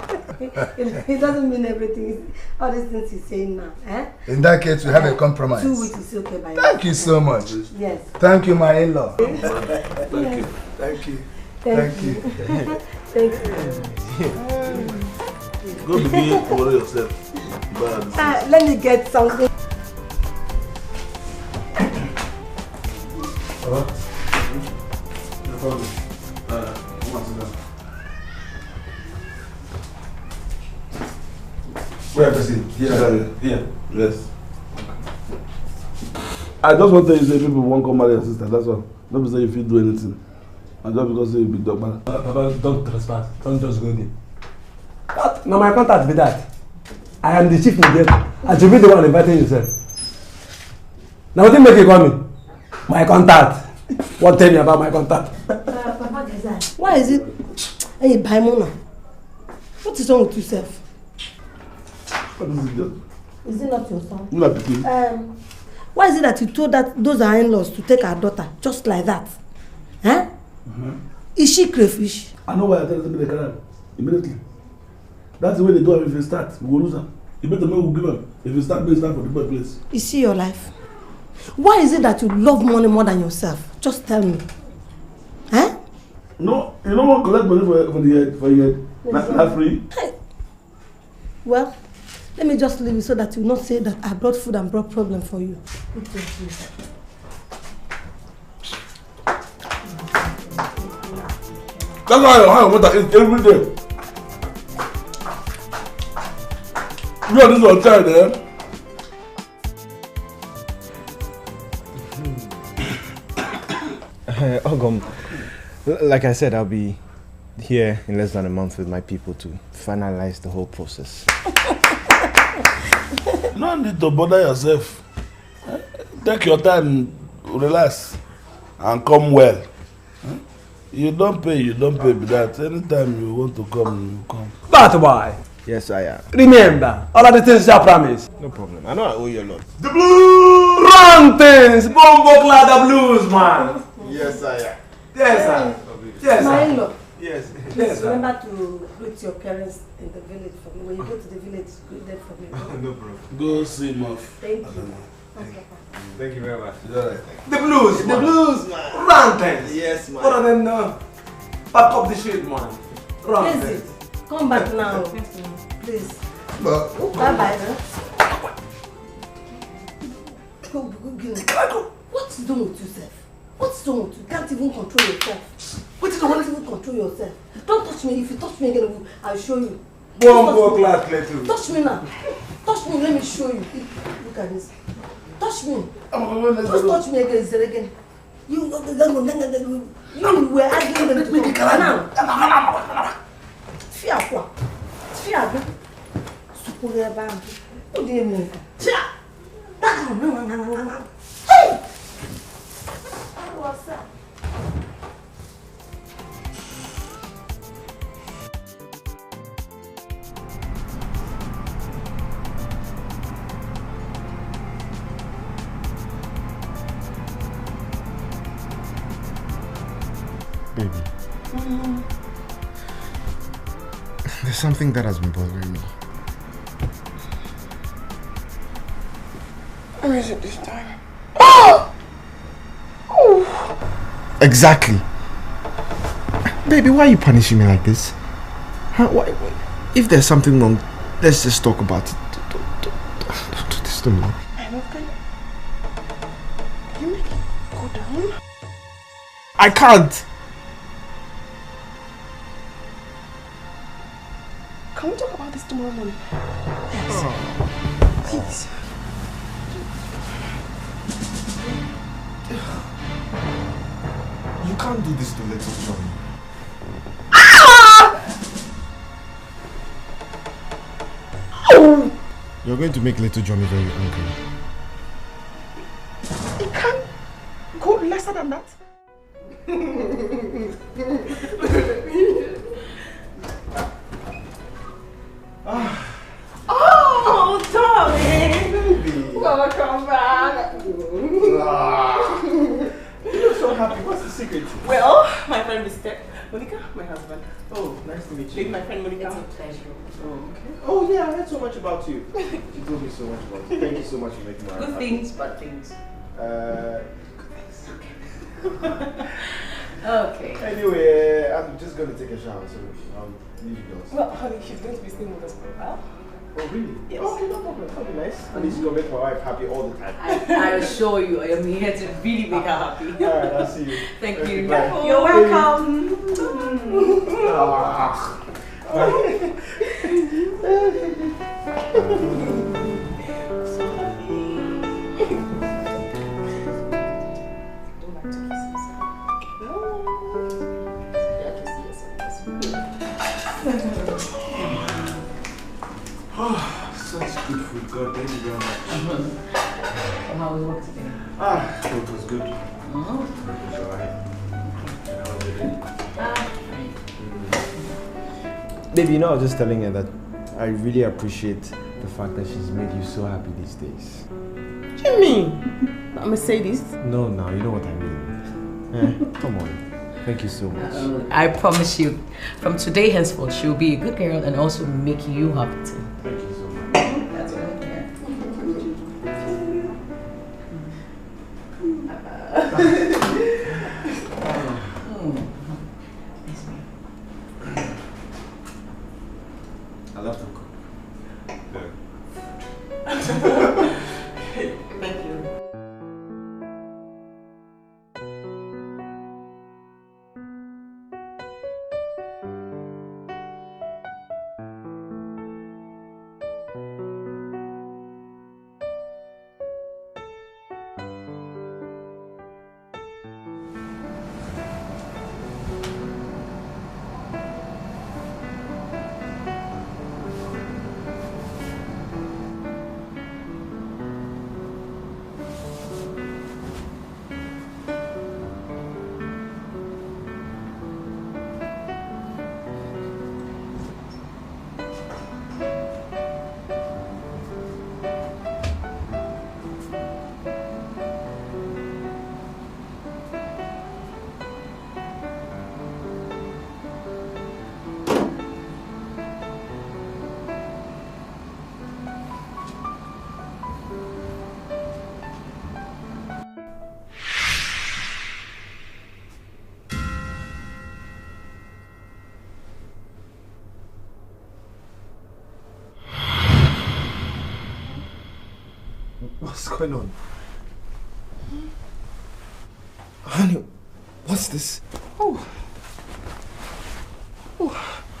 B: He doesn't mean everything. All these things he's saying now. Eh?
E: In that case, we have a compromise.
B: 2 weeks is okay by
E: Thank you so much.
B: Yes.
E: Thank you, my in-law.
N: Thank you.
E: Thank you.
B: Thank you. Thank you.
N: Go begin to worry yourself.
B: Let me get something.
N: Where is it? Here. Yes. I just want to tell you, say people won't come marry your sister. That's all. Don't be say if you do anything. And just because you big dog man.
H: Papa, don't trespass. Don't just go there. Now my contact be that. I am the chief mediator. I should be the one inviting yourself. Now what do you make you call me? My contact. What tell me about my contact?
B: Papa Gaza, why is it? Hey, Baimona, what is wrong with yourself?
N: What is it just?
B: Is it not your son?
N: You are picking.
B: Why is it that you told those are in-laws to take our daughter just like that? Huh? Is she crayfish?
N: I know why I tell you to be the car immediately. That's the way they do it. If you start, we will lose her. You better know who give her. If you start, start for the bird place.
B: Is she your life? Why is it that you love money more than yourself? Just tell me. Huh?
N: No, you don't want to collect money for your head. Not free.
B: Hey. Well, let me just leave it so that you will not say that I brought food and brought problem for you. Okay, please.
N: That's why I want to eat every day. You are this one child, eh?
O: Ogum, like I said, I'll be here in less than a month with my people to finalize the whole process.
N: No need to bother yourself. Take your time, relax, and come well. You don't pay with that. Anytime you want to come, you come.
P: That's why.
O: Yes, I am.
P: Remember, all of the things I promise.
O: No problem. I know I owe you a lot.
P: The blues! Run things! Bombo Clad the blues, man!
O: Yes, I am.
P: Yes, sir. Yes,
B: My
P: sir.
B: in-law.
P: Yes.
B: Please
P: Yes, sir.
B: remember to greet your parents in the village for me. When you go to the village, greet them for me.
O: No problem.
N: Go see Muff.
B: Thank you.
O: Thank you very much.
P: The blues,
O: The
P: man.
O: blues, man.
P: Run things.
O: Yes, man.
P: What of them now? Pack up the shit, man. Run
B: Please,
P: things.
B: come back now. Please.
N: But,
B: Bye-bye. Go. What's wrong with yourself? What's wrong with you? You can't even control yourself. You can't even control yourself. Don't touch me. If you touch me again, I'll show you.
P: Bombo Clad Clayton.
B: Touch me now. Touch me. Let me show you. Look at this. Touch me. Just touch me again. You were arguing with me. Now. Fear quoi? Fear quoi? Supporter band. What do you mean? Fear. Hey! What's up?
O: Baby, there's something that has been bothering me.
J: Where is it this time?
O: Exactly. Baby, why are you punishing me like this? Huh? Why? If there's something wrong, let's just talk about it. Don't do this to me.
J: I love you. Can you make it go down?
O: I can't.
J: Can we talk about this tomorrow morning? Yes. Please.
O: You can't do this to little Johnny. You're going to make little Johnny very angry.
J: It can't go lesser than that. Oh, darling! Welcome back.
O: You look so happy. What's the secret?
J: Well, my friend visited Monica, my husband.
O: Oh, nice to meet you.
J: Meet my friend Monica.
W: It's a pleasure.
O: Oh, okay. Oh, yeah, I heard so much about you. She told me so much about you. Thank you so much for making my
W: Good
O: happy.
W: things, bad things. Okay.
O: Anyway, I'm just going to take a shower, so I'll leave you guys.
J: Well, honey, she's going to be staying with us for a while.
O: Oh, really?
J: Yes.
O: Okay, no problem. That'll be nice. At least you're going to make my wife happy all the time.
W: I assure you, I am here to really make her happy.
O: Alright, I'll see you.
W: Thank
O: Okay,
W: you.
O: bye.
W: You're welcome.
N: Such good food, God, thank you very much.
W: So how was work today?
N: It was good. It was alright. How was your day?
O: Baby, I was just telling her that I really appreciate
R: the fact that she's made you so happy these days.
B: What do you mean? A Mercedes?
R: No, now you know what I mean. Come on. Thank you so much.
A: I promise you, from today henceforth, she'll be a good girl and also make you happy too.
R: Thank you so much.
A: That's what I'm here.
R: I love to cook.
A: Thank you.
R: What's going on? Honey, what's this?
B: Oh.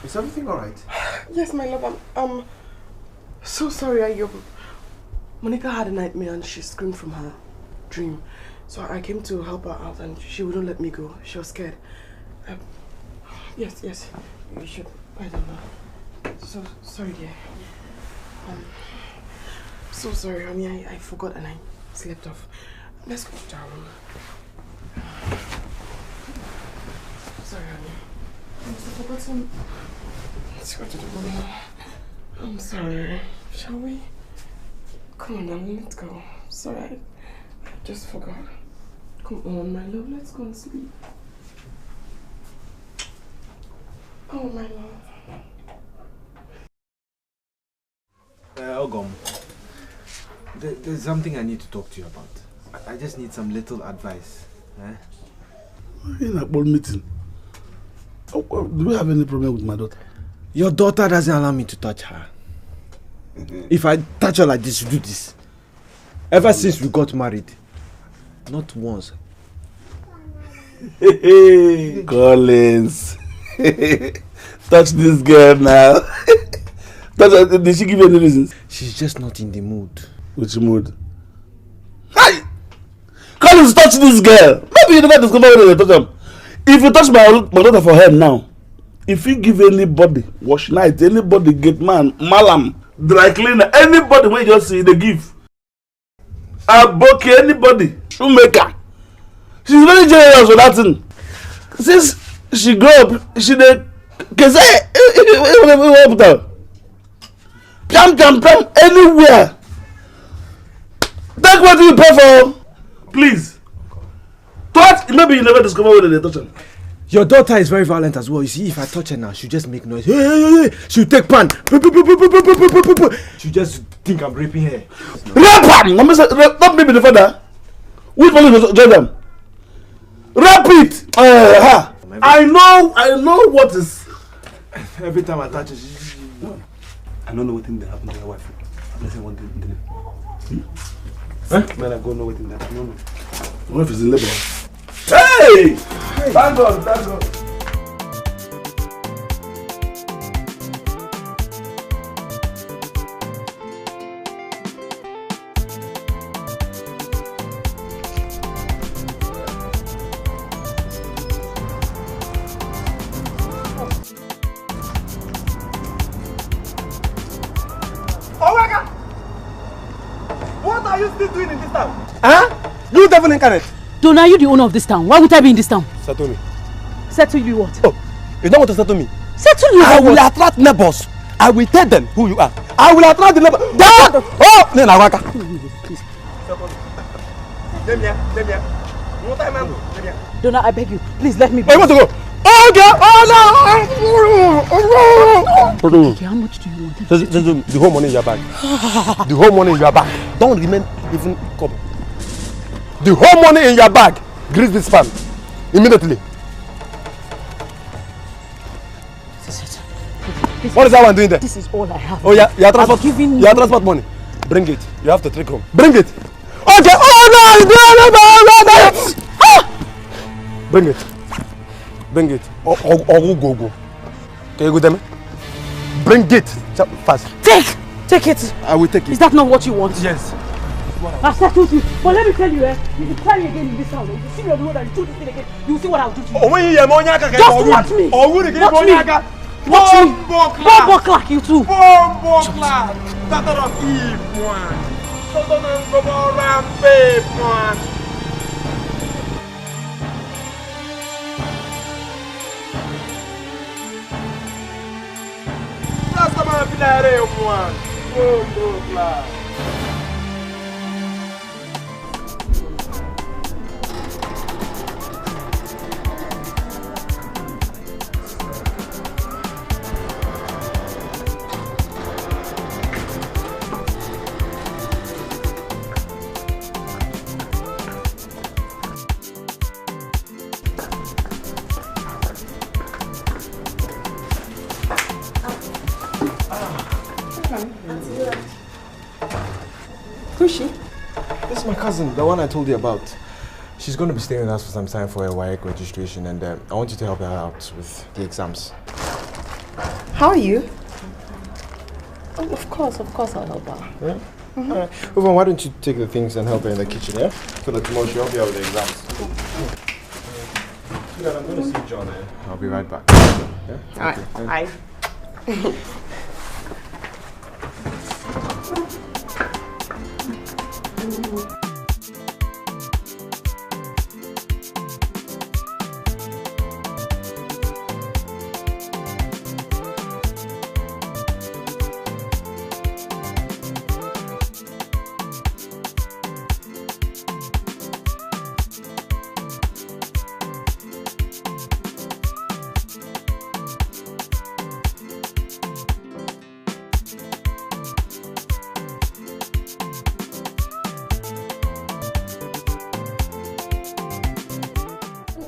R: Is everything alright?
B: Yes, my love. I'm so sorry. Monica had a nightmare and she screamed from her dream. So I came to help her out and she wouldn't let me go. She was scared. Yes. You should. I don't know. So sorry, dear. So sorry, honey. I forgot and I slept off. Let's go to our room. Sorry, honey. I must have forgotten. Let's go to the room. I'm sorry. Shall we? Come on, darling. Let's go. Sorry, I just forgot. Come on, my love. Let's go and sleep. Oh, my love.
R: Ogom, there's something I need to talk to you about. I just need some little advice.
N: In a board meeting. Do we have any problem with my daughter?
R: Your daughter doesn't allow me to touch her. If I touch her like this, you do this. Ever since we got married, not once.
N: Hey, Collins. Touch this girl now. Did she give you any reasons?
R: She's just not in the mood.
N: Which mood? Hi! Collins, touch this girl. Maybe you never discover when you touch him. If you touch my daughter for her now, if you give anybody, wash night, anybody, get man, malam, dry cleaner, anybody when you just see, they give. Aboke, anybody, shoemaker. She's very generous with that thing. Since she grew up, she did. Jam, anywhere. Take what you pay for. Please. Touch, maybe you never discover whether they touch her.
R: Your daughter is very violent as well. You see, if I touch her now, she'll just make noise. Hey. She'll take Pant. She'll just think I'm raping her.
N: Rap him! Not me be the father. Which police will join them? Rap it! I know what is.
R: Every time I touch her,
E: I don't know what thing they happen to your wife. Unless I want to Man, I go know what thing that happen. No.
N: My wife is in labor.
E: Hey! Thank God.
R: What are you still doing in this town? Huh? You devil incarnate.
K: Don't are you the owner of this town? Why would I be in this town?
H: Settle me.
K: Settle you what?
H: Oh, you don't want to settle me?
K: Settle you
H: I will
K: what?
H: attract neighbors. I will tell them who you are. I will attract the neighbor. Dad! Oh! Nena waka.
F: Please. Donna, I beg you. Please let me be.
H: I want to go. Okay. Oh no!
F: Okay, how much do you want?
H: The whole money in your bag. The whole money in your bag. Don't remain even come. The whole money in your bag. Grease this fan. Immediately. What is that one doing there?
F: This is all I have.
H: Oh yeah, your transport. Your transport money. Bring it. You have to take home. Bring it. Okay. Oh no! Bring it. Bring it. Or go. Can you go there? Bring it fast.
F: Take it.
H: I will take it.
F: Is that not what you want?
H: Yes.
F: I settled you. But let me tell you, if you try me again in this house, if you see me on the road and you do this thing again, you will see what I'll do to you. Just watch me. Watch me. Bombo clack you too.
P: Bombo clack. Started of Eve, man. Started of rampage, man. That's the man filare, man. Bombo clack.
R: Who's she? This is my cousin, the one I told you about. She's going to be staying with us for some time for her WAEC registration, and I want you to help her out with the exams.
B: How are you? Oh, of course I'll help her.
R: Yeah? Alright. Philmond, why don't you take the things and help her in the kitchen, yeah? So that tomorrow she'll help you out with the exams. Sweetheart, I'm going to see John, eh? I'll be right back. Yeah?
B: Alright,
R: okay.
B: bye.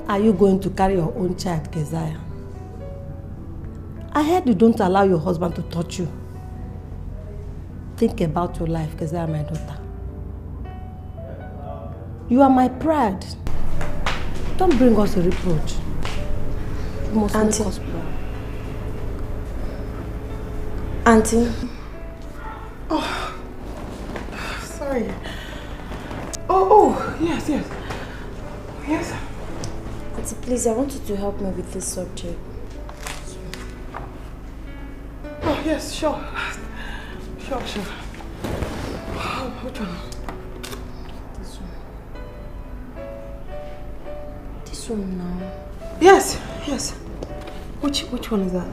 B: Are you going to carry your own child, Keziah? I heard you don't allow your husband to touch you. Think about your life, Keziah, my daughter. You are my pride. Don't bring us a reproach. You must make us proud.
D: Auntie.
J: Oh, sorry. Oh, yes. Yes.
D: Auntie, please, I want you to help me with this subject.
J: Oh, yes, sure. Sure. Which one?
D: This one. This one now.
J: Yes. Which one is that?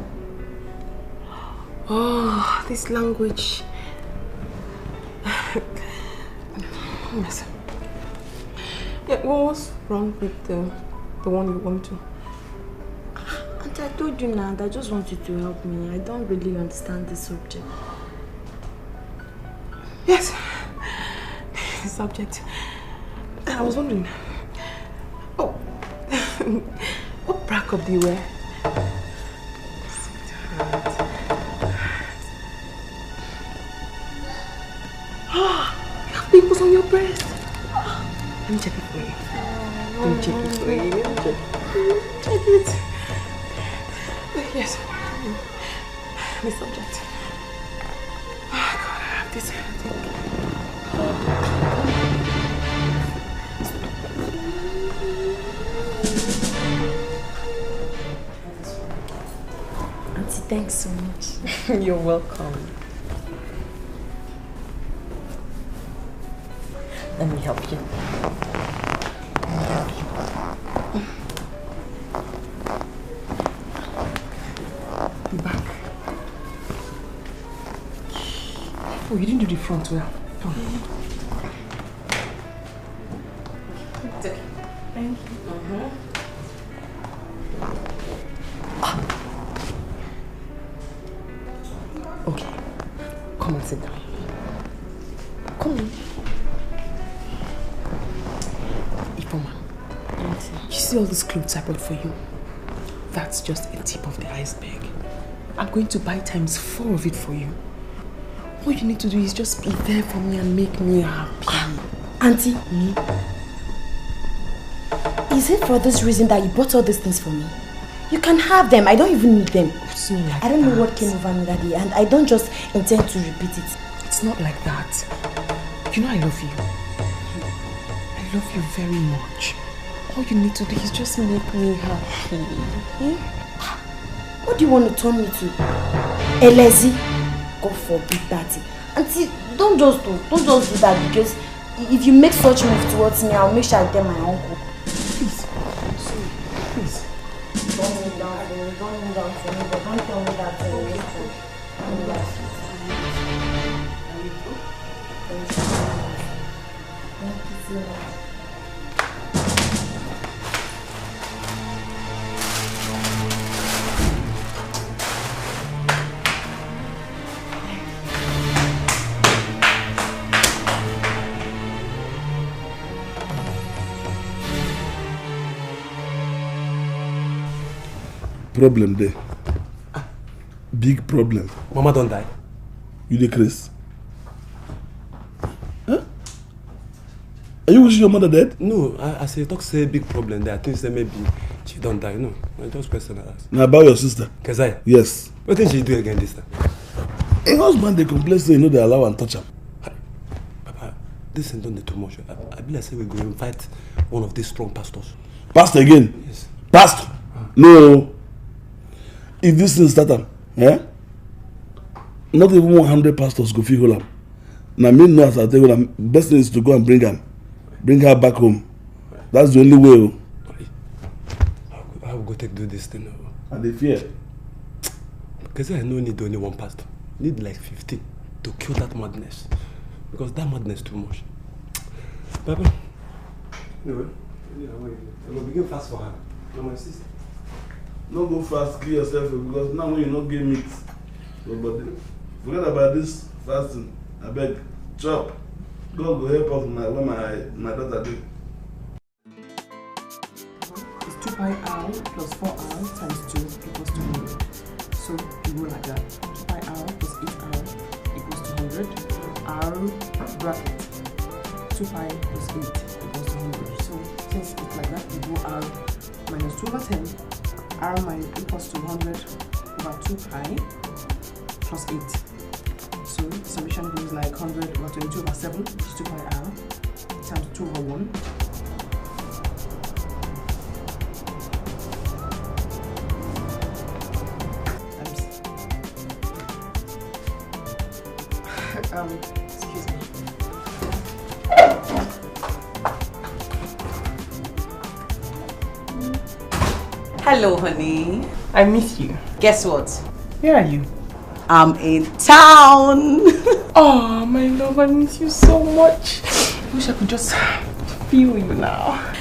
J: Oh, this language. Yes. Yeah, what's wrong with the one you want to?
D: Auntie, I told you now that I just want you to help me. I don't really understand this subject.
J: Yes. The subject. I was wondering. Oh. What breakup do you wear? You have pimples on your breast. Let me check it for you. Let me check it for you. Check it. Yes. The subject. Oh God, I have this headache.
D: Auntie, thanks so much.
J: You're welcome. Let me help you. Back.
B: Oh, you didn't do the front well. Come.
U: It's okay. Thank you.
B: Okay. Come and sit down. Come on. Ifoma, you see all these clothes I bought for you? That's just a tip of the iceberg. I'm going to buy times 4 of it for you. All you need to do is just be there for me and make me happy.
D: Auntie, is it for this reason that you bought all these things for me? You can have them. I don't even need them.
B: It's not like
D: I don't know what came over me that day, and I don't just intend to repeat it.
B: It's not like that. You know I love you. I love you very much. All you need to do is just make me happy.
D: What do you want to turn me to? A lazy? God forbid that. Auntie, don't just do that, because if you make such move towards me, I'll make sure I tell my uncle.
B: Please. Please.
D: Don't kneel down for me, but don't tell me that.
N: Problem there. Big problem.
H: Mama don't die.
N: You the Chris? Huh? Are you wishing your mother dead?
H: No, I say talk say big problem there. I think say maybe she don't die. No, I just question her.
N: Now about your sister.
H: Kezaya?
N: Yes.
H: What did she do again this time?
N: A husband they complain say you know they allow and touch him.
H: Papa, this ain't done the too much. I believe I say we go invite one of these strong pastors.
N: Pastor again?
H: Yes.
N: Pastor? No. If this thing start up, not even 100 pastors go feel hold. Now me know as I tell you, best thing is to go and bring her back home. That's the only way.
H: I will go do this thing.
N: And they fear.
H: Because I no need only one pastor. Need like 15 to kill that madness. Because that madness too much. Papa. Anyway, I will begin fast for her. You're my sister.
N: No go fast, kill yourself, because now when you not get meat, but forget about this fasting. I beg, chop. God will help us when my daughter do.
B: It's 2 pi r plus 4 r times 2 equals to 100. So you go like that. 2 pi r plus 8 r equals to 100. R bracket 2 pi plus 8 equals to 100. So since it's like that, you go r minus 2 over 10. R minus equals to 100 over 2 pi plus 8. So the summation goes like 100 over 22 over 7, which is 2 pi r, times 2 over 1. Excuse me.
A: Hello, honey.
B: I miss you.
A: Guess what?
B: Where are you?
A: I'm in town.
B: Oh, my love, I miss you so much. I wish I could just feel you now.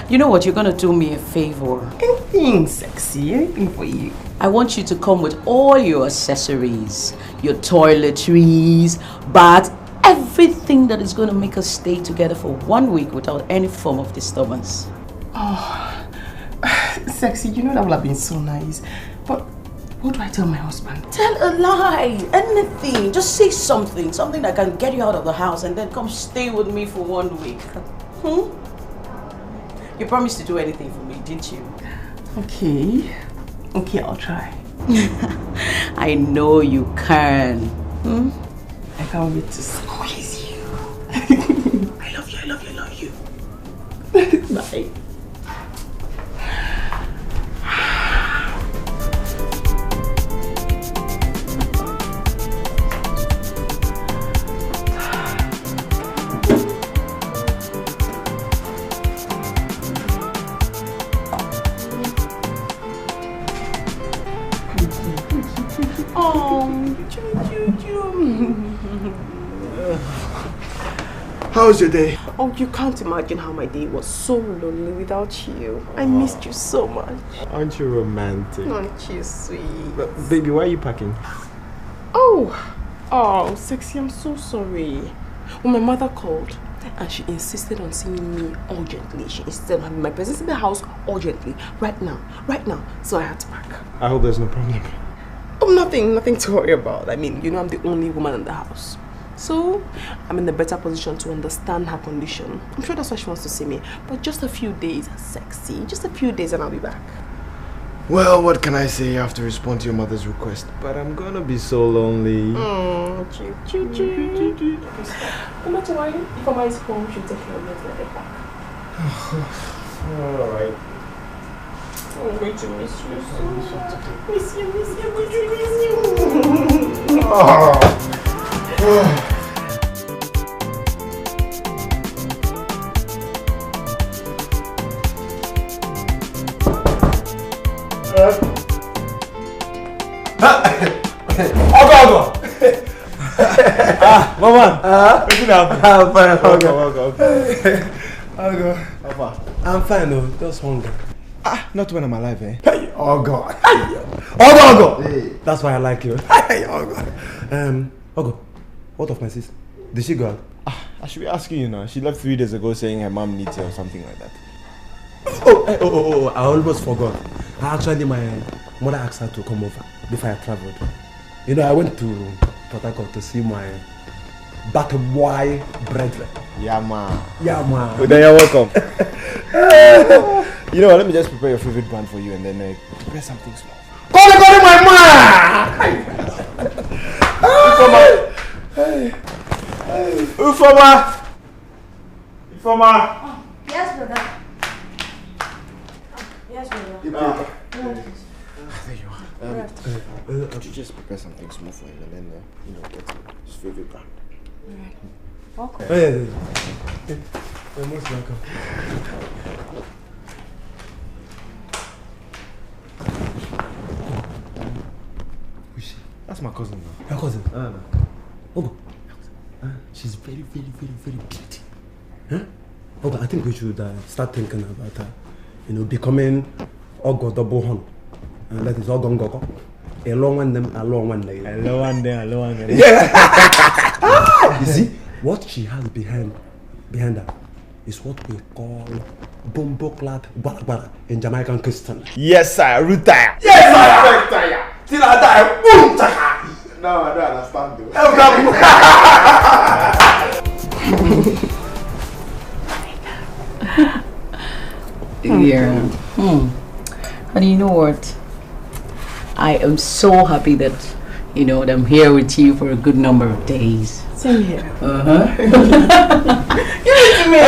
A: You know what? You're gonna do me a favor.
B: Anything sexy, anything for you.
A: I want you to come with all your accessories, your toiletries, bath, everything that is gonna make us stay together for 1 week without any form of disturbance.
B: Oh, sexy, you know that would have been so nice. But what do I tell my husband?
A: Tell a lie, anything. Just say something that can get you out of the house and then come stay with me for 1 week. You promised to do anything for me, didn't you?
B: Okay, I'll try.
A: I know you can.
B: I can't wait to squeeze you. I love you. Bye.
A: Oh, choo choo choo.
R: How was your day?
Q: Oh, you can't imagine how my day was. So lonely without you. I missed you so much.
R: Aren't you romantic?
Q: Aren't you sweet?
R: But, baby, why are you packing?
Q: Oh, sexy, I'm so sorry. When my mother called and she insisted on seeing me urgently, she insisted on having my presence in the house urgently, right now. So I had to pack.
R: I hope there's no problem.
Q: Oh, nothing to worry about. I mean, you know I'm the only woman in the house. So, I'm in a better position to understand her condition. I'm sure that's why she wants to see me. But just a few days, sexy. Just a few days and I'll be back.
R: Well, what can I say? I have to respond to your mother's request. But I'm gonna be so lonely.
Q: Cute. No matter why, if I'm at home, she'll take care of me until I get back.
R: Alright.
Q: I'm going to miss you so much. Miss you.
R: Mama!
E: I'm fine,
R: I'm fine, though. Just hunger. Not when I'm alive, eh?
E: Hey, Ogo!
R: Hey. That's why I like you.
E: Hey, Ogo!
R: Ogo, what of my sis? Did she go out? I should be asking you now. She left 3 days ago saying her mom needs her or something like that. Oh, I almost forgot. Actually, my mother asked her to come over before I traveled. You know, I went to Port Harcourt to see my battle boy brethren. Yeah, man. Well, then you're welcome. You know what, let me just prepare your favorite band for you and then prepare something small.
E: Call my
R: Ufoma!
D: Yes, brother. Yes, brother.
R: There you are. Could you just prepare something small for him and then, get his favorite band?
D: Alright. Welcome.
R: Hey. You're most welcome. Who's she? That's my cousin now. Your cousin? Oh, she's very pretty. Huh? Okay, I think we should start thinking about becoming Ogo double horn. And that is Ogongoko. A long one them, a long one day. A long one. Yeah. You see, what she has behind her is what we call bomboklat barabara in Jamaican Christian. Yes, sir, retire.
E: Yes, I retire. Till I die, boom, chaka. No, I don't understand,
A: Yeah. And you know what? I am so happy that, that I'm here with you for a good number of days.
Q: Same here.
A: Give it to me.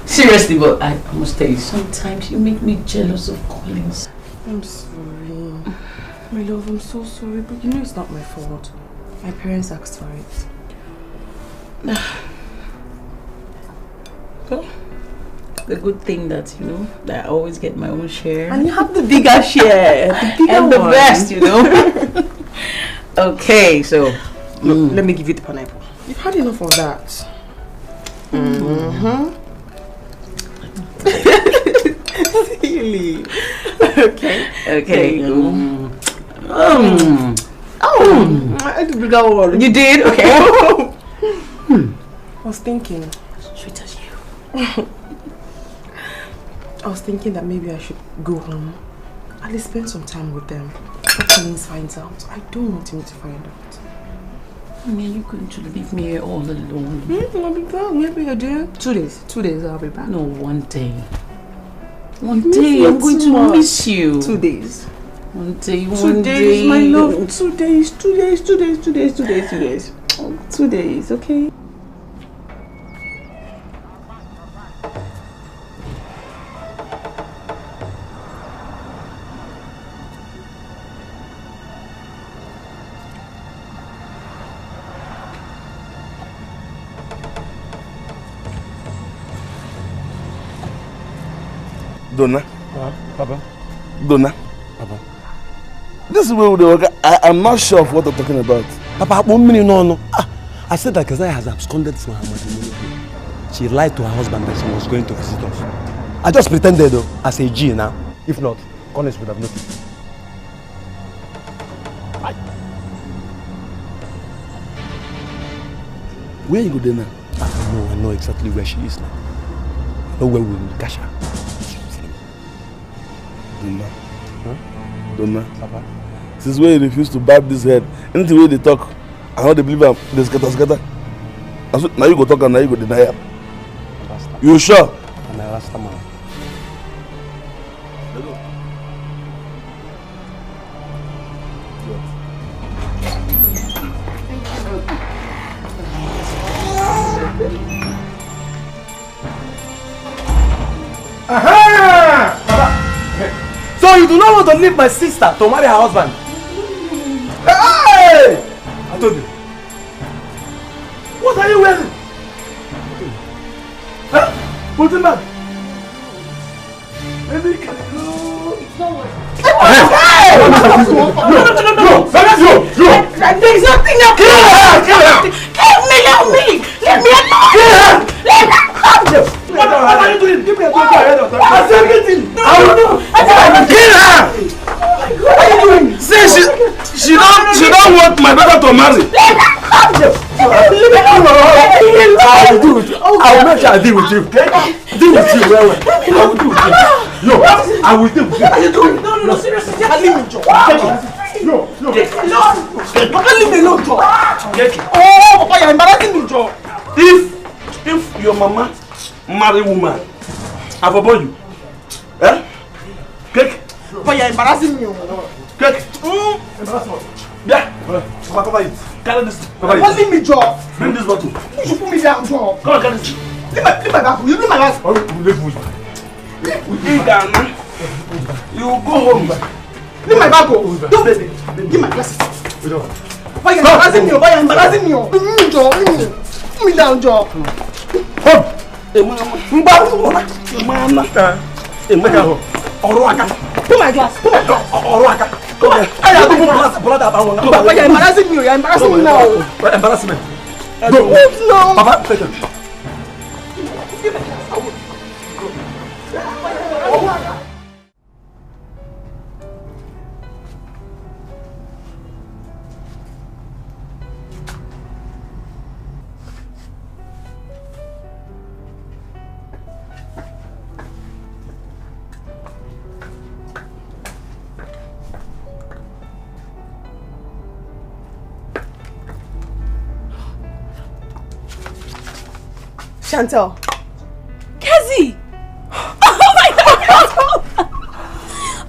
A: Seriously, but I must tell you, sometimes you make me jealous of Collins.
Q: I'm sorry. My love, I'm so sorry, but it's not my fault. My parents asked for it.
A: Well, the good thing that, that I always get my own share.
Q: And you have the bigger share. The bigger
A: and the
Q: one.
A: best, Okay, so...
Q: Look, let me give you the pineapple. You've had enough of that. Really? Okay. I did the bigger one.
A: You did? Okay.
Q: I was thinking.
A: Sweet as you.
Q: I was thinking that maybe I should go home. At least spend some time with them. Before Collins finds out. I don't want him to find out.
A: I mean, you're going to leave me here all alone.
Q: I'll be back. Maybe you're doing 2 days. 2 days I'll be back.
A: No, 1 day. One day I'm going to miss you.
Q: 2 days.
A: 1 day,
Q: 2 days, my love. 2 days, 2 days, 2 days, 2 days, 2 days, 2 days. 2 days, okay?
C: Donna.
R: Papa.
C: Donna.
R: Papa.
C: This is where we work. I'm not sure of what they're talking about.
R: Papa, 1 minute, no.
H: I said that Keziah has absconded from her matrimonial home. She lied to her husband that she was going to visit us. I just pretended though, as a G now. If not, Collins would have noticed.
N: Where you go there now?
H: I know exactly where she is now. I know where we will catch her.
N: Donna. Huh? Donna. Papa. Since when you refuse to barb this head, anything where they talk, I know they believe them, they scatter. Now you go talk and now you go deny her. You sure?
H: I'm a Rasta man.
P: Aha! So you do not want to leave my sister to marry her husband? Hey! I told you. What are you wearing? Huh? Put him back. Baby, can you go? It's not working. Hey! No!
B: There's nothing else. Help me. Let me alone. Let me alone.
P: What are you doing? Give me a talk ahead of time. I said everything.
B: No.
P: Kill her! What are you doing?
N: Say she don't want my daughter to marry.
P: I will deal with you. I will make sure I deal with you. Okay? Deal with you well. I will deal with you. No, I will deal with you. What are you doing? No, seriously. Just leave me, Joe. No. Papa, leave me alone, Joe. Oh, Papa, you're embarrassing me, Joe.
N: If your mama marry woman, I will born you. Eh? Cake?
P: Papa, you're embarrassing me.
N: Cake?
P: Embarrassment.
N: Yeah.
P: Papa, cover it.
N: Carry this.
P: Papa, leave me, Joe.
N: Bring this bottle.
P: You should put me down, Joe.
N: Come on, carry this.
P: Leave my back. You leave my back.
N: You go home.
P: Leave my bag, don't give my glasses. Why you embarrassing me? Leave me, Joe. Put me down, Joe.
N: Home.
P: Put my glass. Papa, you're embarrassing me. You're embarrassing me now.
N: Embarrassment.
P: No.
N: Papa, take it.
B: Chantel. Kezzy! Oh my God!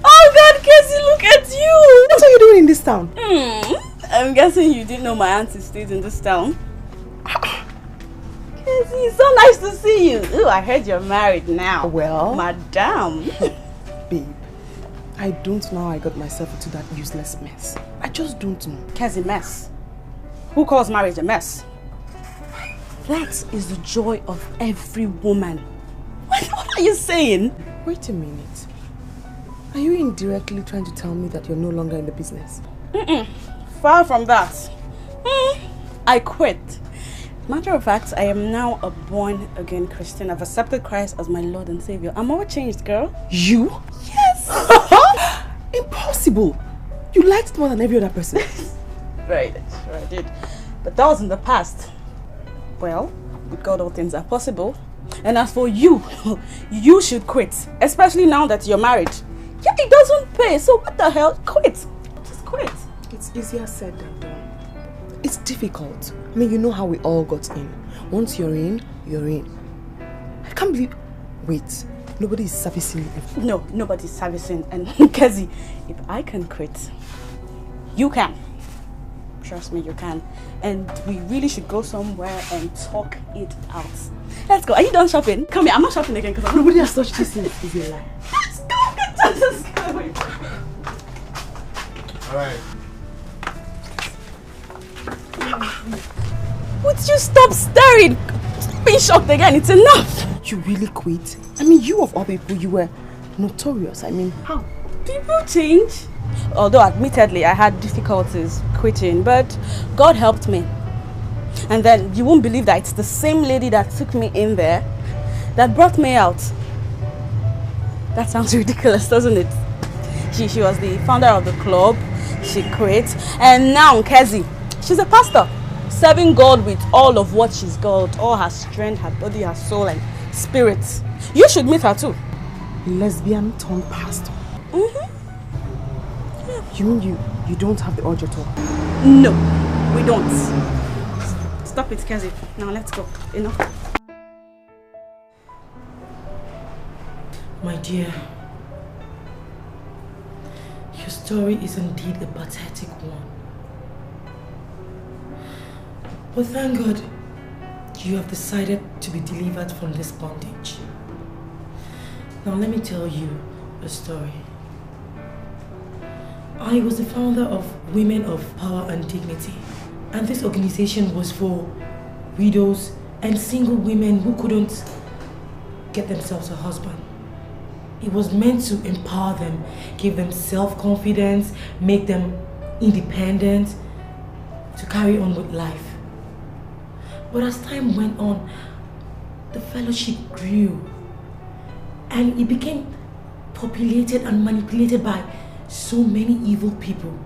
B: Oh God, Kezzy, look at you! What are you doing in this town?
U: I'm guessing you didn't know my auntie stayed in this town. Kezzy, it's so nice to see you. Ooh, I heard you're married now.
B: Well,
U: Madam.
B: Babe, I don't know how I got myself into that useless mess. I just don't know.
U: Kezzy, mess? Who calls marriage a mess? That is the joy of every woman. What are you saying?
B: Wait a minute. Are you indirectly trying to tell me that you're no longer in the business?
U: Far from that. I quit. Matter of fact, I am now a born-again Christian. I've accepted Christ as my Lord and Savior. I'm all changed, girl.
B: You?
U: Yes!
B: Impossible! You liked it more than every other person.
U: Right, sure I did. But that was in the past. Well, with God all things are possible. And as for you, you should quit. Especially now that you're married. Yeah, it doesn't pay, so what the hell? Quit. Just quit.
B: It's easier said than done. It's difficult. I mean, you know how we all got in. Once you're in, you're in. I can't believe... Wait, nobody is servicing you.
U: No, nobody's servicing. And Kezzy, if I can quit, you can. Trust me, you can. And we really should go somewhere and talk it out. Let's go. Are you done shopping? Come here. I'm not shopping again because
B: nobody has touched this thing. Is a lie.
U: Let's go. Let's go.
N: Alright.
U: Would you stop staring? Being shocked again. It's enough.
B: You really quit? I mean, you of all people, you were notorious. I mean, how?
U: People change. Although admittedly I had difficulties quitting, but God helped me. And then you won't believe that it's the same lady that took me in there that brought me out. That sounds ridiculous, doesn't it? She was the founder of the club, she quit, and now Kezi, she's a pastor, serving God with all of what she's got, all her strength, her body, her soul, and spirit. You should meet her too.
B: Lesbian turned pastor. You mean you don't have the urge at all?
U: No, we don't. Stop it, Kezi. Now let's go. Enough.
F: My dear, your story is indeed a pathetic one. But thank God you have decided to be delivered from this bondage. Now let me tell you a story. I was the founder of Women of Power and Dignity, and this organization was for widows and single women who couldn't get themselves a husband. It was meant to empower them, give them self-confidence, make them independent, to carry on with life. But as time went on, the fellowship grew and it became populated and manipulated by so many evil people.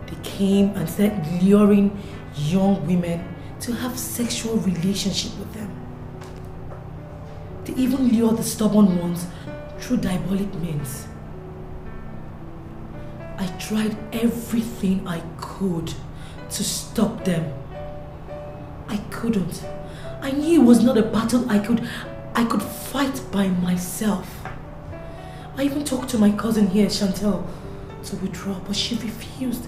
F: They came and started luring young women to have sexual relationship with them. They even lure the stubborn ones through diabolic means. I tried everything I could to stop them. I couldn't. I knew it was not a battle I could fight by myself. I even talked to my cousin here, Chantel, to withdraw, but she refused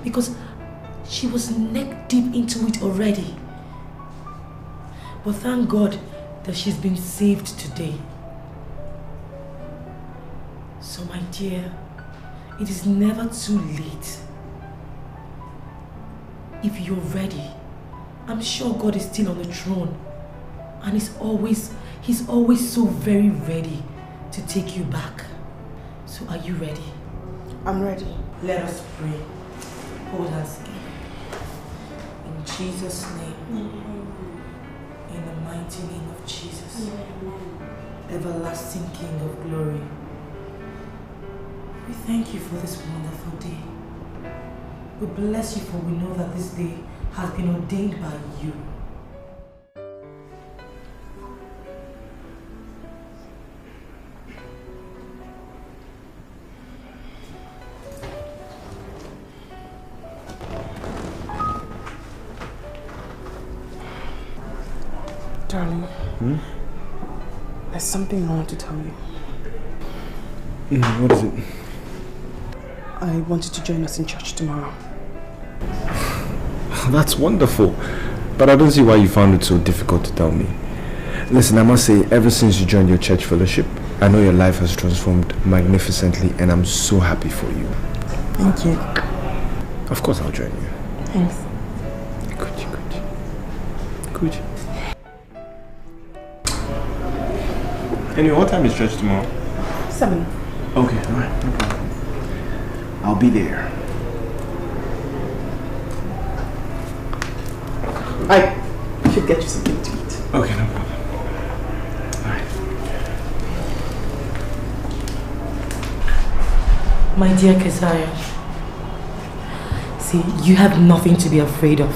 F: because she was neck deep into it already. But thank God that she's been saved today. So my dear, it is never too late. If you're ready, I'm sure God is still on the throne and He's always so very ready to take you back. So are you ready?
B: I'm ready.
F: Let us pray. Hold us again. In Jesus' name. In the mighty name of Jesus. Everlasting King of glory. We thank you for this wonderful day. We bless you for we know that this day has been ordained by you.
B: Darling, there's something I want to tell you.
H: What is it?
B: I want you to join us in church tomorrow.
H: That's wonderful. But I don't see why you found it so difficult to tell me. Listen, I must say, ever since you joined your church fellowship, I know your life has transformed magnificently and I'm so happy for you.
B: Thank you.
H: Of course I'll join you.
B: Thanks.
H: Good. Anyway, what time is church tomorrow?
B: 7.
H: Okay, alright, no problem. I'll be there.
B: I should get you something to eat.
H: Okay, no problem. Alright.
F: My dear Keziah, see, you have nothing to be afraid of.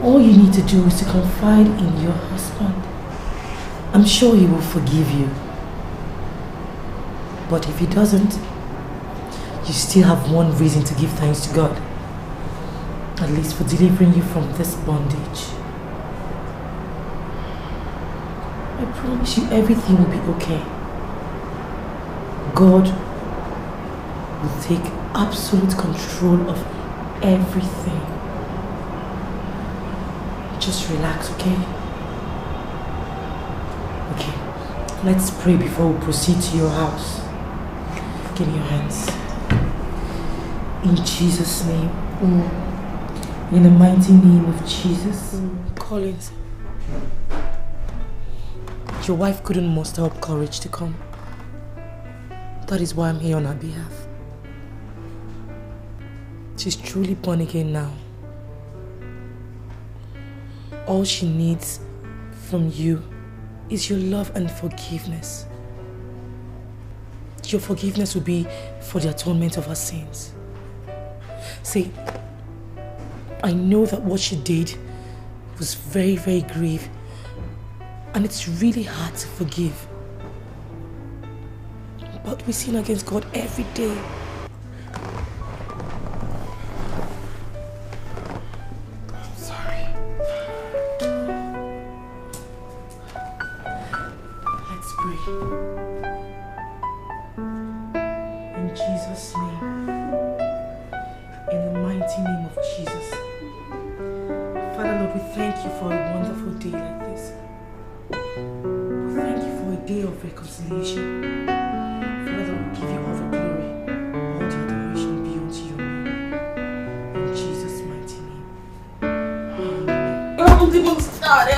F: All you need to do is to confide in your husband. I'm sure he will forgive you. But if he doesn't, you still have one reason to give thanks to God. At least for delivering you from this bondage. I promise you everything will be okay. God will take absolute control of everything. Just relax, okay? Okay, let's pray before we proceed to your house. Give me your hands. In Jesus' name. In the mighty name of Jesus.
B: Collins.
F: Your wife couldn't muster up courage to come. That is why I'm here on her behalf. She's truly born again now.
B: all she needs from you is your love and forgiveness. Your forgiveness will be for the atonement of her sins. See, I know that what she did was very, very grave, and it's really hard to forgive. But we sin against God every day.
E: I'm sorry.
B: Let's pray. In Jesus' name. In the mighty name of Jesus. Father Lord, we thank you for a wonderful day like this. We thank you for a day of reconciliation. Father Lord, we give you all the glory, all the adoration be unto your name. In Jesus' mighty name. Amen.
V: I haven't even started.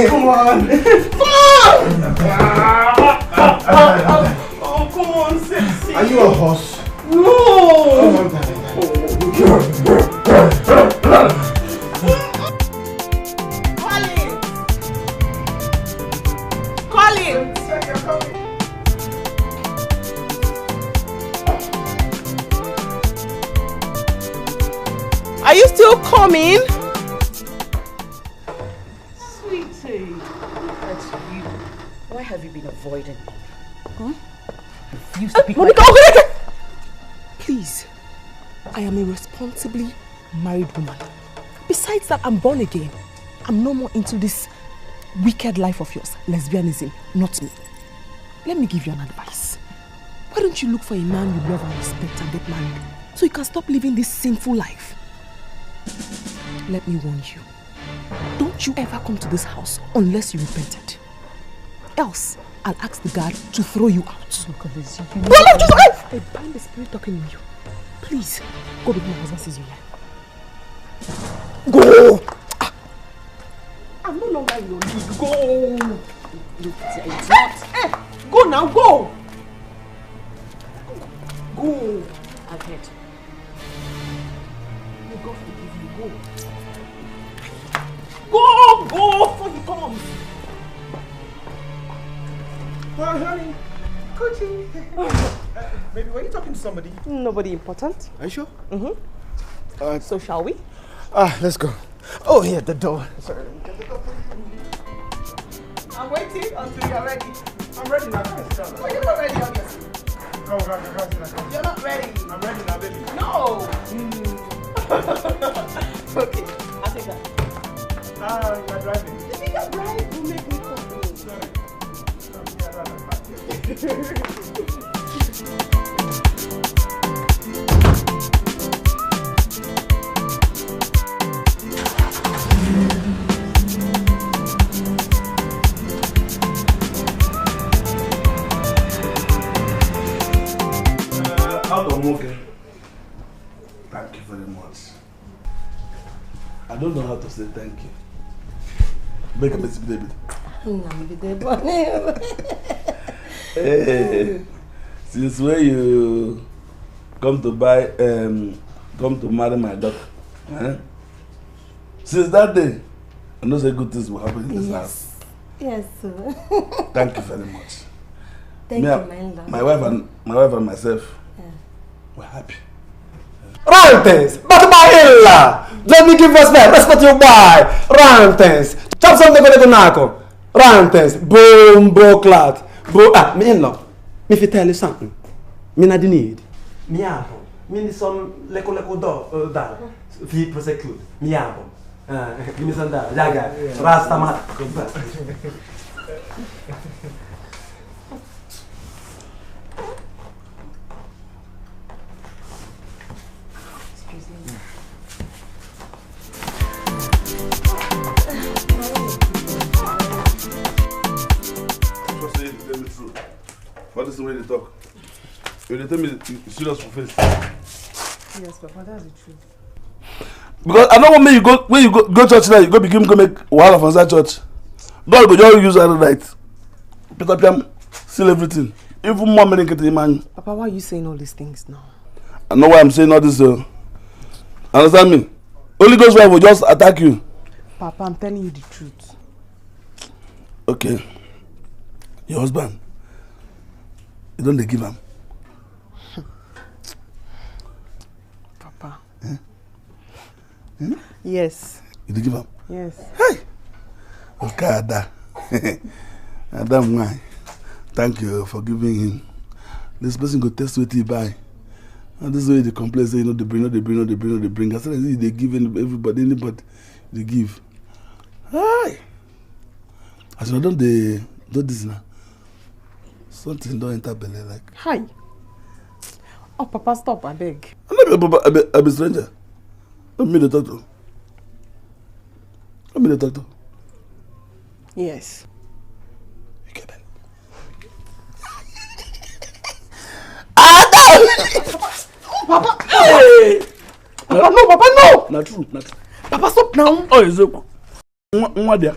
P: Come on!
V: Oh, come on, sexy.
P: Are you a horse?
V: No! Colin! Are you still coming?
A: Sweetie, that's you. Why have you been avoiding me? Huh? Refuse to pick
B: Monica,
A: my...
B: Please, I am a responsibly married woman. Besides that, I'm born again. I'm no more into this wicked life of yours, lesbianism, not me. Let me give you an advice. Why don't you look for a man you love and respect and get married, so you can stop living this sinful life? Let me warn you. Don't you ever come to this house unless you repented. Else, I'll ask the guard to throw you out. I bind the spirit talking in you. Please, go before my husband sees you here. Go! I'm no longer in your league. Go!
A: Look, it's not...
B: Go now, go! Go!
A: I've heard.
B: May God forgive you. Go! Go! Go! Before he comes!
P: Well, honey, Coachy. Maybe were you talking to somebody?
B: Nobody important.
P: Are you sure?
B: Mm-hmm. So shall we?
P: Let's go. Oh, yeah, the door. Sorry.
V: I'm waiting until you're ready.
P: I'm ready now. Come sit down.
V: Oh, you're not ready, obviously.
P: Come.
V: You're not ready.
P: I'm ready now, baby.
V: No! Okay, I'll take that.
P: You're driving.
V: The bigger drive will make me complain.
P: Sorry.
C: Okay. Thank you very much. I don't know how to say thank you. Make a message, David. Hey, since when you come to marry my daughter, since that day, I know say good things will happen in this house.
B: Yes, sir.
C: Thank you very much.
B: Thank you, my love.
C: My wife and myself, we're happy.
P: Rantes! Batubailla! Let me give respect your boy! Rantes! Chop something for the Gunako! Rantes! Boom, bro-clad! Me in-law, me if you tell you something, me not the need. Me have me need some leko dog, fi prosecute. Me have give me some that, jaga, rasta mat.
C: What is the way they talk? You tell me you serious for face.
V: Yes, Papa, that's the truth.
C: Because I don't want me you go when you go church now, you go begin go make wahala from that church. God go just use that right. Pick up them, seal everything. Even more money get the man.
B: Papa, why are you saying all these things now?
N: I know why I'm saying all this. Understand me? Holy Ghost wife will just attack you.
J: Papa, I'm telling you the truth.
N: Okay. Your husband, you don't give him.
J: Papa.
N: Eh? Hmm?
J: Yes.
N: You don't give him?
J: Yes.
N: Hey! Okay, Ada. Adam, why? Thank you for giving him. This person go test what he buy. And this is why they complain, say, they bring. As soon as they give everybody, anybody, they give. Hi! As you don't do this now. Something don't enter belly like.
J: Hi. Oh, Papa, stop, I beg.
N: I'm a stranger. Don't mean the doctor. Don't mean the doctor.
J: Yes.
N: You get that?
J: Papa! Hey! Papa, no! Papa, no!
N: Not true.
J: Papa, stop now!
N: Oh, it's okay. What there?